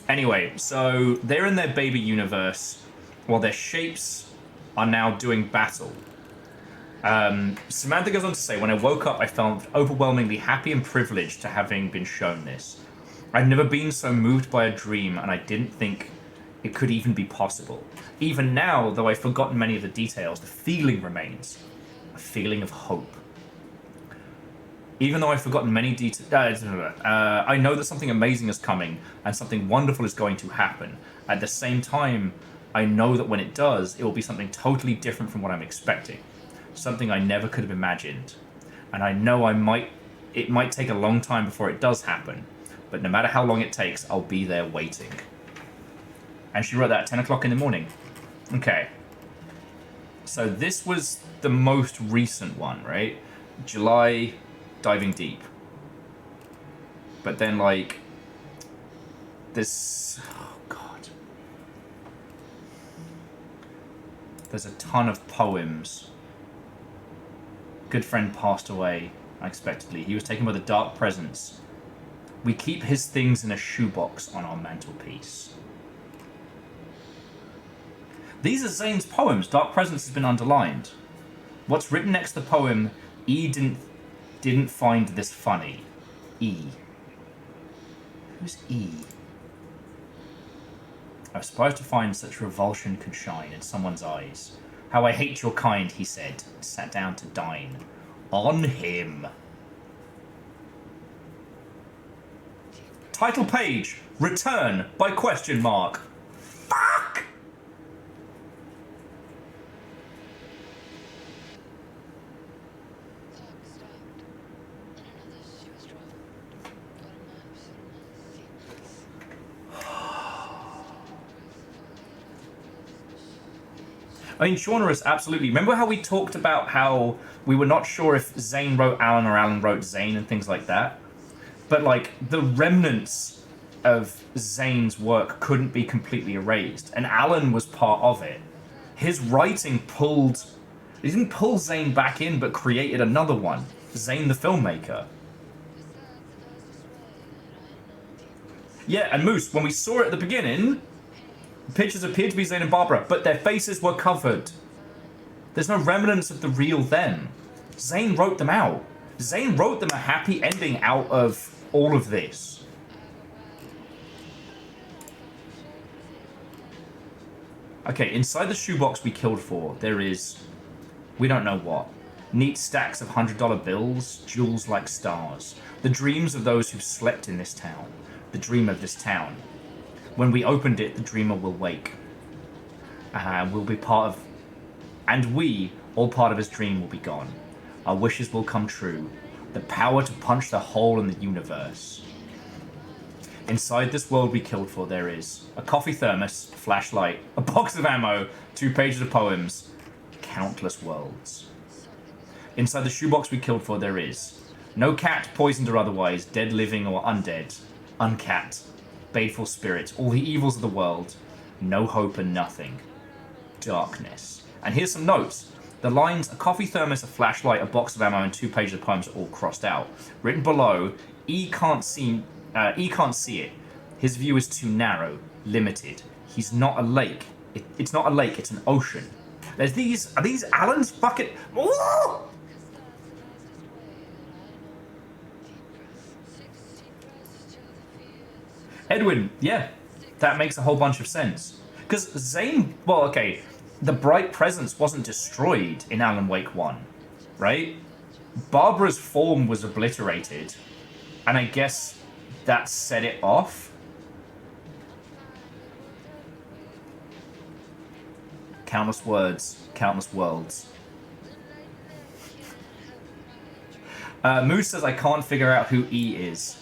Anyway, so they're in their baby universe while their shapes are now doing battle. Samantha goes on to say, when I woke up, I felt overwhelmingly happy and privileged to having been shown this. I'd never been so moved by a dream, and I didn't think it could even be possible. Even now, though I've forgotten many of the details, the feeling remains. A feeling of hope. Even though I've forgotten many details, I know that something amazing is coming, and something wonderful is going to happen. At the same time, I know that when it does, it will be something totally different from what I'm expecting. Something I never could have imagined. And I know it might take a long time before it does happen, but no matter how long it takes, I'll be there waiting. And she wrote that at 10 o'clock in the morning. Okay. So this was the most recent one, right? July, diving deep. But then, like, this... Oh, God. There's a ton of poems. Good friend passed away unexpectedly. He was taken by the dark presence. We keep his things in a shoebox on our mantelpiece. These are Zane's poems. Dark presence has been underlined. What's written next to the poem, E didn't find this funny. E. Who's E? I was surprised to find such revulsion could shine in someone's eyes. How I hate your kind, he said, and sat down to dine. On him. Title page, Return by question mark. Fuck! I mean, Shaunerus, absolutely. Remember how we talked about how we were not sure if Zane wrote Alan or Alan wrote Zane and things like that? But, like, the remnants of Zane's work couldn't be completely erased, and Alan was part of it. His writing pulled... He didn't pull Zane back in, but created another one. Zane the filmmaker. Yeah, and Moose, when we saw it at the beginning... Pictures appeared to be Zane and Barbara, but their faces were covered. There's no remnants of the real them. Zane wrote them out. Zane wrote them a happy ending out of all of this. Okay, inside the shoebox we killed for, there is... we don't know what. Neat stacks of $100 bills, jewels like stars. The dreams of those who slept in this town. The dream of this town. When we opened it, the dreamer will wake. We'll be part of... And we, all part of his dream, will be gone. Our wishes will come true. The power to punch the hole in the universe. Inside this world we killed for, there is a coffee thermos, a flashlight, a box of ammo, 2 pages of poems, countless worlds. Inside the shoebox we killed for, there is no cat, poisoned or otherwise, dead living or undead, uncat, baleful spirits, all the evils of the world, no hope and nothing. Darkness. And here's some notes. The lines, a coffee thermos, a flashlight, a box of ammo, and 2 pages of poems are all crossed out. Written below, E can't see it. His view is too narrow, limited. He's not a lake. It's not a lake, it's an ocean. There's these, are these Alan's fucking... Ooh! Edwin, yeah, that makes a whole bunch of sense. Because Zane, well, okay, the bright presence wasn't destroyed in Alan Wake 1, right? Barbara's form was obliterated, and I guess that set it off. Countless words, countless worlds. Moose says, I can't figure out who E is.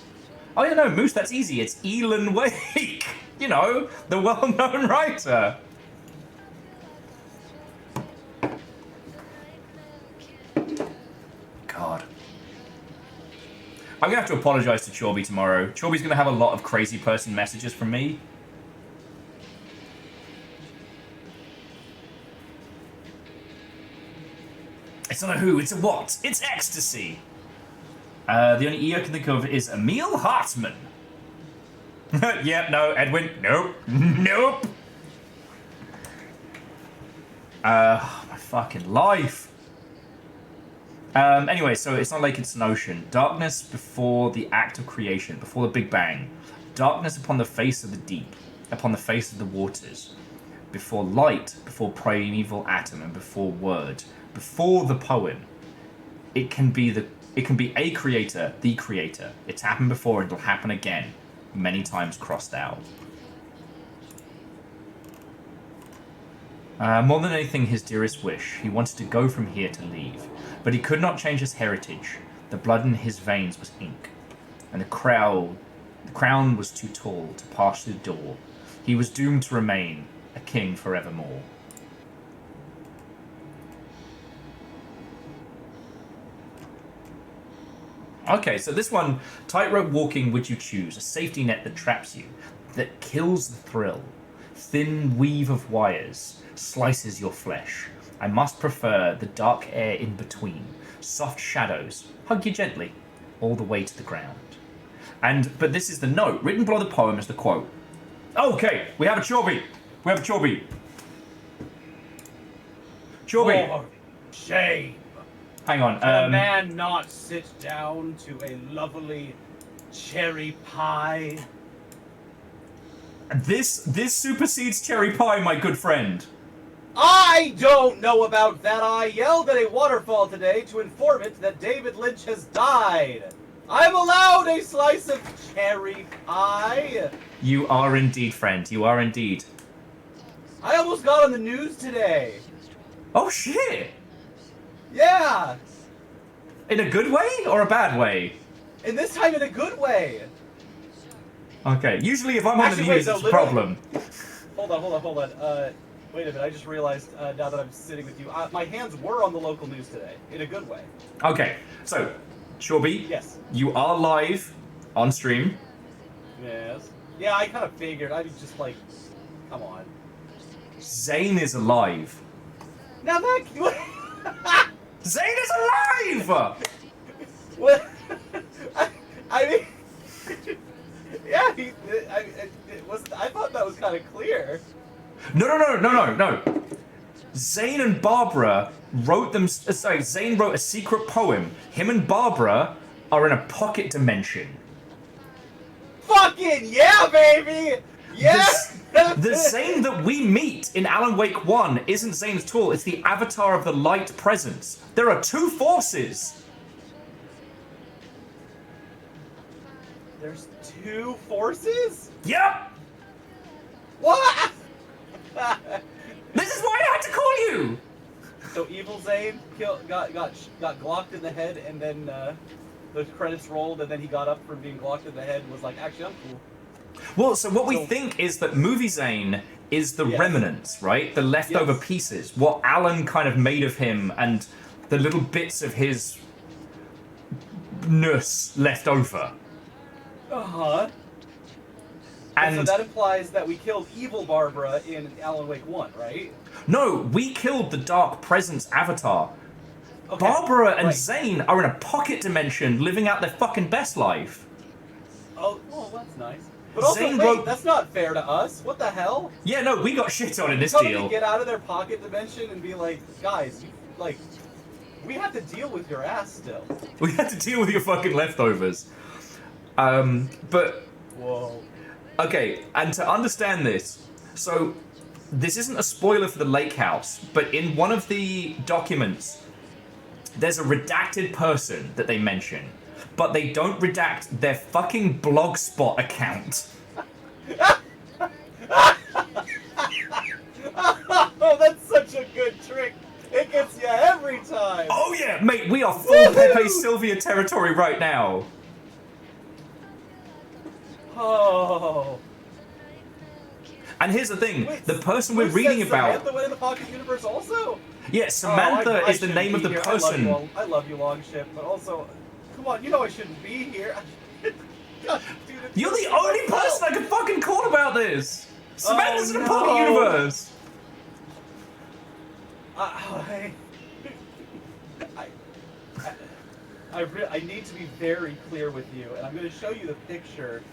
Oh, yeah, no, Moose, that's easy. It's Alan Wake. You know, the well-known writer. God. I'm going to have to apologize to Chorby tomorrow. Chorby's going to have a lot of crazy person messages from me. It's not a who, it's a what. It's ecstasy. The only E I can think of is Emil Hartman. Yep, no, Edwin, nope, nope. My fucking life. Anyway, so it's not like it's an ocean. Darkness before the act of creation, before the Big Bang. darkness upon the face of the deep, upon the face of the waters. Before light, before primeval atom, and before word, before the poem, it can be a creator, the creator. It's happened before, it'll happen again, many times crossed out. More than anything, his dearest wish, he wanted to go from here to leave, but he could not change his heritage. The blood in his veins was ink, and the crown was too tall to pass through the door. He was doomed to remain a king forevermore. Okay, so this one, tightrope walking would you choose, a safety net that traps you, that kills the thrill, thin weave of wires, slices your flesh. I must prefer the dark air in between, soft shadows, hug you gently, all the way to the ground. But this is the note, written below the poem is the quote. Okay, we have a Chorby. We have a Chorby. Chorby. Oh, shame. Hang on. Can a man not sit down to a lovely cherry pie? This supersedes cherry pie, my good friend. I don't know about that. I yelled at a waterfall today to inform it that David Lynch has died. I'm allowed a slice of cherry pie. You are indeed, friend. You are indeed. I almost got on the news today. Oh, shit. Yeah. In a good way or a bad way? And this time in a good way. Okay. Usually if I'm on the news, it's a problem. Hold on. Wait a minute. I just realized now that I'm sitting with you, my hands were on the local news today. In a good way. Okay. So, Chorby. Yes. You are live on stream. Yes. Yeah, I kind of figured. I was just like, come on. Zane is alive. Now that... Zane is alive! What? I mean... Yeah, I thought that was kind of clear. No. Zane and Barbara wrote them... Sorry, Zane wrote a secret poem. Him and Barbara are in a pocket dimension. Fucking yeah, baby! Yeah! The Zane that we meet in Alan Wake 1 isn't Zane at all. It's the avatar of the light presence. There are two forces. There's two forces? Yep! What? This is why I had to call you! So Evil Zane got glocked in the head, and then the credits rolled, and then he got up from being glocked in the head and was like, actually, I'm cool. Well, so what we think is that Movie Zane is the remnants, right? The leftover pieces. What Alan kind of made of him and the little bits of his ness left over. Uh-huh. And so that implies that we killed Evil Barbara in Alan Wake 1, right? No, we killed the Dark Presence avatar. Okay, Barbara and Zane are in a pocket dimension living out their fucking best life. Oh, well, that's nice. But also, wait, that's not fair to us. What the hell? Yeah, no, we got shit on in this Somebody deal. Get out of their pocket dimension and be like, guys, we have to deal with your ass still. We have to deal with your fucking leftovers. But... Whoa. Okay, and to understand this, so this isn't a spoiler for the lake house, but in one of the documents, there's a redacted person that they mention, but they don't redact their fucking blogspot account. Oh, that's such a good trick. It gets you every time. Oh yeah, mate, we are full Pepe Sylvia territory right now. Oh. And here's the thing, wait, the person we're reading about... Samantha went in the Pocket Universe also? Yeah, Samantha is the name of the person. I love you, Longship, but also, come on, you know I shouldn't be here. God, dude, you're the only person I can fucking call about this! Samantha's in the Pocket Universe! I need to be very clear with you, and I'm going to show you the picture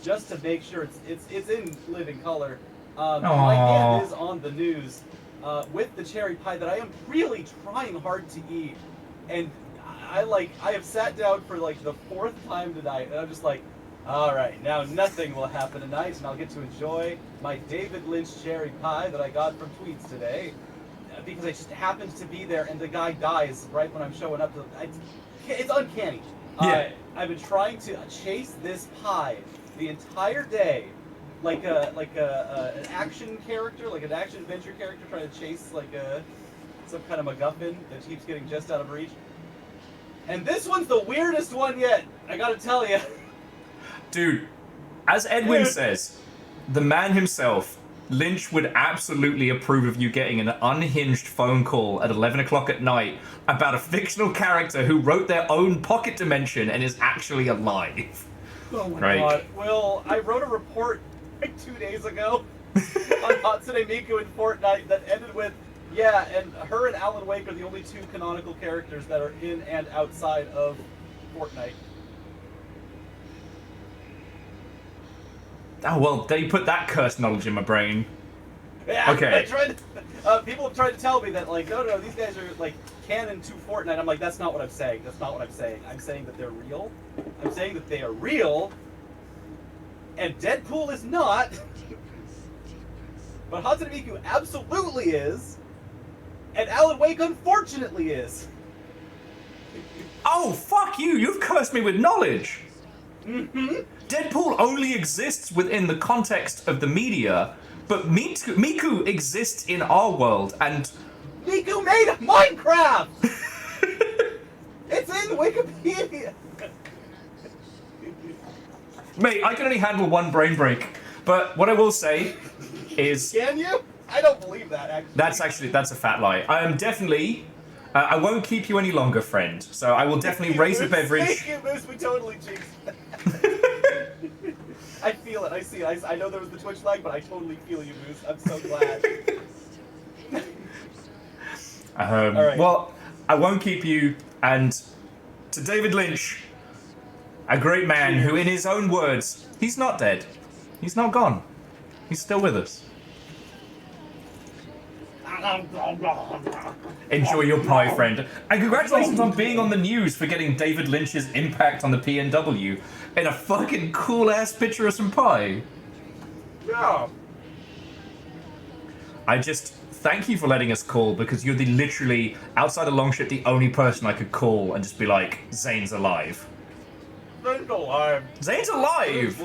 just to make sure it's in living color. My hand is on the news with the cherry pie that I am really trying hard to eat, and I have sat down for like the 4th time tonight, and I'm just like, Alright, now nothing will happen tonight, and I'll get to enjoy my David Lynch cherry pie that I got from Tweets today. Because I just happened to be there, and the guy dies right when I'm showing up. It's uncanny. Yeah. I've been trying to chase this pie the entire day, like an action character, like an action adventure character trying to chase some kind of MacGuffin that keeps getting just out of reach. And this one's the weirdest one yet. I gotta tell you. Dude, as Edwin says, the man himself, Lynch would absolutely approve of you getting an unhinged phone call at 11 o'clock at night about a fictional character who wrote their own pocket dimension and is actually alive. Oh my Right. god. Well, I wrote a report like 2 days ago on Hatsune Miku in Fortnite that ended with, yeah, and her and Alan Wake are the only two canonical characters that are in and outside of Fortnite. Oh, well, they put that cursed knowledge in my brain. Yeah, Okay. People have tried to tell me that, like, no, these guys are, like, canon to Fortnite. I'm like, that's not what I'm saying. That's not what I'm saying. I'm saying that they're real. I'm saying that they are real. And Deadpool is not. But Hatsune Miku absolutely is. And Alan Wake unfortunately is. Oh, fuck you! You've cursed me with knowledge! Mm-hmm. Deadpool only exists within the context of the media, but Miku exists in our world, and... Miku made Minecraft! It's in Wikipedia! Mate, I can only handle one brain break, but what I will say is... Can you? I don't believe that, actually. That's a fat lie. I am definitely... I won't keep you any longer, friend. So I will definitely raise a beverage. Thank you, Moose. We totally jinxed that. I feel it. I see it. I know there was the Twitch lag, but I totally feel you, Moose. I'm so glad. All right. Well, I won't keep you. And to David Lynch, a great man who, in his own words, he's not dead. He's not gone. He's still with us. Enjoy your pie, friend. And congratulations on being on the news for getting David Lynch's impact on the PNW in a fucking cool-ass picture of some pie. Yeah. I just thank you for letting us call, because you're literally, outside of Longship, the only person I could call and just be like, Zane's alive. Zane's alive. Zane's alive!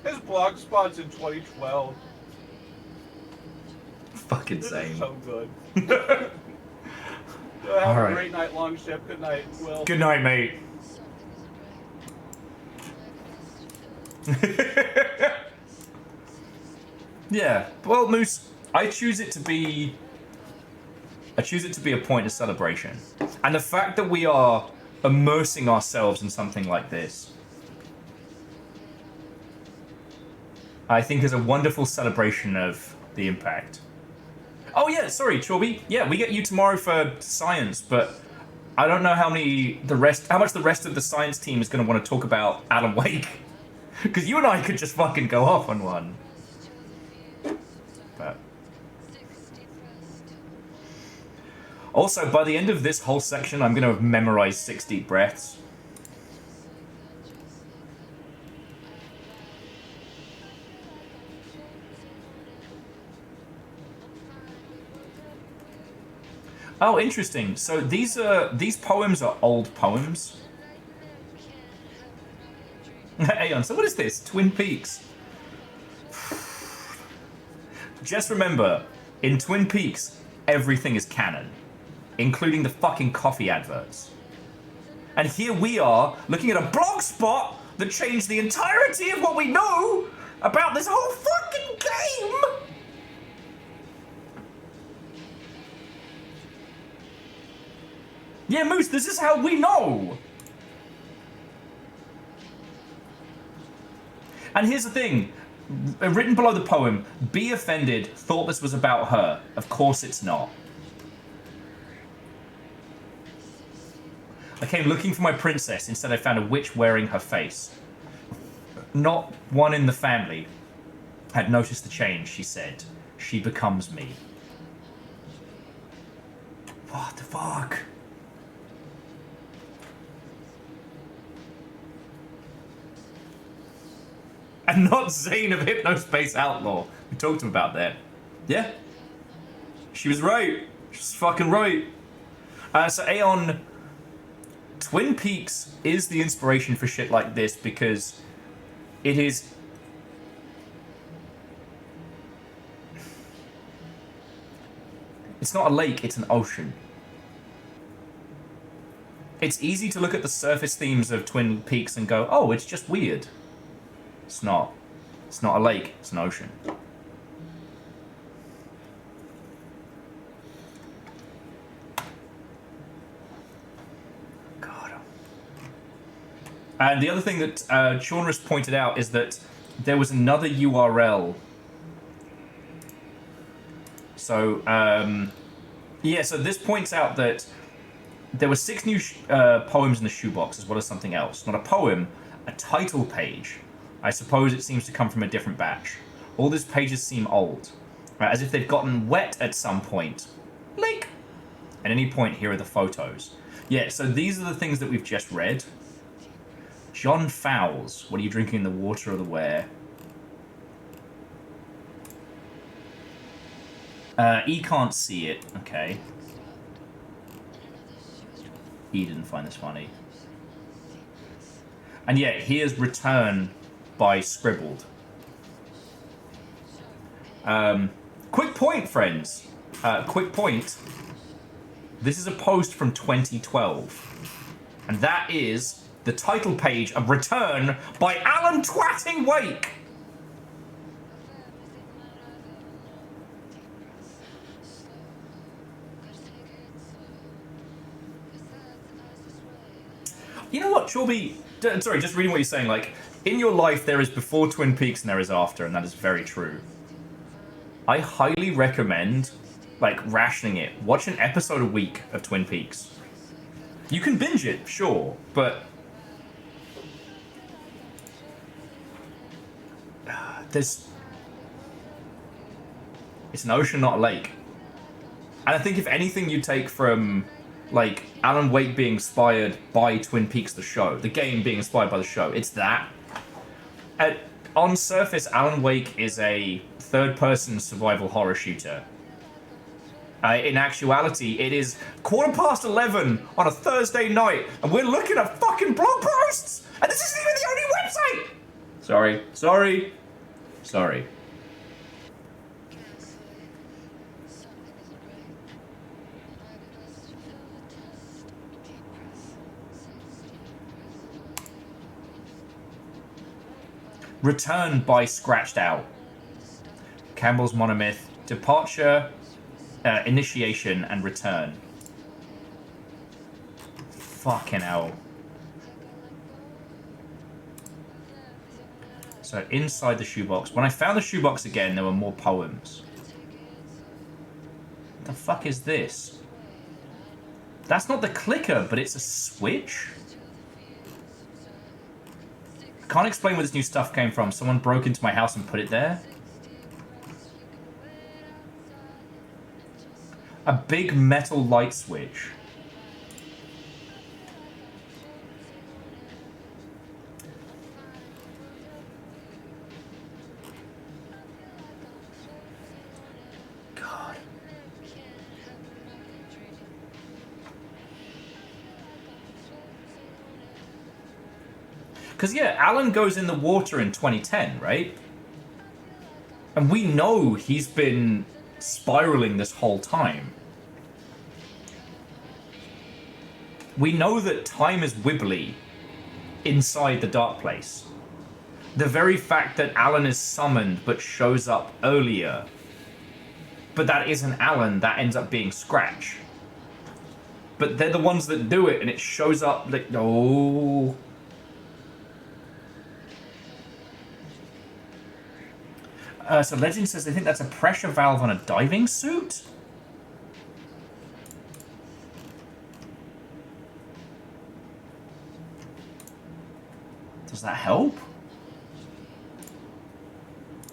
His blog spawns in 2012. Fucking Zane. So good. Have All right. a great night, Longship. Good night, Will. Good night, mate. Yeah. Well, Moose, I choose it to be a point of celebration. And the fact that we are immersing ourselves in something like this, I think is a wonderful celebration of the impact. Oh yeah, sorry, Chorby. Yeah, we get you tomorrow for science, but I don't know how much the rest of the science team is going to want to talk about Alan Wake. Because you and I could just fucking go off on one. But also, by the end of this whole section, I'm going to have memorized 6 deep breaths. Oh, interesting. So these poems are old poems. Aeon, so what is this? Twin Peaks. Just remember, in Twin Peaks, everything is canon, including the fucking coffee adverts. And here we are, looking at a blog spot that changed the entirety of what we know about this whole fucking game! Yeah, Moose, this is how we know! And here's the thing. Written below the poem, Be Offended thought this was about her. Of course it's not. I came looking for my princess. Instead I found a witch wearing her face. Not one in the family had noticed the change, she said. She becomes me. What the fuck? and not Zane of Hypnospace Outlaw. We talked to him about that. Yeah. She was right. She was fucking right. So Aeon, Twin Peaks is the inspiration for shit like this because it is... It's not a lake, it's an ocean. It's easy to look at the surface themes of Twin Peaks and go, oh, it's just weird. It's not. It's not a lake, it's an ocean. God. And the other thing that Shaunris pointed out is that there was another URL. So, yeah, so this points out that there were 6 new poems in the shoebox, as well as something else. Not a poem, a title page. I suppose it seems to come from a different batch. All these pages seem old, as if they've gotten wet at some point. Link! At any point, here are the photos. Yeah, so these are the things that we've just read. John Fowles, what are you drinking in the water or the where? E can't see it, okay. E didn't find this funny. And yeah, here's Return by Scribbled. Quick point, friends. Quick point. This is a post from 2012. And that is the title page of Return by Alan Twatting Wake. You know what, Chorby? Sorry, just reading what you're saying. Like, in your life, there is before Twin Peaks and there is after, and that is very true. I highly recommend, like, rationing it. Watch an episode a week of Twin Peaks. You can binge it, sure, but there's... It's an ocean, not a lake. And I think if anything you take from... like, Alan Wake being inspired by Twin Peaks, the show. The game being inspired by the show. It's that. On surface, Alan Wake is a third-person survival horror shooter. In actuality, it is 11:15 on a Thursday night, and we're looking at fucking blog posts! And this isn't even the only website! Sorry. Return by Scratched Out. Campbell's Monomyth. Departure, Initiation, and Return. Fucking hell. So inside the shoebox. When I found the shoebox again, there were more poems. What the fuck is this? That's not the clicker, but it's a switch? Can't explain where this new stuff came from. Someone broke into my house and put it there. A big metal light switch. God. Because, yeah, Alan goes in the water in 2010, right? And we know he's been spiraling this whole time. We know that time is wibbly inside the dark place. The very fact that Alan is summoned but shows up earlier, but that isn't Alan, that ends up being Scratch. But they're the ones that do it, and it shows up like, oh. So Legend says they think that's a pressure valve on a diving suit? Does that help?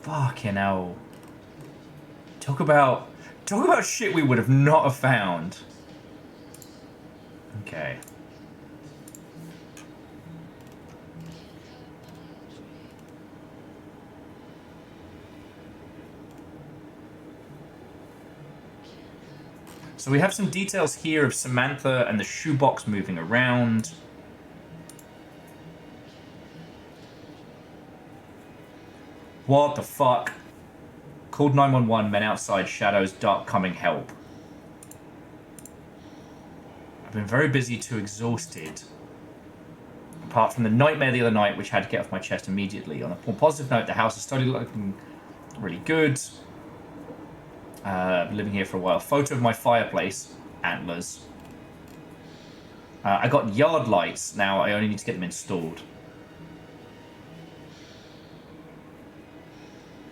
Fucking hell. Talk about shit we would have not have found. Okay. So we have some details here of Samantha and the shoebox moving around. What the fuck? Called 911, men outside, shadows, dark, coming, help. I've been very busy, too exhausted. Apart from the nightmare the other night, which had to get off my chest immediately. On a more positive note, the house is slowly looking really good. Been living here for a while. Photo of my fireplace. Antlers. I got yard lights. Now I only need to get them installed.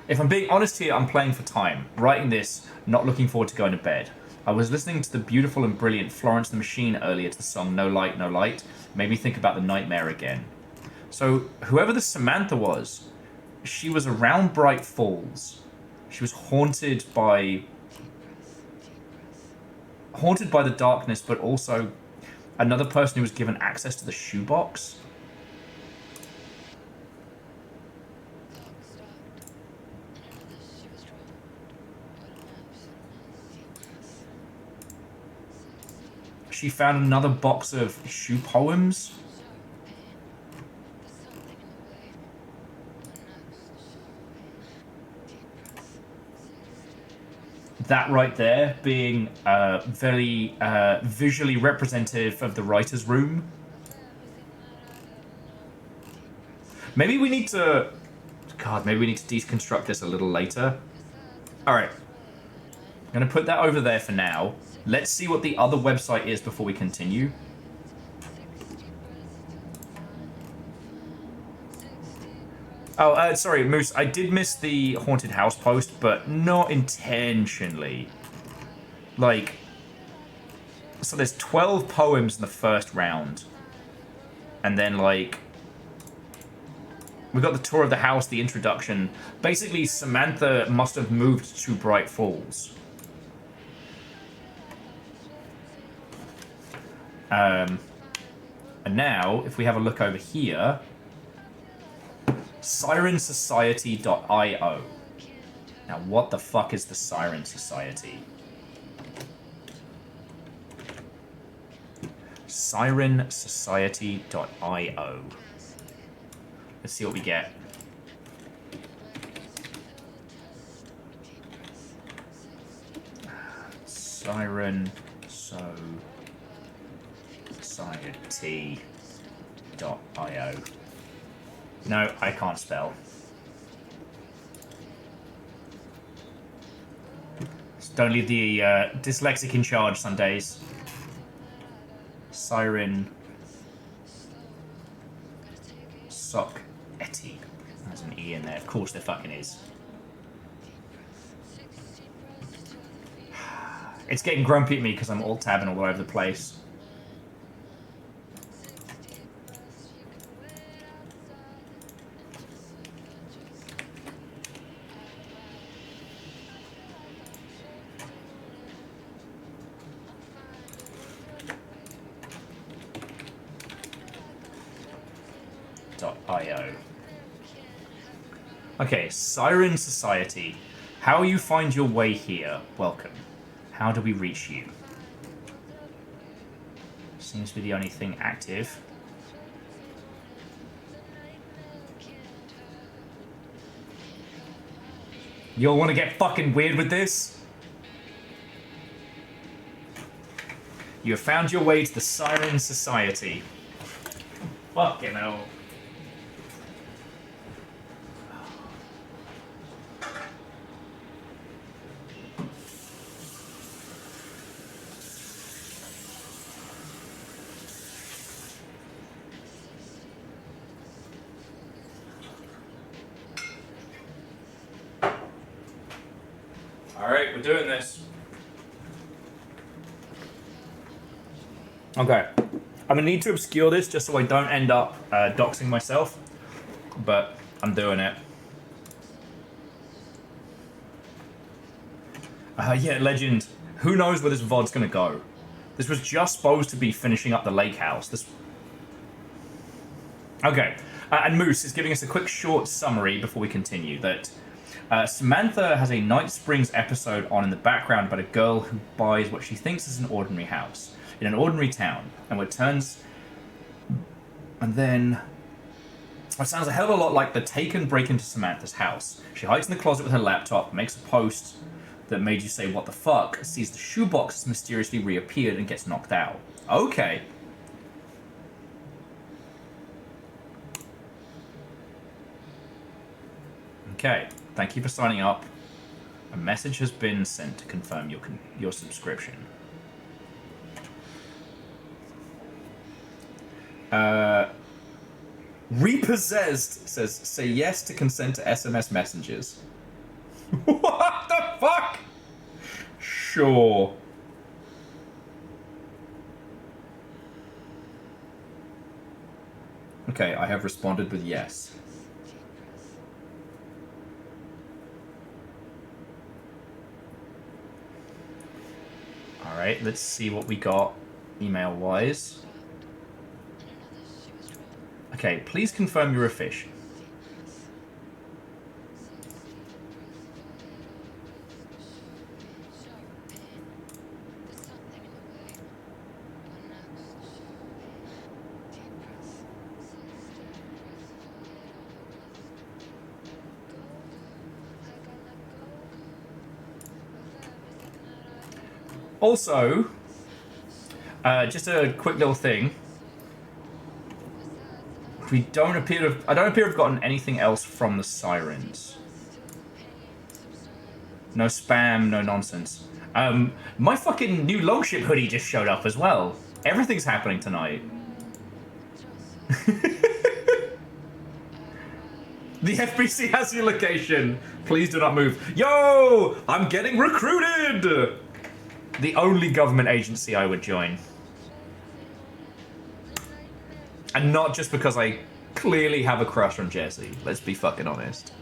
If I'm being honest here, I'm playing for time. Writing this, not looking forward to going to bed. I was listening to the beautiful and brilliant Florence the Machine earlier to the song No Light, No Light. Made me think about the nightmare again. So, whoever the Samantha was, she was around Bright Falls. She was haunted by the darkness, but also another person who was given access to the shoebox. She found another box of shoe poems. That right there being very visually representative of the writer's room. Maybe we need to... God, maybe we need to deconstruct this a little later. Alright. I'm going to put that over there for now. Let's see what the other website is before we continue. Oh, sorry, Moose. I did miss the haunted house post, but not intentionally. Like, so there's 12 poems in the first round. And then, like, we got the tour of the house, the introduction. Basically, Samantha must have moved to Bright Falls. And now, if we have a look over here, SirenSociety.io. Now, what the fuck is the Siren Society? SirenSociety.io. Let's see what we get. SirenSociety.io. No, I can't spell. Don't leave the dyslexic in charge some days. Siren Society. There's an E in there. Of course there fucking is. It's getting grumpy at me because I'm alt-tabbing all over the place. .io. Okay, Siren Society. How you find your way here? Welcome. How do we reach you? Seems to be the only thing active. You all want to get fucking weird with this? You have found your way to the Siren Society. Fucking hell. Alright, we're doing this. Okay. I'm going to need to obscure this just so I don't end up doxing myself. But I'm doing it. Yeah, Legend. Who knows where this VOD's going to go? This was just supposed to be finishing up the lake house. This. Okay. And Moose is giving us a quick short summary before we continue that Samantha has a Night Springs episode on in the background about a girl who buys what she thinks is an ordinary house in an ordinary town, and it sounds a hell of a lot like the Taken break into Samantha's house. She hides in the closet with her laptop, makes a post that made you say what the fuck, sees the shoebox has mysteriously reappeared and gets knocked out. Okay. Okay, thank you for signing up. A message has been sent to confirm your subscription. Repossessed says, say yes to consent to SMS messages. What the fuck? Sure. Okay, I have responded with yes. Alright, let's see what we got email-wise. Okay, please confirm you're a fish. Also, just a quick little thing. I don't appear to have gotten anything else from the sirens. No spam, no nonsense. My fucking new longship hoodie just showed up as well. Everything's happening tonight. The FBC has your location. Please do not move. Yo! I'm getting recruited! The only government agency I would join. And not just because I clearly have a crush on Jesse. Let's be fucking honest.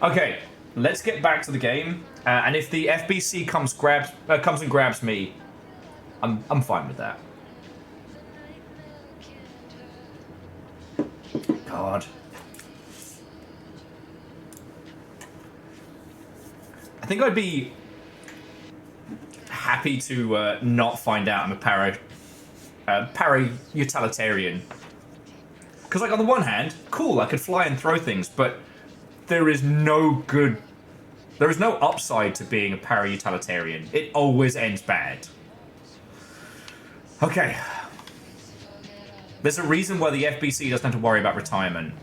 Okay, let's get back to the game. And if the FBC comes and grabs me, I'm fine with that. God. I think I'd be happy to not find out I'm a para-utilitarian. Because, like, on the one hand, cool, I could fly and throw things, but there is no upside to being a para-utilitarian. It always ends bad. Okay. There's a reason why the FBC doesn't have to worry about retirement.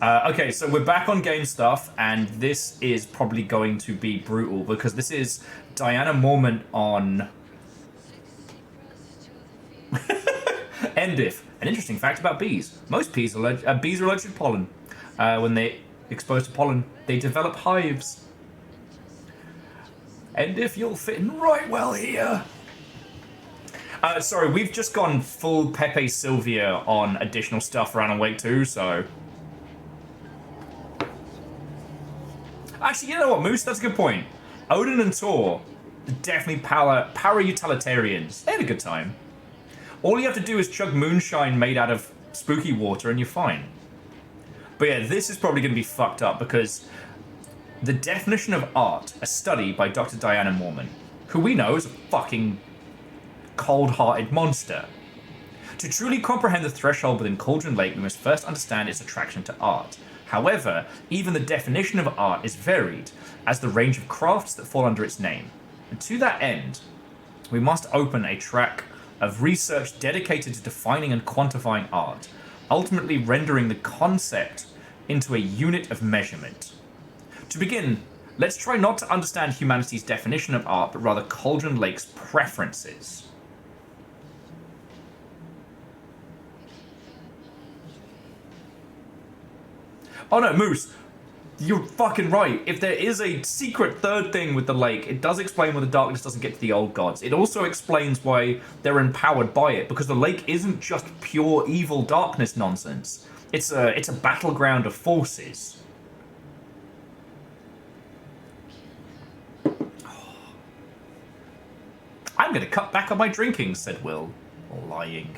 Okay, so we're back on game stuff, and this is probably going to be brutal, because this is Diana Mormont on Endif. An interesting fact about bees. Most bees are allergic to pollen. When they're exposed to pollen, they develop hives. Endif, you'll fit in right well here. Sorry, we've just gone full Pepe Sylvia on additional stuff around Awake 2, so... Actually, you know what, Moose? That's a good point. Odin and Tor, definitely para-utilitarians. They had a good time. All you have to do is chug moonshine made out of spooky water and you're fine. But yeah, this is probably going to be fucked up because the definition of art, a study by Dr. Diana Mormont, who we know is a fucking cold-hearted monster. To truly comprehend the threshold within Cauldron Lake, we must first understand its attraction to art. However, even the definition of art is varied, as the range of crafts that fall under its name. And to that end, we must open a track of research dedicated to defining and quantifying art, ultimately rendering the concept into a unit of measurement. To begin, let's try not to understand humanity's definition of art, but rather Cauldron Lake's preferences. Oh no, Moose, you're fucking right. If there is a secret third thing with the lake, it does explain why the darkness doesn't get to the old gods. It also explains why they're empowered by it, because the lake isn't just pure evil darkness nonsense. It's a battleground of forces. I'm gonna cut back on my drinking, said Will, lying.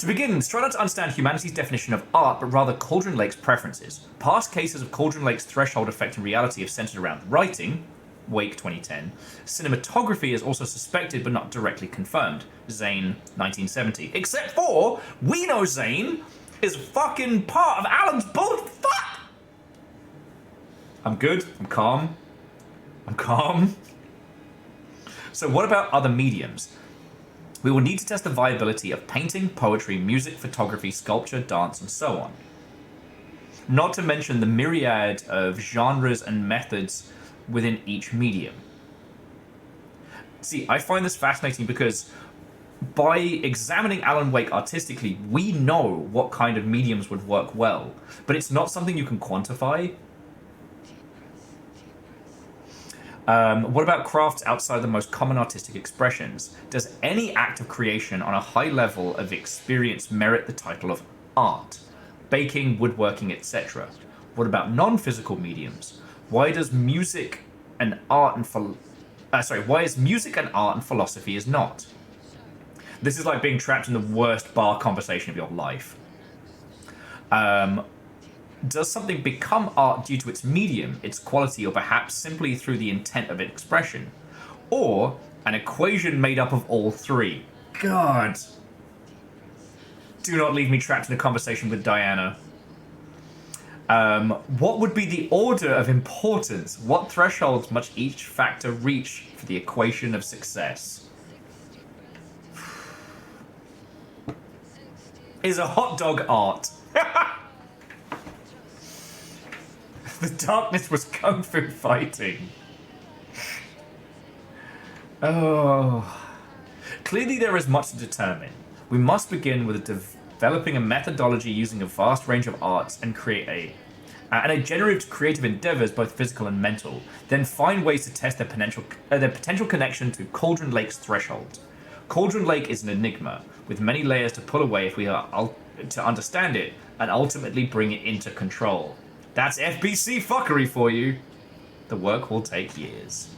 To begin, try not to understand humanity's definition of art, but rather Cauldron Lake's preferences. Past cases of Cauldron Lake's threshold effect in reality have centered around writing, Wake 2010. Cinematography is also suspected, but not directly confirmed, Zane 1970. Except for, we know Zane is fucking part of Alan's bull. Fuck! I'm good, I'm calm. I'm calm. So what about other mediums? We will need to test the viability of painting, poetry, music, photography, sculpture, dance, and so on. Not to mention the myriad of genres and methods within each medium. See, I find this fascinating because by examining Alan Wake artistically, we know what kind of mediums would work well, but it's not something you can quantify. What about crafts outside the most common artistic expressions? Does any act of creation on a high level of experience merit the title of art? Baking, woodworking, etc. What about non-physical mediums? Why is music and art and philosophy is not? This is like being trapped in the worst bar conversation of your life. Does something become art due to its medium, its quality, or perhaps simply through the intent of its expression? Or an equation made up of all three? God. Do not leave me trapped in a conversation with Diana. What would be the order of importance? What thresholds must each factor reach for the equation of success? Is a hot dog art? The darkness was kung fu fighting. Oh. Clearly there is much to determine. We must begin with developing a methodology using a vast range of arts and create a generative creative endeavors, both physical and mental. Then find ways to test their potential connection to Cauldron Lake's threshold. Cauldron Lake is an enigma, with many layers to pull away if we are to understand it and ultimately bring it into control. That's FBC fuckery for you. The work will take years.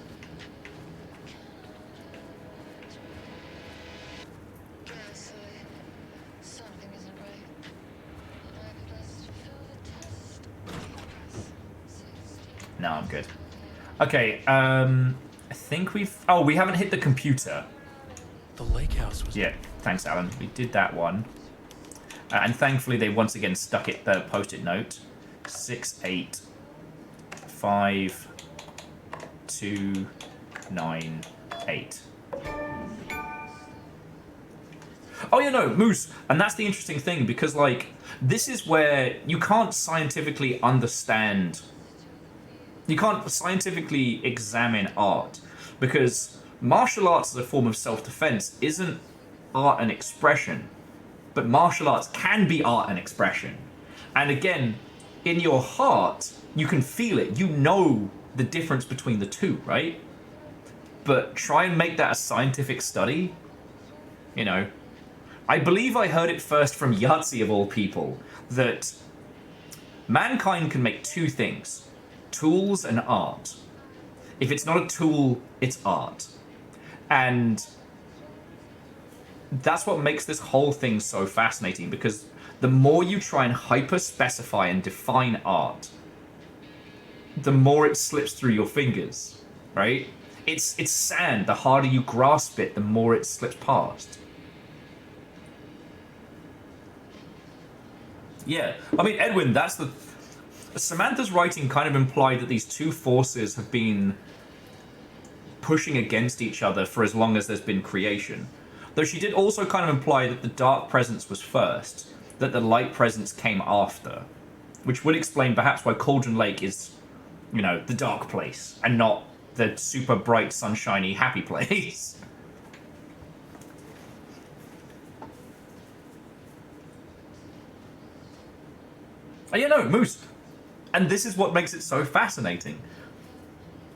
No, I'm good. Okay, I think we haven't hit the computer. The lake house was... Yeah, thanks, Alan. We did that one. And thankfully they once again stuck it the post-it note. 6, 8, 5, 2, 9, 8. Oh yeah, no, Moose. And that's the interesting thing, because like this is where you can't scientifically understand. You can't scientifically examine art, because martial arts as a form of self-defense isn't art and expression, but martial arts can be art and expression. And again, in your heart, you can feel it. You know the difference between the two, right? But try and make that a scientific study. You know, I believe I heard it first from Yahtzee of all people, that mankind can make two things: tools and art. If it's not a tool, it's art. And that's what makes this whole thing so fascinating, because the more you try and hyper-specify and define art, the more it slips through your fingers, right? It's sand. The harder you grasp it, the more it slips past. Yeah, I mean, Edwin, that's the... Samantha's writing kind of implied that these two forces have been pushing against each other for as long as there's been creation. Though she did also kind of imply that the dark presence was first, that the light presence came after, which would explain perhaps why Cauldron Lake is, you know, the dark place and not the super bright, sunshiny, happy place. Oh, yeah, no, Moose. And this is what makes it so fascinating.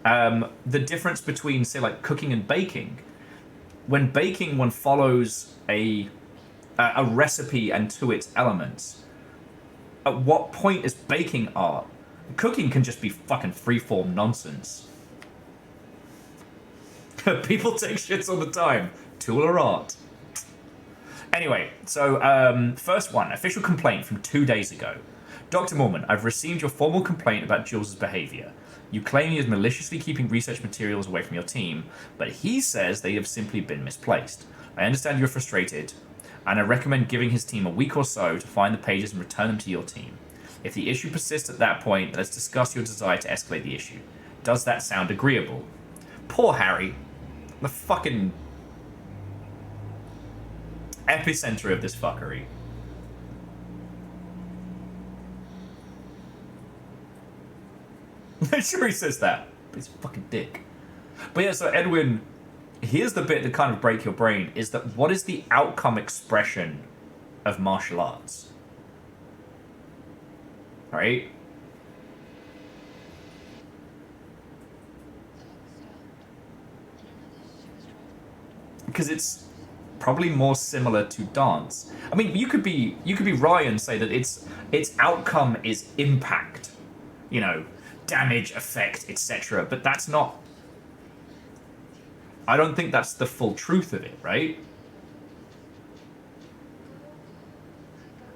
The difference between, say, like cooking and baking. When baking, one follows a recipe and to its elements. At what point is baking art? Cooking can just be fucking freeform nonsense. People take shits all the time. Tool or art? Anyway, so first one, official complaint from 2 days ago. Dr. Mormon, I've received your formal complaint about Jules' behavior. You claim he is maliciously keeping research materials away from your team, but he says they have simply been misplaced. I understand you're frustrated, and I recommend giving his team a week or so to find the pages and return them to your team. If the issue persists at that point, let's discuss your desire to escalate the issue. Does that sound agreeable? Poor Harry. The fucking epicenter of this fuckery. I'm sure he says that, but he's a fucking dick. But yeah, so Edwin, here's the bit that kind of break your brain, is that what is the outcome expression of martial arts? Right? Because it's probably more similar to dance. I mean, you could be Ryan and say that its outcome is impact, you know, damage, effect, etc. But that's not. I don't think that's the full truth of it, right?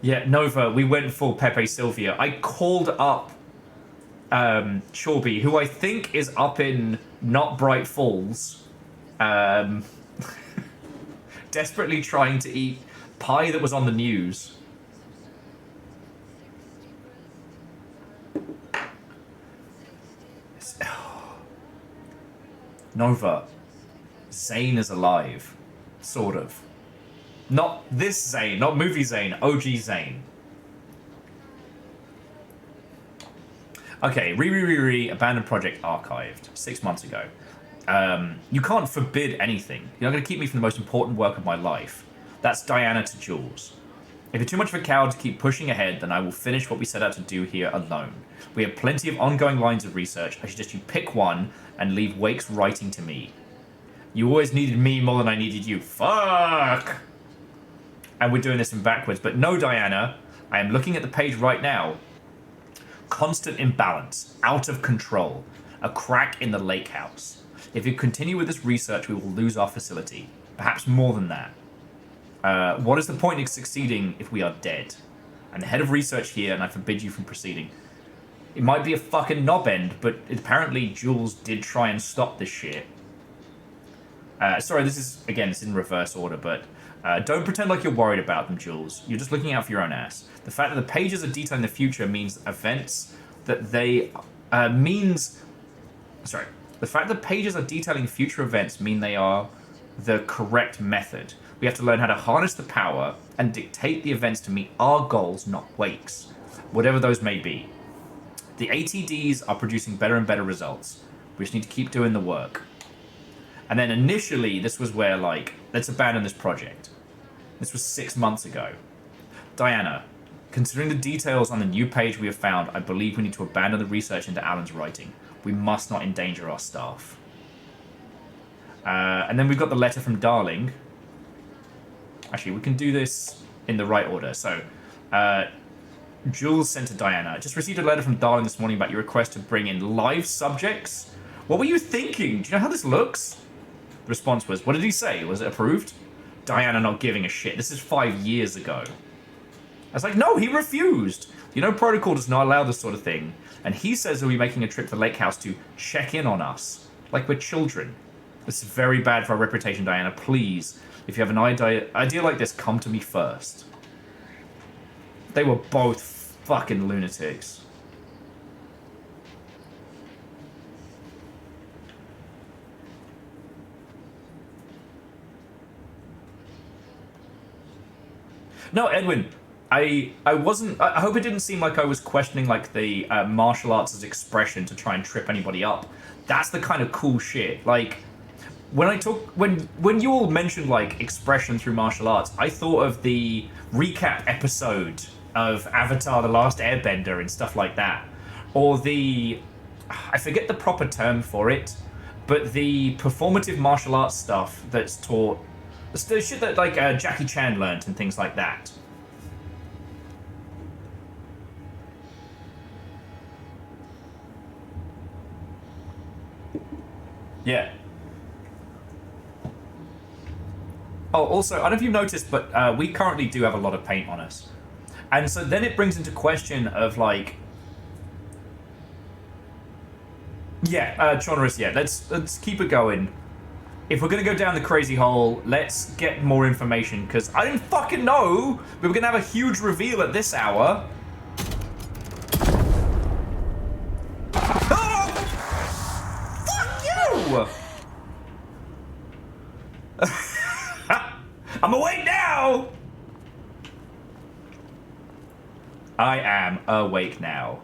Yeah, Nova, we went full Pepe Sylvia. I called up Chorby, who I think is up in Not Bright Falls, desperately trying to eat pie that was on the news. Nova, Zane is alive. Sort of. Not this Zane, not movie Zane, OG Zane. Okay, abandoned project archived 6 months ago. You can't forbid anything. You're not going to keep me from the most important work of my life. That's Diana to Jules. If you're too much of a coward to keep pushing ahead, then I will finish what we set out to do here alone. We have plenty of ongoing lines of research. I suggest you pick one and leave Wake's writing to me. You always needed me more than I needed you. Fuck! And we're doing this in backwards. But no, Diana, I am looking at the page right now. Constant imbalance. Out of control. A crack in the lake house. If you continue with this research, we will lose our facility. Perhaps more than that. What is the point in succeeding if we are dead? I'm the head of research here, and I forbid you from proceeding. It might be a fucking knob end, but apparently Jules did try and stop this shit. Sorry, this is, again, it's in reverse order, but don't pretend like you're worried about them, Jules. You're just looking out for your own ass. The fact that the pages are detailing the future means events that they... The fact that pages are detailing future events mean they are the correct method. We have to learn how to harness the power and dictate the events to meet our goals, not Wake's. Whatever those may be. The ATDs are producing better and better results. We just need to keep doing the work. And then initially, this was where, like, let's abandon this project. This was 6 months ago. Diana, considering the details on the new page we have found, I believe we need to abandon the research into Alan's writing. We must not endanger our staff. And then we've got the letter from Darling. Actually, we can do this in the right order. So, Jules sent to Diana. Just received a letter from Darling this morning about your request to bring in live subjects. What were you thinking? Do you know how this looks? The response was, what did he say? Was it approved? Diana not giving a shit. This is 5 years ago. I was like, no, he refused. You know, protocol does not allow this sort of thing. And he says he'll be making a trip to the lake house to check in on us. Like we're children. This is very bad for our reputation, Diana. Please, if you have an idea like this, come to me first. They were both fucking lunatics. No, Edwin, I wasn't... I hope it didn't seem like I was questioning, like, the martial arts as expression to try and trip anybody up. That's the kind of cool shit. Like, when you all mentioned, like, expression through martial arts, I thought of the recap episode of Avatar: The Last Airbender and stuff like that. Or the... I forget the proper term for it, but the performative martial arts stuff that's taught... The shit that, like, Jackie Chan learned and things like that. Yeah. Oh, also, I don't know if you've noticed, but we currently do have a lot of paint on us. And so then it brings into question of, like... Yeah, Chonorus, yeah, let's keep it going. If we're going to go down the crazy hole, let's get more information, because I didn't fucking know we were going to have a huge reveal at this hour. Oh! Fuck you! I'm awake now! I am awake now.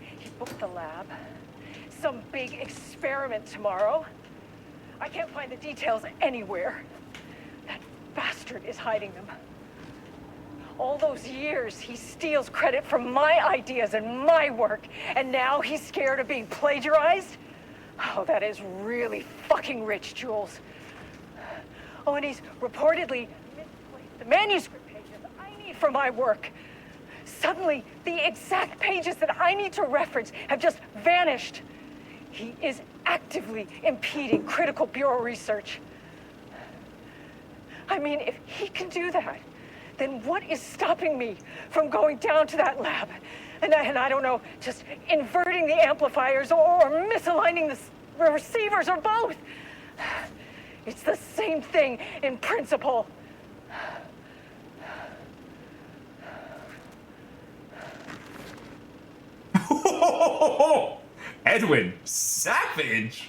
He booked the lab. Some big experiment tomorrow. I can't find the details anywhere. That bastard is hiding them. All those years, he steals credit from my ideas and my work, and now he's scared of being plagiarized? Oh, that is really fucking rich, Jules. Oh, and he's reportedly misplaced the manuscript pages I need for my work. Suddenly, the exact pages that I need to reference have just vanished. He is actively impeding critical bureau research. I mean, if he can do that, then what is stopping me from going down to that lab? And I don't know, just inverting the amplifiers or misaligning the receivers or both. It's the same thing in principle. Edwin, savage.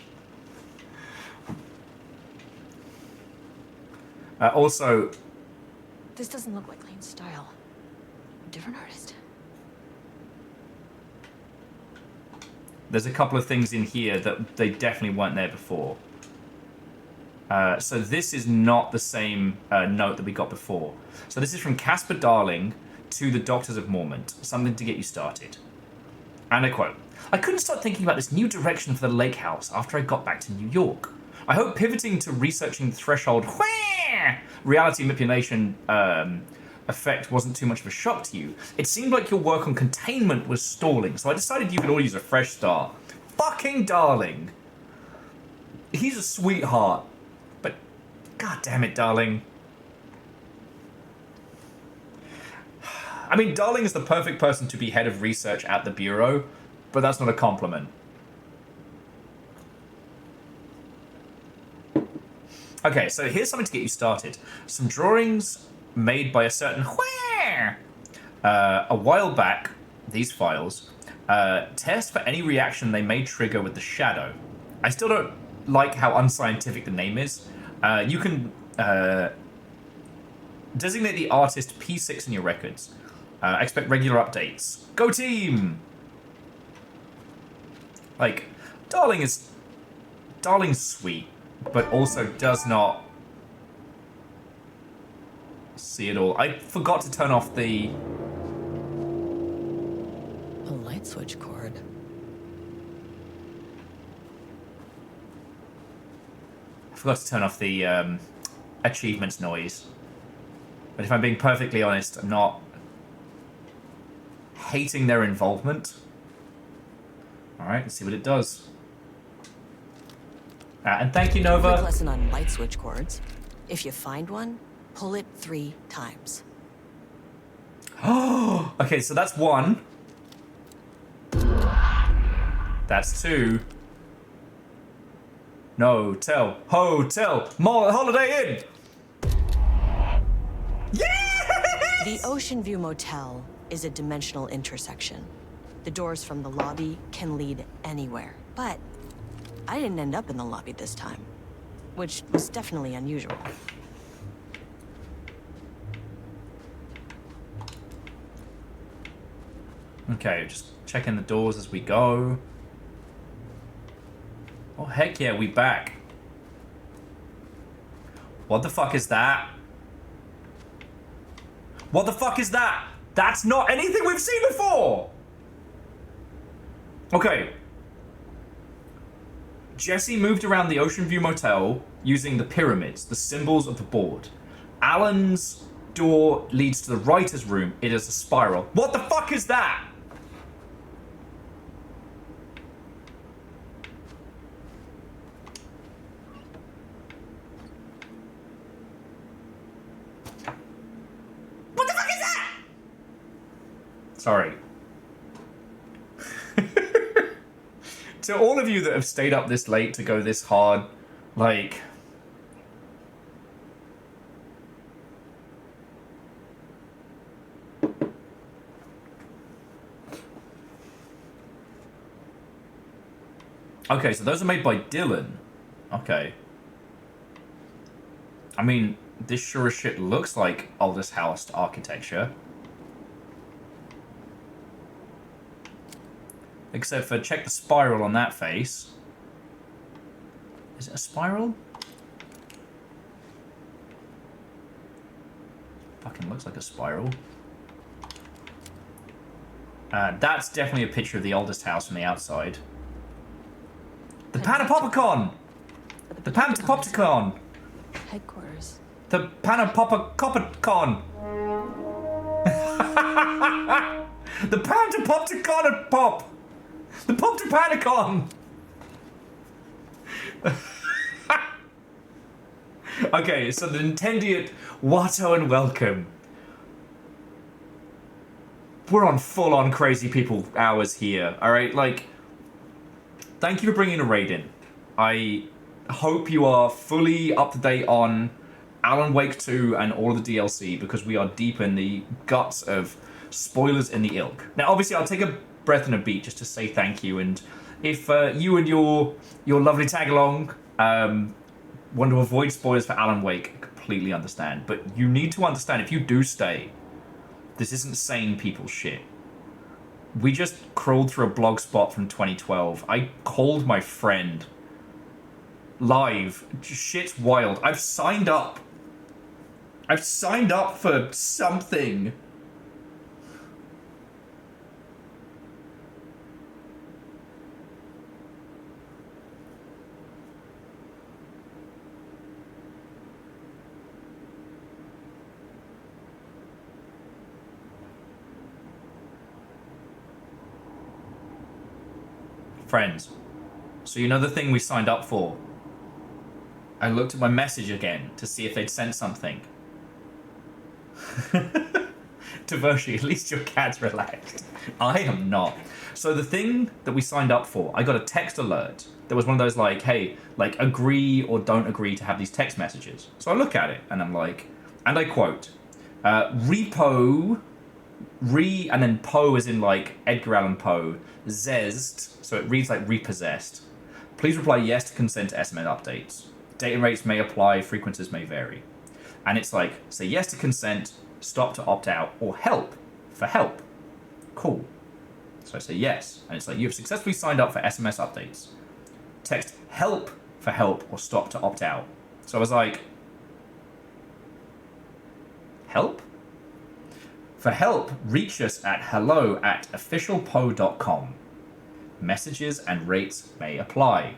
Also, This doesn't look like Lane's style. Different artist. there's a couple of things in here that they definitely weren't there before. So this is not the same note that we got before. So this is from Casper Darling to the Doctors of Mormont. Something to get you started. And I quote, I couldn't stop thinking about this new direction for the lake house after I got back to New York. I hope pivoting to researching threshold reality manipulation effect wasn't too much of a shock to you. It seemed like your work on containment was stalling, so I decided you could all use a fresh start. Fucking Darling. He's a sweetheart. But god damn it, Darling. I mean, Darling is the perfect person to be head of research at the Bureau, but that's not a compliment. Okay, so here's something to get you started. Some drawings made by a certain a while back, these files, test for any reaction they may trigger with the shadow. I still don't like how unscientific the name is. You can designate the artist P6 in your records. Expect regular updates. Go team! Like, Darling's sweet, but also does not see it all. I forgot to turn off the... A light switch cord. I forgot to turn off the achievements noise. But if I'm being perfectly honest, I'm not hating their involvement. Alright, let's see what it does. And thank you, Nova. Quick lesson on light switch cords. If you find one, pull it 3 times. Oh, okay, so that's 1. That's 2. No, tell. Hotel. Holiday Inn. Yes! The Ocean View Motel is a dimensional intersection. The doors from the lobby can lead anywhere. But I didn't end up in the lobby this time, which was definitely unusual. Okay, just checking the doors as we go. Oh, heck yeah, we back. What the fuck is that? What the fuck is that? That's not anything we've seen before! Okay. Jesse moved around the Ocean View Motel using the pyramids, the symbols of the board. Alan's door leads to the writer's room. It is a spiral. What the fuck is that? Sorry. To all of you that have stayed up this late to go this hard, like... Okay, so those are made by Dylan. Okay. I mean, this sure as shit looks like oldest house architecture. Except for check the spiral on that face. Is it a spiral? Fucking looks like a spiral. That's definitely a picture of the oldest house from the outside. The Panopopicon! The Pantopopticon! Headquarters. The Panopopicon! The Pantopopticon pop! The Poptopanicon! Okay, so the Nintendiate Watto and welcome. We're on full-on crazy people hours here, alright? Like, thank you for bringing a raid in. I hope you are fully up-to-date on Alan Wake 2 and all of the DLC, because we are deep in the guts of spoilers in the ilk. Now, obviously, I'll take a breath and a beat just to say thank you, and if you and your lovely tag-along want to avoid spoilers for Alan Wake, I completely understand. But you need to understand, if you do stay, this isn't sane people shit. We just crawled through a blog spot from 2012. I called my friend live. Shit's wild. I've signed up. I've signed up for something. Friends, so you know the thing we signed up for? I looked at my message again to see if they'd sent something. Devoshi, at least your cat's relaxed. I am not. So the thing that we signed up for, I got a text alert. There was one of those like, hey, like agree or don't agree to have these text messages. So I look at it and I'm like, and I quote, repo, and then Poe as in like Edgar Allan Poe, zest, so it reads like repossessed. Please reply yes to consent to SMS updates. Data rates may apply, frequencies may vary. And it's like, say yes to consent, stop to opt out, or help for help. Cool. So I say yes, and it's like, you have successfully signed up for SMS updates. Text help for help or stop to opt out. So I was like, help? For help, reach us at hello@officialpoe.com. Messages and rates may apply.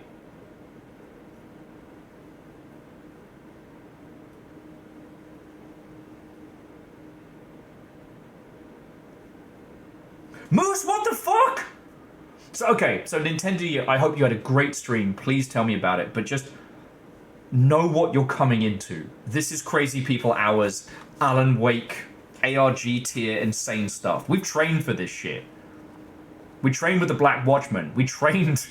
Moose, what the fuck? So, okay, so Nintendo, I hope you had a great stream. Please tell me about it, but just know what you're coming into. This is Crazy People Hours, Alan Wake, ARG tier, insane stuff. We've trained for this shit. We trained with the Black Watchman. We trained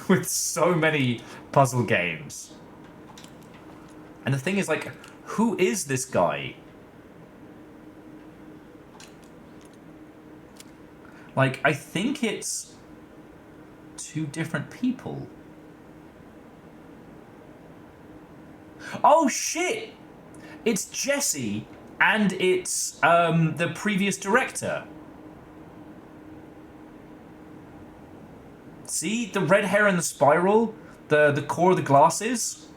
with so many puzzle games. And the thing is, like, who is this guy? Like, I think it's two different people. Oh, shit! It's Jesse, and it's the previous director. See? The red hair and the spiral? The core of the glasses?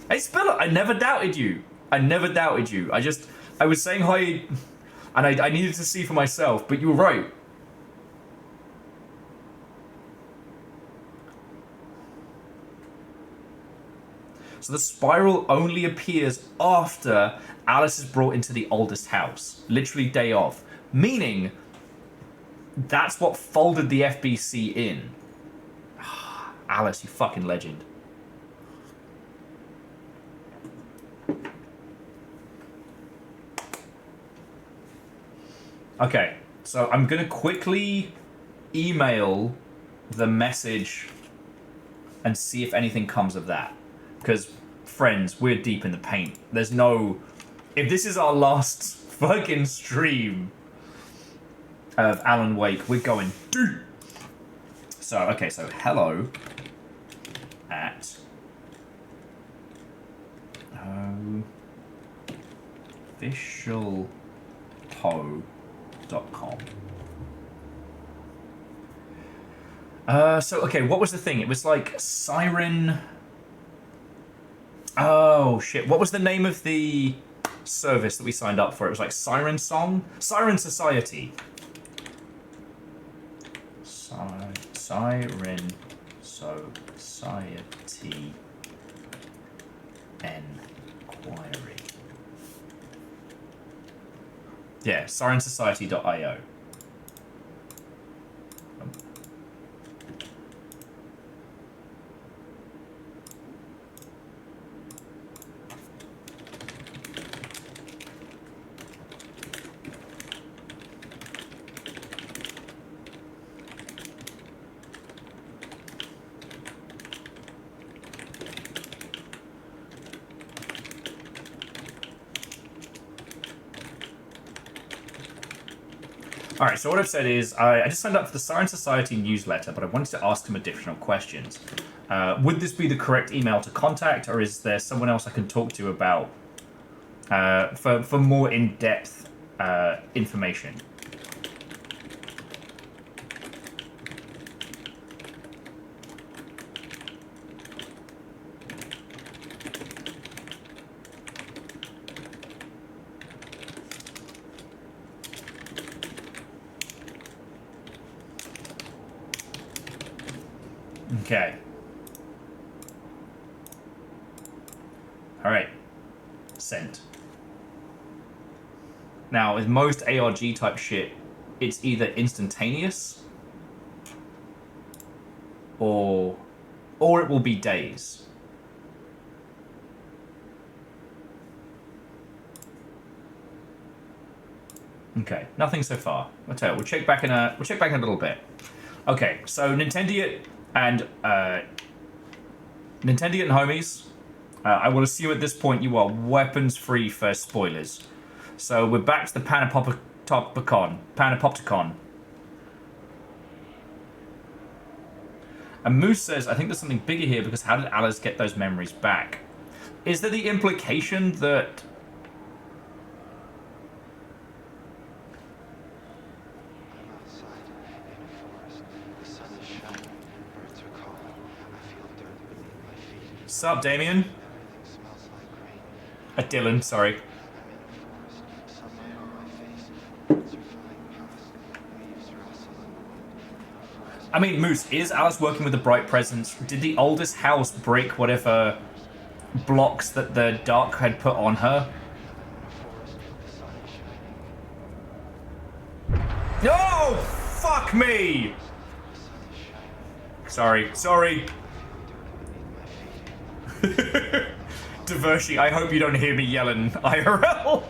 Hey, Spiller, I never doubted you. I never doubted you. I was saying hi, and I needed to see for myself, but you were right. So the spiral only appears after Alice is brought into the oldest house. Literally day of. Meaning, that's what folded the FBC in. Alice, you fucking legend. Okay, so I'm gonna quickly email the message and see if anything comes of that. Because, friends, we're deep in the paint. There's no... If this is our last fucking stream of Alan Wake, we're going deep. So, okay, so hello at officialpo.com. So, okay, what was the thing? It was like Siren... Oh, shit. What was the name of the service that we signed up for? It was like Siren Song? Siren Society. Siren Society Enquiry. Yeah, sirensociety.io. Alright, so what I've said is, I just signed up for the Siren Society newsletter, but I wanted to ask some additional questions. Would this be the correct email to contact, or is there someone else I can talk to about, for more in-depth information? Okay. Alright. Sent. Now, with most ARG type shit, it's either instantaneous or it will be days. Okay, nothing so far. I'll tell you, we'll check back in a little bit. Okay, so Nintendo and homies, I will assume at this point you are weapons free for spoilers. So we're back to the Panopticon. And Moose says, I think there's something bigger here because how did Alice get those memories back? Is there the implication that... Sup, Damien? Dylan, sorry. I mean, Moose, is Alice working with the Bright Presence? Did the oldest house break whatever blocks that the Dark had put on her? No! Fuck me! Sorry. Divershi, I hope you don't hear me yelling IRL.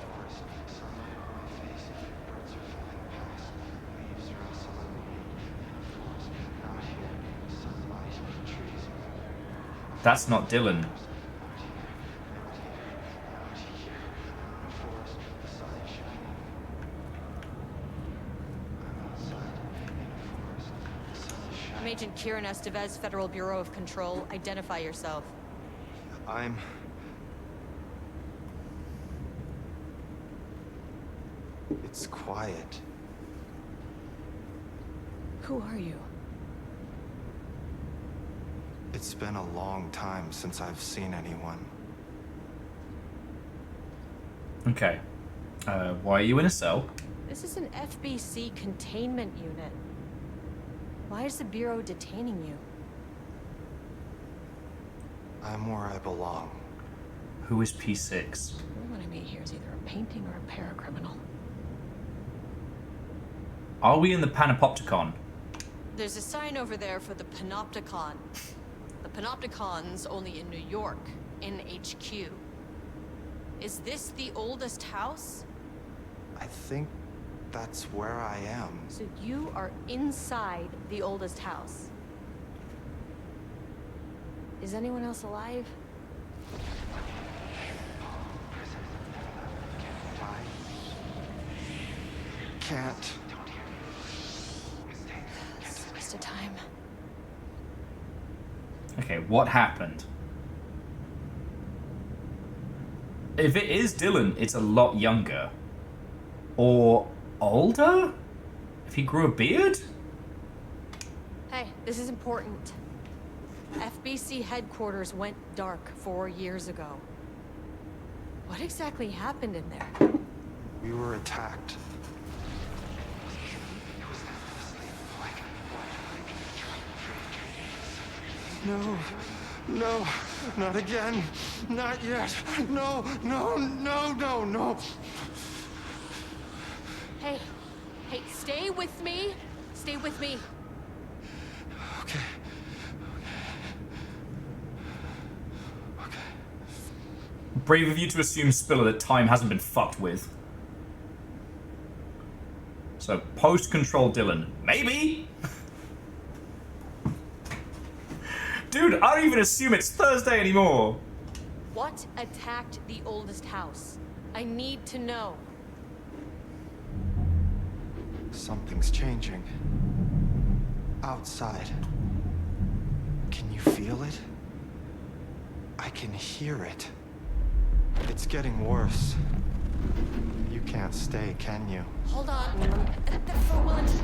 That's not Dylan. I'm Agent Kieran Estevez, Federal Bureau of Control. Identify yourself. It's quiet. Who are you? It's been a long time since I've seen anyone. Okay. Why are you in a cell? This is an FBC containment unit. Why is the Bureau detaining you? I'm where I belong. Who is P6? What I meet here is either a painting or a paracriminal. Are we in the Panopticon? There's a sign over there for the Panopticon. The Panopticon's only in New York, in HQ. Is this the oldest house? I think that's where I am. So you are inside the oldest house. Is anyone else alive? Can't. It's a waste of time. Okay, what happened? If it is Dylan, it's a lot younger. Or older? If he grew a beard? Hey, this is important. FBC headquarters went dark 4 years ago. What exactly happened in there? We were attacked. No, no, not again. Not yet. No, no, no, no, no. Hey, stay with me. Stay with me. Okay. Brave of you to assume, Spiller, that time hasn't been fucked with. So, post-control Dylan. Maybe? Dude, I don't even assume it's Thursday anymore. What attacked the oldest house? I need to know. Something's changing. Outside. Can you feel it? I can hear it. It's getting worse. You can't stay, can you? Hold on.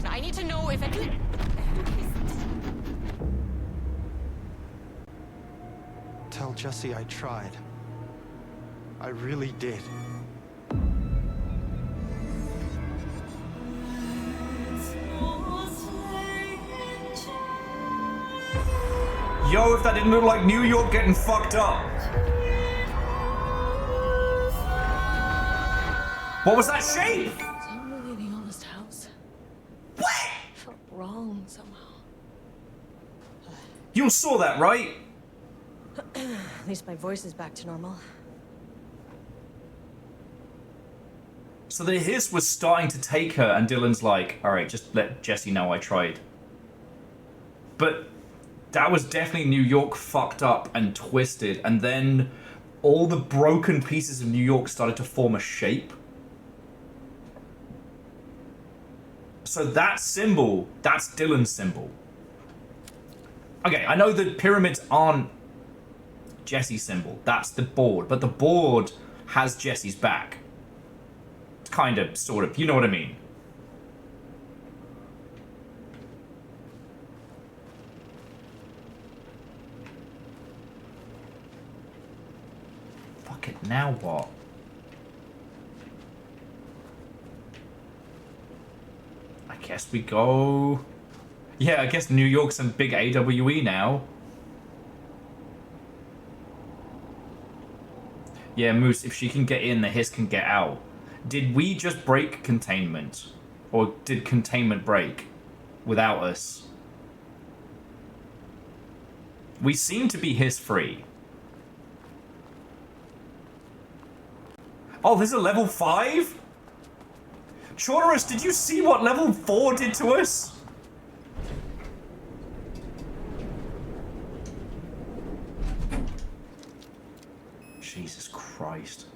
I need to know if it... Tell Jesse I tried. I really did. Yo, if that didn't look like New York getting fucked up. What was that shape? Is that really the oldest house? What? It felt wrong somehow. You saw that, right? At least my voice is back to normal. So the hiss was starting to take her, and Dylan's like, alright, just let Jesse know I tried. But that was definitely New York fucked up and twisted, and then all the broken pieces of New York started to form a shape. So that symbol, that's Dylan's symbol. Okay, I know the pyramids aren't Jesse's symbol. That's the board. But the board has Jesse's back. Kind of, sort of. You know what I mean? Fuck it, now what? I guess we go... Yeah, I guess New York's some big AWE now. Yeah, Moose, if she can get in, the hiss can get out. Did we just break containment? Or did containment break without us? We seem to be hiss-free. Oh, there's a level 5? Chorus, did you see what level 4 did to us? Jesus Christ.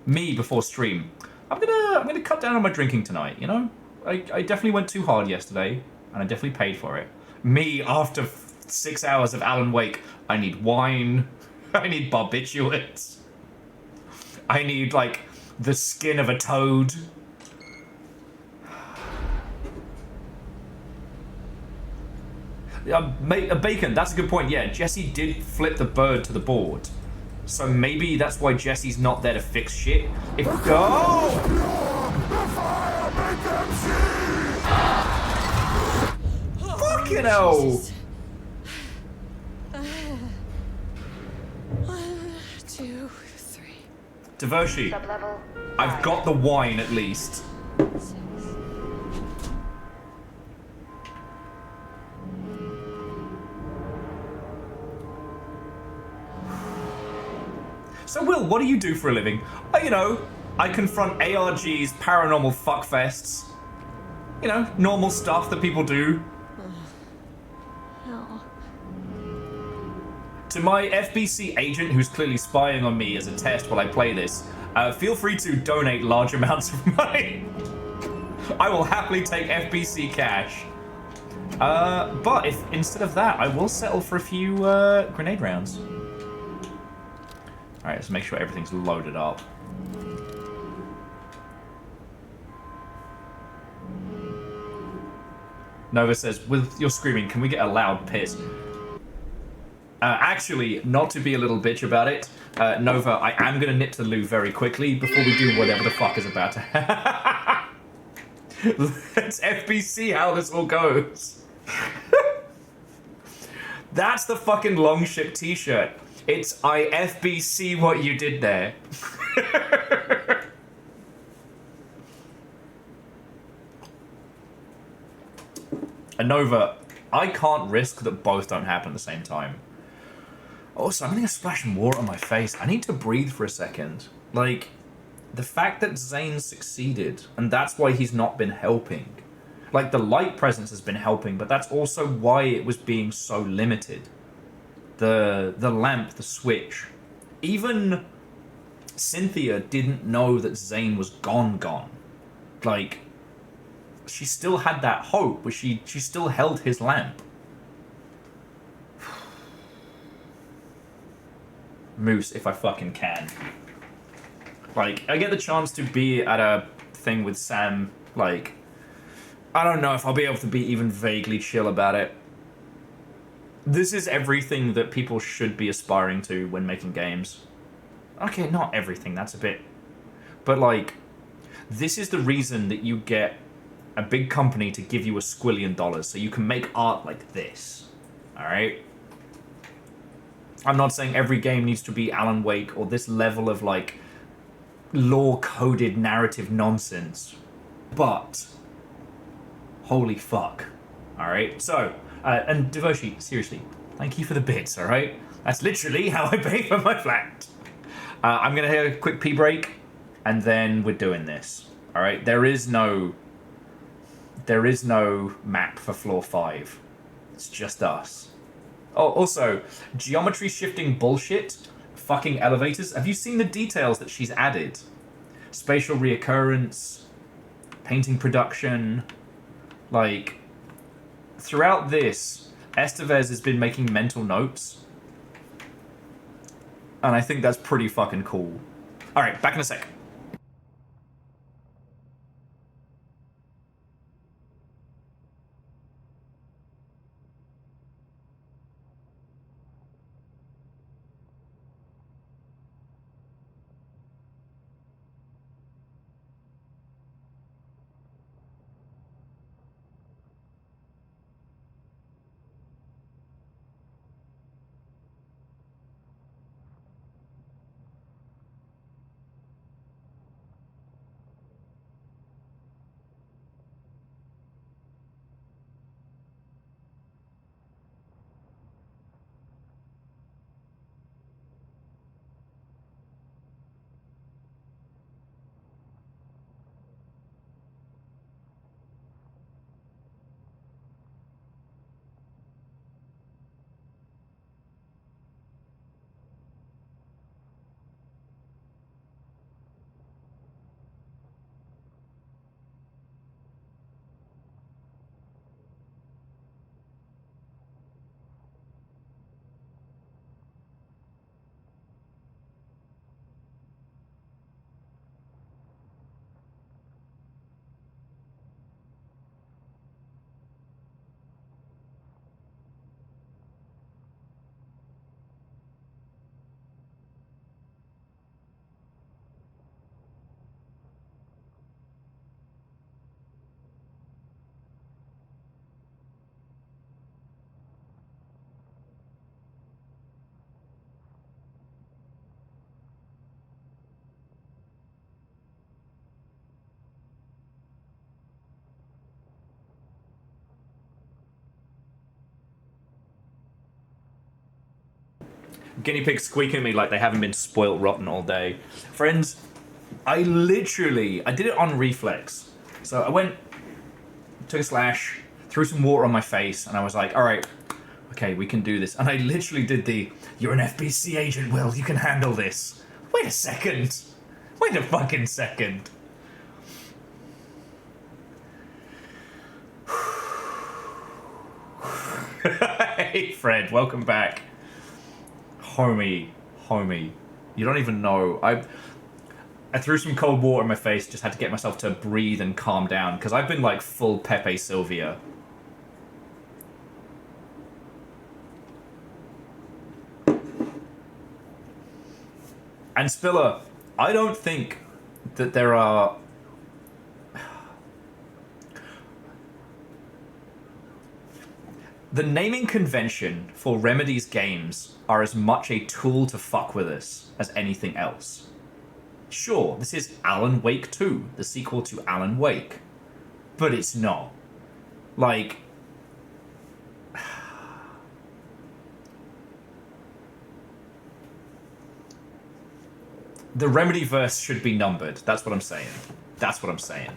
Me before stream. I'm gonna cut down on my drinking tonight, you know? I definitely went too hard yesterday, and I definitely paid for it. Me, after 6 hours of Alan Wake, I need wine, I need barbiturates, I need, like, the skin of a toad. Bacon, that's a good point, yeah. Jesse did flip the bird to the board. So maybe that's why Jesse's not there to fix shit. If go! Fucking hell! 1, 2, 3. Devoshi, I've got the wine at least. So, Will, what do you do for a living? You know, I confront ARGs, paranormal fuckfests. You know, normal stuff that people do. Hell. To my FBC agent who's clearly spying on me as a test while I play this, feel free to donate large amounts of money. I will happily take FBC cash. But if instead of that, I will settle for a few grenade rounds. Alright, let's make sure everything's loaded up. Nova says, with your screaming, can we get a loud piss? Actually, not to be a little bitch about it, Nova, I am going to nip to the loo very quickly before we do whatever the fuck is about to happen. Let's FBC how this all goes. That's the fucking Longship t-shirt. It's I FBC what you did there. And Nova, I can't risk that both don't happen at the same time. Also, I'm getting a splash of water on my face. I need to breathe for a second. Like, the fact that Zane succeeded, and that's why he's not been helping. Like, the light presence has been helping, but that's also why it was being so limited. The lamp, the switch. Even Cynthia didn't know that Zane was gone. Like, she still had that hope, but she still held his lamp. Moose, if I fucking can. Like, I get the chance to be at a thing with Sam, like, I don't know if I'll be able to be even vaguely chill about it. This is everything that people should be aspiring to when making games. Okay, not everything, that's a bit... But, like, this is the reason that you get a big company to give you $1 squillion so you can make art like this. Alright? I'm not saying every game needs to be Alan Wake or this level of, like, lore-coded narrative nonsense. But... holy fuck. Alright, so, and Devoshi, seriously, thank you for the bits, alright? That's literally how I pay for my flat. I'm gonna hit a quick pee break, and then we're doing this. Alright, there is no map for floor 5. It's just us. Oh, also, geometry shifting bullshit, fucking elevators. Have you seen the details that she's added? Spatial reoccurrence, painting production, like, throughout this, Estevez has been making mental notes. And I think that's pretty fucking cool. Alright, back in a sec. Guinea pigs squeaking at me like they haven't been spoilt rotten all day. Friends, I did it on reflex. So I went, took a slash, threw some water on my face, and I was like, all right, okay, we can do this. And I literally did you're an FBC agent, Will, you can handle this. Wait a second. Wait a fucking second. Hey, Fred, welcome back. Homie, you don't even know. I threw some cold water in my face, just had to get myself to breathe and calm down, because I've been like full Pepe Sylvia. And Spiller, I don't think that there are... The naming convention for Remedy's games are as much a tool to fuck with us as anything else. Sure, this is Alan Wake 2, the sequel to Alan Wake. But it's not. Like... The Remedyverse should be numbered. That's what I'm saying. That's what I'm saying.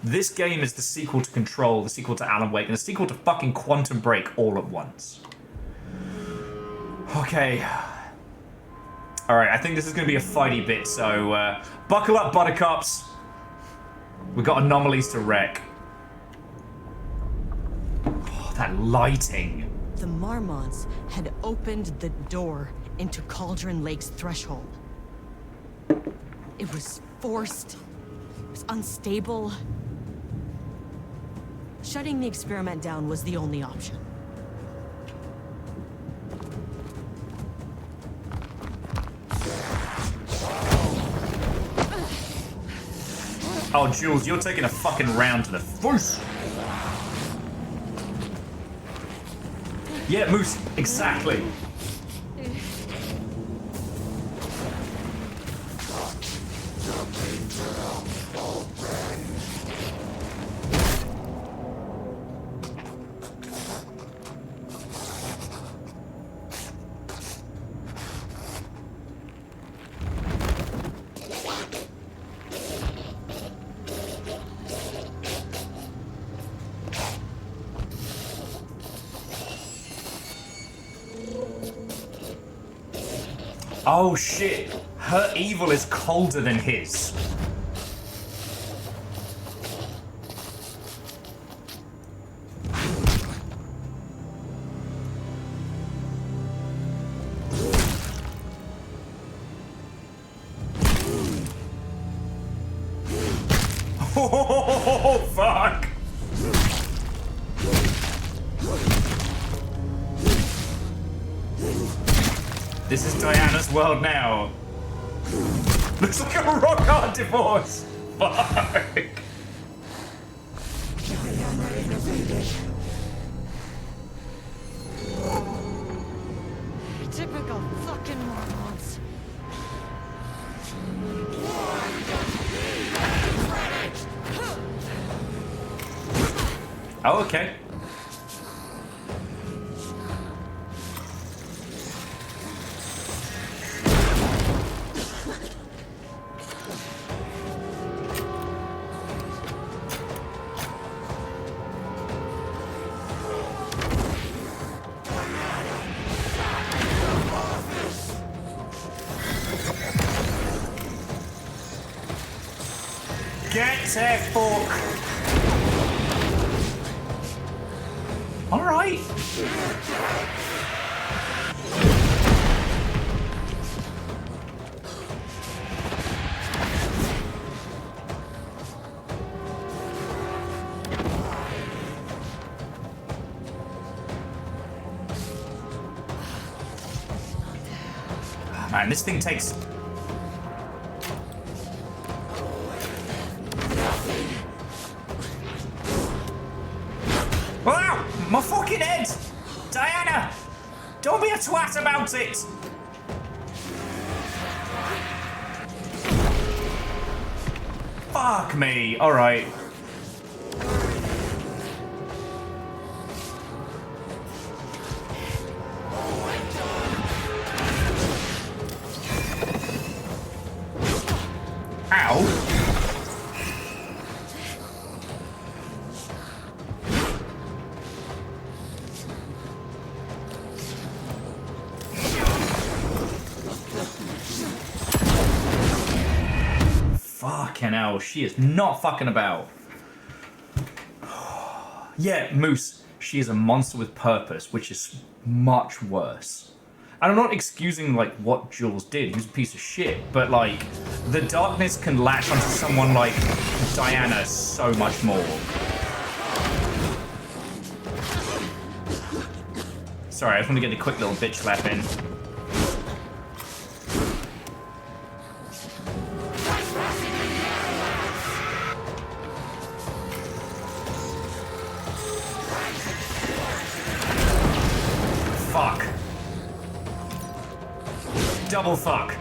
This game is the sequel to Control, the sequel to Alan Wake, and the sequel to fucking Quantum Break all at once. Okay. Alright, I think this is going to be a fighty bit, so buckle up, buttercups. We've got anomalies to wreck. Oh, that lighting. The Marmonts had opened the door into Cauldron Lake's threshold. It was forced. It was unstable. Shutting the experiment down was the only option. Oh, Jules, you're taking a fucking round to the face. Yeah, Moose, exactly. Oh shit, her evil is colder than his. Oh, fuck! This is Diana's world now. Looks like a rock hard divorce. Fuck. Typical fucking Marmonts. Oh, okay. Get a fork. All right. Man, this thing takes... Wow! My fucking head! Diana! Don't be a twat about it! Fuck me. Alright. Ow. Fucking hell, she is not fucking about. Yeah, Moose, she is a monster with purpose, which is much worse. And I'm not excusing, like, what Jules did. He was a piece of shit. But, like, the darkness can latch onto someone like Diana so much more. Sorry, I just want to get a quick little bitch slap in. Fuck. Double fuck.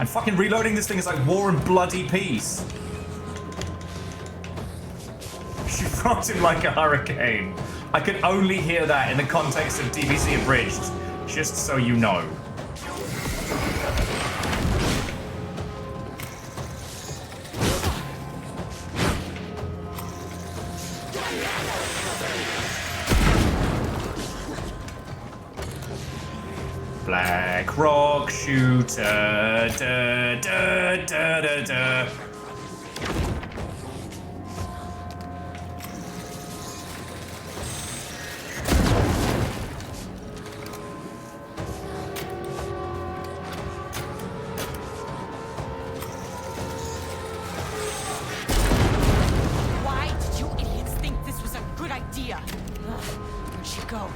And fucking reloading this thing is like War and Bloody Peace. She rocked him like a hurricane. I could only hear that in the context of DBZ Abridged, just so you know. Black rock shooter, da da da da da. Why did you idiots think this was a good idea? Where'd she go?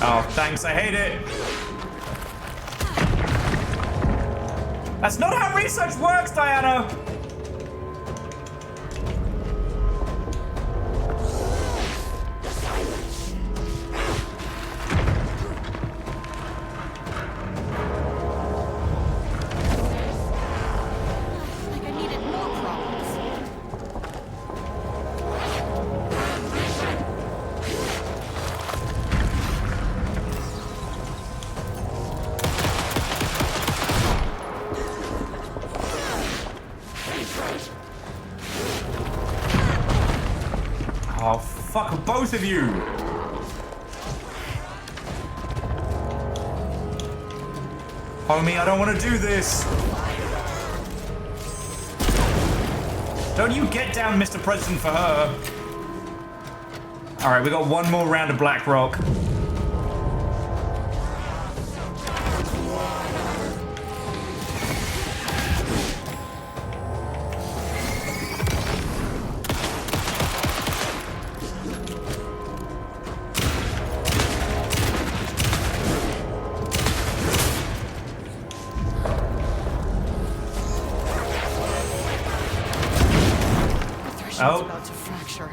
Oh, thanks, I hate it. That's not how research works, Diana! Like I needed more problems. Oh, fuck both of you! Homie, I don't want to do this! Don't you get down, Mr. President, for her! Alright, we got one more round of Black Rock. Oh. About to fracture.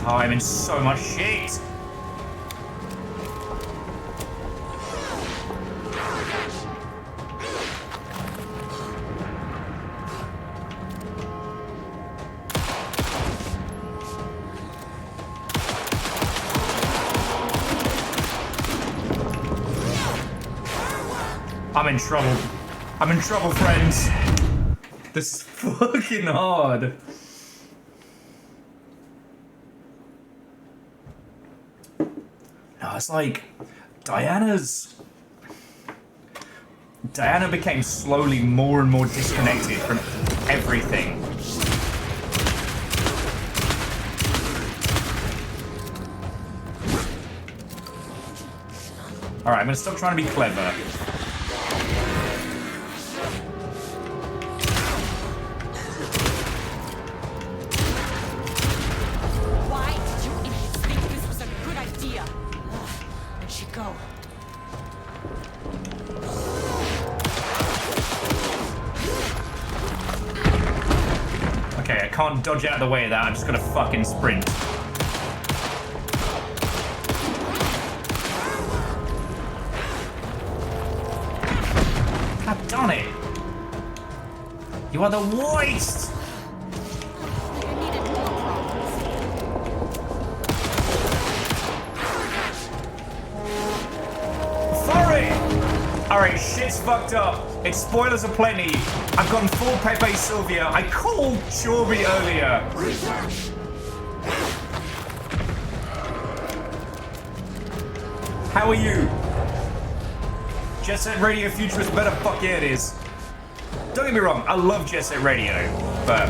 Oh, I'm in so much shit! I'm in trouble. I'm in trouble, friends. This is fucking hard. No, it's like Diana became slowly more and more disconnected from everything. Alright, I'm gonna stop trying to be clever. can't dodge out of the way of that. I'm just gonna fucking sprint. God darn it. You are the worst! Alright, shit's fucked up. Its spoilers aplenty. I've gone full Pepe Sylvia. I called Chorby earlier. How are you? Jet Set Radio Futurist better? Fuck yeah it is. Don't get me wrong, I love Jet Set Radio, but...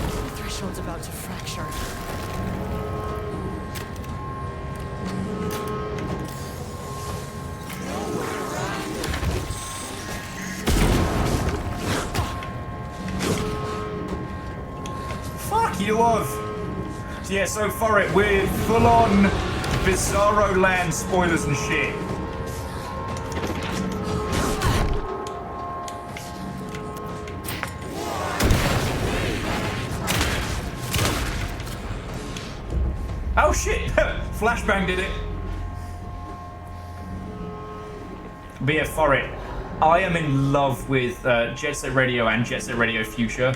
The threshold's about to fracture. You love. Yeah, so for it, we're full on Bizarro Land spoilers and shit. Oh shit! Flashbang did it. But yeah, for it, I am in love with Jet Set Radio and Jet Set Radio Future.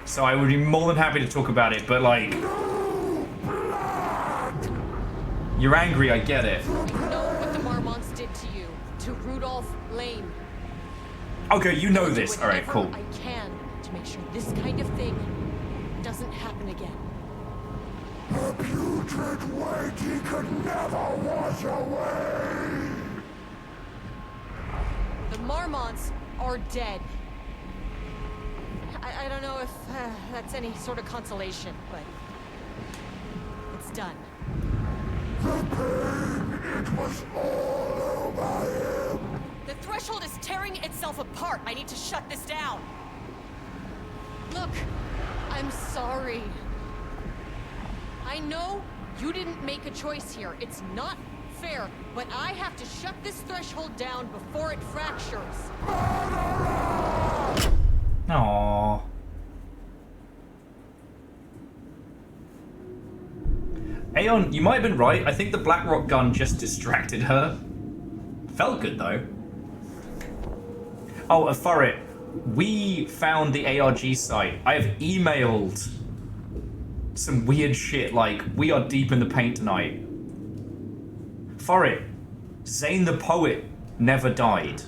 So I would be more than happy to talk about it, but like... You're angry, I get it. You know what the Marmonts did to you, to Rudolph Lane. Okay, you know this. Alright, cool. I can to make sure this kind of thing doesn't happen again. The putrid weight he could never wash away! The Marmonts are dead. I don't know if that's any sort of consolation, but it's done. The pain, it was all over him! The threshold is tearing itself apart. I need to shut this down. Look, I'm sorry. I know you didn't make a choice here. It's not fair, but I have to shut this threshold down before it fractures. Aww. Aeon, you might have been right. I think the Blackrock gun just distracted her. Felt good, though. Oh, for it. We found the ARG site. I have emailed some weird shit like, we are deep in the paint tonight. For it. Zane the Poet never died.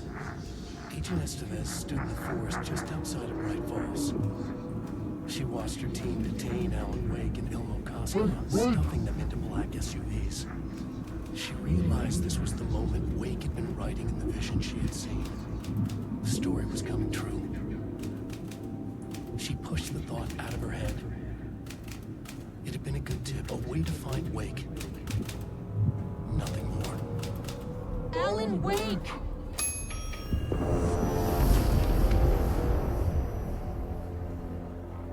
Agent Estevez stood in the forest just outside of Bright Falls. She watched her team detain Alan Wake and Ilmo Costa, stuffing them into black SUVs. She realized this was the moment Wake had been writing in the vision she had seen. The story was coming true. She pushed the thought out of her head. It had been a good tip, a way to find Wake. Nothing more. Alan Wake!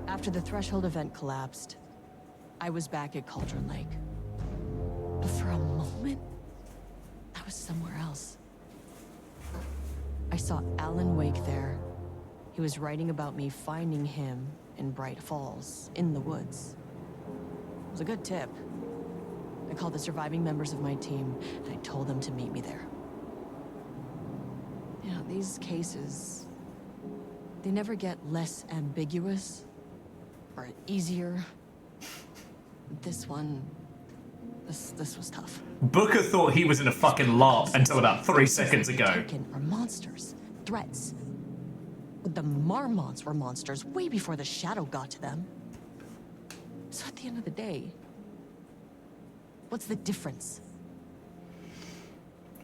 After the Threshold event collapsed, I was back at Cauldron Lake. But for a moment, I was somewhere else. I saw Alan Wake there. He was writing about me finding him in Bright Falls, in the woods. It was a good tip. I called the surviving members of my team, and I told them to meet me there. You know, these cases, they never get less ambiguous or easier. This one, this was tough. Booker thought he was in a fucking LARP until about 3 seconds ago. Are monsters, threats. But the Marmonts were monsters way before the Shadow got to them. So at the end of the day, what's the difference?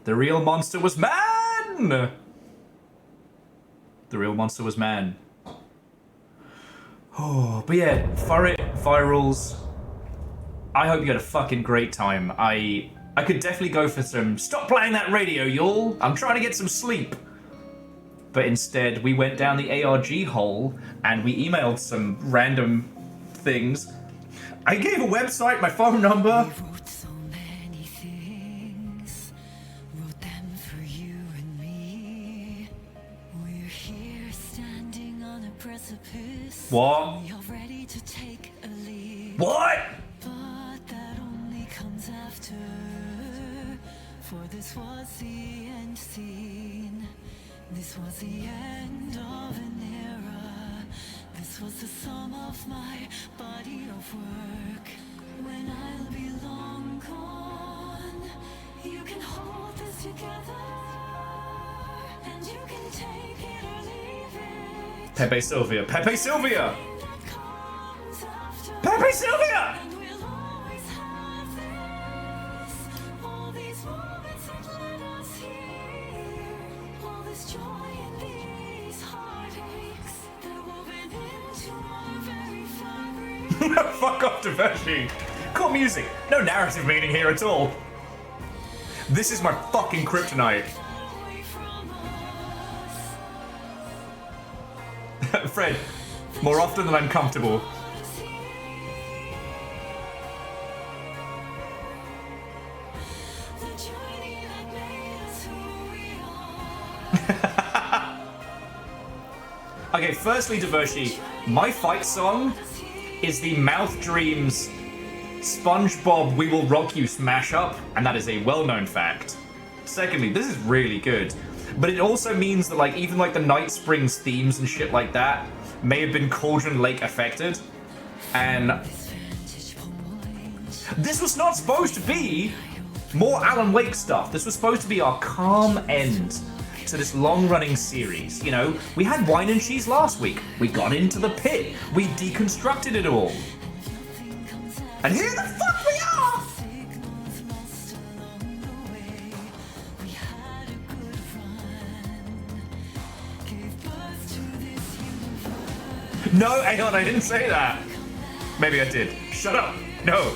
The real monster was man! The real monster was man. Oh, but yeah, for it, virals. I hope you had a fucking great time. I could definitely go for some, stop playing that radio, y'all. I'm trying to get some sleep. But instead, we went down the ARG hole and we emailed some random things. I gave a website, my phone number. What? What? But that only comes after. For this was the end scene. This was the end of an era. This was the sum of my body of work. When I'll be long gone, you can hold this together. And you can take it or leave it. Pepe Sylvia. Pepe Sylvia! Pepe Sylvia! All these moments that led us here. All this joy and these heartaches that are woven into our very fabric. Fuck off, Devershi. Cool music. No narrative meaning here at all. This is my fucking kryptonite. Fred, more often than I'm comfortable. Okay, firstly, Devershi, my fight song is the Mouth Dreams SpongeBob We Will Rock You smash up, and that is a well-known fact. Secondly, this is really good, but it also means that like even like the Night Springs themes and shit like that may have been Cauldron Lake affected, and this was not supposed to be more Alan Wake stuff. This was supposed to be our calm end to this long-running series. You know, we had Wine and Cheese last week. We got into the pit. We deconstructed it all. And here the fuck we are! No, hang on, I didn't say that. Maybe I did. Shut up. No.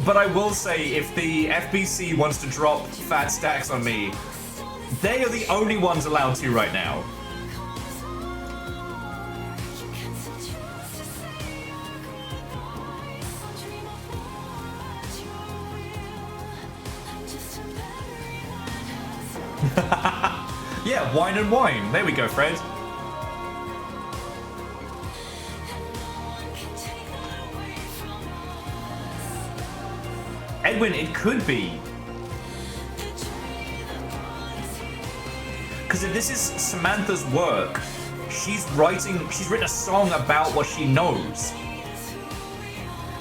But I will say, if the FBC wants to drop fat stacks on me, they are the only ones allowed to right now. Yeah, wine and wine. There we go, Fred. Edwin, it could be. Because if this is Samantha's work, she's written a song about what she knows.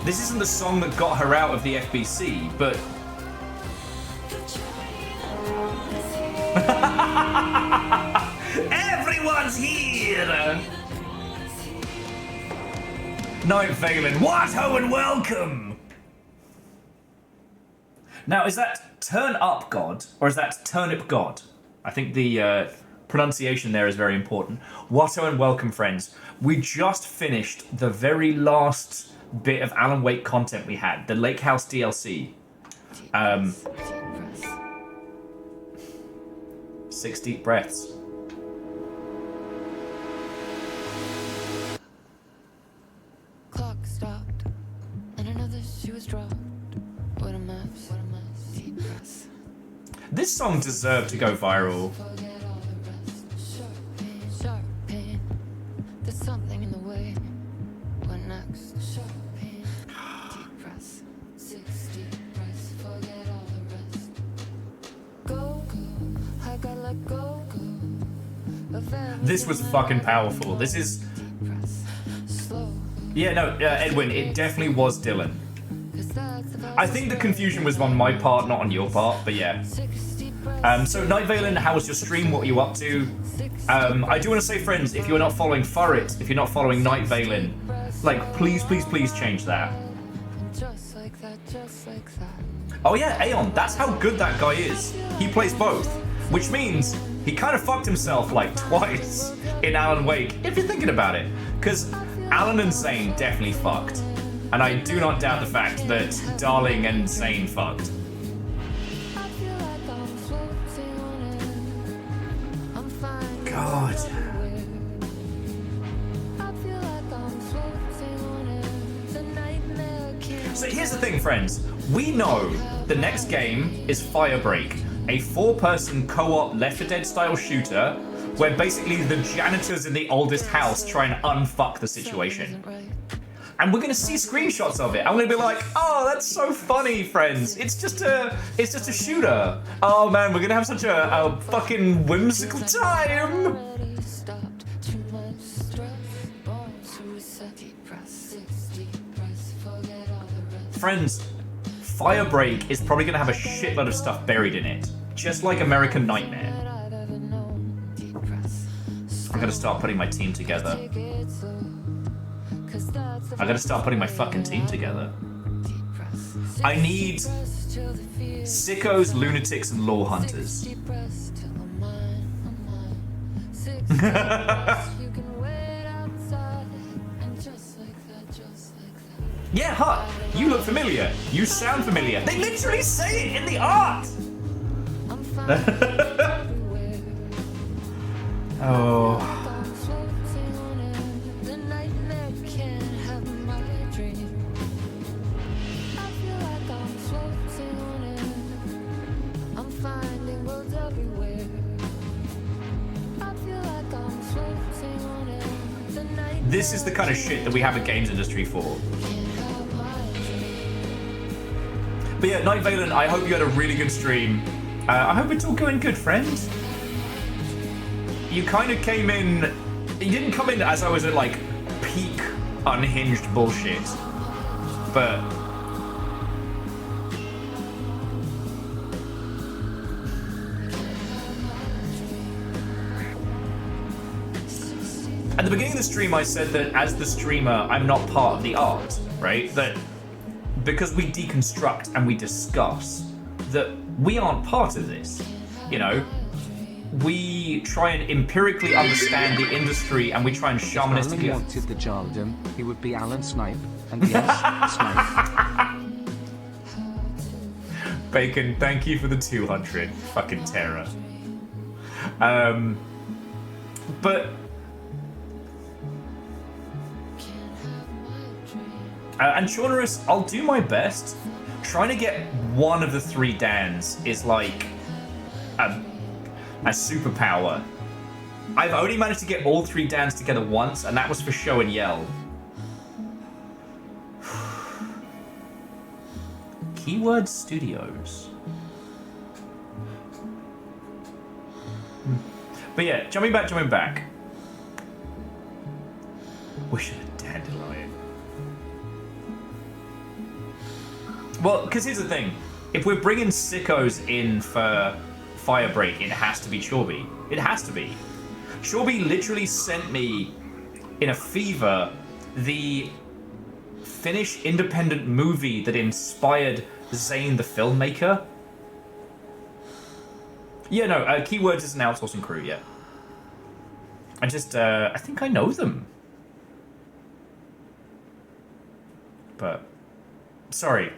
This isn't the song that got her out of the FBC, but... Everyone's here! Night Valen, what ho and welcome! Now, is that turn up God, or is that turnip God? I think the pronunciation there is very important. Watto and welcome, friends. We just finished the very last bit of Alan Wake content we had, the Lake House DLC. 6 deep breaths. Clock stopped, and another shoe was dropped. What a mess. Deep breaths. This song deserved to go viral. Sharp pain. There's something in the way. What next? Sharp pain. Deep breaths. 6 deep breaths. Forget all the rest. Go. I gotta let go. This was fucking powerful. This is... Yeah, no, Edwin, it definitely was Dylan. I think the confusion was on my part, not on your part, but yeah. So, Night Valen, how was your stream? What were you up to? I do want to say, friends, if you're not following Furrit, if you're not following Night Valen, like, please, please, please change that. Oh yeah, Aeon, that's how good that guy is. He plays both, which means he kind of fucked himself like twice in Alan Wake, if you're thinking about it. Because Alan and Zane definitely fucked. And I do not doubt the fact that Darling and Zane fucked. God. So here's the thing, friends. We know the next game is Firebreak, a 4-person co-op Left 4 Dead style shooter where basically the janitors in the oldest house try and unfuck the situation. And we're gonna see screenshots of it. I'm gonna be like, oh, that's so funny, friends. It's just a shooter. Oh man, we're gonna have such a fucking whimsical time. Friends, Firebreak is probably gonna have a shitload of stuff buried in it, just like American Nightmare. I gotta start putting my team together. I gotta start putting my fucking team together. I need sickos, lunatics, and lore hunters. Yeah, Hut, you look familiar. You sound familiar. They literally say it in the art! Oh. This is the kind of shit that we have a games industry for. But yeah, Night Valen, I hope you had a really good stream. I hope it's all going good, friends. You kind of came in... You didn't come in as I was at, like, peak unhinged bullshit. But... At the beginning of the stream, I said that as the streamer, I'm not part of the art, right? That because we deconstruct and we discuss, that we aren't part of this, you know? We try and empirically understand the industry and we try and shamanistically... If Alan wanted the Jarldom, he would be Alan Snipe, and yes, Snipe. Bacon, thank you for the 200. Fucking terror. But... and Chaunerus, I'll do my best. Trying to get one of the 3 Dans is like a superpower. I've only managed to get all 3 Dans together once, and that was for Show and Yell. Keyword Studios. But yeah, jumping back. We should have Dandelion. Well, because here's the thing. If we're bringing sickos in for Firebreak, it has to be Chorby. It has to be. Chorby literally sent me, in a fever, the Finnish independent movie that inspired Zane the filmmaker. Yeah, no, Keywords is an outsourcing crew, yeah. I think I know them. But, sorry.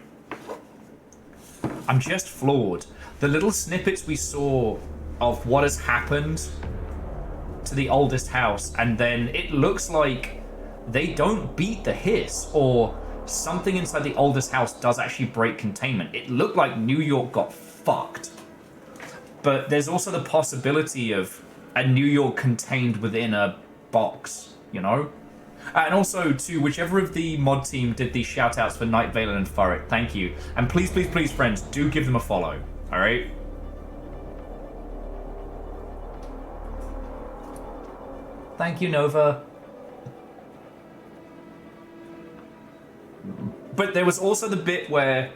I'm just floored. The little snippets we saw of what has happened to the oldest house, and then it looks like they don't beat the hiss, or something inside the oldest house does actually break containment. It looked like New York got fucked. But there's also the possibility of a New York contained within a box, you know? And also, to whichever of the mod team did these shout-outs for Night Valen and Furret, thank you. And please, please, please, friends, do give them a follow, alright? Thank you, Nova. But there was also the bit where...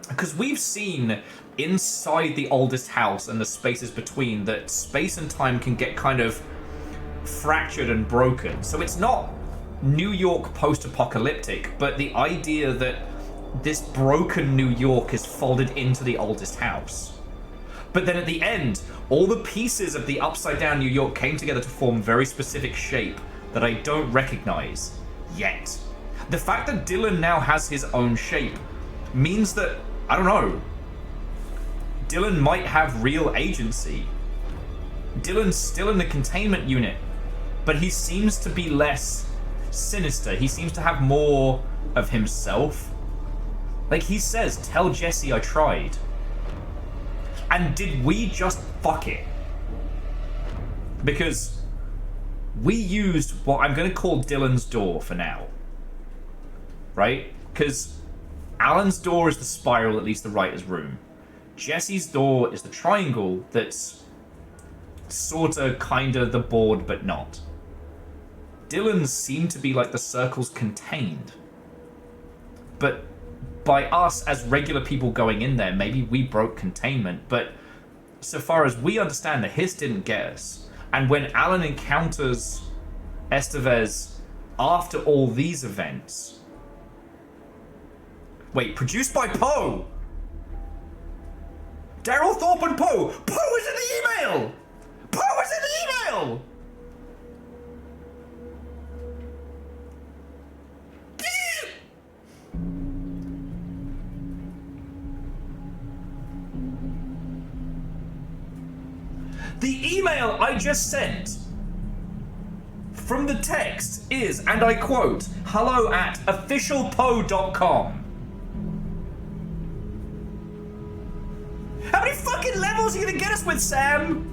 Because we've seen inside the oldest house and the spaces between that space and time can get kind of fractured and broken. So it's not New York post-apocalyptic, but the idea that this broken New York is folded into the oldest house. But then at the end, all the pieces of the upside-down New York came together to form very specific shape that I don't recognize yet. The fact that Dylan now has his own shape means that, I don't know, Dylan might have real agency. Dylan's still in the containment unit, but he seems to be less sinister. He seems to have more of himself. Like he says, tell Jesse I tried. And did we just fuck it? Because we used what I'm going to call Dylan's door for now. Right? Because Alan's door is the spiral that leads to the writer's room. Jesse's door is the triangle that's sort of, kind of the board, but not. Dylan's seem to be like the circles contained. But by us as regular people going in there, maybe we broke containment, but so far as we understand, the hiss didn't get us. And when Alan encounters Estevez after all these events... Wait, produced by Poe! Daryl Thorpe and Poe! Poe is in the email! Poe is in the email! The email I just sent from the text is, and I quote, hello@officialpoe.com. How many fucking levels are you gonna get us with, Sam?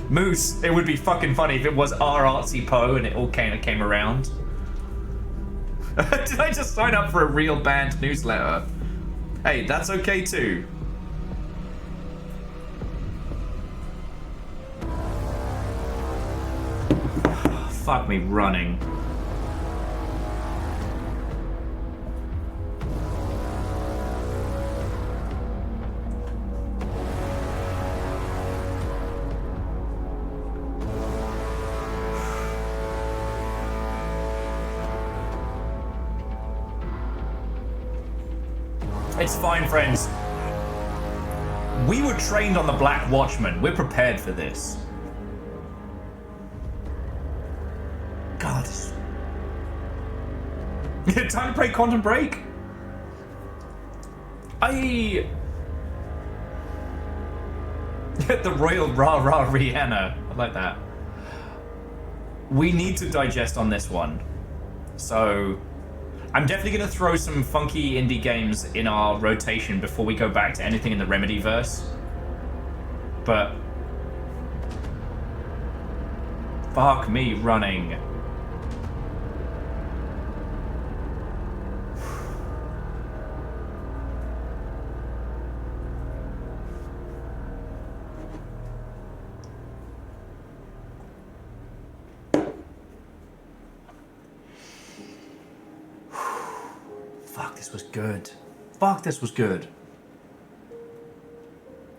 Moose, it would be fucking funny if it was our artsy Poe and it all kind of came around. Did I just sign up for a real band newsletter? Hey, that's okay too. Fuck me running. It's fine, friends. We were trained on the Black Watchman. We're prepared for this. God. Time to play Quantum Break? The Royal Rah-Rah Rihanna. I like that. We need to digest on this one. So... I'm definitely going to throw some funky indie games in our rotation before we go back to anything in the Remedy-verse. But... fuck me running. This was good. Fuck, this was good.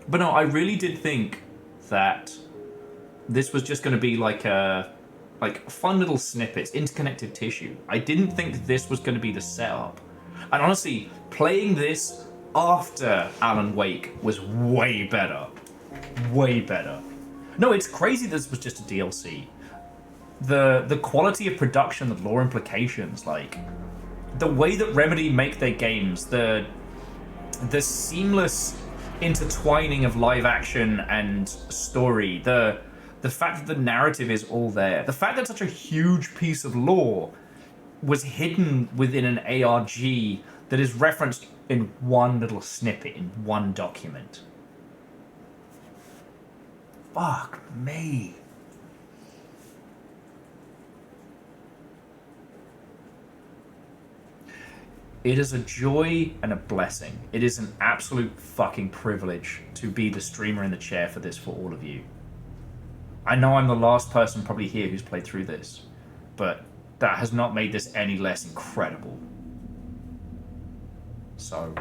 But no, I really did think that this was just going to be like fun little snippets, interconnected tissue. I didn't think this was going to be the setup. And honestly, playing this after Alan Wake was way better. Way better. No, it's crazy this was just a DLC. The quality of production, the lore implications, like... the way that Remedy make their games, the seamless intertwining of live action and story, the fact that the narrative is all there, the fact that such a huge piece of lore was hidden within an ARG that is referenced in one little snippet, in one document. Fuck me. It is a joy and a blessing. It is an absolute fucking privilege to be the streamer in the chair for this for all of you. I know I'm the last person probably here who's played through this, but that has not made this any less incredible. So,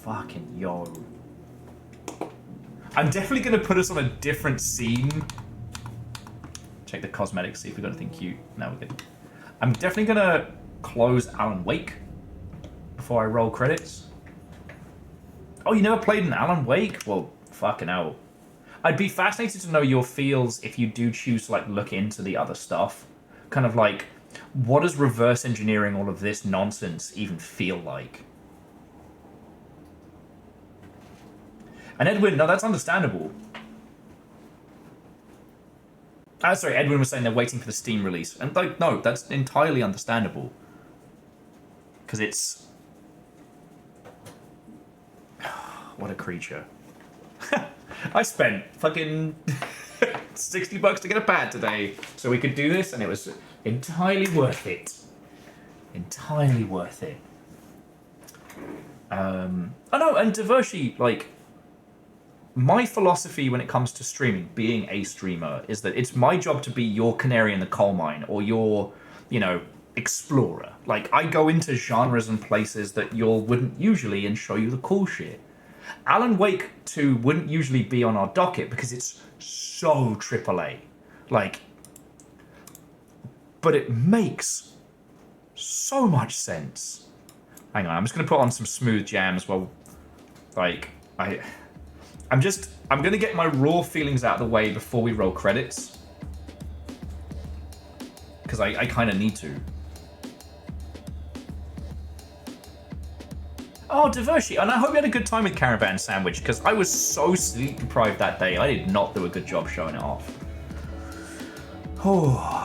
fucking yo. I'm definitely going to put us on a different scene. Check the cosmetics, see if we got anything cute. No, we're good. I'm definitely going to close Alan Wake before I roll credits. Oh, you never played an Alan Wake? Well, fucking hell. I'd be fascinated to know your feels if you do choose to like look into the other stuff. Kind of like, what does reverse engineering all of this nonsense even feel like? And Edwin, no, that's understandable. Sorry, Edwin was saying they're waiting for the Steam release. And like, no, that's entirely understandable. Because what a creature. I spent fucking $60 to get a pad today so we could do this, and it was entirely worth it. Entirely worth it. Oh no, and Divershi, like, my philosophy when it comes to streaming, being a streamer, is that it's my job to be your canary in the coal mine, or your, you know, explorer. Like, I go into genres and places that you wouldn't usually and show you the cool shit. Alan Wake 2 wouldn't usually be on our docket because it's so AAA. Like, but it makes so much sense. Hang on, I'm just going to put on some smooth jams while, like, I'm going to get my raw feelings out of the way before we roll credits. Because I kind of need to. Oh, Divershi, and I hope you had a good time with Caravan Sandwich, because I was so sleep deprived that day. I did not do a good job showing it off. Oh.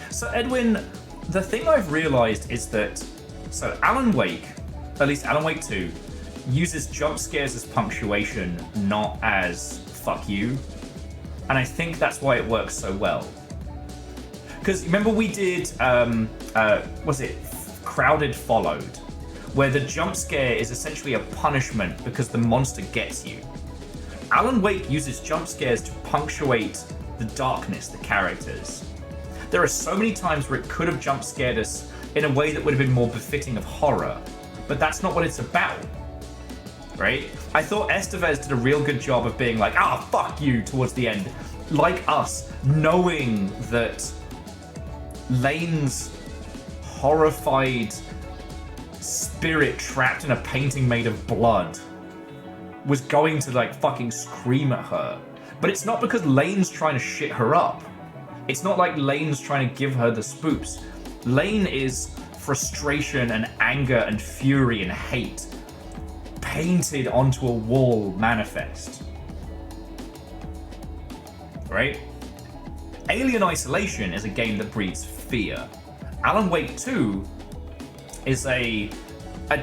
So, Edwin, the thing I've realized is that, so Alan Wake, at least Alan Wake 2, uses jump scares as punctuation, not as fuck you. And I think that's why it works so well. Because remember we did, was it Crowded Followed, where the jump scare is essentially a punishment because the monster gets you. Alan Wake uses jump scares to punctuate the darkness, the characters. There are so many times where it could have jump scared us in a way that would have been more befitting of horror, but that's not what it's about. Right? I thought Estevez did a real good job of being like, fuck you, towards the end. Like us, knowing that Lane's horrified spirit trapped in a painting made of blood was going to, like, fucking scream at her. But it's not because Lane's trying to shit her up. It's not like Lane's trying to give her the spoops. Lane is frustration and anger and fury and hate painted onto a wall manifest. Right? Alien Isolation is a game that breeds fear. Alan Wake 2 is a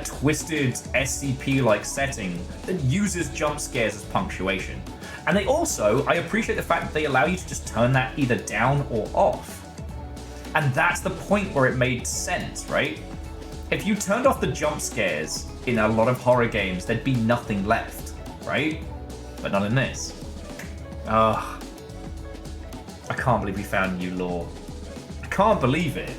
twisted SCP-like setting that uses jump scares as punctuation. And they also, I appreciate the fact that they allow you to just turn that either down or off. And that's the point where it made sense, right? If you turned off the jump scares in a lot of horror games, there'd be nothing left, right? But not in this. I can't believe we found new lore. I can't believe it.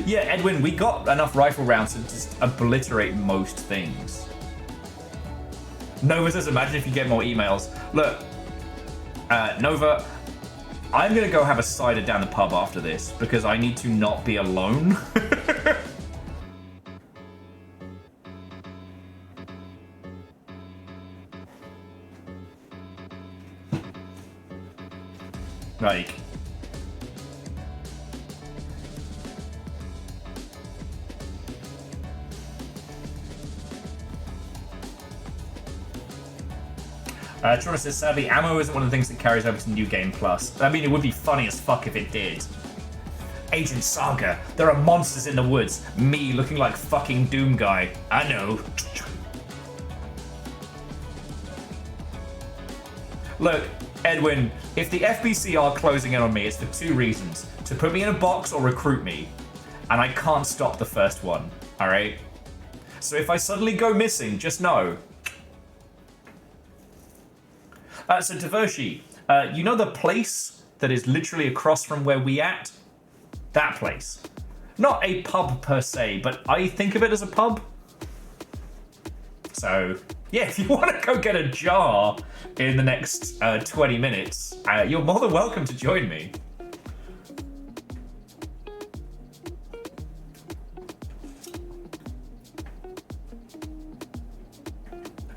Yeah, Edwin, we got enough rifle rounds to just obliterate most things. Nova says, imagine if you get more emails. Look, Nova, I'm going to go have a cider down the pub after this because I need to not be alone. Like... Trona says, sadly, ammo isn't one of the things that carries over to New Game Plus. I mean, it would be funny as fuck if it did. Agent Saga, there are monsters in the woods. Me looking like fucking Doom Guy. I know. Look, Edwin, if the FBC are closing in on me, it's for two reasons. To put me in a box or recruit me. And I can't stop the first one, alright? So if I suddenly go missing, just know. So Divershi, you know the place that is literally across from where we at? That place. Not a pub per se, but I think of it as a pub. So, yeah, if you want to go get a jar in the next 20 minutes, you're more than welcome to join me.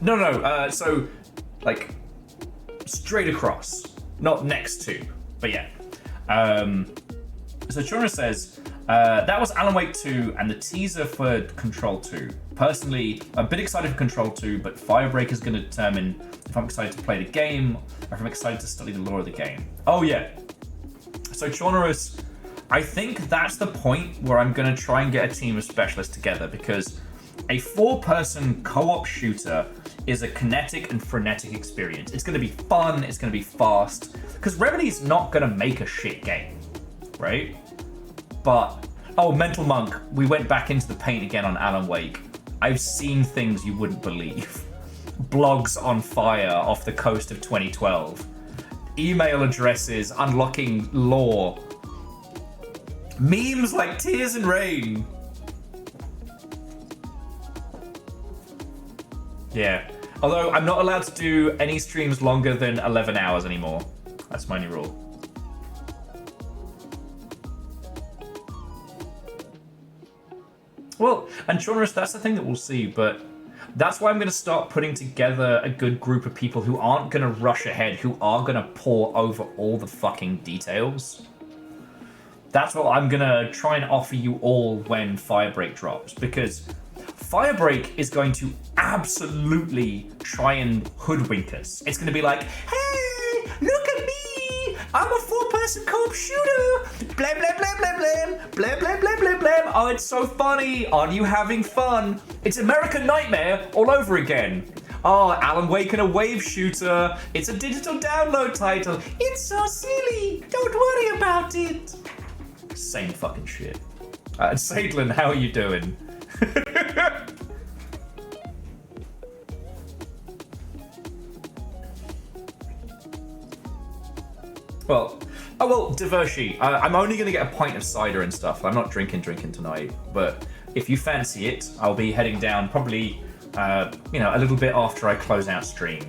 No, so, like... straight across, not next to, but yeah. So Chona says, That was Alan Wake 2 and the teaser for Control 2. Personally, I'm a bit excited for Control 2, but Firebreak is going to determine if I'm excited to play the game or if I'm excited to study the lore of the game. Oh yeah. So Chaunerus, I think that's the point where I'm going to try and get a team of specialists together, because a 4-person co-op shooter is a kinetic and frenetic experience. It's going to be fun, it's going to be fast, because Remedy's not going to make a shit game, right? But, oh, Mental Monk, we went back into the paint again on Alan Wake. I've seen things you wouldn't believe. Blogs on fire off the coast of 2012. Email addresses unlocking lore. Memes like Tears and Rain. Yeah. Although I'm not allowed to do any streams longer than 11 hours anymore. That's my new rule. Well, and Chaunerus, that's the thing that we'll see, but that's why I'm going to start putting together a good group of people who aren't going to rush ahead, who are going to pore over all the fucking details. That's what I'm going to try and offer you all when Firebreak drops, because Firebreak is going to absolutely try and hoodwink us. It's going to be like, hey, look at me! I'm a 4-person co-op shooter! Blah, blah, blah, blah, blah, blah, blah, blah, blah, blah. Oh, it's so funny. Aren't you having fun? It's American Nightmare all over again. Oh, Alan Wake and a wave shooter. It's a digital download title. It's so silly. Don't worry about it. Same fucking shit. Sadlin, how are you doing? Well, Divershi, I'm only going to get a pint of cider and stuff. I'm not drinking tonight, but if you fancy it, I'll be heading down probably, a little bit after I close out stream.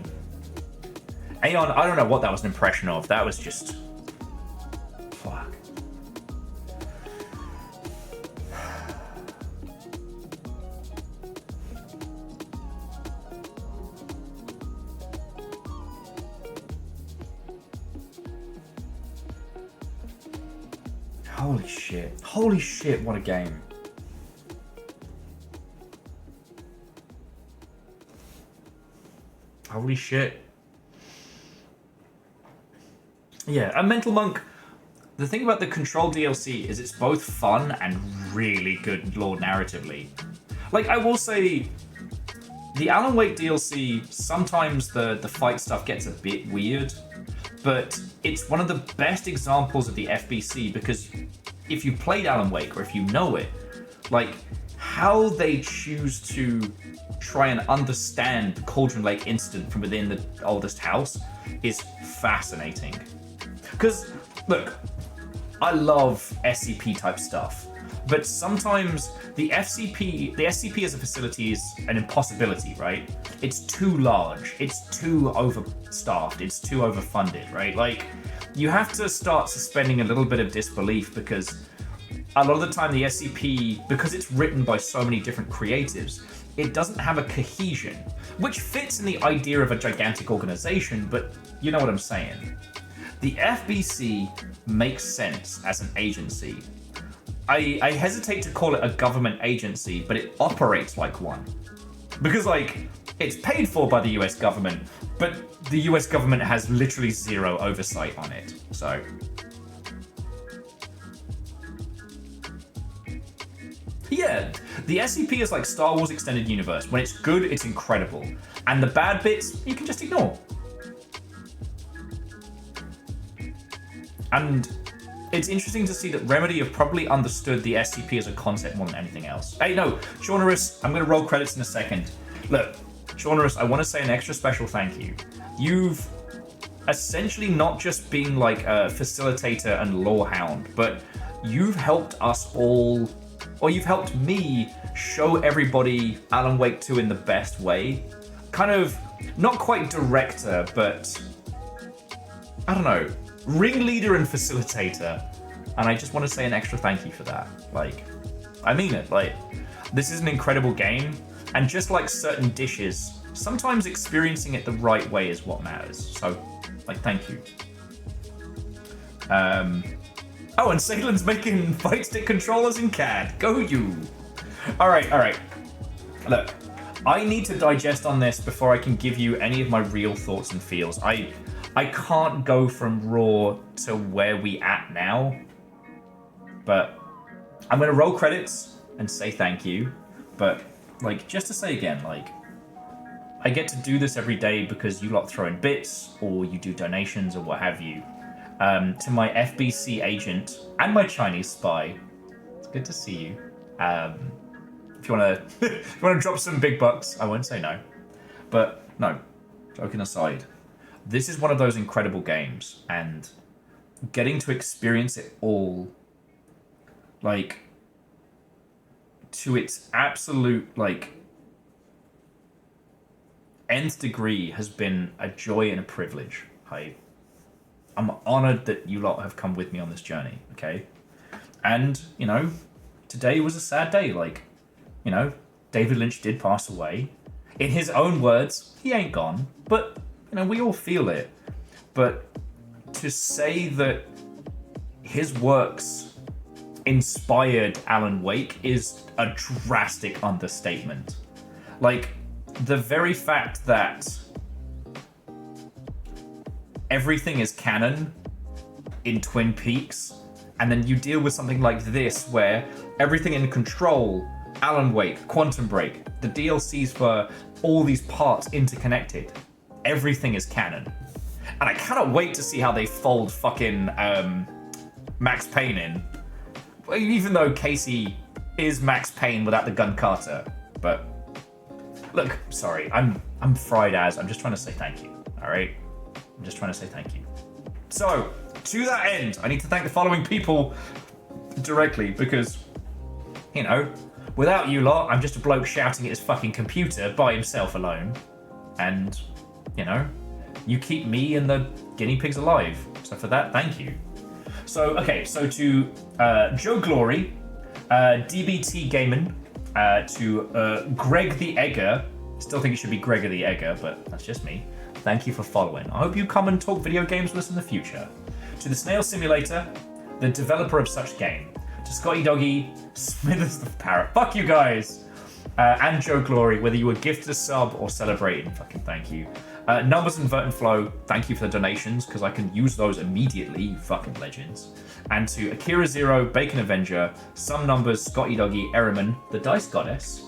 Aeon, I don't know what that was an impression of. That was just... Fuck. Holy shit. Holy shit, what a game. Holy shit. Yeah, and Mental Monk, the thing about the Control DLC is it's both fun and really good lore narratively. Like, I will say, the Alan Wake DLC, sometimes the fight stuff gets a bit weird, but it's one of the best examples of the FBC, because if you played Alan Wake, or if you know it, like, how they choose to try and understand the Cauldron Lake incident from within the oldest house is fascinating. Because, look, I love SCP type stuff, but sometimes the SCP as a facility is an impossibility, right? It's too large, it's too overstaffed, it's too overfunded, right? Like, you have to start suspending a little bit of disbelief, because a lot of the time the SCP, because it's written by so many different creatives, it doesn't have a cohesion, which fits in the idea of a gigantic organization, but you know what I'm saying. The FBC makes sense as an agency. I hesitate to call it a government agency, but it operates like one. Because, like, it's paid for by the US government, but the US government has literally zero oversight on it, so... Yeah, the SCP is like Star Wars Extended Universe. When it's good, it's incredible. And the bad bits, you can just ignore. And it's interesting to see that Remedy have probably understood the SCP as a concept more than anything else. Hey, no, Chaunerus, I'm going to roll credits in a second. Look, Chaunerus, I want to say an extra special thank you. You've essentially not just been like a facilitator and lore hound, but you've helped us all, or you've helped me show everybody Alan Wake 2 in the best way. Kind of, not quite director, but I don't know, ringleader and facilitator. And I just want to say an extra thank you for that. Like, I mean it. Like, this is an incredible game. And just like certain dishes, sometimes experiencing it the right way is what matters. So, like, thank you. Oh, and Salen's making fight stick controllers in CAD. Go you. All right. Look, I need to digest on this before I can give you any of my real thoughts and feels. I can't go from raw to where we at now, but I'm gonna roll credits and say thank you. But like, just to say again, like, I get to do this every day because you lot throw in bits or you do donations or what have you. To my FBC agent and my Chinese spy, it's good to see you. If you wanna drop some big bucks, I won't say no. But no, joking aside, this is one of those incredible games, and getting to experience it all, like, to its absolute, like, nth degree has been a joy and a privilege. I'm honored that you lot have come with me on this journey, okay? And, you know, today was a sad day. Like, you know, David Lynch did pass away. In his own words, he ain't gone, but, you know, we all feel it. But to say that his works inspired Alan Wake is a drastic understatement. Like, the very fact that everything is canon in Twin Peaks, and then you deal with something like this where everything in Control, Alan Wake, Quantum Break, the DLCs for all these parts interconnected, everything is canon. And I cannot wait to see how they fold fucking Max Payne in. Even though Casey is Max Payne without the gun Carter. But look, sorry, I'm fried as. I'm just trying to say thank you, all right? I'm just trying to say thank you. So, to that end, I need to thank the following people directly because, you know, without you lot, I'm just a bloke shouting at his fucking computer by himself alone. And, you know, you keep me and the guinea pigs alive. So for that, thank you. So, okay, so to Joe Glory, DBT Gaiman, to Greg the Egger, still think it should be Gregor the Egger, but that's just me. Thank you for following. I hope you come and talk video games with us in the future. To the Snail Simulator, the developer of such game. To Scotty Doggy, Smithers the Parrot. Fuck you guys! And Joe Glory, whether you were gifted a sub or celebrating, fucking thank you. Numbers and Vert and Flow, thank you for the donations, because I can use those immediately, you fucking legends. And to Akira Zero, Bacon Avenger, Some Numbers, Scotty Doggy, Eriman, the Dice Goddess,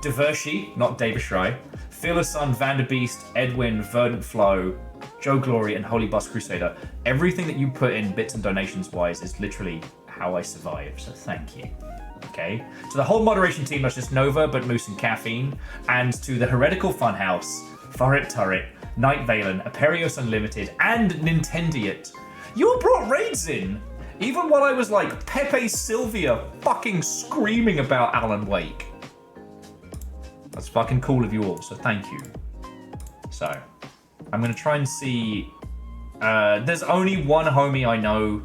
Divershi, not David Schrei, Fearless Son, Vanderbeast, Edwin, Verdant Flow, Joe Glory, and Holy Bus Crusader. Everything that you put in bits and donations wise is literally how I survive, so thank you. Okay? To the whole moderation team, not just Nova, but Moose and Caffeine, and to the Heretical Funhouse, Furret Turret, Night Valen, Aperios Unlimited, and Nintendiot. You all brought raids in! Even while I was like Pepe Sylvia fucking screaming about Alan Wake. That's fucking cool of you all, so thank you. So, I'm gonna try and see... there's only one homie I know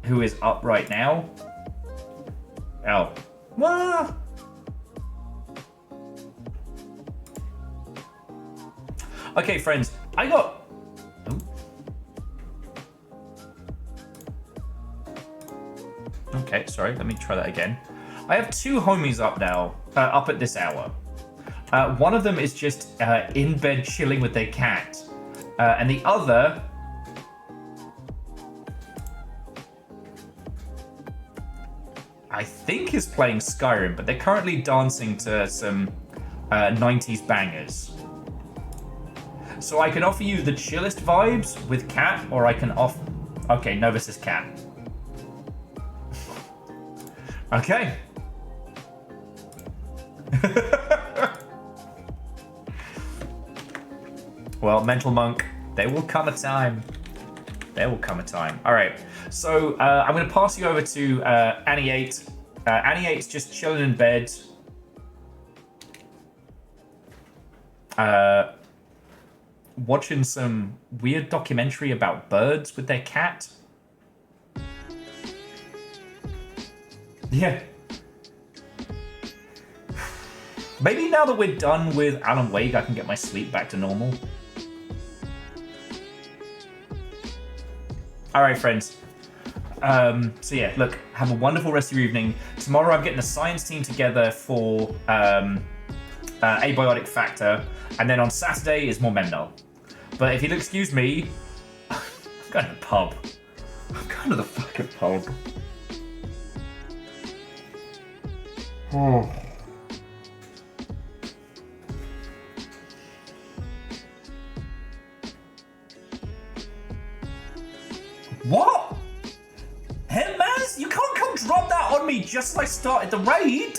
who is up right now. Oh. What? Okay, friends, I got... Okay, sorry, let me try that again. I have two homies up now, up at this hour. One of them is just in bed chilling with their cat. And the other... I think is playing Skyrim, but they're currently dancing to some 90s bangers. So I can offer you the chillest vibes with cat, or I can offer... Okay, Novus is cat. Okay. Well, Mental Monk, there will come a time. There will come a time. All right. So I'm going to pass you over to Annie 8. Annie 8's just chilling in bed. Watching some weird documentary about birds with their cat. Yeah. Maybe now that we're done with Alan Wake, I can get my sleep back to normal. All right, friends. So yeah, look, have a wonderful rest of your evening. Tomorrow I'm getting a science team together for abiotic factor, and then on Saturday is more Memnol. But if you'll excuse me, I'm going to the pub. I'm going to the fucking pub. Oh. What? Hitmans? You can't come drop that on me just as I started the raid!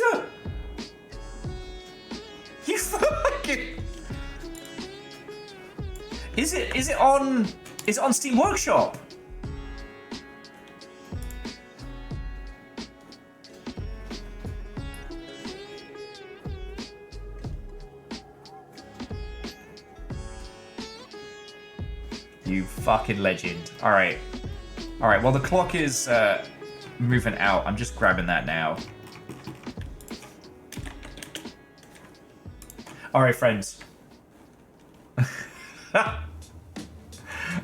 You fucking... Is it on Steam Workshop? You fucking legend. Alright. Alright, well the clock is moving out. I'm just grabbing that now. Alright, friends.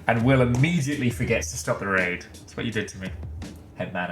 And Will immediately forgets to stop the raid. That's what you did to me. Head man.